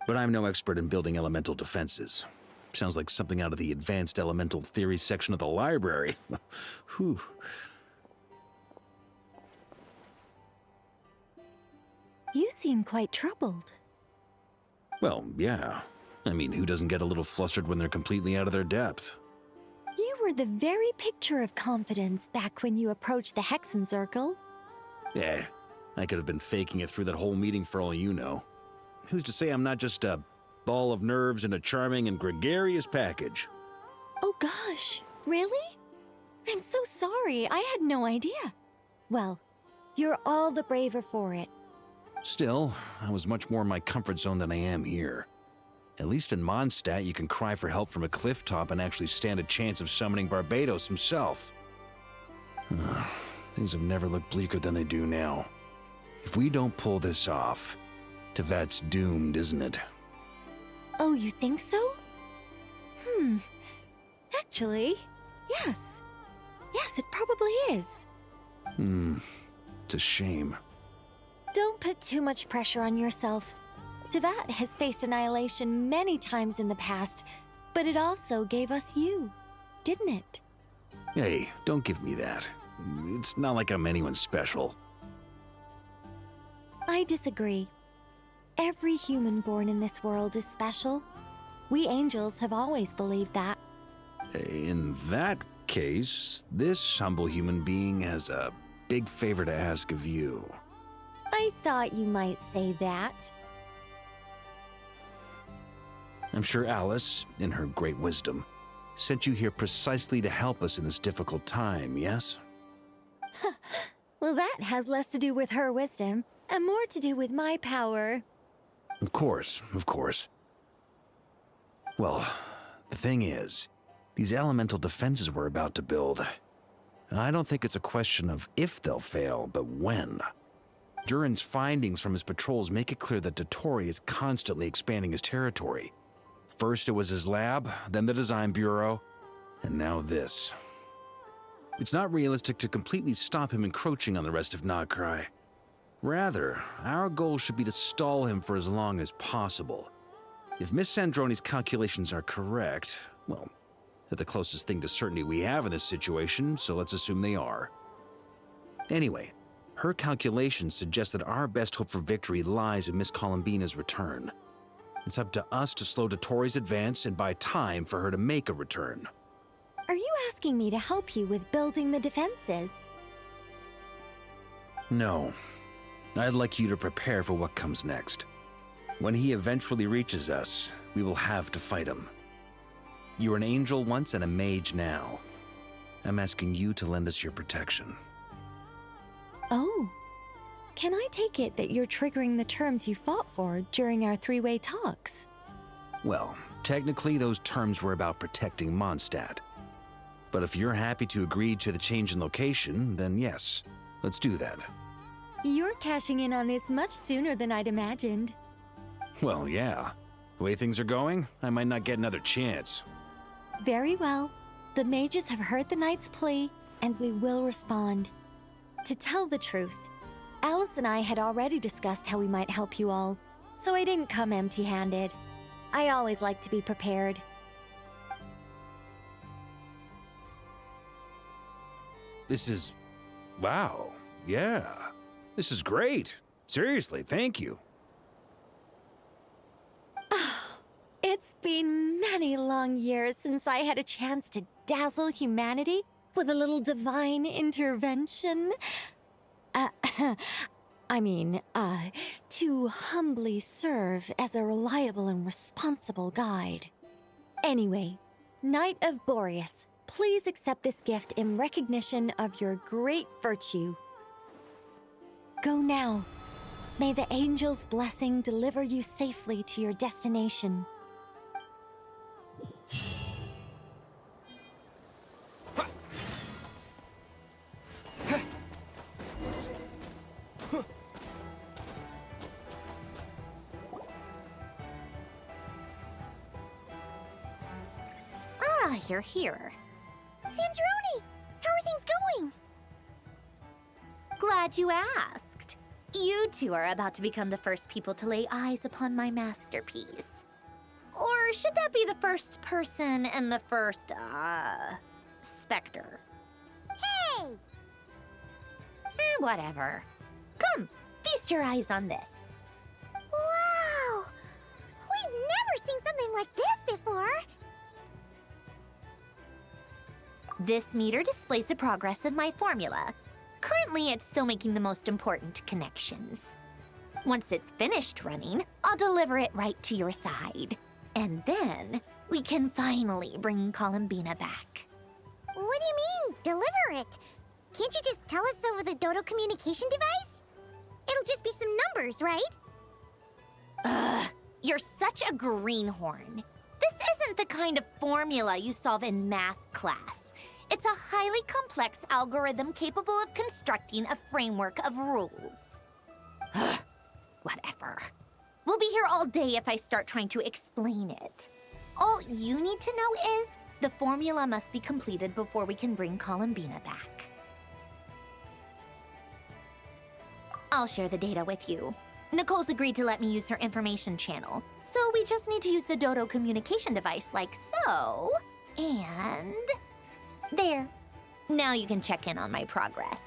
but I'm no expert in building elemental defenses. Sounds like something out of the advanced elemental theory section of the library. Whew. You seem quite troubled. Well, yeah. I mean, who doesn't get a little flustered when they're completely out of their depth? You were the very picture of confidence back when you approached the Hexen Circle. Yeah, I could have been faking it through that whole meeting for all you know. Who's to say I'm not just a ball of nerves in a charming and gregarious package? Oh gosh, really? I'm so sorry, I had no idea. Well, you're all the braver for it. Still, I was much more in my comfort zone than I am here. At least in Mondstadt, you can cry for help from a cliff top and actually stand a chance of summoning Barbados himself. Things have never looked bleaker than they do now. If we don't pull this off, Tevat's doomed, isn't it? Oh, you think so? Actually, yes. Yes, it probably is. It's a shame. Don't put too much pressure on yourself. Tevat has faced annihilation many times in the past, but it also gave us you, didn't it? Hey, don't give me that. It's not like I'm anyone special. I disagree. Every human born in this world is special. We angels have always believed that. In that case, this humble human being has a big favor to ask of you. I thought you might say that. I'm sure Alice, in her great wisdom, sent you here precisely to help us in this difficult time, yes? Well, that has less to do with her wisdom, and more to do with my power. Of course, of course. Well, the thing is, these elemental defenses we're about to build, I don't think it's a question of if they'll fail, but when. Durin's findings from his patrols make it clear that Dottore is constantly expanding his territory. First it was his lab, then the design bureau, and now this. It's not realistic to completely stop him encroaching on the rest of Nagkrai. Rather, our goal should be to stall him for as long as possible. If Miss Sandroni's calculations are correct, well, they're the closest thing to certainty we have in this situation, so let's assume they are. Anyway, her calculations suggest that our best hope for victory lies in Miss Columbina's return. It's up to us to slow Dottore's advance and buy time for her to make a return. Are you asking me to help you with building the defenses? No. I'd like you to prepare for what comes next. When he eventually reaches us, we will have to fight him. You were an angel once and a mage now. I'm asking you to lend us your protection. Oh. Can I take it that you're triggering the terms you fought for during our three-way talks? Well, technically those terms were about protecting Mondstadt. But if you're happy to agree to the change in location, then yes, let's do that. You're cashing in on this much sooner than I'd imagined. Well, yeah. The way things are going, I might not get another chance. Very well. The mages have heard the knight's plea, and we will respond. To tell the truth, Alice and I had already discussed how we might help you all, so I didn't come empty-handed. I always like to be prepared. This is... wow. Yeah. This is great. Seriously, thank you. It's been many long years since I had a chance to dazzle humanity with a little divine intervention. To humbly serve as a reliable and responsible guide. Anyway, Knight of Boreas, Please accept this gift in recognition of your great virtue. Go now. May the angel's blessing deliver you safely to your destination. Ah, you're here. Sandrone! How are things going? Glad you asked. You two are about to become the first people to lay eyes upon my masterpiece. Or should that be the first person and the first, specter? Hey! Whatever. Come, feast your eyes on this. Wow! We've never seen something like this before! This meter displays the progress of my formula. Currently, it's still making the most important connections. Once it's finished running, I'll deliver it right to your side. And then, we can finally bring Columbina back. What do you mean, deliver it? Can't you just tell us over the Dodo communication device? It'll just be some numbers, right? Ugh, you're such a greenhorn. This isn't the kind of formula you solve in math class. It's a highly complex algorithm capable of constructing a framework of rules. Ugh, whatever. We'll be here all day if I start trying to explain it. All you need to know is the formula must be completed before we can bring Columbina back. I'll share the data with you. Nicole's agreed to let me use her information channel, so we just need to use the Dodo communication device like so, and... there. Now you can check in on my progress.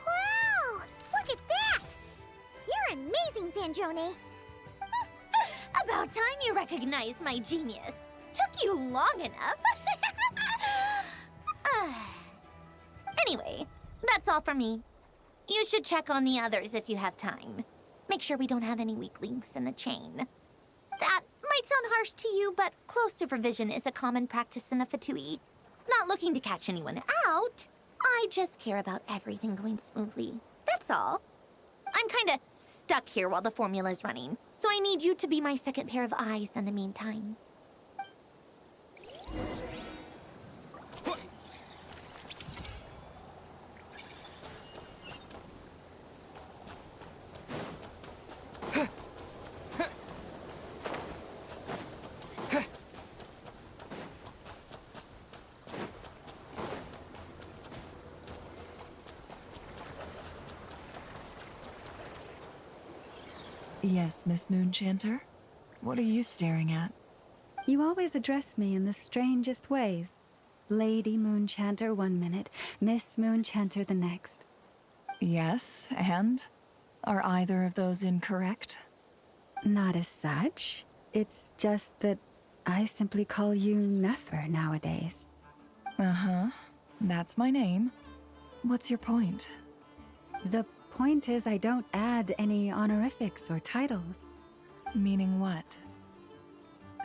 Wow! Look at that! You're amazing, Sandrone! About time you recognized my genius. Took you long enough. Anyway, that's all from me. You should check on the others if you have time. Make sure we don't have any weak links in the chain. That might sound harsh to you, but close supervision is a common practice in a Fatui. Not looking to catch anyone out. I just care about everything going smoothly. That's all. I'm kinda stuck here while the formula's running, so I need you to be my second pair of eyes in the meantime. Yes, Miss Moonchanter? What are you staring at? You always address me in the strangest ways. Lady Moonchanter one minute, Miss Moonchanter the next. Yes, and? Are either of those incorrect? Not as such. It's just that I simply call you Nefer nowadays. Uh-huh. That's my name. What's your point? The point is I don't add any honorifics or titles. Meaning what?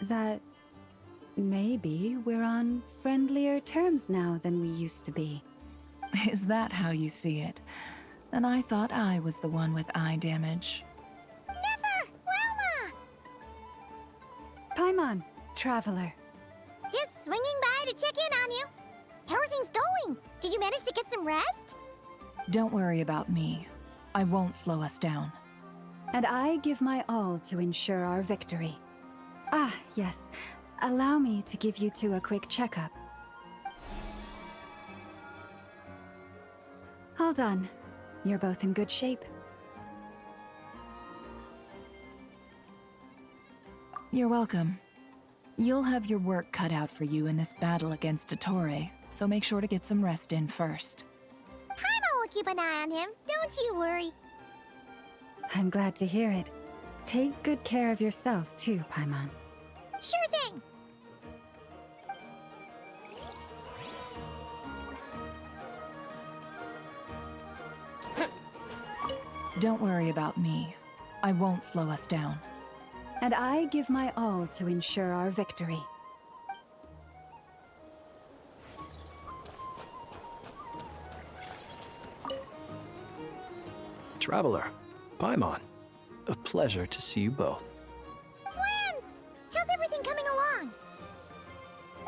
That maybe we're on friendlier terms now than we used to be. Is that how you see it? And I thought I was the one with eye damage. Never! Wilma! Paimon, traveler. Just swinging by to check in on you. How are things going? Did you manage to get some rest? Don't worry about me. I won't slow us down. And I give my all to ensure our victory. Ah, yes. Allow me to give you two a quick checkup. All done. You're both in good shape. You're welcome. You'll have your work cut out for you in this battle against Dottore, so make sure to get some rest in first. Paimon will keep an eye on him, don't you worry. I'm glad to hear it. Take good care of yourself too, Paimon. Sure thing! Don't worry about me. I won't slow us down. And I give my all to ensure our victory. Traveler, Paimon, a pleasure to see you both. Twins! How's everything coming along?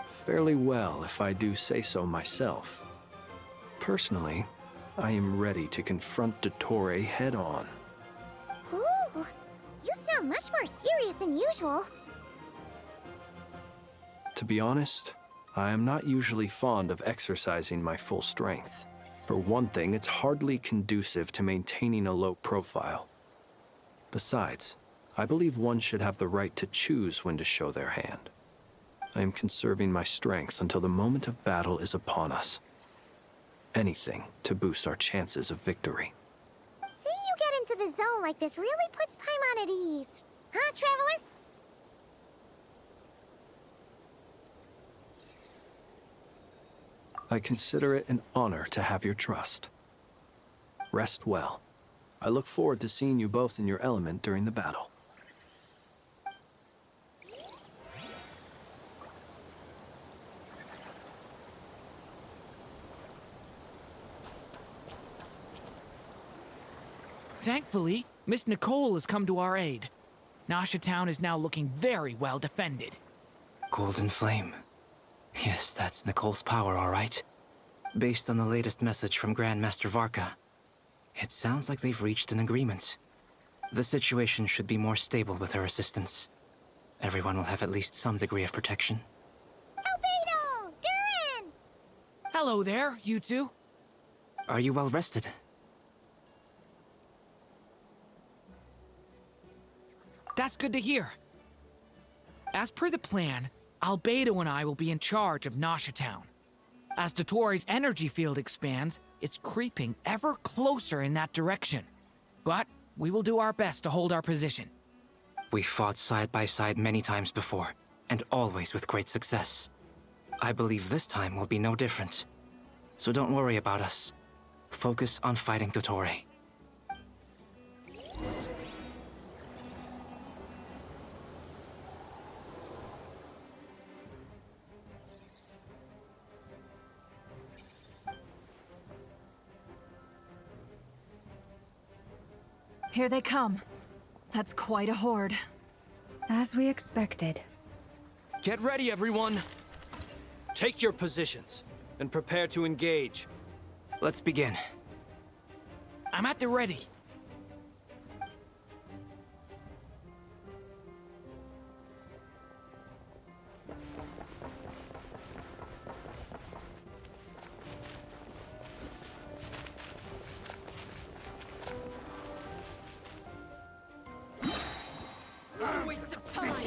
Fairly well, if I do say so myself. Personally, I am ready to confront Dottore head-on. Ooh, you sound much more serious than usual. To be honest, I am not usually fond of exercising my full strength. For one thing, it's hardly conducive to maintaining a low profile. Besides, I believe one should have the right to choose when to show their hand. I am conserving my strength until the moment of battle is upon us. Anything to boost our chances of victory. Seeing you get into the zone like this really puts Paimon at ease. Huh, Traveler? I consider it an honor to have your trust. Rest well. I look forward to seeing you both in your element during the battle. Thankfully, Miss Nicole has come to our aid. Nasha Town is now looking very well defended. Golden Flame. Yes, that's Nicole's power, all right. Based on the latest message from Grandmaster Varka, it sounds like they've reached an agreement. The situation should be more stable with her assistance. Everyone will have at least some degree of protection. Albedo! Durin! Hello there, you two. Are you well rested? That's good to hear. As per the plan, Albedo and I will be in charge of Nasha Town. As Dottore's energy field expands, it's creeping ever closer in that direction. But we will do our best to hold our position. We fought side by side many times before, and always with great success. I believe this time will be no different. So don't worry about us. Focus on fighting Dottore. Here they come. That's quite a horde. As we expected. Get ready, everyone. Take your positions and prepare to engage. Let's begin. I'm at the ready.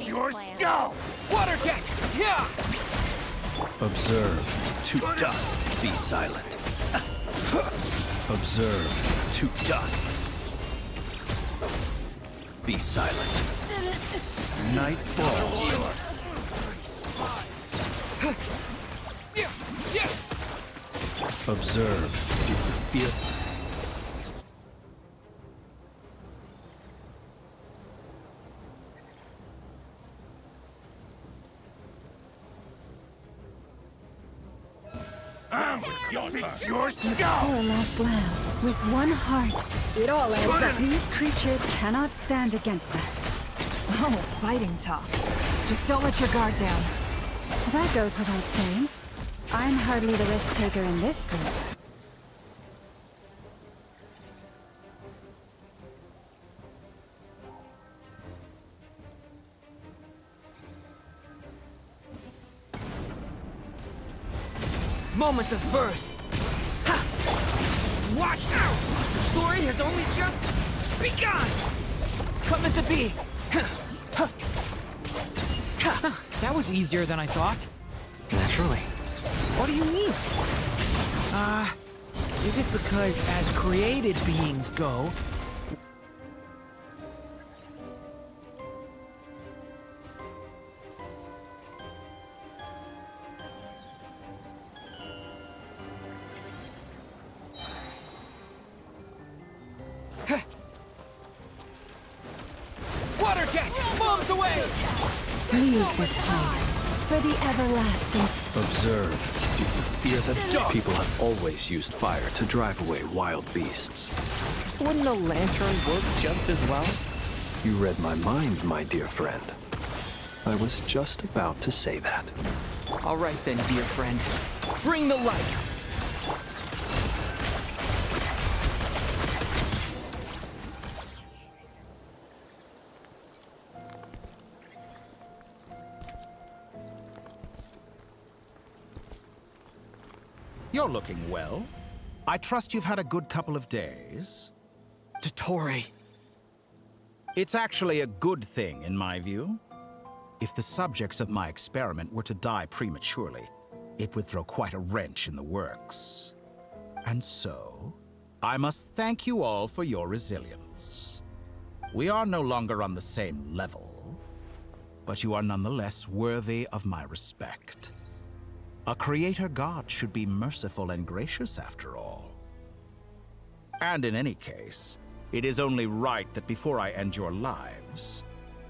Your skull! Water jet! Yeah! Observe to dust. Be silent. Observe to dust. Be silent. Night falls. Observe. Do you feel? Your poor last lamb, with one heart. It all adds up. These creatures cannot stand against us. Oh, fighting talk. Just don't let your guard down. That goes without saying. I'm hardly the risk taker in this group. Moments of birth. Ha! Watch out! The story has only just begun! Coming to be! That was easier than I thought. Naturally. What do you mean? Is it because as created beings go, water jet! Bombs away! Leave this place for the everlasting. Observe. Do you fear them? People have always used fire to drive away wild beasts. Wouldn't a lantern work just as well? You read my mind, my dear friend. I was just about to say that. All right then, dear friend. Bring the light! You're looking well. I trust you've had a good couple of days. Dottore. It's actually a good thing, in my view. If the subjects of my experiment were to die prematurely, it would throw quite a wrench in the works. And so, I must thank you all for your resilience. We are no longer on the same level, but you are nonetheless worthy of my respect. A creator god should be merciful and gracious after all. And in any case, it is only right that before I end your lives,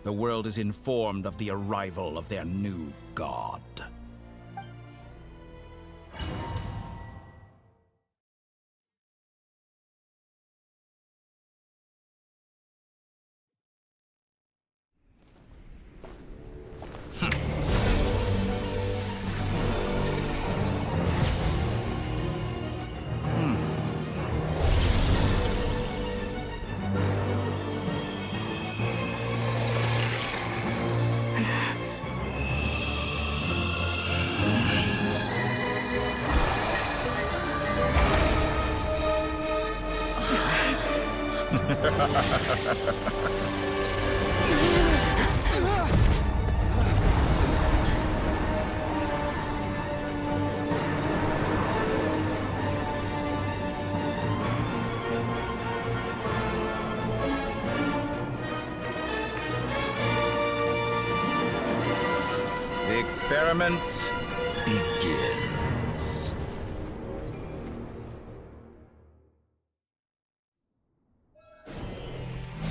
the world is informed of the arrival of their new god. The experiment begins.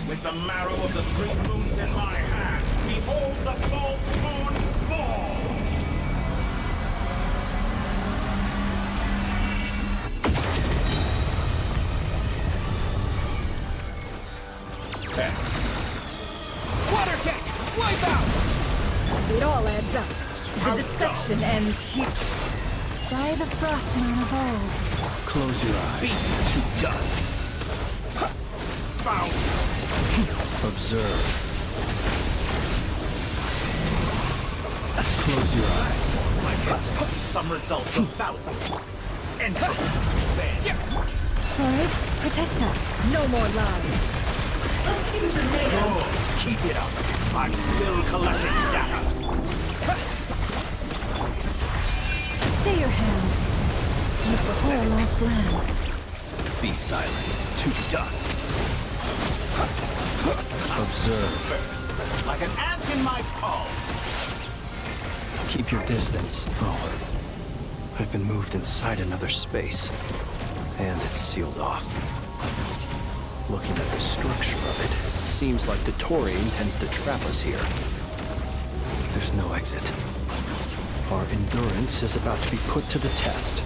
With the marrow of the 3 moons in my hand, behold the false moons fall! Water jet! Wipe out! It all adds up. The deception ends here. By the Frostmoon of old. Close your eyes. Beaten to dust. Found! Observe. Close your eyes. I get some results of value. Entropy. Advanced. Forest, protector. No more lies. Good. Keep it up. I'm still collecting data. Stay your hand. The poor lost land. Be silent. To dust. Observe. First, like an ant in my palm. Keep your distance. Oh, I've been moved inside another space, and it's sealed off. Looking at the structure of it, it seems like Dottore intends to trap us here. There's no exit. Our endurance is about to be put to the test.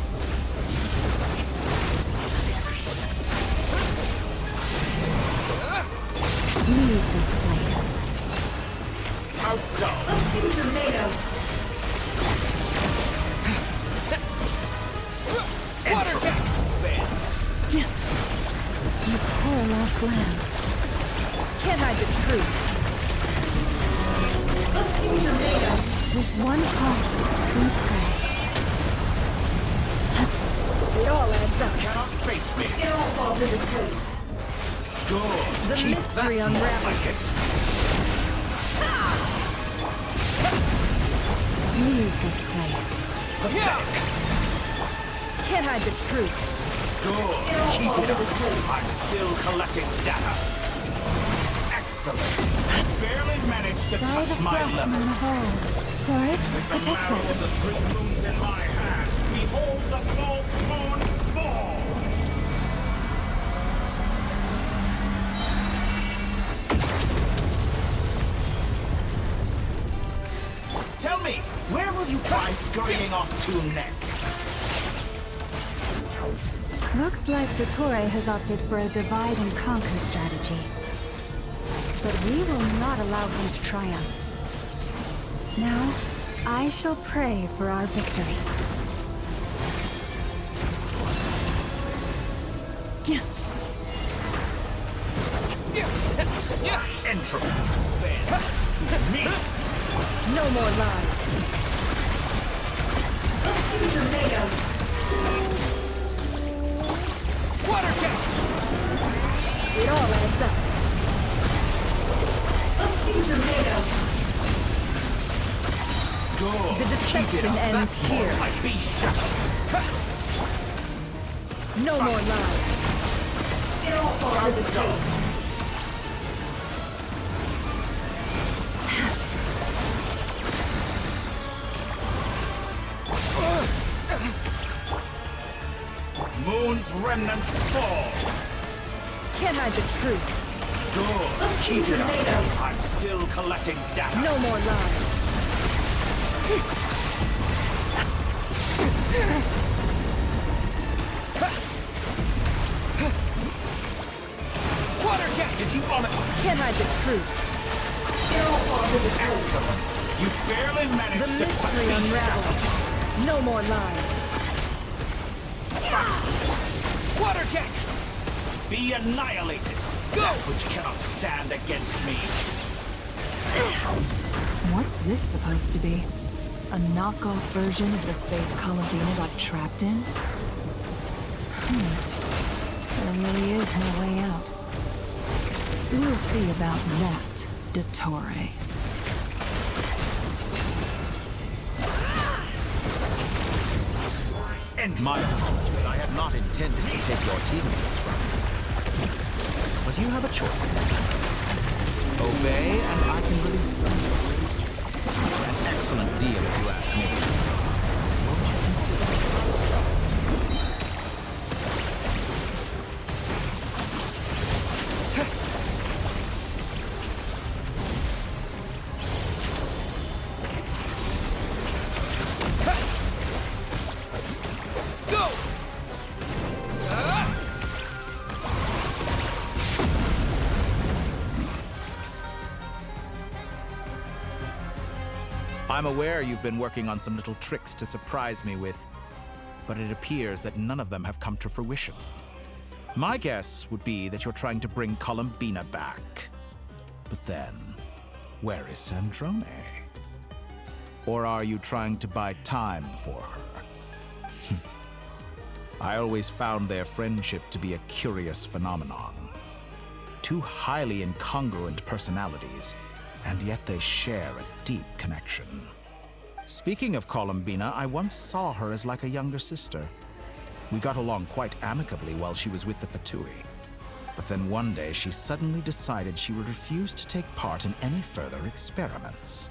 Leave this place. How dull. Let's see what you're made of. Water jet! You poor lost lamb. Can't hide the truth. Let's see what you're made of. With one heart, we pray. It all adds up. Cannot face me. It all falls into place. Good. The Keep mystery that unravels. like it. Leave this place. Pathetic. Can't hide the truth. Good. Keep it up. I'm still collecting data. Excellent. Barely managed to touch my level. Forest, With the protect marrow us. of the 3 moons in my hand, behold the false moons fall! Tell me, where will you try scurrying off to next? Looks like Dottore has opted for a divide and conquer strategy. But we will not allow him to triumph. Now, I shall pray for our victory. Entropy bends to me. No more lies. Water jet! It all adds up. Good. The deception ends That's more here. like be shackled. No more lies. It all falls to the dust. Moon's remnants fall. Can't hide the truth. Good. Keep it up. I'm still collecting data. No more lies. Water jet! Did you honor? Can't hide the truth. Excellent. You barely The managed to touch mystery me. unravels. No more lies. Water jet! Be annihilated. Go! That which cannot stand against me. What's this supposed to be? A knockoff version of the space Columbina got trapped in? There really is no way out. We'll see about that, Dottore. My apologies, I had not intended to take your teammates from you. But you have a choice. Obey, and I can release them. An excellent deal, if you ask me. Won't you consider it? Go! I'm aware you've been working on some little tricks to surprise me with, but it appears that none of them have come to fruition. My guess would be that you're trying to bring Columbina back. But then, where is Sandrone? Or are you trying to buy time for her? I always found their friendship to be a curious phenomenon. Two highly incongruent personalities, and yet they share a deep connection. Speaking of Columbina, I once saw her as like a younger sister. We got along quite amicably while she was with the Fatui. But then one day she suddenly decided she would refuse to take part in any further experiments.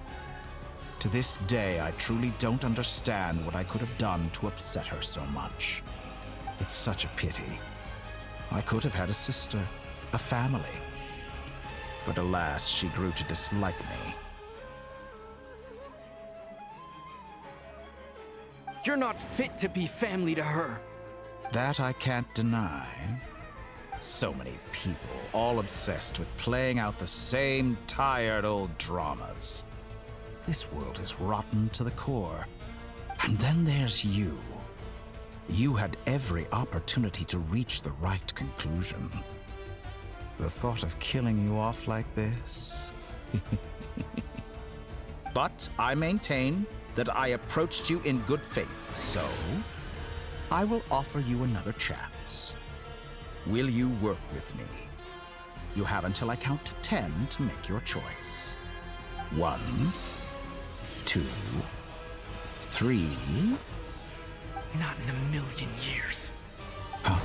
To this day, I truly don't understand what I could have done to upset her so much. It's such a pity. I could have had a sister, a family. But alas, she grew to dislike me. You're not fit to be family to her. That I can't deny. So many people, all obsessed with playing out the same tired old dramas. This world is rotten to the core. And then there's you. You had every opportunity to reach the right conclusion. The thought of killing you off like this? But I maintain that I approached you in good faith, so I will offer you another chance. Will you work with me? You have until I count to 10 to make your choice. 1, 2, 3. Not in a million years. Huh?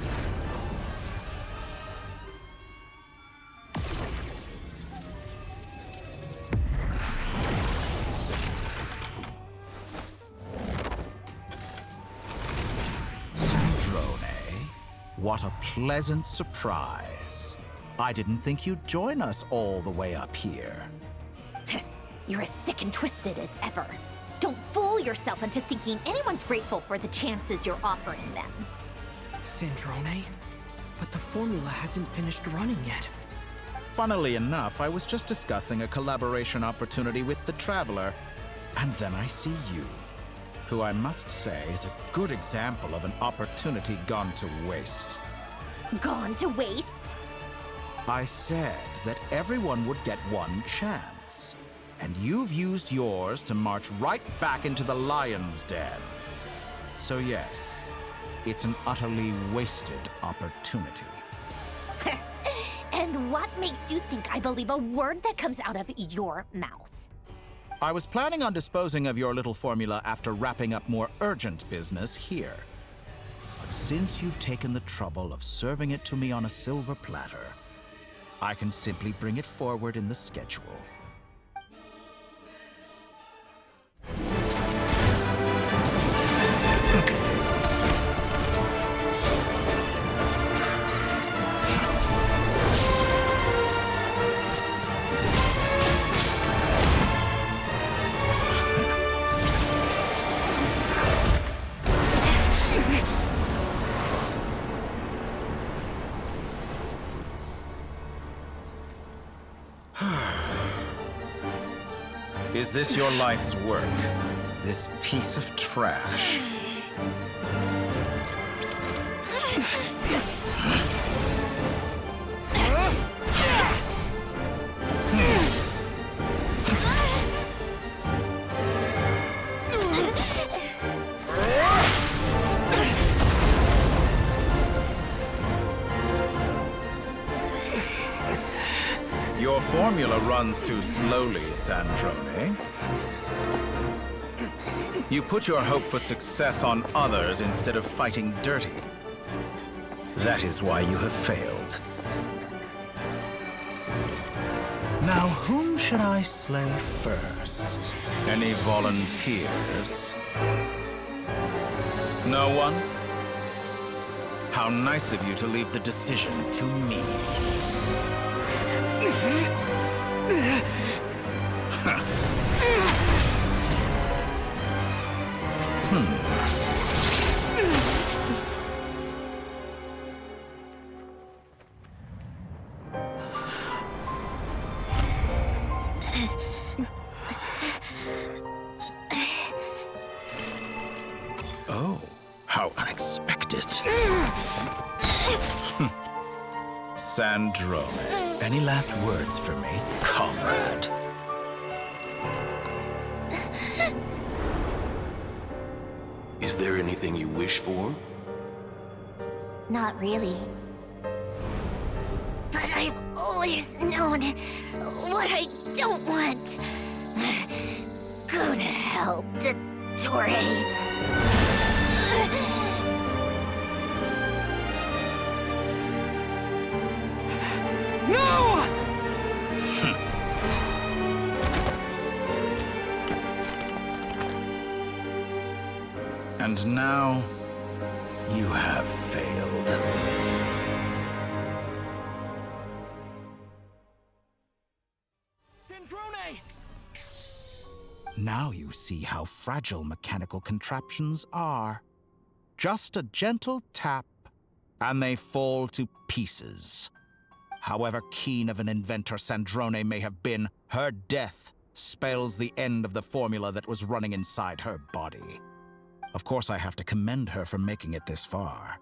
What a pleasant surprise. I didn't think you'd join us all the way up here. You're as sick and twisted as ever. Don't fool yourself into thinking anyone's grateful for the chances you're offering them. Sandrone? But the formula hasn't finished running yet. Funnily enough, I was just discussing a collaboration opportunity with the Traveler, and then I see you, who I must say is a good example of an opportunity gone to waste. Gone to waste? I said that everyone would get one chance, and you've used yours to march right back into the lion's den. So yes, it's an utterly wasted opportunity. And what makes you think I believe a word that comes out of your mouth? I was planning on disposing of your little formula after wrapping up more urgent business here. But since you've taken the trouble of serving it to me on a silver platter, I can simply bring it forward in the schedule. Is this your life's work? This piece of trash? Your formula runs too slowly, Sandrone. You put your hope for success on others instead of fighting dirty. That is why you have failed. Now, whom should I slay first? Any volunteers? No one? How nice of you to leave the decision to me. Oh, how unexpected. Sandrone, any last words for me, comrade? Is there anything you wish for? Not really. But I've always known what I don't want. Go to hell, Dottore. No! And now, you have failed. Sandrone! Now you see how fragile mechanical contraptions are. Just a gentle tap, and they fall to pieces. However keen of an inventor Sandrone may have been, her death spells the end of the formula that was running inside her body. Of course, I have to commend her for making it this far.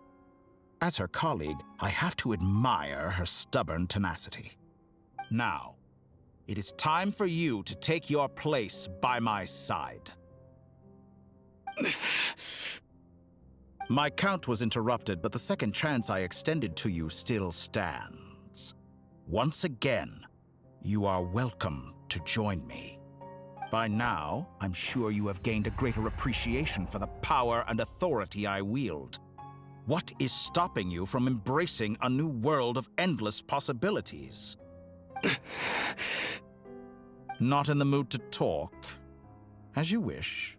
As her colleague, I have to admire her stubborn tenacity. Now, it is time for you to take your place by my side. My count was interrupted, but the second chance I extended to you still stands. Once again, you are welcome to join me. By now, I'm sure you have gained a greater appreciation for the power and authority I wield. What is stopping you from embracing a new world of endless possibilities? Not in the mood to talk? As you wish.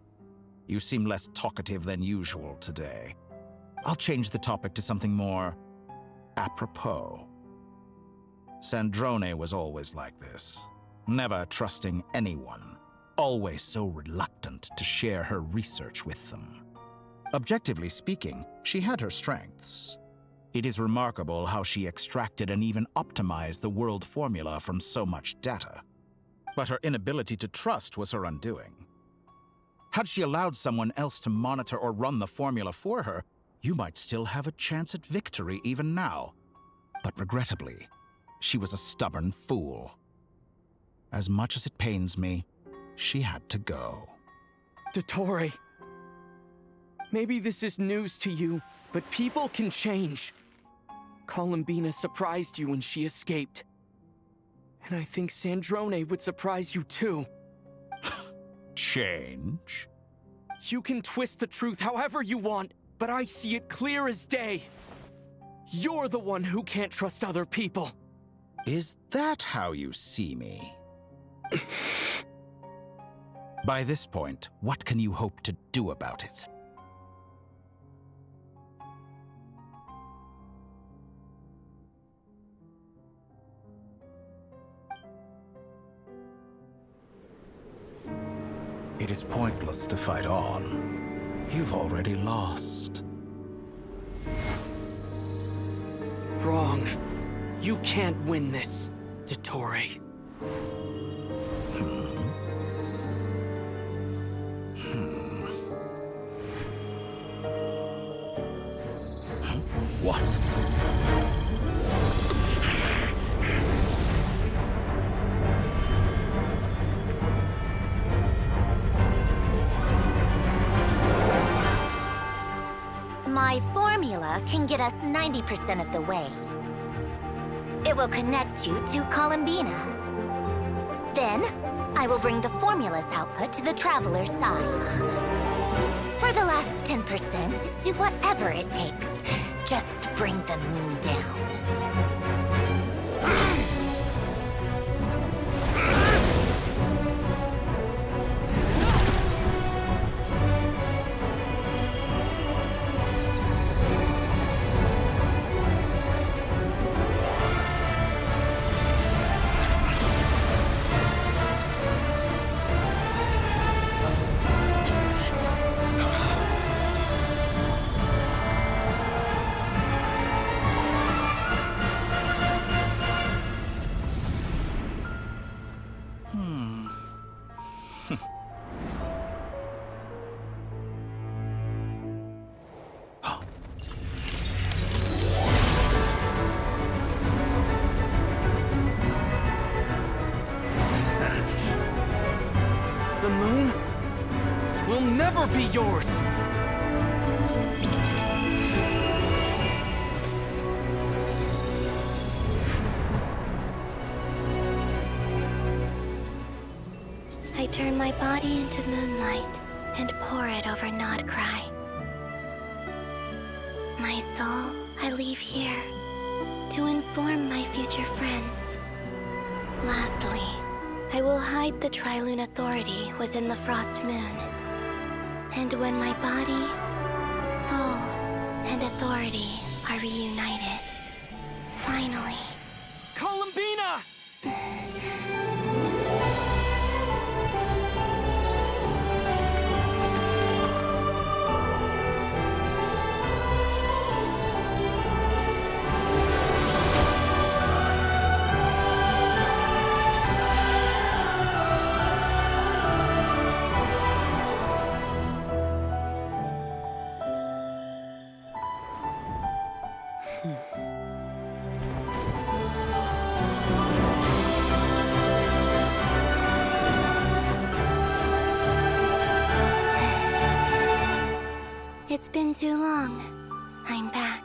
You seem less talkative than usual today. I'll change the topic to something more apropos. Sandrone was always like this, never trusting anyone, always so reluctant to share her research with them. Objectively speaking, she had her strengths. It is remarkable how she extracted and even optimized the world formula from so much data. But her inability to trust was her undoing. Had she allowed someone else to monitor or run the formula for her, you might still have a chance at victory even now. But regrettably, she was a stubborn fool. As much as it pains me, she had to go. Dottore, maybe this is news to you, but people can change. Columbina surprised you when she escaped. And I think Sandrone would surprise you too. Change? You can twist the truth however you want, but I see it clear as day. You're the one who can't trust other people. Is that how you see me? By this point, what can you hope to do about it? It is pointless to fight on. You've already lost. Wrong. You can't win this, Dottore. What? My formula can get us 90% of the way. It will connect you to Columbina. Then, I will bring the formula's output to the Traveler's side. For the last 10%, do whatever it takes. Just bring the moon down. The moon will never be yours! I turn my body into moonlight and pour it over Nodcry. My soul I leave here to inform my future friends. Lastly, I will hide the Trilune Authority within the Frost Moon. And when my body, soul, and authority are reunited, finally... Columbina! It's been too long. I'm back.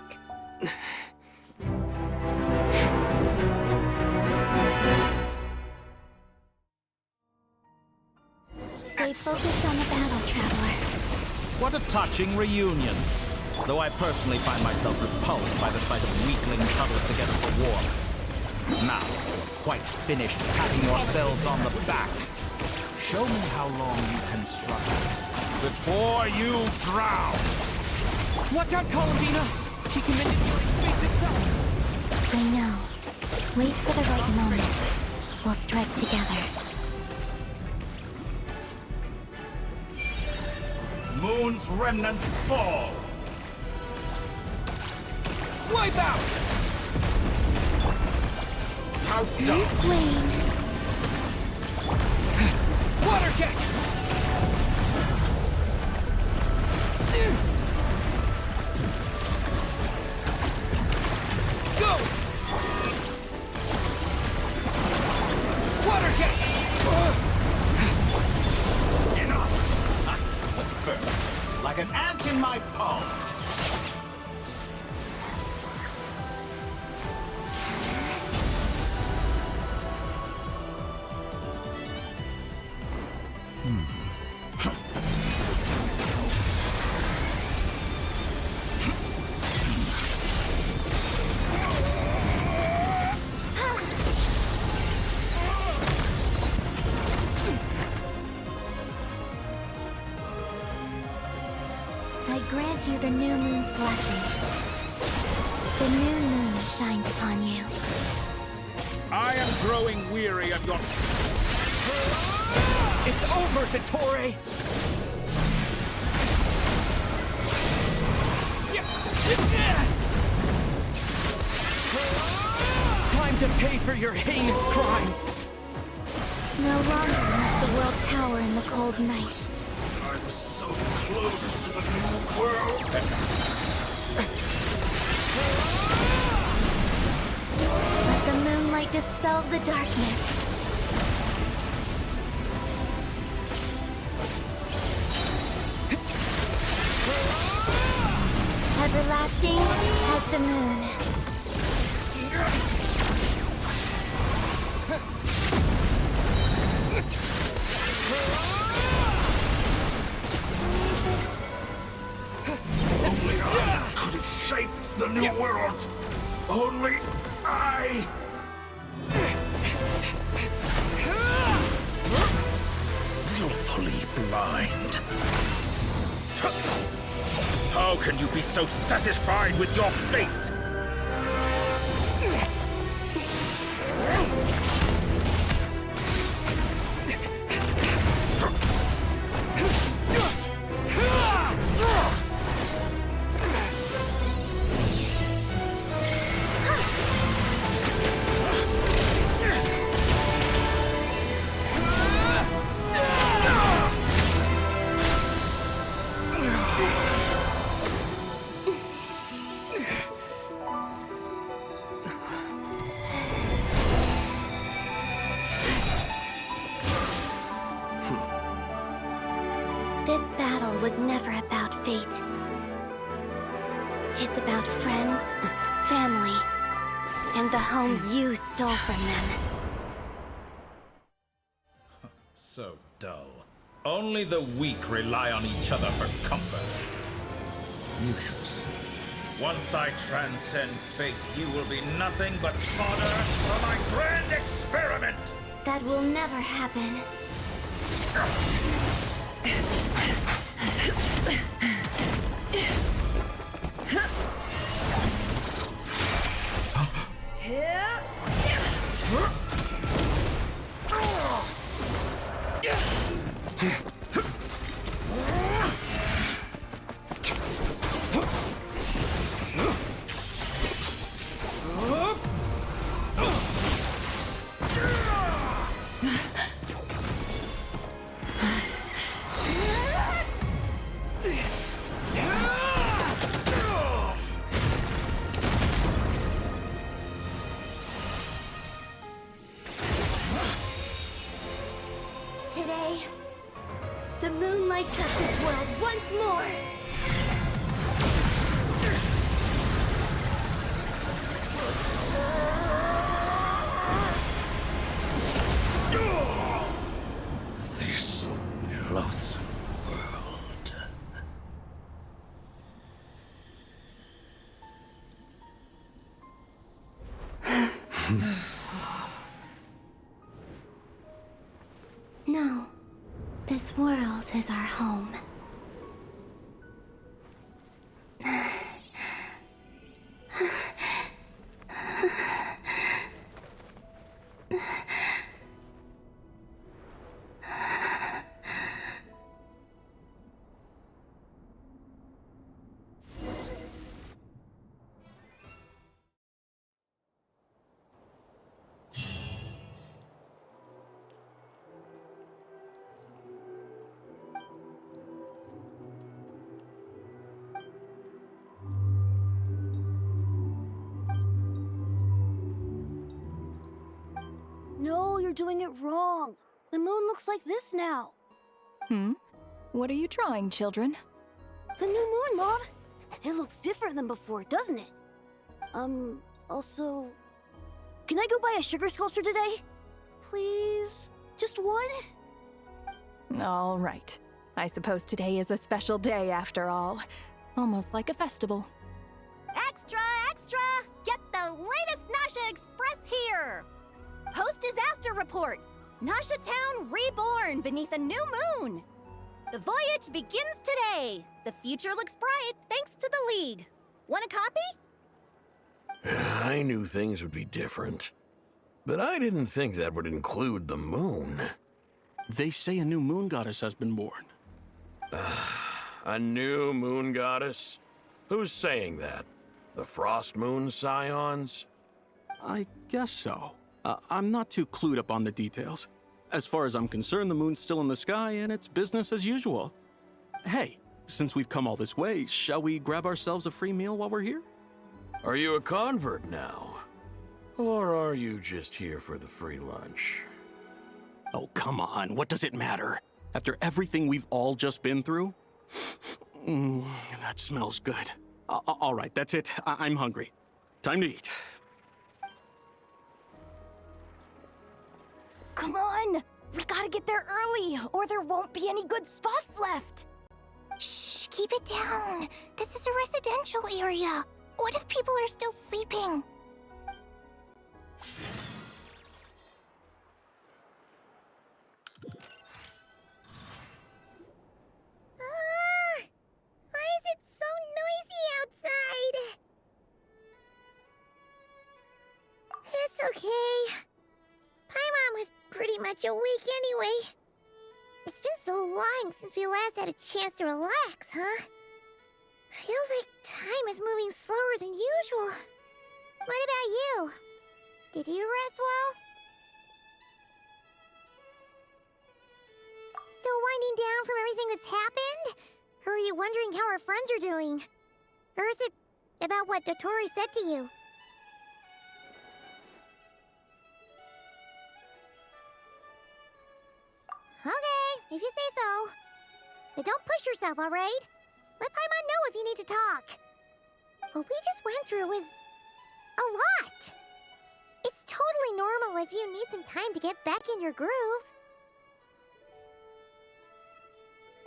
Stay focused on the battle, Traveler. What a touching reunion. Though I personally find myself repulsed by the sight of weaklings huddled together for war. Now, quite finished patting yourselves on the back. Show me how long you can struggle before you drown. Watch out, Columbina! He can manipulate space itself! I know. Wait for the right moment. We'll strike together. moon's remnants fall! Wipe out! How dumb! Water jet! Go! Water jet! Enough! First, like an ant in my palm. I grant you the new moon's blessing. The new moon shines upon you. I am growing weary of your... It's over, Dottore! Time to pay for your heinous crimes! No longer must the world cower in the cold night. I was so close to the new world. Let the moonlight dispel the darkness. Everlasting as the moon. Only I could have shaped the new world. Only I... Willfully blind. How can you be so satisfied with your fate? This battle was never about fate. It's about friends, family, and the home you stole from them. So dull. Only the weak rely on each other for comfort. You shall see. Once I transcend fate, you will be nothing but fodder for my grand experiment! That will never happen. Today, the moon lights up this world once more. This loathsome world. No, this world is our home. you're doing it wrong. The moon looks like this now. What are you drawing, children? The new moon, Mom. It looks different than before, doesn't it? Also... Can I go buy a sugar sculpture today? Please? Just one? All right. I suppose today is a special day after all. Almost like a festival. Extra, extra! Get the latest Nasha Express here! Post-disaster report! Nasha Town reborn beneath a new moon! The voyage begins today! The future looks bright thanks to the League. Want a copy? I knew things would be different. But I didn't think that would include the moon. They say a new moon goddess has been born. A new moon goddess? Who's saying that? The Frost Moon Scions? I guess so. I'm not too clued up on the details. As far as I'm concerned, the moon's still in the sky and it's business as usual. Hey, since we've come all this way, shall we grab ourselves a free meal while we're here? Are you a convert now? Or are you just here for the free lunch? Oh, come on. What does it matter? After everything we've all just been through? That smells good. All right, that's it. I'm hungry. Time to eat. Come on! We gotta get there early, or there won't be any good spots left! Shh, keep it down. This is a residential area. What if people are still sleeping? Why is it so noisy outside? It's okay. Paimon was pretty much awake anyway. It's been so long since we last had a chance to relax, huh? Feels like time is moving slower than usual. What about you? Did you rest well? Still winding down from everything that's happened? Or are you wondering how our friends are doing? Or is it about what Dotori said to you? Okay, if you say so. But don't push yourself, alright? Let Paimon know if you need to talk. What we just went through was a lot. It's totally normal if you need some time to get back in your groove.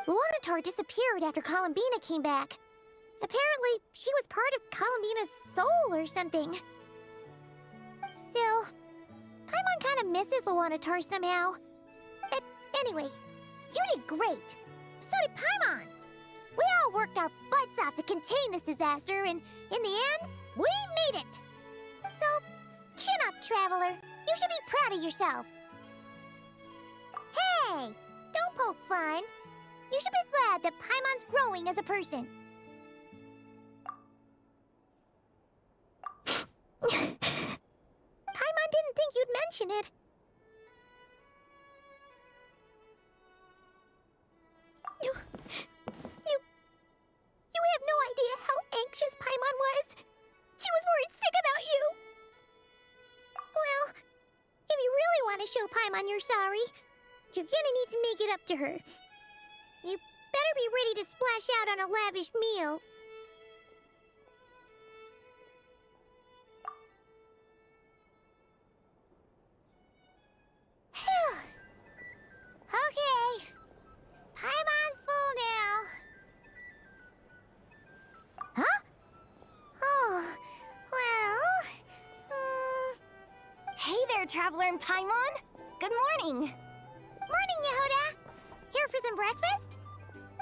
Luanatar disappeared after Columbina came back. Apparently, she was part of Columbina's soul or something. Still, Paimon kind of misses Luanatar somehow. But anyway, you did great. So did Paimon. We all worked our butts off to contain this disaster, and in the end, we made it. So, chin up, Traveler. You should be proud of yourself. Hey, don't poke fun. You should be glad that Paimon's growing as a person. Paimon didn't think you'd mention it. You have no idea how anxious Paimon was. She was worried sick about you. Well, if you really want to show Paimon you're sorry, you're gonna need to make it up to her. You better be ready to splash out on a lavish meal. Phew. Okay. Paimon's full now. Huh? Oh, well... Hey there, Traveler and Paimon! Good morning! Morning, Yehuda! Here for some breakfast?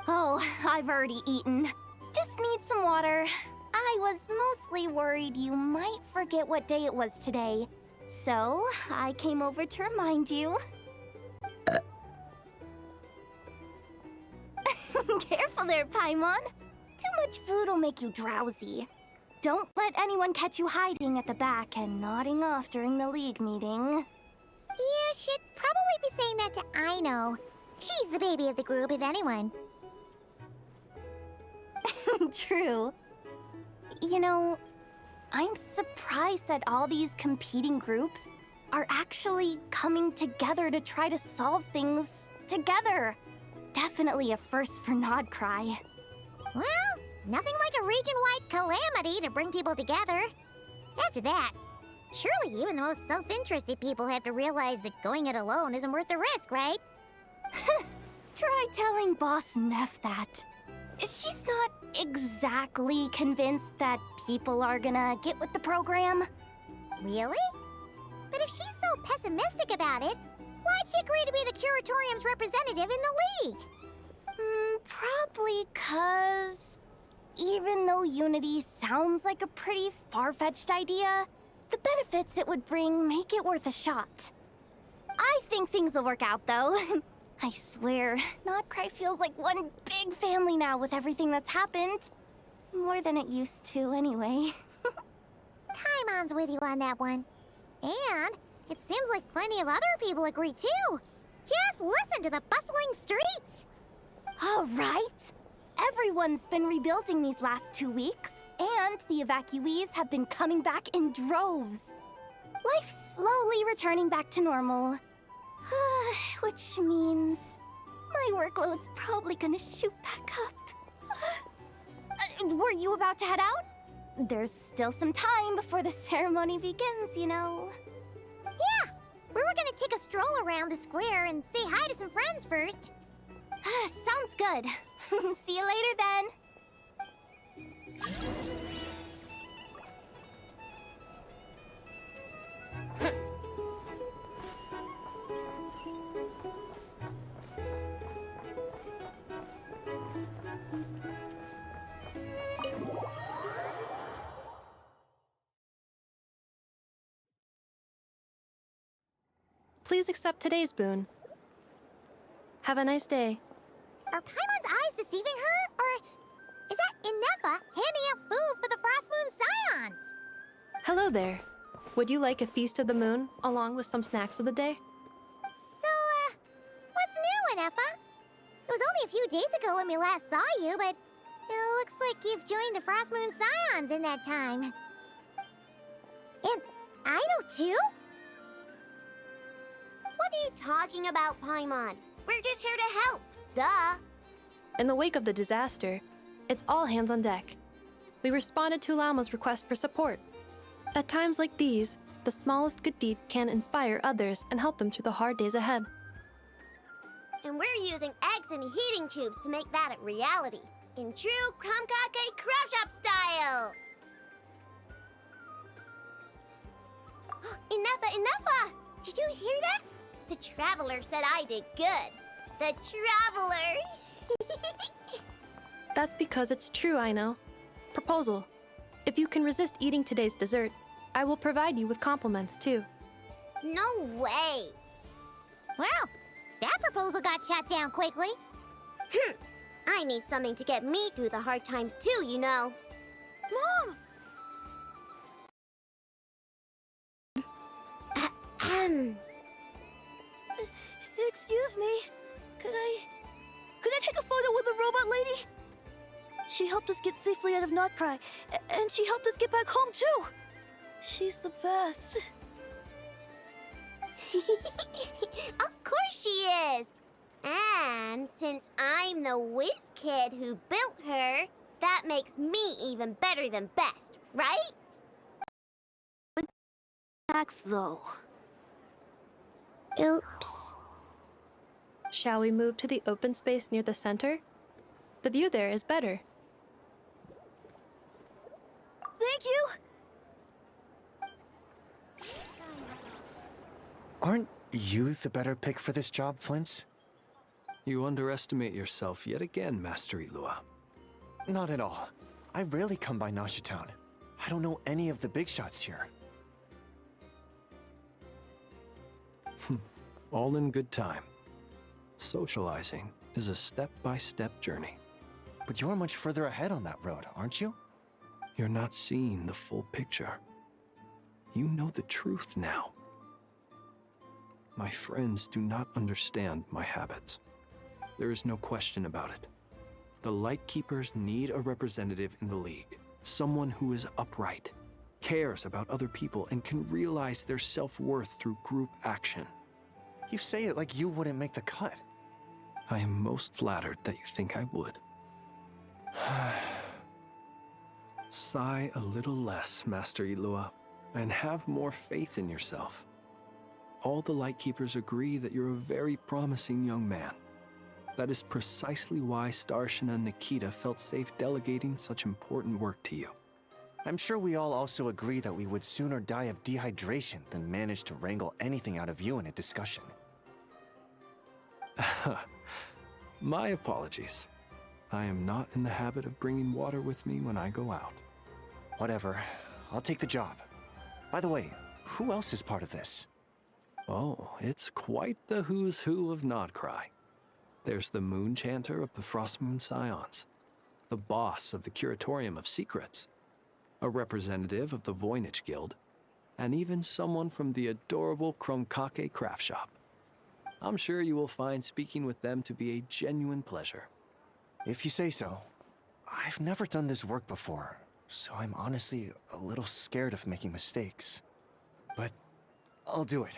Oh, I've already eaten. Just need some water. I was mostly worried you might forget what day it was today. So, I came over to remind you. Careful there, Paimon. Too much food will make you drowsy. Don't let anyone catch you hiding at the back and nodding off during the League meeting. You should probably be saying that to Aino. She's the baby of the group, if anyone. True. You know, I'm surprised that all these competing groups are actually coming together to try to solve things together. Definitely a first for Nodcry. Well, nothing like a region-wide calamity to bring people together. After that, surely even the most self-interested people have to realize that going it alone isn't worth the risk, right? Try telling Boss Neff that. She's not exactly convinced that people are gonna get with the program. Really? But if she's so pessimistic about it, why'd she agree to be the Curatorium's representative in the League? Probably 'cause even though Unity sounds like a pretty far-fetched idea, the benefits it would bring make it worth a shot. I think things will work out, though. I swear, Nodcry feels like one big family now with everything that's happened. More than it used to, anyway. Paimon's with you on that one. And it seems like plenty of other people agree, too. Just listen to the bustling streets. All right. Everyone's been rebuilding these last 2 weeks, and the evacuees have been coming back in droves. Life's slowly returning back to normal. Which means my workload's probably gonna shoot back up. Were you about to head out? There's still some time before the ceremony begins, you know. Yeah, we were gonna take a stroll around the square and say hi to some friends first. Sounds good. See you later then. Please accept today's boon. Have a nice day. Are Paimon's eyes deceiving her? Or is that Inefa handing out food for the Frost Moon Scions? Hello there. Would you like a feast of the moon, along with some snacks of the day? So, what's new, Inefa? It was only a few days ago when we last saw you, but it looks like you've joined the Frost Moon Scions in that time. And I know too? What are you talking about, Paimon? We're just here to help. Duh. In the wake of the disaster, it's all hands on deck. We responded to Lauma's request for support. At times like these, the smallest good deed can inspire others and help them through the hard days ahead. And we're using eggs and heating tubes to make that a reality. In true Krumkake Crab Shop style! Enough! Did you hear that? The Traveler said I did good. The Traveler! That's because it's true, I know. Proposal. If you can resist eating today's dessert, I will provide you with compliments, too. No way! Well, that proposal got shot down quickly. I need something to get me through the hard times too, you know. Mom! Excuse me. Could I take a photo with the robot lady? She helped us get safely out of Notcry, and she helped us get back home too. She's the best. Of course she is! And since I'm the whiz kid who built her, that makes me even better than best, right? Max, though. Oops. Shall we move to the open space near the center? The view there is better. Thank you! Aren't you the better pick for this job, Flint? You underestimate yourself yet again, Master Ilua. Not at all. I rarely come by Nasha Town. I don't know any of the big shots here. All in good time. Socializing is a step-by-step journey. But you're much further ahead on that road, aren't you? You're not seeing the full picture. You know the truth now. My friends do not understand my habits. There is no question about it. The Lightkeepers need a representative in the League. Someone who is upright. cares about other people, and can realize their self-worth through group action. You say it like you wouldn't make the cut. I am most flattered that you think I would. Sigh a little less, Master Ilua, and have more faith in yourself. All the Lightkeepers agree that you're a very promising young man. That is precisely why Starshina Nikita felt safe delegating such important work to you. I'm sure we all also agree that we would sooner die of dehydration than manage to wrangle anything out of you in a discussion. My apologies. I am not in the habit of bringing water with me when I go out. Whatever. I'll take the job. By the way, who else is part of this? Oh, it's quite the who's who of Nodcry. There's the Moon Chanter of the Frostmoon Scions, the boss of the Curatorium of Secrets, a representative of the Voynich Guild, and even someone from the adorable Kromkake craft shop. I'm sure you will find speaking with them to be a genuine pleasure. If you say so. I've never done this work before, so I'm honestly a little scared of making mistakes. But I'll do it.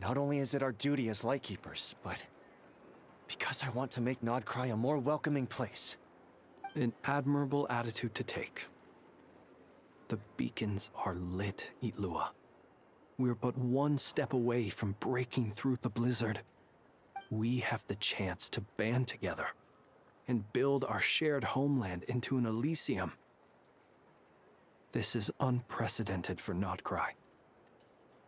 Not only is it our duty as Lightkeepers, but because I want to make Nodcry a more welcoming place. An admirable attitude to take. The beacons are lit, Itlua. We're but one step away from breaking through the blizzard. We have the chance to band together and build our shared homeland into an Elysium. This is unprecedented for Nodcry.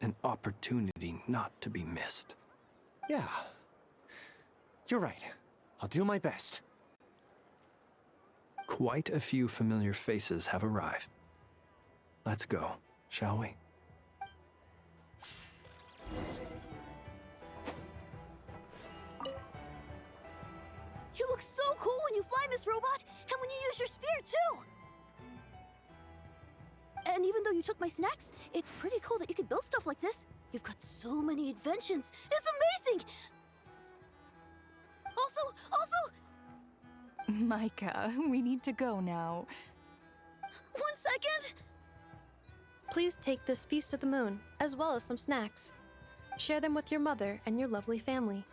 An opportunity not to be missed. Yeah. You're right. I'll do my best. Quite a few familiar faces have arrived. Let's go, shall we? You look so cool when you fly, Miss Robot, and when you use your spear, too! And even though you took my snacks, it's pretty cool that you can build stuff like this. You've got so many inventions. It's amazing! Also... Micah, we need to go now. 1 second! Please take this Feast of the Moon, as well as some snacks. Share them with your mother and your lovely family.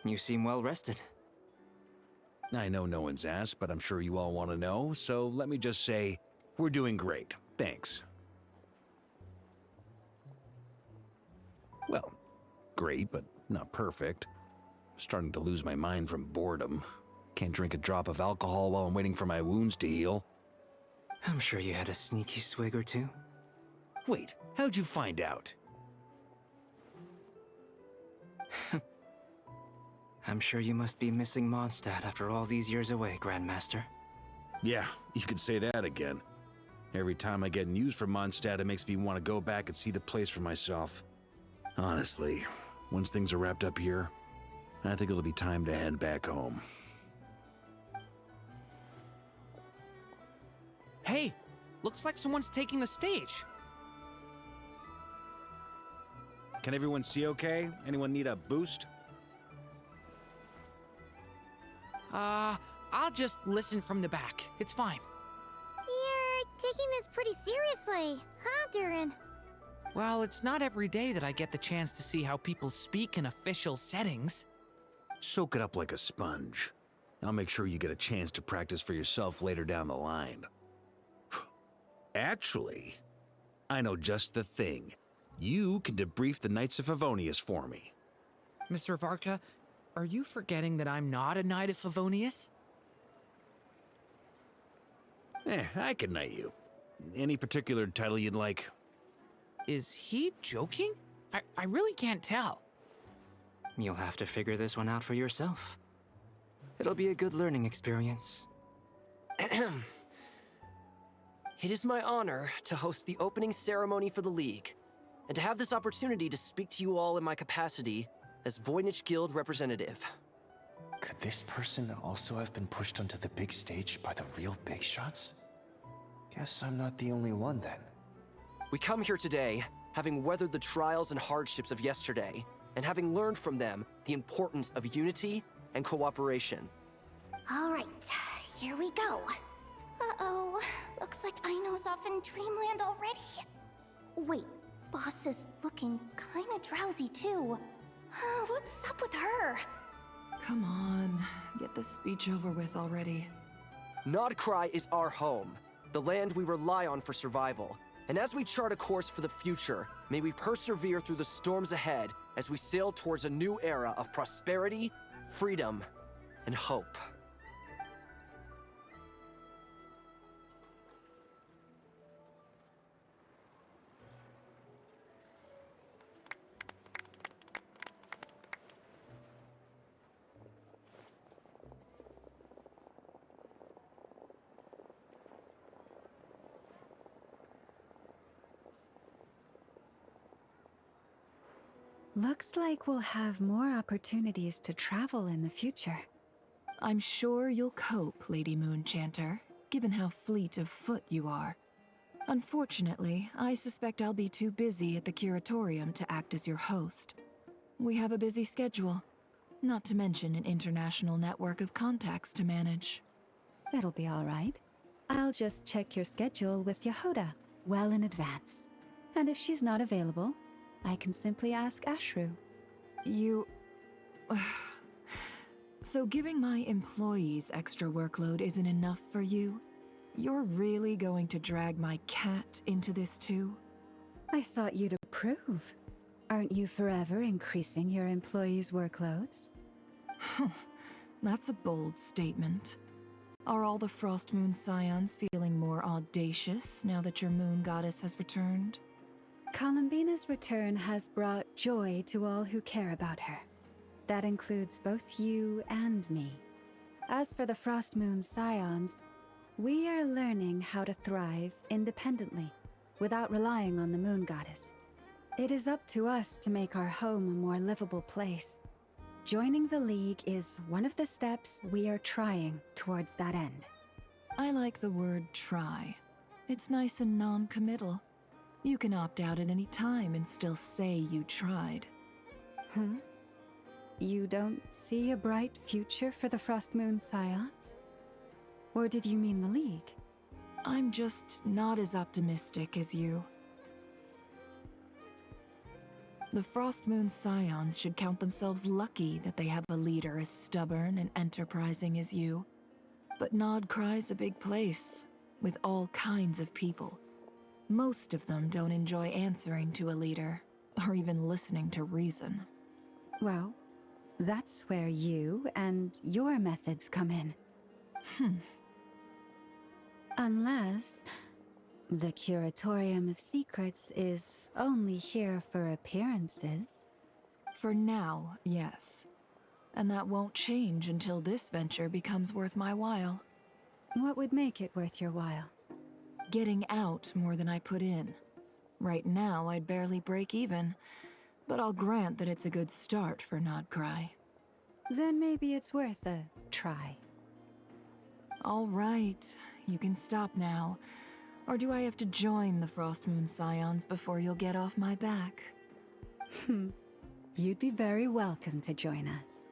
You seem well rested. I know no one's asked, but I'm sure you all want to know, so let me just say, we're doing great. Thanks. Well, great, but not perfect. Starting to lose my mind from boredom. Can't drink a drop of alcohol while I'm waiting for my wounds to heal. I'm sure you had a sneaky swig or two. Wait, how'd you find out? I'm sure you must be missing Mondstadt after all these years away, Grandmaster. Yeah, you could say that again. Every time I get news from Mondstadt, it makes me want to go back and see the place for myself. Honestly, once things are wrapped up here, I think it'll be time to head back home. Hey, looks like someone's taking the stage. Can everyone see okay? Anyone need a boost? I'll just listen from the back. It's fine. You're taking this pretty seriously, huh, Durin? Well, it's not every day that I get the chance to see how people speak in official settings. Soak it up like a sponge. I'll make sure you get a chance to practice for yourself later down the line. Actually, I know just the thing. You can debrief the Knights of Favonius for me. Mr. Varka, are you forgetting that I'm not a Knight of Favonius? I can knight you. Any particular title you'd like? Is he joking? I really can't tell. You'll have to figure this one out for yourself. It'll be a good learning experience. It is my honor to host the opening ceremony for the League. and to have this opportunity to speak to you all in my capacity as Voynich Guild representative. Could this person also have been pushed onto the big stage by the real big shots? Guess I'm not the only one then. We come here today, having weathered the trials and hardships of yesterday, and having learned from them the importance of unity and cooperation. All right, here we go. Uh-oh, looks like Aino's off in dreamland already. Wait, Boss is looking kinda drowsy too. What's up with her? Come on, get this speech over with already. Nodcry is our home, the land we rely on for survival. And as we chart a course for the future, may we persevere through the storms ahead as we sail towards a new era of prosperity, freedom, and hope. Looks like we'll have more opportunities to travel in the future. I'm sure you'll cope, Lady Moonchanter, given how fleet of foot you are. Unfortunately, I suspect I'll be too busy at the Curatorium to act as your host. We have a busy schedule, not to mention an international network of contacts to manage. It'll be all right. I'll just check your schedule with Yehoda well in advance. And if she's not available, I can simply ask Ashru. You... So giving my employees extra workload isn't enough for you? You're really going to drag my cat into this too? I thought you'd approve. Aren't you forever increasing your employees' workloads? That's a bold statement. Are all the Frost Moon Scions feeling more audacious now that your moon goddess has returned? Columbina's return has brought joy to all who care about her. That includes both you and me. As for the Frost Moon Scions, we are learning how to thrive independently, without relying on the moon goddess. It is up to us to make our home a more livable place. Joining the League is one of the steps we are trying towards that end. I like the word try. It's nice and non-committal. You can opt out at any time and still say you tried. You don't see a bright future for the Frost Moon Scions? Or did you mean the League? I'm just not as optimistic as you. The Frost Moon Scions should count themselves lucky that they have a leader as stubborn and enterprising as you. But Nodcry's a big place, with all kinds of people. Most of them don't enjoy answering to a leader, or even listening to reason. Well, that's where you and your methods come in. Unless the Curatorium of Secrets is only here for appearances. For now, yes. And that won't change until this venture becomes worth my while. What would make it worth your while? Getting out more than I put in. Right now, I'd barely break even, but I'll grant that it's a good start for Nodcry. Then maybe it's worth a try. All right, you can stop now. Or do I have to join the Frost Moon Scions before you'll get off my back? You'd be very welcome to join us.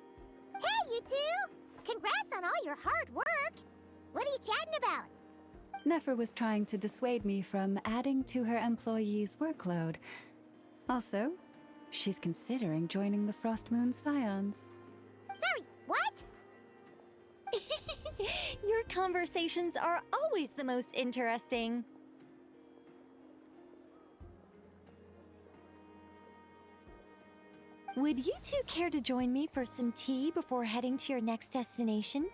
Hey, you two! Congrats on all your hard work! What are you chatting about? Nefer was trying to dissuade me from adding to her employees' workload. Also, she's considering joining the Frost Moon Scions. Sorry, what? Your conversations are always the most interesting. Would you two care to join me for some tea before heading to your next destination?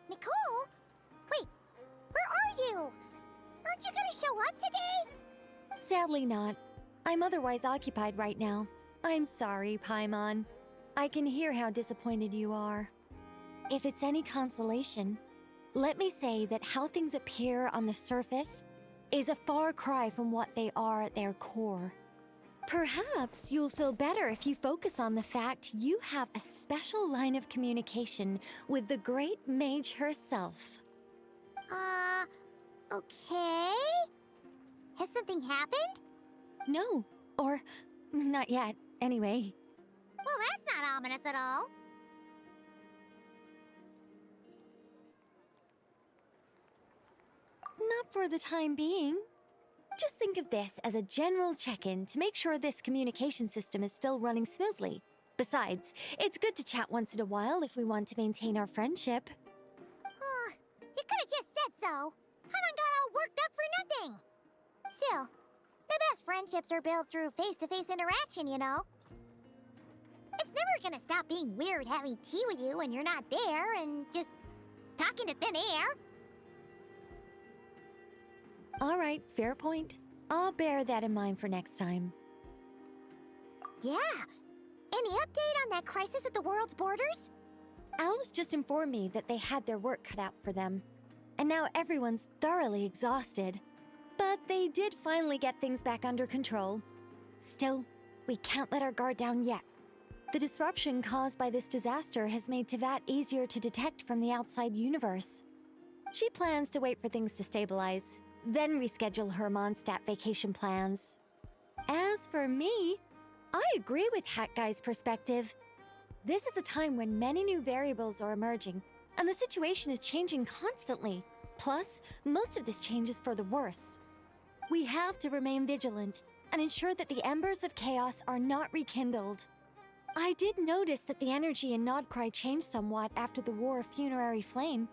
Nicole? Wait, where are you? Aren't you gonna show up today? Sadly not. I'm otherwise occupied right now. I'm sorry, Paimon. I can hear how disappointed you are. If it's any consolation, let me say that how things appear on the surface is a far cry from what they are at their core. Perhaps you'll feel better if you focus on the fact you have a special line of communication with the great mage herself. Okay? Has something happened? No, or not yet, anyway. Well, that's not ominous at all. Not for the time being. Just think of this as a general check-in to make sure this communication system is still running smoothly. Besides, it's good to chat once in a while if we want to maintain our friendship. You could have just said so. Paimon got all worked up for nothing. Still, the best friendships are built through face-to-face interaction, you know. It's never gonna stop being weird having tea with you when you're not there and just talking to thin air. All right, fair point. I'll bear that in mind for next time. Yeah. Any update on that crisis at the world's borders? Alice just informed me that they had their work cut out for them. And now everyone's thoroughly exhausted. But they did finally get things back under control. Still, we can't let our guard down yet. The disruption caused by this disaster has made Teyvat easier to detect from the outside universe. She plans to wait for things to stabilize, then reschedule her Mondstadt vacation plans. As for me, I agree with Hat Guy's perspective. This is a time when many new variables are emerging, and the situation is changing constantly. Plus, most of this change is for the worse. We have to remain vigilant and ensure that the embers of chaos are not rekindled. I did notice that the energy in Nodcry changed somewhat after the War of Funerary Flame,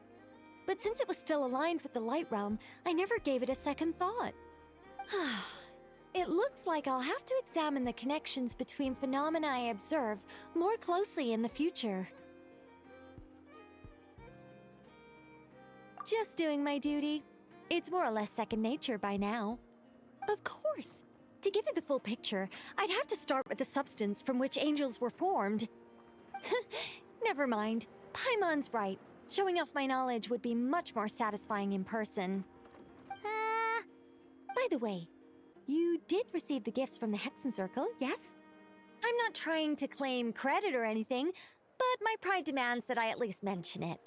but since it was still aligned with the Light Realm, I never gave it a second thought. It looks like I'll have to examine the connections between phenomena I observe more closely in the future. Just doing my duty. It's more or less second nature by now. Of course. To give you the full picture, I'd have to start with the substance from which angels were formed. Never mind. Paimon's right. Showing off my knowledge would be much more satisfying in person. By the way, you did receive the gifts from the Hexen Circle, yes? I'm not trying to claim credit or anything, but my pride demands that I at least mention it.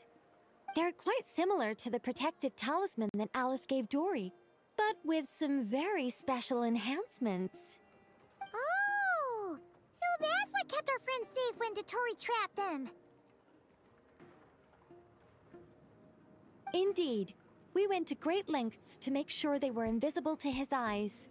They're quite similar to the protective talisman that Alice gave Dory, but with some very special enhancements. Oh! So that's what kept our friends safe when Dotori trapped them. Indeed. We went to great lengths to make sure they were invisible to his eyes.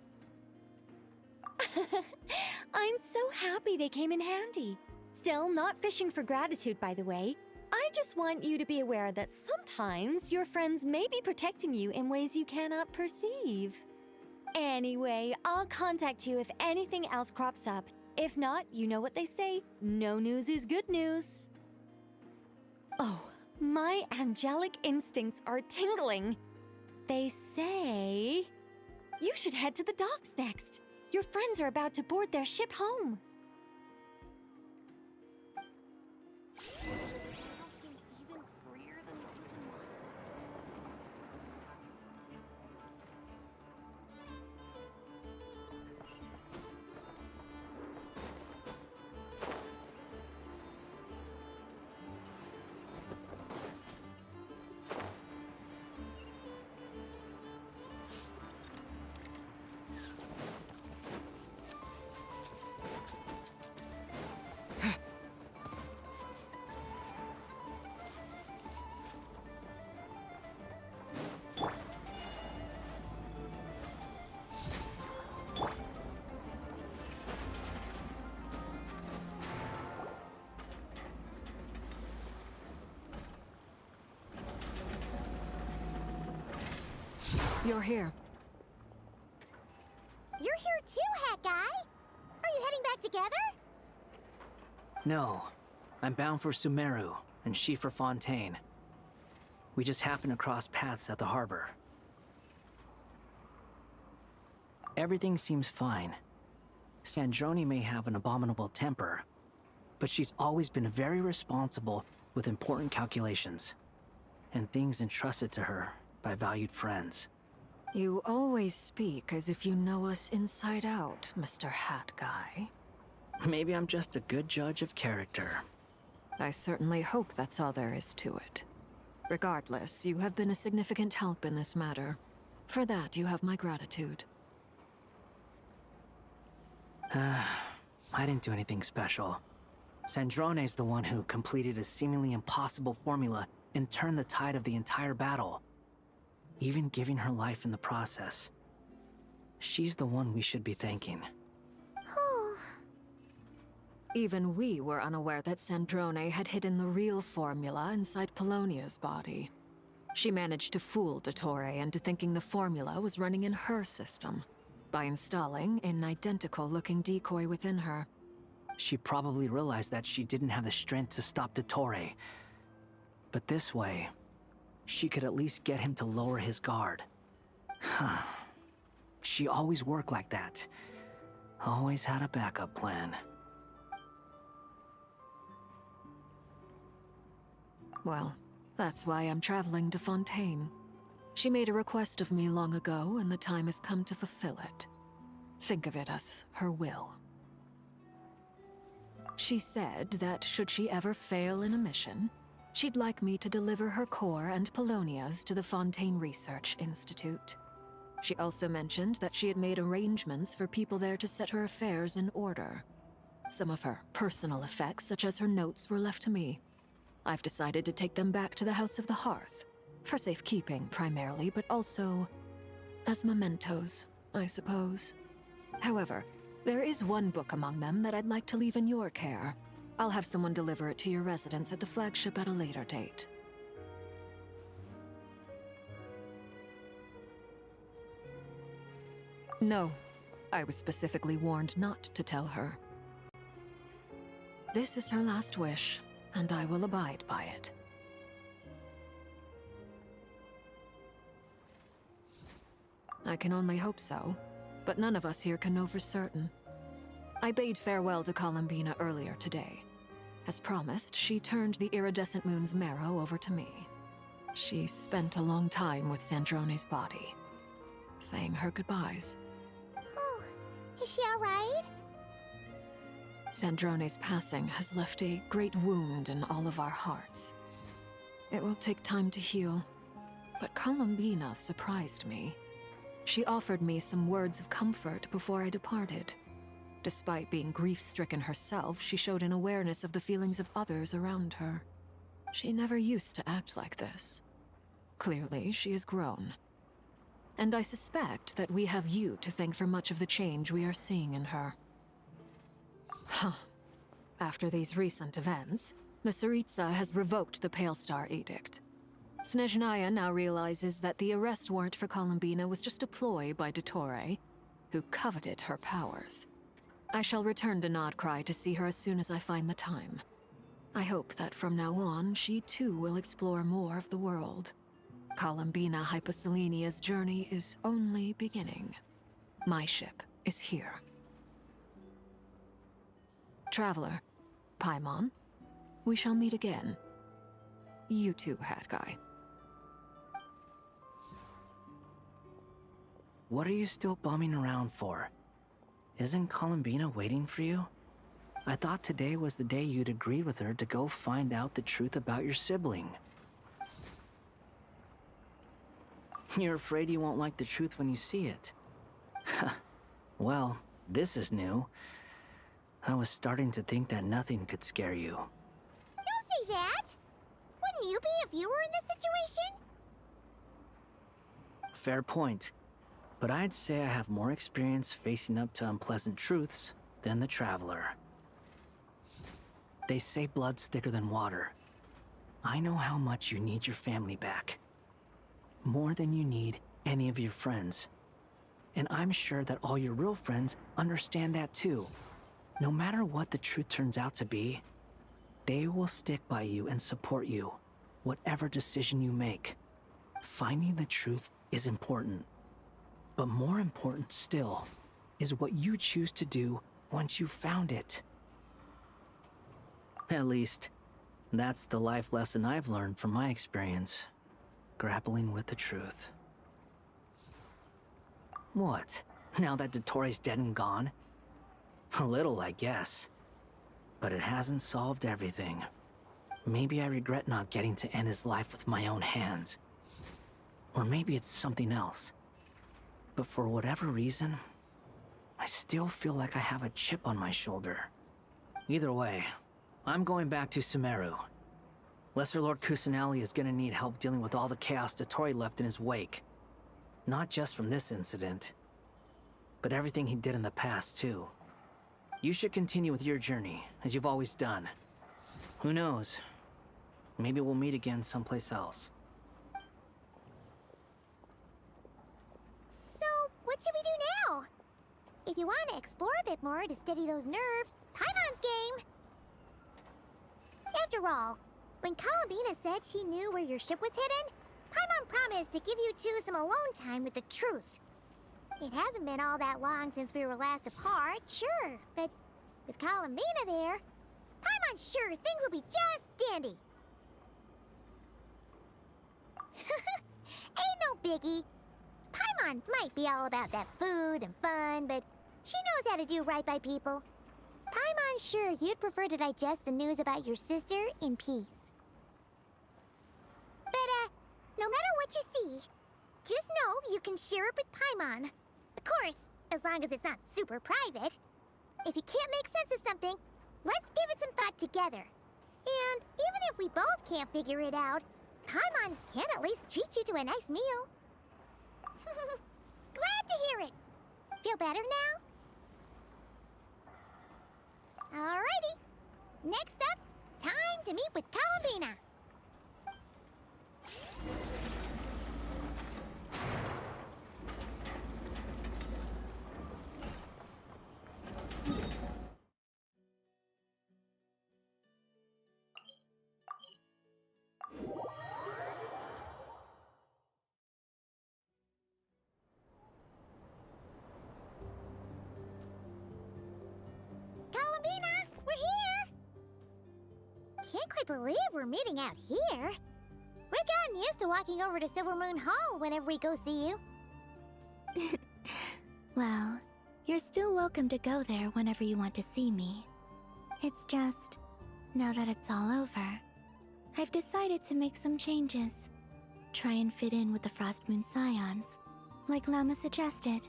I'm so happy they came in handy. Still, not fishing for gratitude, by the way. I just want you to be aware that sometimes your friends may be protecting you in ways you cannot perceive. Anyway, I'll contact you if anything else crops up. If not, you know what they say, no news is good news. Oh, my angelic instincts are tingling. They say you should head to the docks next. Your friends are about to board their ship home. You're here. You're here too, Hat Guy! Are you heading back together? No. I'm bound for Sumeru, and she for Fontaine. We just happened to cross paths at the harbor. Everything seems fine. Sandrone may have an abominable temper, but she's always been very responsible with important calculations and things entrusted to her by valued friends. You always speak as if you know us inside out, Mr. Hat Guy. Maybe I'm just a good judge of character. I certainly hope that's all there is to it. Regardless, you have been a significant help in this matter. For that, you have my gratitude. I didn't do anything special. Sandrone's the one who completed a seemingly impossible formula and turned the tide of the entire battle, even giving her life in the process. She's the one we should be thanking. Even we were unaware that Sandrone had hidden the real formula inside Polonia's body. She managed to fool Dottore into thinking the formula was running in her system by installing an identical-looking decoy within her. She probably realized that she didn't have the strength to stop Dottore. But this way, she could at least get him to lower his guard. She always worked like that. Always had a backup plan. Well, that's why I'm traveling to Fontaine. She made a request of me long ago, and the time has come to fulfill it. Think of it as her will. She said that should she ever fail in a mission, she'd like me to deliver her core and Polonia's to the Fontaine Research Institute. She also mentioned that she had made arrangements for people there to set her affairs in order. Some of her personal effects, such as her notes, were left to me. I've decided to take them back to the House of the Hearth, for safekeeping primarily, but also as mementos, I suppose. However, there is one book among them that I'd like to leave in your care. I'll have someone deliver it to your residence at the flagship at a later date. No, I was specifically warned not to tell her. This is her last wish, and I will abide by it. I can only hope so, but none of us here can know for certain. I bade farewell to Columbina earlier today. As promised, she turned the iridescent moon's marrow over to me. She spent a long time with Sandrone's body, saying her goodbyes. Oh, is she alright? Sandrone's passing has left a great wound in all of our hearts. It will take time to heal, but Columbina surprised me. She offered me some words of comfort before I departed. Despite being grief-stricken herself, she showed an awareness of the feelings of others around her. She never used to act like this. Clearly, she has grown. And I suspect that we have you to thank for much of the change we are seeing in her. Huh. After these recent events, the Tsaritsa has revoked the Pale Star Edict. Snezhnaya now realizes that the arrest warrant for Columbina was just a ploy by Dottore, who coveted her powers. I shall return to Nodcry to see her as soon as I find the time. I hope that from now on, she too will explore more of the world. Columbina Hyposelenia's journey is only beginning. My ship is here. Traveler, Paimon, we shall meet again. You too, Hat Guy. What are you still bumming around for? Isn't Columbina waiting for you? I thought today was the day you'd agreed with her to go find out the truth about your sibling. You're afraid you won't like the truth when you see it. Well, this is new. I was starting to think that nothing could scare you. Don't say that! Wouldn't you be if you were in this situation? Fair point. But I'd say I have more experience facing up to unpleasant truths than the Traveler. They say blood's thicker than water. I know how much you need your family back. More than you need any of your friends. And I'm sure that all your real friends understand that too. No matter what the truth turns out to be, they will stick by you and support you, whatever decision you make. Finding the truth is important. But more important still is what you choose to do once you found it. At least, that's the life lesson I've learned from my experience, grappling with the truth. What? Now that Dottoro's dead and gone? A little, I guess. But it hasn't solved everything. Maybe I regret not getting to end his life with my own hands. Or maybe it's something else. But for whatever reason, I still feel like I have a chip on my shoulder. Either way, I'm going back to Sumeru. Lesser Lord Kusanali is gonna need help dealing with all the chaos Dottori left in his wake. Not just from this incident, but everything he did in the past, too. You should continue with your journey, as you've always done. Who knows? Maybe we'll meet again someplace else. So, what should we do now? If you want to explore a bit more to steady those nerves, Paimon's game! After all, when Columbina said she knew where your ship was hidden, Paimon promised to give you two some alone time with the truth. It hasn't been all that long since we were last apart, sure, but with Columbina there, Paimon's sure things will be just dandy. Ain't no biggie. Paimon might be all about that food and fun, but she knows how to do right by people. Paimon's sure you'd prefer to digest the news about your sister in peace. But, no matter what you see, just know you can share it with Paimon. Of course, as long as it's not super private. If you can't make sense of something, let's give it some thought together. And even if we both can't figure it out, Paimon can at least treat you to a nice meal. Glad to hear it. Feel better now? Alrighty. Next up, time to meet with Columbina. Columbina, we're here! Can't quite believe we're meeting out here. We've gotten used to walking over to Silver Moon Hall whenever we go see you. Well, you're still welcome to go there whenever you want to see me. It's just, now that it's all over, I've decided to make some changes. Try and fit in with the Frost Moon Scions, like Llama suggested.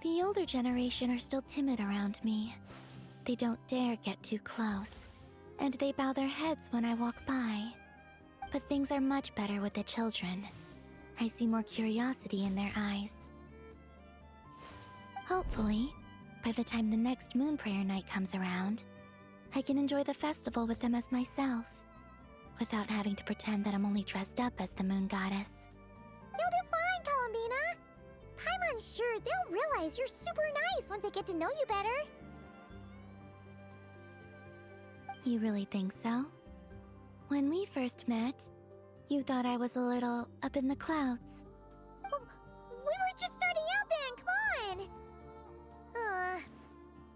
The older generation are still timid around me. They don't dare get too close, and they bow their heads when I walk by. But things are much better with the children. I see more curiosity in their eyes. Hopefully, by the time the next Moon Prayer Night comes around, I can enjoy the festival with them as myself, without having to pretend that I'm only dressed up as the Moon Goddess. You'll do fine, Columbina. Paimon's sure they'll realize you're super nice once they get to know you better. You really think so? When we first met, you thought I was a little up in the clouds. We were just starting out then, come on!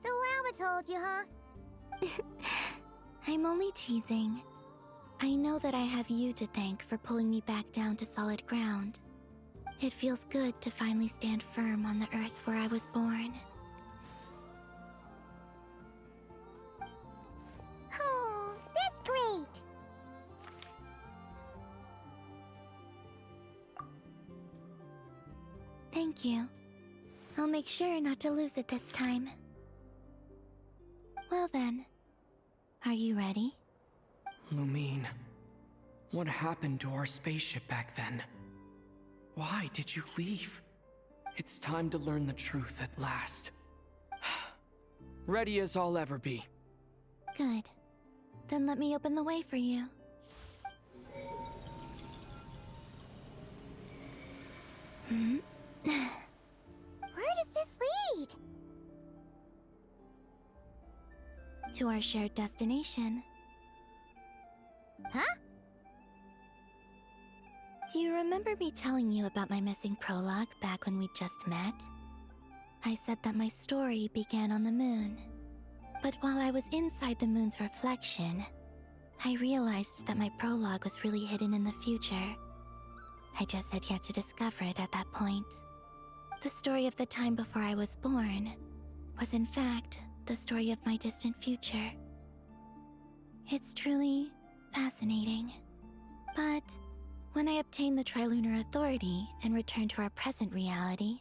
So Llama told you, huh? I'm only teasing. I know that I have you to thank for pulling me back down to solid ground. It feels good to finally stand firm on the earth where I was born. Oh, that's great! Thank you. I'll make sure not to lose it this time. Well then, are you ready? Lumine, what happened to our spaceship back then? Why did you leave? It's time to learn the truth at last. Ready as I'll ever be. Good. Then let me open the way for you. Where does this lead? To our shared destination. Huh? Do you remember me telling you about my missing prologue back when we just met? I said that my story began on the moon. But while I was inside the moon's reflection, I realized that my prologue was really hidden in the future. I just had yet to discover it at that point. The story of the time before I was born was in fact the story of my distant future. It's truly fascinating. But when I obtained the Trilunar Authority and returned to our present reality,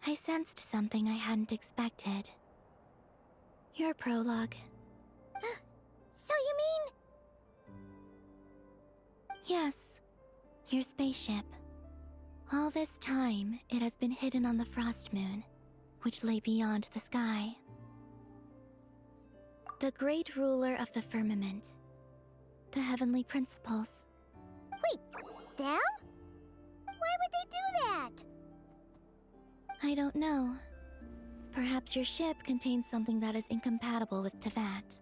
I sensed something I hadn't expected. Your prologue. So you mean... Yes, your spaceship. All this time, it has been hidden on the Frost Moon, which lay beyond the sky. The great ruler of the firmament. The heavenly principles. Wait, them? Why would they do that? I don't know. Perhaps your ship contains something that is incompatible with Tevat.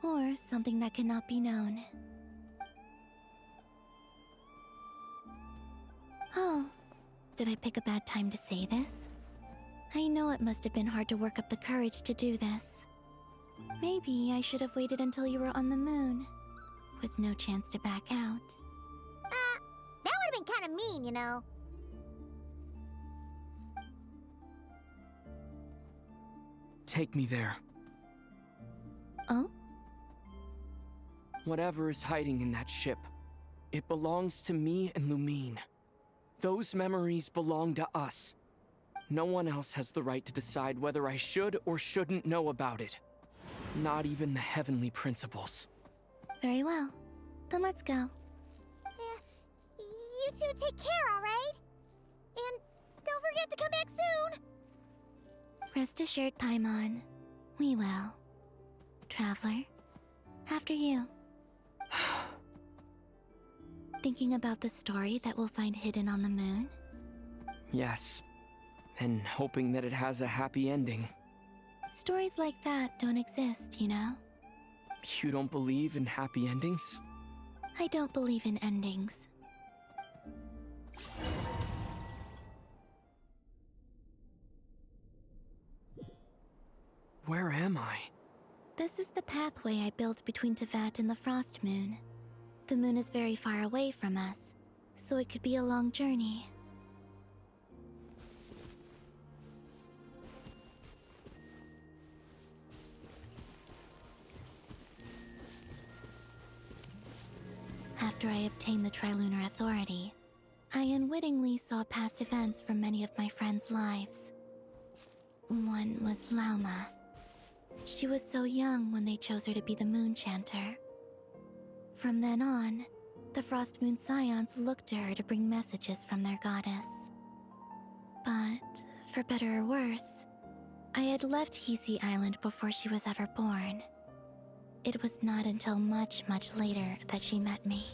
Or something that cannot be known. Oh, did I pick a bad time to say this? I know it must have been hard to work up the courage to do this. Maybe I should have waited until you were on the moon, with no chance to back out. That would have been kind of mean, you know. Take me there. Oh? Whatever is hiding in that ship, it belongs to me and Lumine. Those memories belong to us. No one else has the right to decide whether I should or shouldn't know about it. Not even the heavenly principles. Very well. Then let's go. You two take care, alright? And don't forget to come back soon! Rest assured, Paimon. We will. Traveler, after you. Thinking about the story that we'll find hidden on the moon? Yes. And hoping that it has a happy ending. Stories like that don't exist, you know? You don't believe in happy endings? I don't believe in endings. Where am I? This is the pathway I built between Tevat and the Frost Moon. The moon is very far away from us, so it could be a long journey. After I obtained the Trilunar Authority, I unwittingly saw past events from many of my friends' lives. One was Lauma. She was so young when they chose her to be the Moon Chanter. From then on, the Frost Moon Scions looked to her to bring messages from their goddess. But, for better or worse, I had left Hisi Island before she was ever born. It was not until much, much later that she met me.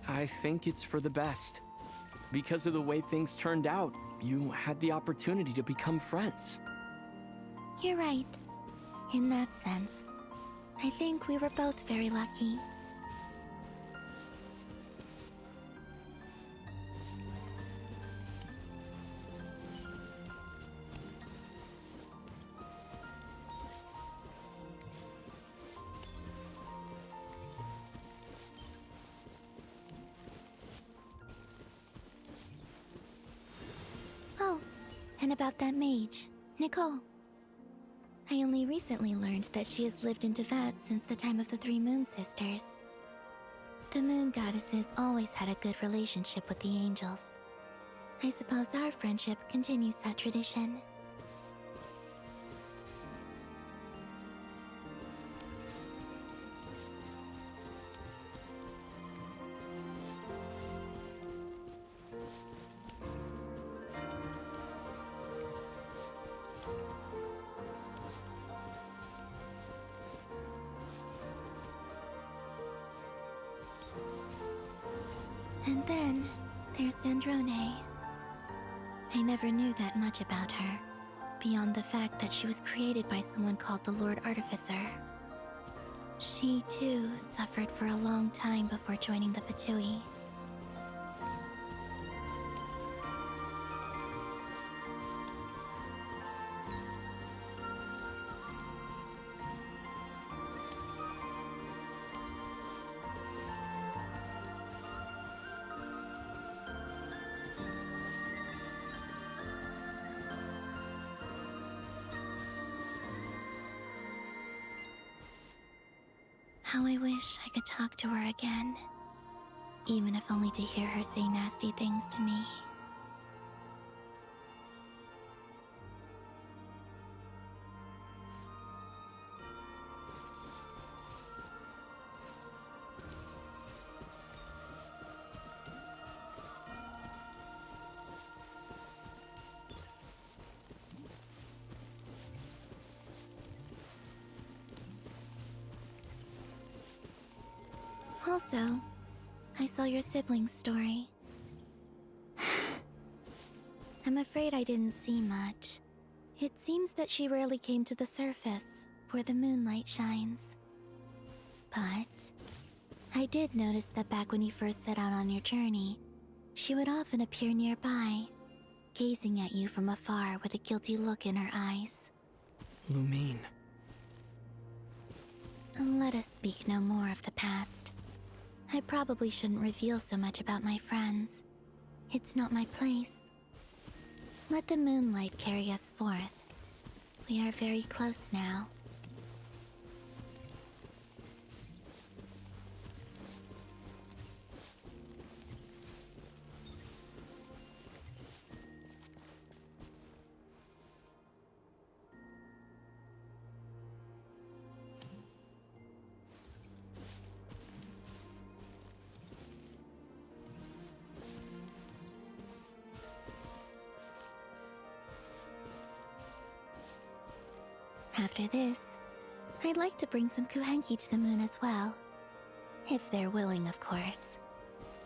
I think it's for the best. Because of the way things turned out, you had the opportunity to become friends. You're right. In that sense, I think we were both very lucky. Oh, and about that mage, Nicole. I only recently learned that she has lived in Tevat since the time of the Three Moon Sisters. The Moon Goddesses always had a good relationship with the angels. I suppose our friendship continues that tradition. And then, there's Sandrone. I never knew that much about her, beyond the fact that she was created by someone called the Lord Artificer. She, too, suffered for a long time before joining the Fatui. How I wish I could talk to her again. Even if only to hear her say nasty things to me. Also, I saw your sibling's story. I'm afraid I didn't see much. It seems that she rarely came to the surface, where the moonlight shines. But I did notice that back when you first set out on your journey, she would often appear nearby, gazing at you from afar with a guilty look in her eyes. Lumine. Let us speak no more of the past. I probably shouldn't reveal so much about my friends. It's not my place. Let the moonlight carry us forth. We are very close now. After this, I'd like to bring some kuhenki to the moon as well. If they're willing, of course.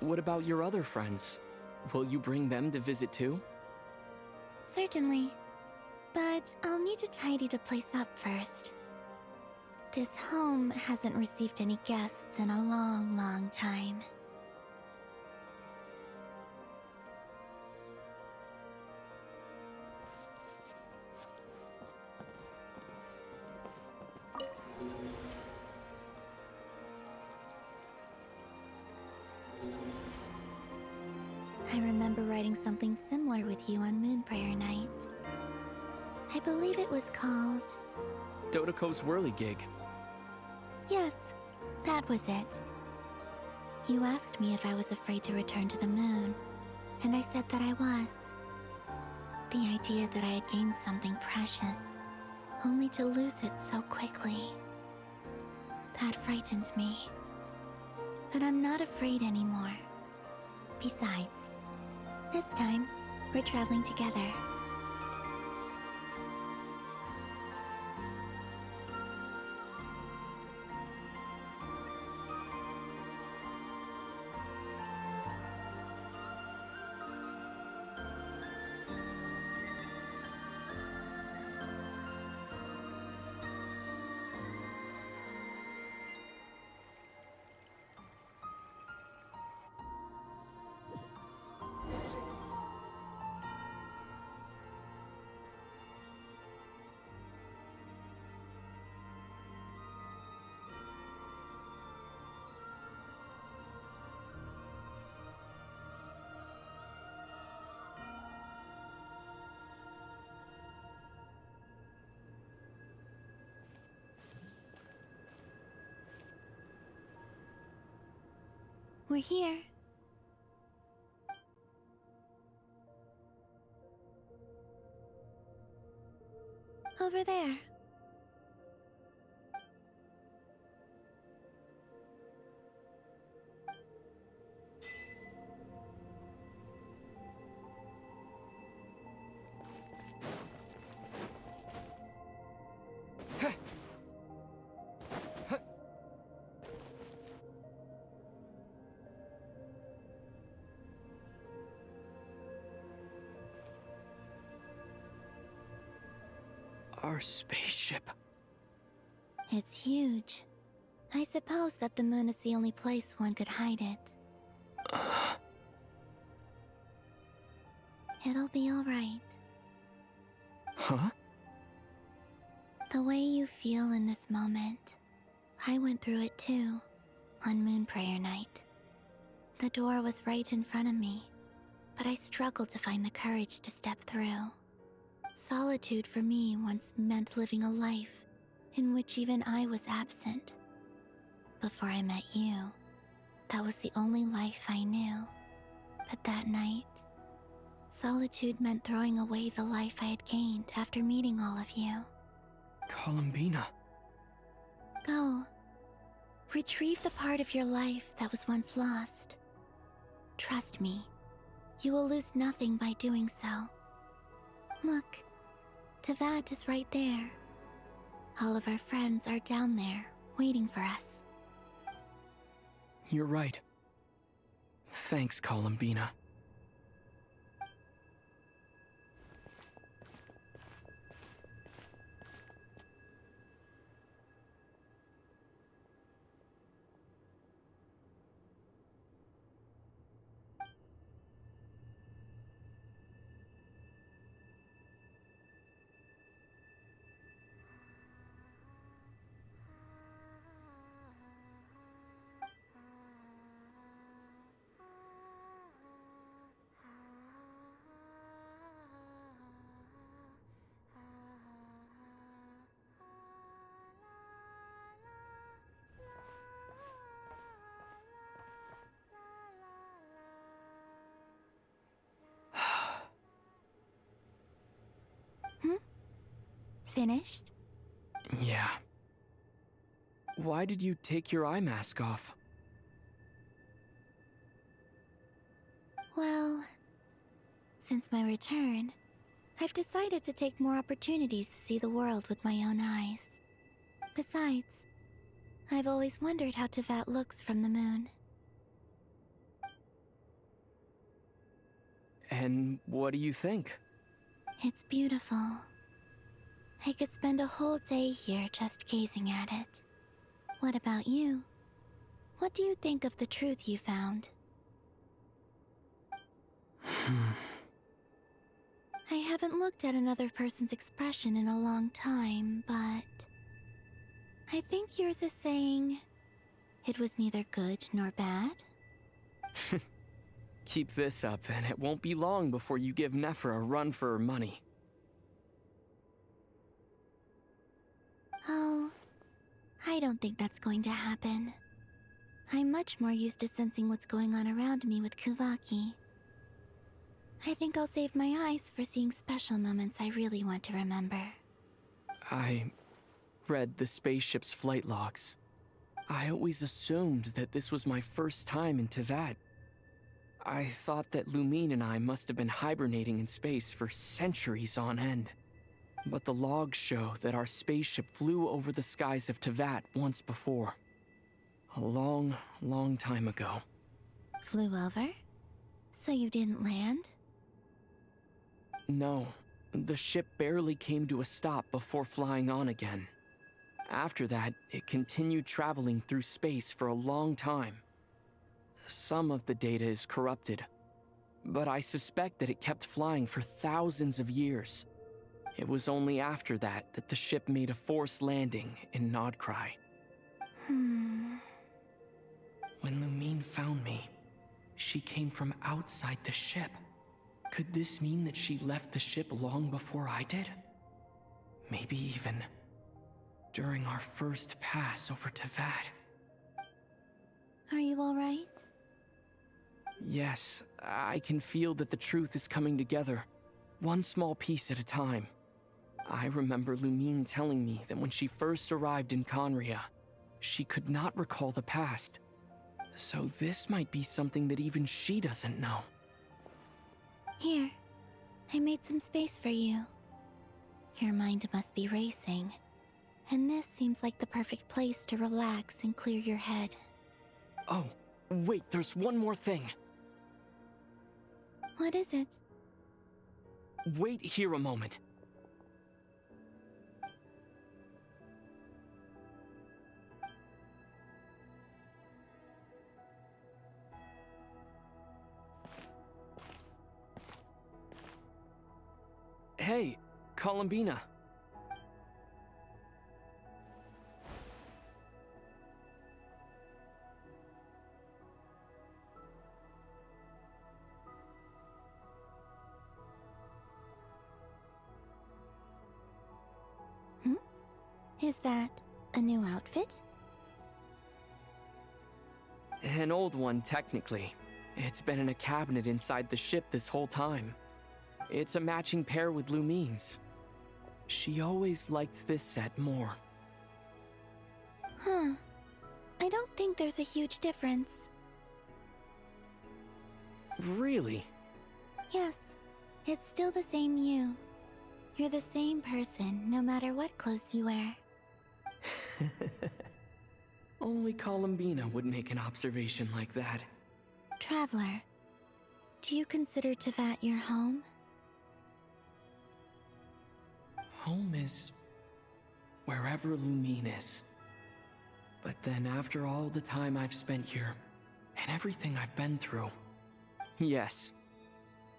What about your other friends? Will you bring them to visit too? Certainly. But I'll need to tidy the place up first. This home hasn't received any guests in a long, long time. I remember writing something similar with you on Moon Prayer Night. I believe it was called... Dodoko's Whirligig. Yes, that was it. You asked me if I was afraid to return to the moon, and I said that I was. The idea that I had gained something precious, only to lose it so quickly. That frightened me. But I'm not afraid anymore. Besides, this time, we're traveling together. We're here. Over there. Our spaceship. It's huge. I suppose that the moon is the only place one could hide it. It'll be all right. Huh? The way you feel in this moment, I went through it too, on Moon Prayer Night. The door was right in front of me, but I struggled to find the courage to step through. Solitude for me once meant living a life in which even I was absent. before I met you. That was the only life I knew. But that night, solitude meant throwing away the life I had gained after meeting all of you. Columbina. Go. Retrieve the part of your life that was once lost. Trust me, you will lose nothing by doing so. Look, Teyvat is right there. All of our friends are down there, waiting for us. You're right. Thanks, Columbina. Finished? Yeah. Why did you take your eye mask off? Well, since my return, I've decided to take more opportunities to see the world with my own eyes. Besides, I've always wondered how Teyvat looks from the moon. And what do you think? It's beautiful. I could spend a whole day here just gazing at it. What about you? What do you think of the truth you found? I haven't looked at another person's expression in a long time, but I think yours is saying it was neither good nor bad. Keep this up, and it won't be long before you give Nephra a run for her money. Oh, I don't think that's going to happen. I'm much more used to sensing what's going on around me with Kuvaki. I think I'll save my eyes for seeing special moments I really want to remember. I read the spaceship's flight logs. I always assumed that this was my first time in Teyvat. I thought that Lumine and I must have been hibernating in space for centuries on end. But the logs show that our spaceship flew over the skies of Teyvat once before. A long, long time ago. Flew over? So you didn't land? No, the ship barely came to a stop before flying on again. After that, it continued traveling through space for a long time. Some of the data is corrupted, but I suspect that it kept flying for thousands of years. It was only after that that the ship made a forced landing in Nodcry. When Lumine found me, she came from outside the ship. Could this mean that she left the ship long before I did? Maybe even during our first pass over Teyvat. Are you alright? Yes, I can feel that the truth is coming together, one small piece at a time. I remember Lumine telling me that when she first arrived in Conria, she could not recall the past. So this might be something that even she doesn't know. Here, I made some space for you. Your mind must be racing, and this seems like the perfect place to relax and clear your head. Oh, wait, there's one more thing. What is it? Wait here a moment. Hey, Columbina. Is that a new outfit? An old one, technically. It's been in a cabinet inside the ship this whole time. It's a matching pair with Lumine's. She always liked this set more. Huh. I don't think there's a huge difference. Really? Yes, it's still the same you. You're the same person, no matter what clothes you wear. Only Columbina would make an observation like that. Traveler, do you consider Tevat your home? Home is wherever Lumine is. But then after all the time I've spent here, and everything I've been through, yes,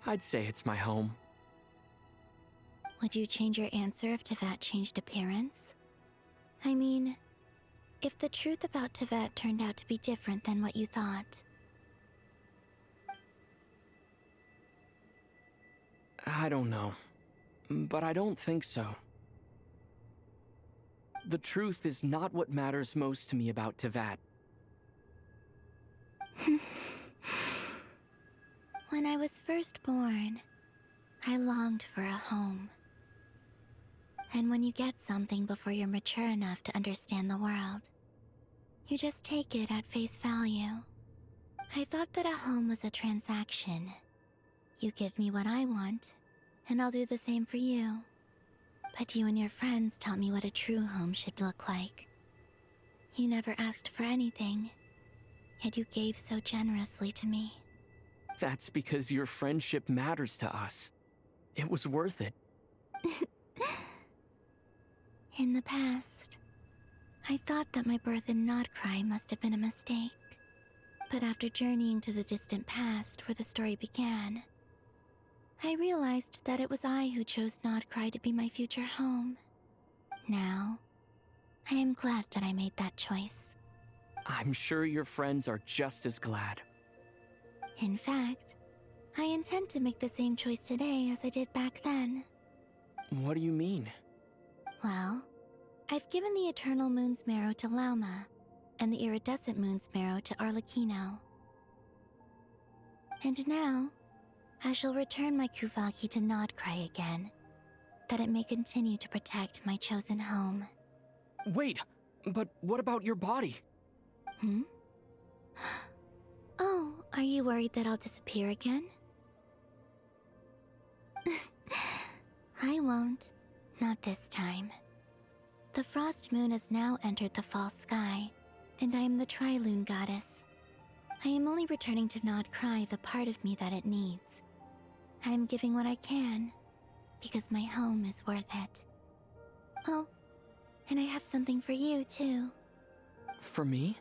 I'd say it's my home. Would you change your answer if Tevat changed appearance? I mean, if the truth about Tevat turned out to be different than what you thought. I don't know, but I don't think so. The truth is not what matters most to me about Tevat. When I was first born, I longed for a home. And when you get something before you're mature enough to understand the world, you just take it at face value. I thought that a home was a transaction. You give me what I want, and I'll do the same for you. But you and your friends taught me what a true home should look like. You never asked for anything, yet you gave so generously to me. That's because your friendship matters to us. It was worth it. In the past, I thought that my birth in Nodcry must have been a mistake. But after journeying to the distant past where the story began, I realized that it was I who chose Nodcry to be my future home. Now, I am glad that I made that choice. I'm sure your friends are just as glad. In fact, I intend to make the same choice today as I did back then. What do you mean? Well, I've given the Eternal Moon's Marrow to Lauma, and the Iridescent Moon's Marrow to Arlecchino. And now, I shall return my Kuvagi to Nodcry again, that it may continue to protect my chosen home. Wait, but what about your body? Hmm? Oh, are you worried that I'll disappear again? I won't. Not this time. The Frost Moon has now entered the fall sky, and I am the Trilune Goddess. I am only returning to Nodcry the part of me that it needs. I am giving what I can, because my home is worth it. Oh, and I have something for you, too. For me?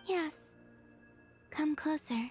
Yes. Come closer.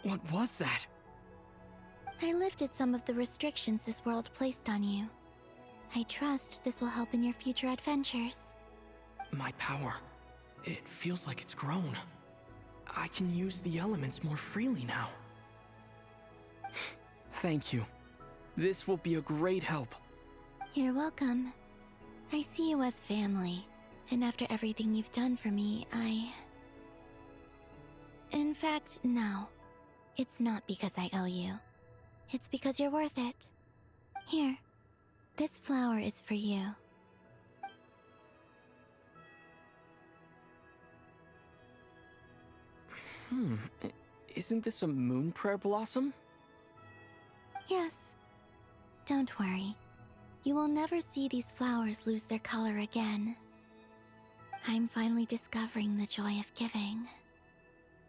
What was that? I lifted some of the restrictions this world placed on you. I trust this will help in your future adventures. My power. It feels like it's grown. I can use the elements more freely now. Thank you. This will be a great help. You're welcome. I see you as family, and after everything you've done for me, In fact, no. It's not because I owe you. It's because you're worth it. Here, this flower is for you. Isn't this a moon prayer blossom? Yes. Don't worry. You will never see these flowers lose their color again. I'm finally discovering the joy of giving.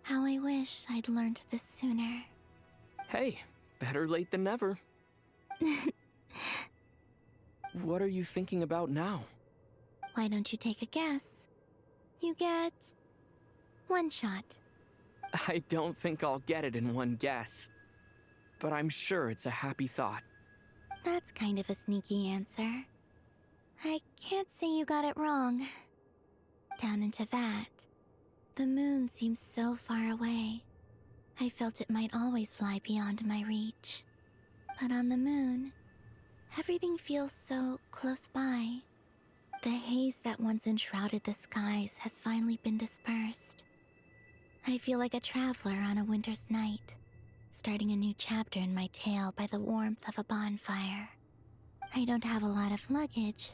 How I wish I'd learned this sooner. Hey, better late than never. What are you thinking about now? Why don't you take a guess? You get 1 shot. I don't think I'll get it in one guess. But I'm sure it's a happy thought. That's kind of a sneaky answer. I can't say you got it wrong. Down into that, the moon seems so far away. I felt it might always lie beyond my reach. But on the moon, everything feels so close by. The haze that once enshrouded the skies has finally been dispersed. I feel like a traveler on a winter's night, starting a new chapter in my tale by the warmth of a bonfire. I don't have a lot of luggage,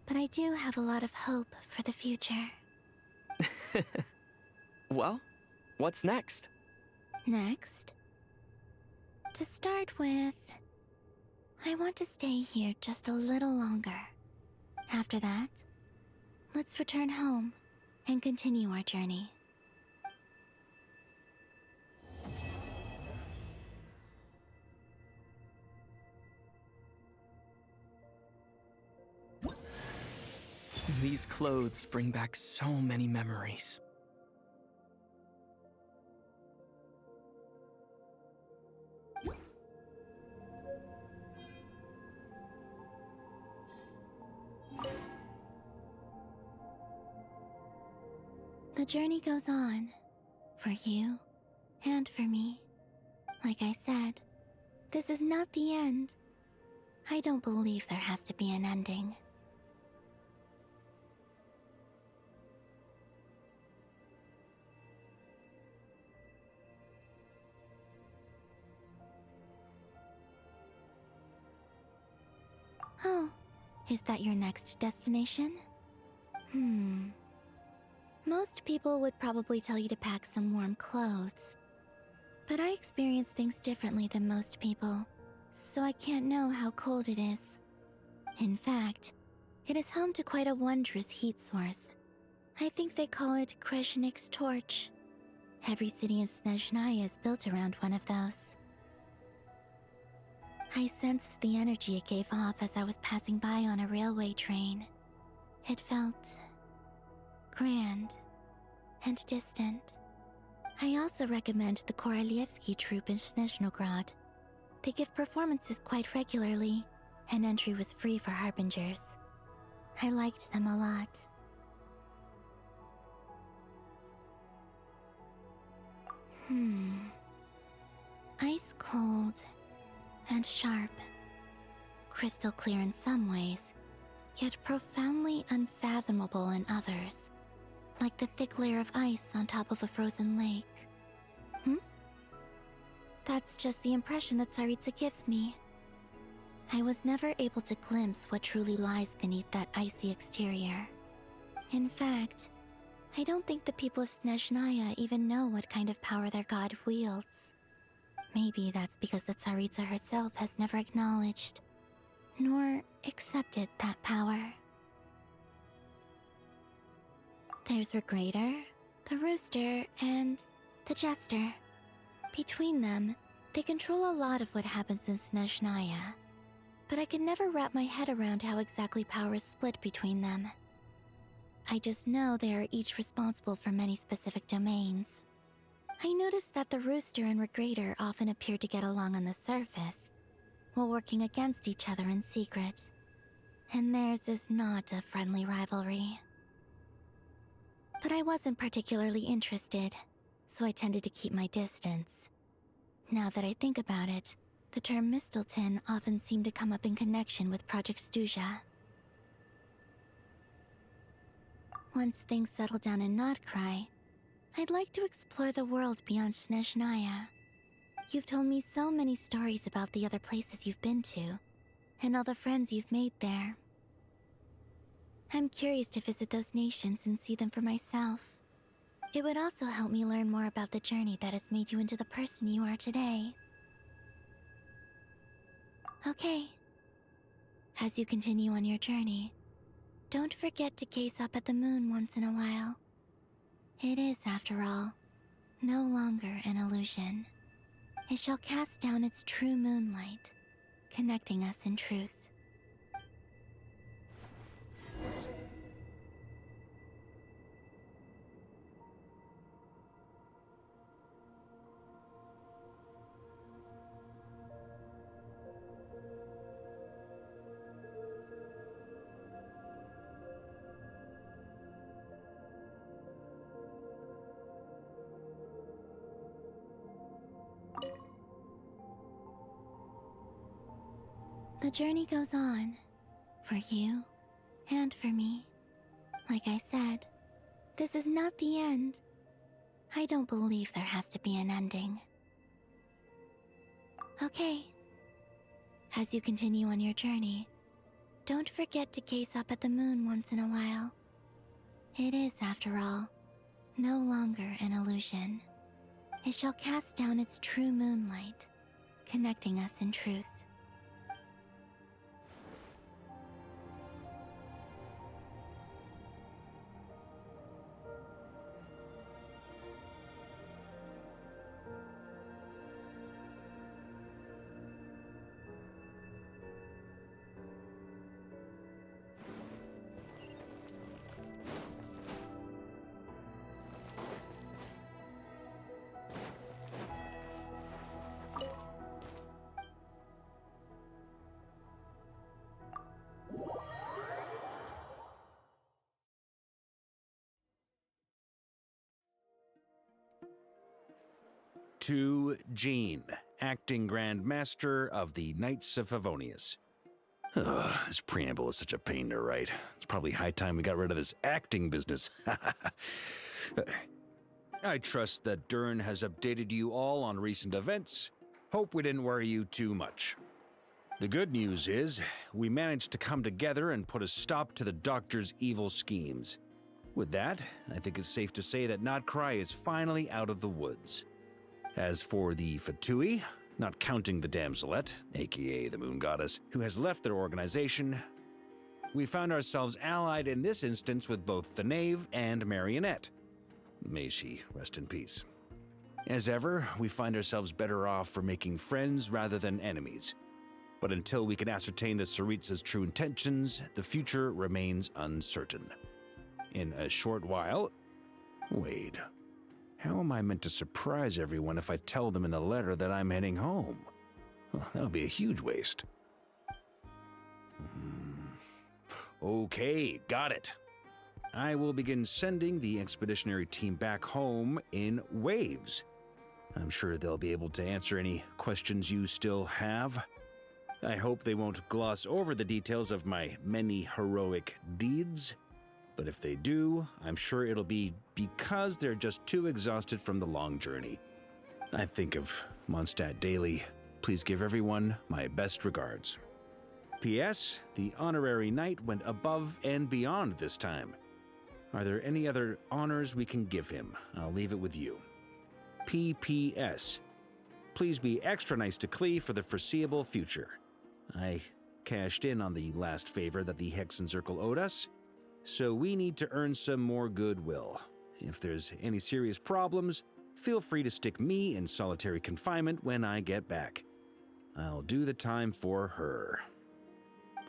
but I do have a lot of hope for the future. Well, what's next? Next? To start with, I want to stay here just a little longer. After that, let's return home and continue our journey. These clothes bring back so many memories. The journey goes on, for you and for me. Like I said, this is not the end. I don't believe there has to be an ending. Oh, is that your next destination? Most people would probably tell you to pack some warm clothes. But I experience things differently than most people, so I can't know how cold it is. In fact, it is home to quite a wondrous heat source. I think they call it Kreshnik's torch. Every city in Snezhnaya is built around one of those. I sensed the energy it gave off as I was passing by on a railway train. It felt grand and distant. I also recommend the Korolievsky troupe in Snezhnograd. They give performances quite regularly, and entry was free for harbingers. I liked them a lot. Ice cold and sharp. Crystal clear in some ways, yet profoundly unfathomable in others. Like the thick layer of ice on top of a frozen lake. That's just the impression that Tsaritsa gives me. I was never able to glimpse what truly lies beneath that icy exterior. In fact, I don't think the people of Snezhnaya even know what kind of power their god wields. Maybe that's because the Tsaritsa herself has never acknowledged, nor accepted that power. There's Regrator, the Rooster, and the Jester. Between them, they control a lot of what happens in Snezhnaya, but I can never wrap my head around how exactly power is split between them. I just know they are each responsible for many specific domains. I noticed that the Rooster and Regrator often appear to get along on the surface, while working against each other in secret. And theirs is not a friendly rivalry. But I wasn't particularly interested, so I tended to keep my distance. Now that I think about it, the term Mistelton often seemed to come up in connection with Project Stuja. Once things settle down in Notcry, I'd like to explore the world beyond Snezhnaya. You've told me so many stories about the other places you've been to, and all the friends you've made there. I'm curious to visit those nations and see them for myself. It would also help me learn more about the journey that has made you into the person you are today. Okay. As you continue on your journey, don't forget to gaze up at the moon once in a while. It is, after all, no longer an illusion. It shall cast down its true moonlight, connecting us in truth. The journey goes on, for you and for me. Like I said, this is not the end. I don't believe there has to be an ending. Okay. As you continue on your journey, don't forget to gaze up at the moon once in a while. It is, after all, no longer an illusion. It shall cast down its true moonlight, connecting us in truth. To Jean, acting Grand Master of the Knights of Favonius. Ugh, this preamble is such a pain to write. It's probably high time we got rid of this acting business. I trust that Dern has updated you all on recent events. Hope we didn't worry you too much. The good news is, we managed to come together and put a stop to the Doctor's evil schemes. With that, I think it's safe to say that Notcry is finally out of the woods. As for the Fatui, not counting the Damselette, aka the Moon Goddess, who has left their organization, we found ourselves allied in this instance with both the Knave and Marionette. May she rest in peace. As ever, we find ourselves better off for making friends rather than enemies. But until we can ascertain the Tsaritsa's true intentions, the future remains uncertain. In a short while... Wait... How am I meant to surprise everyone if I tell them in a letter that I'm heading home? Well, that would be a huge waste. Okay, got it. I will begin sending the expeditionary team back home in waves. I'm sure they'll be able to answer any questions you still have. I hope they won't gloss over the details of my many heroic deeds. But if they do, I'm sure it'll be because they're just too exhausted from the long journey. I think of Mondstadt daily. Please give everyone my best regards. P.S. The honorary knight went above and beyond this time. Are there any other honors we can give him? I'll leave it with you. P.P.S. Please be extra nice to Klee for the foreseeable future. I cashed in on the last favor that the Hexen Circle owed us, so we need to earn some more goodwill. If there's any serious problems, feel free to stick me in solitary confinement when I get back. I'll do the time for her.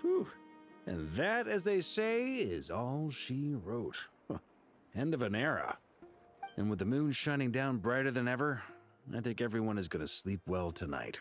Whew. And that, as they say, is all she wrote. End of an era. And with the moon shining down brighter than ever, I think everyone is going to sleep well tonight.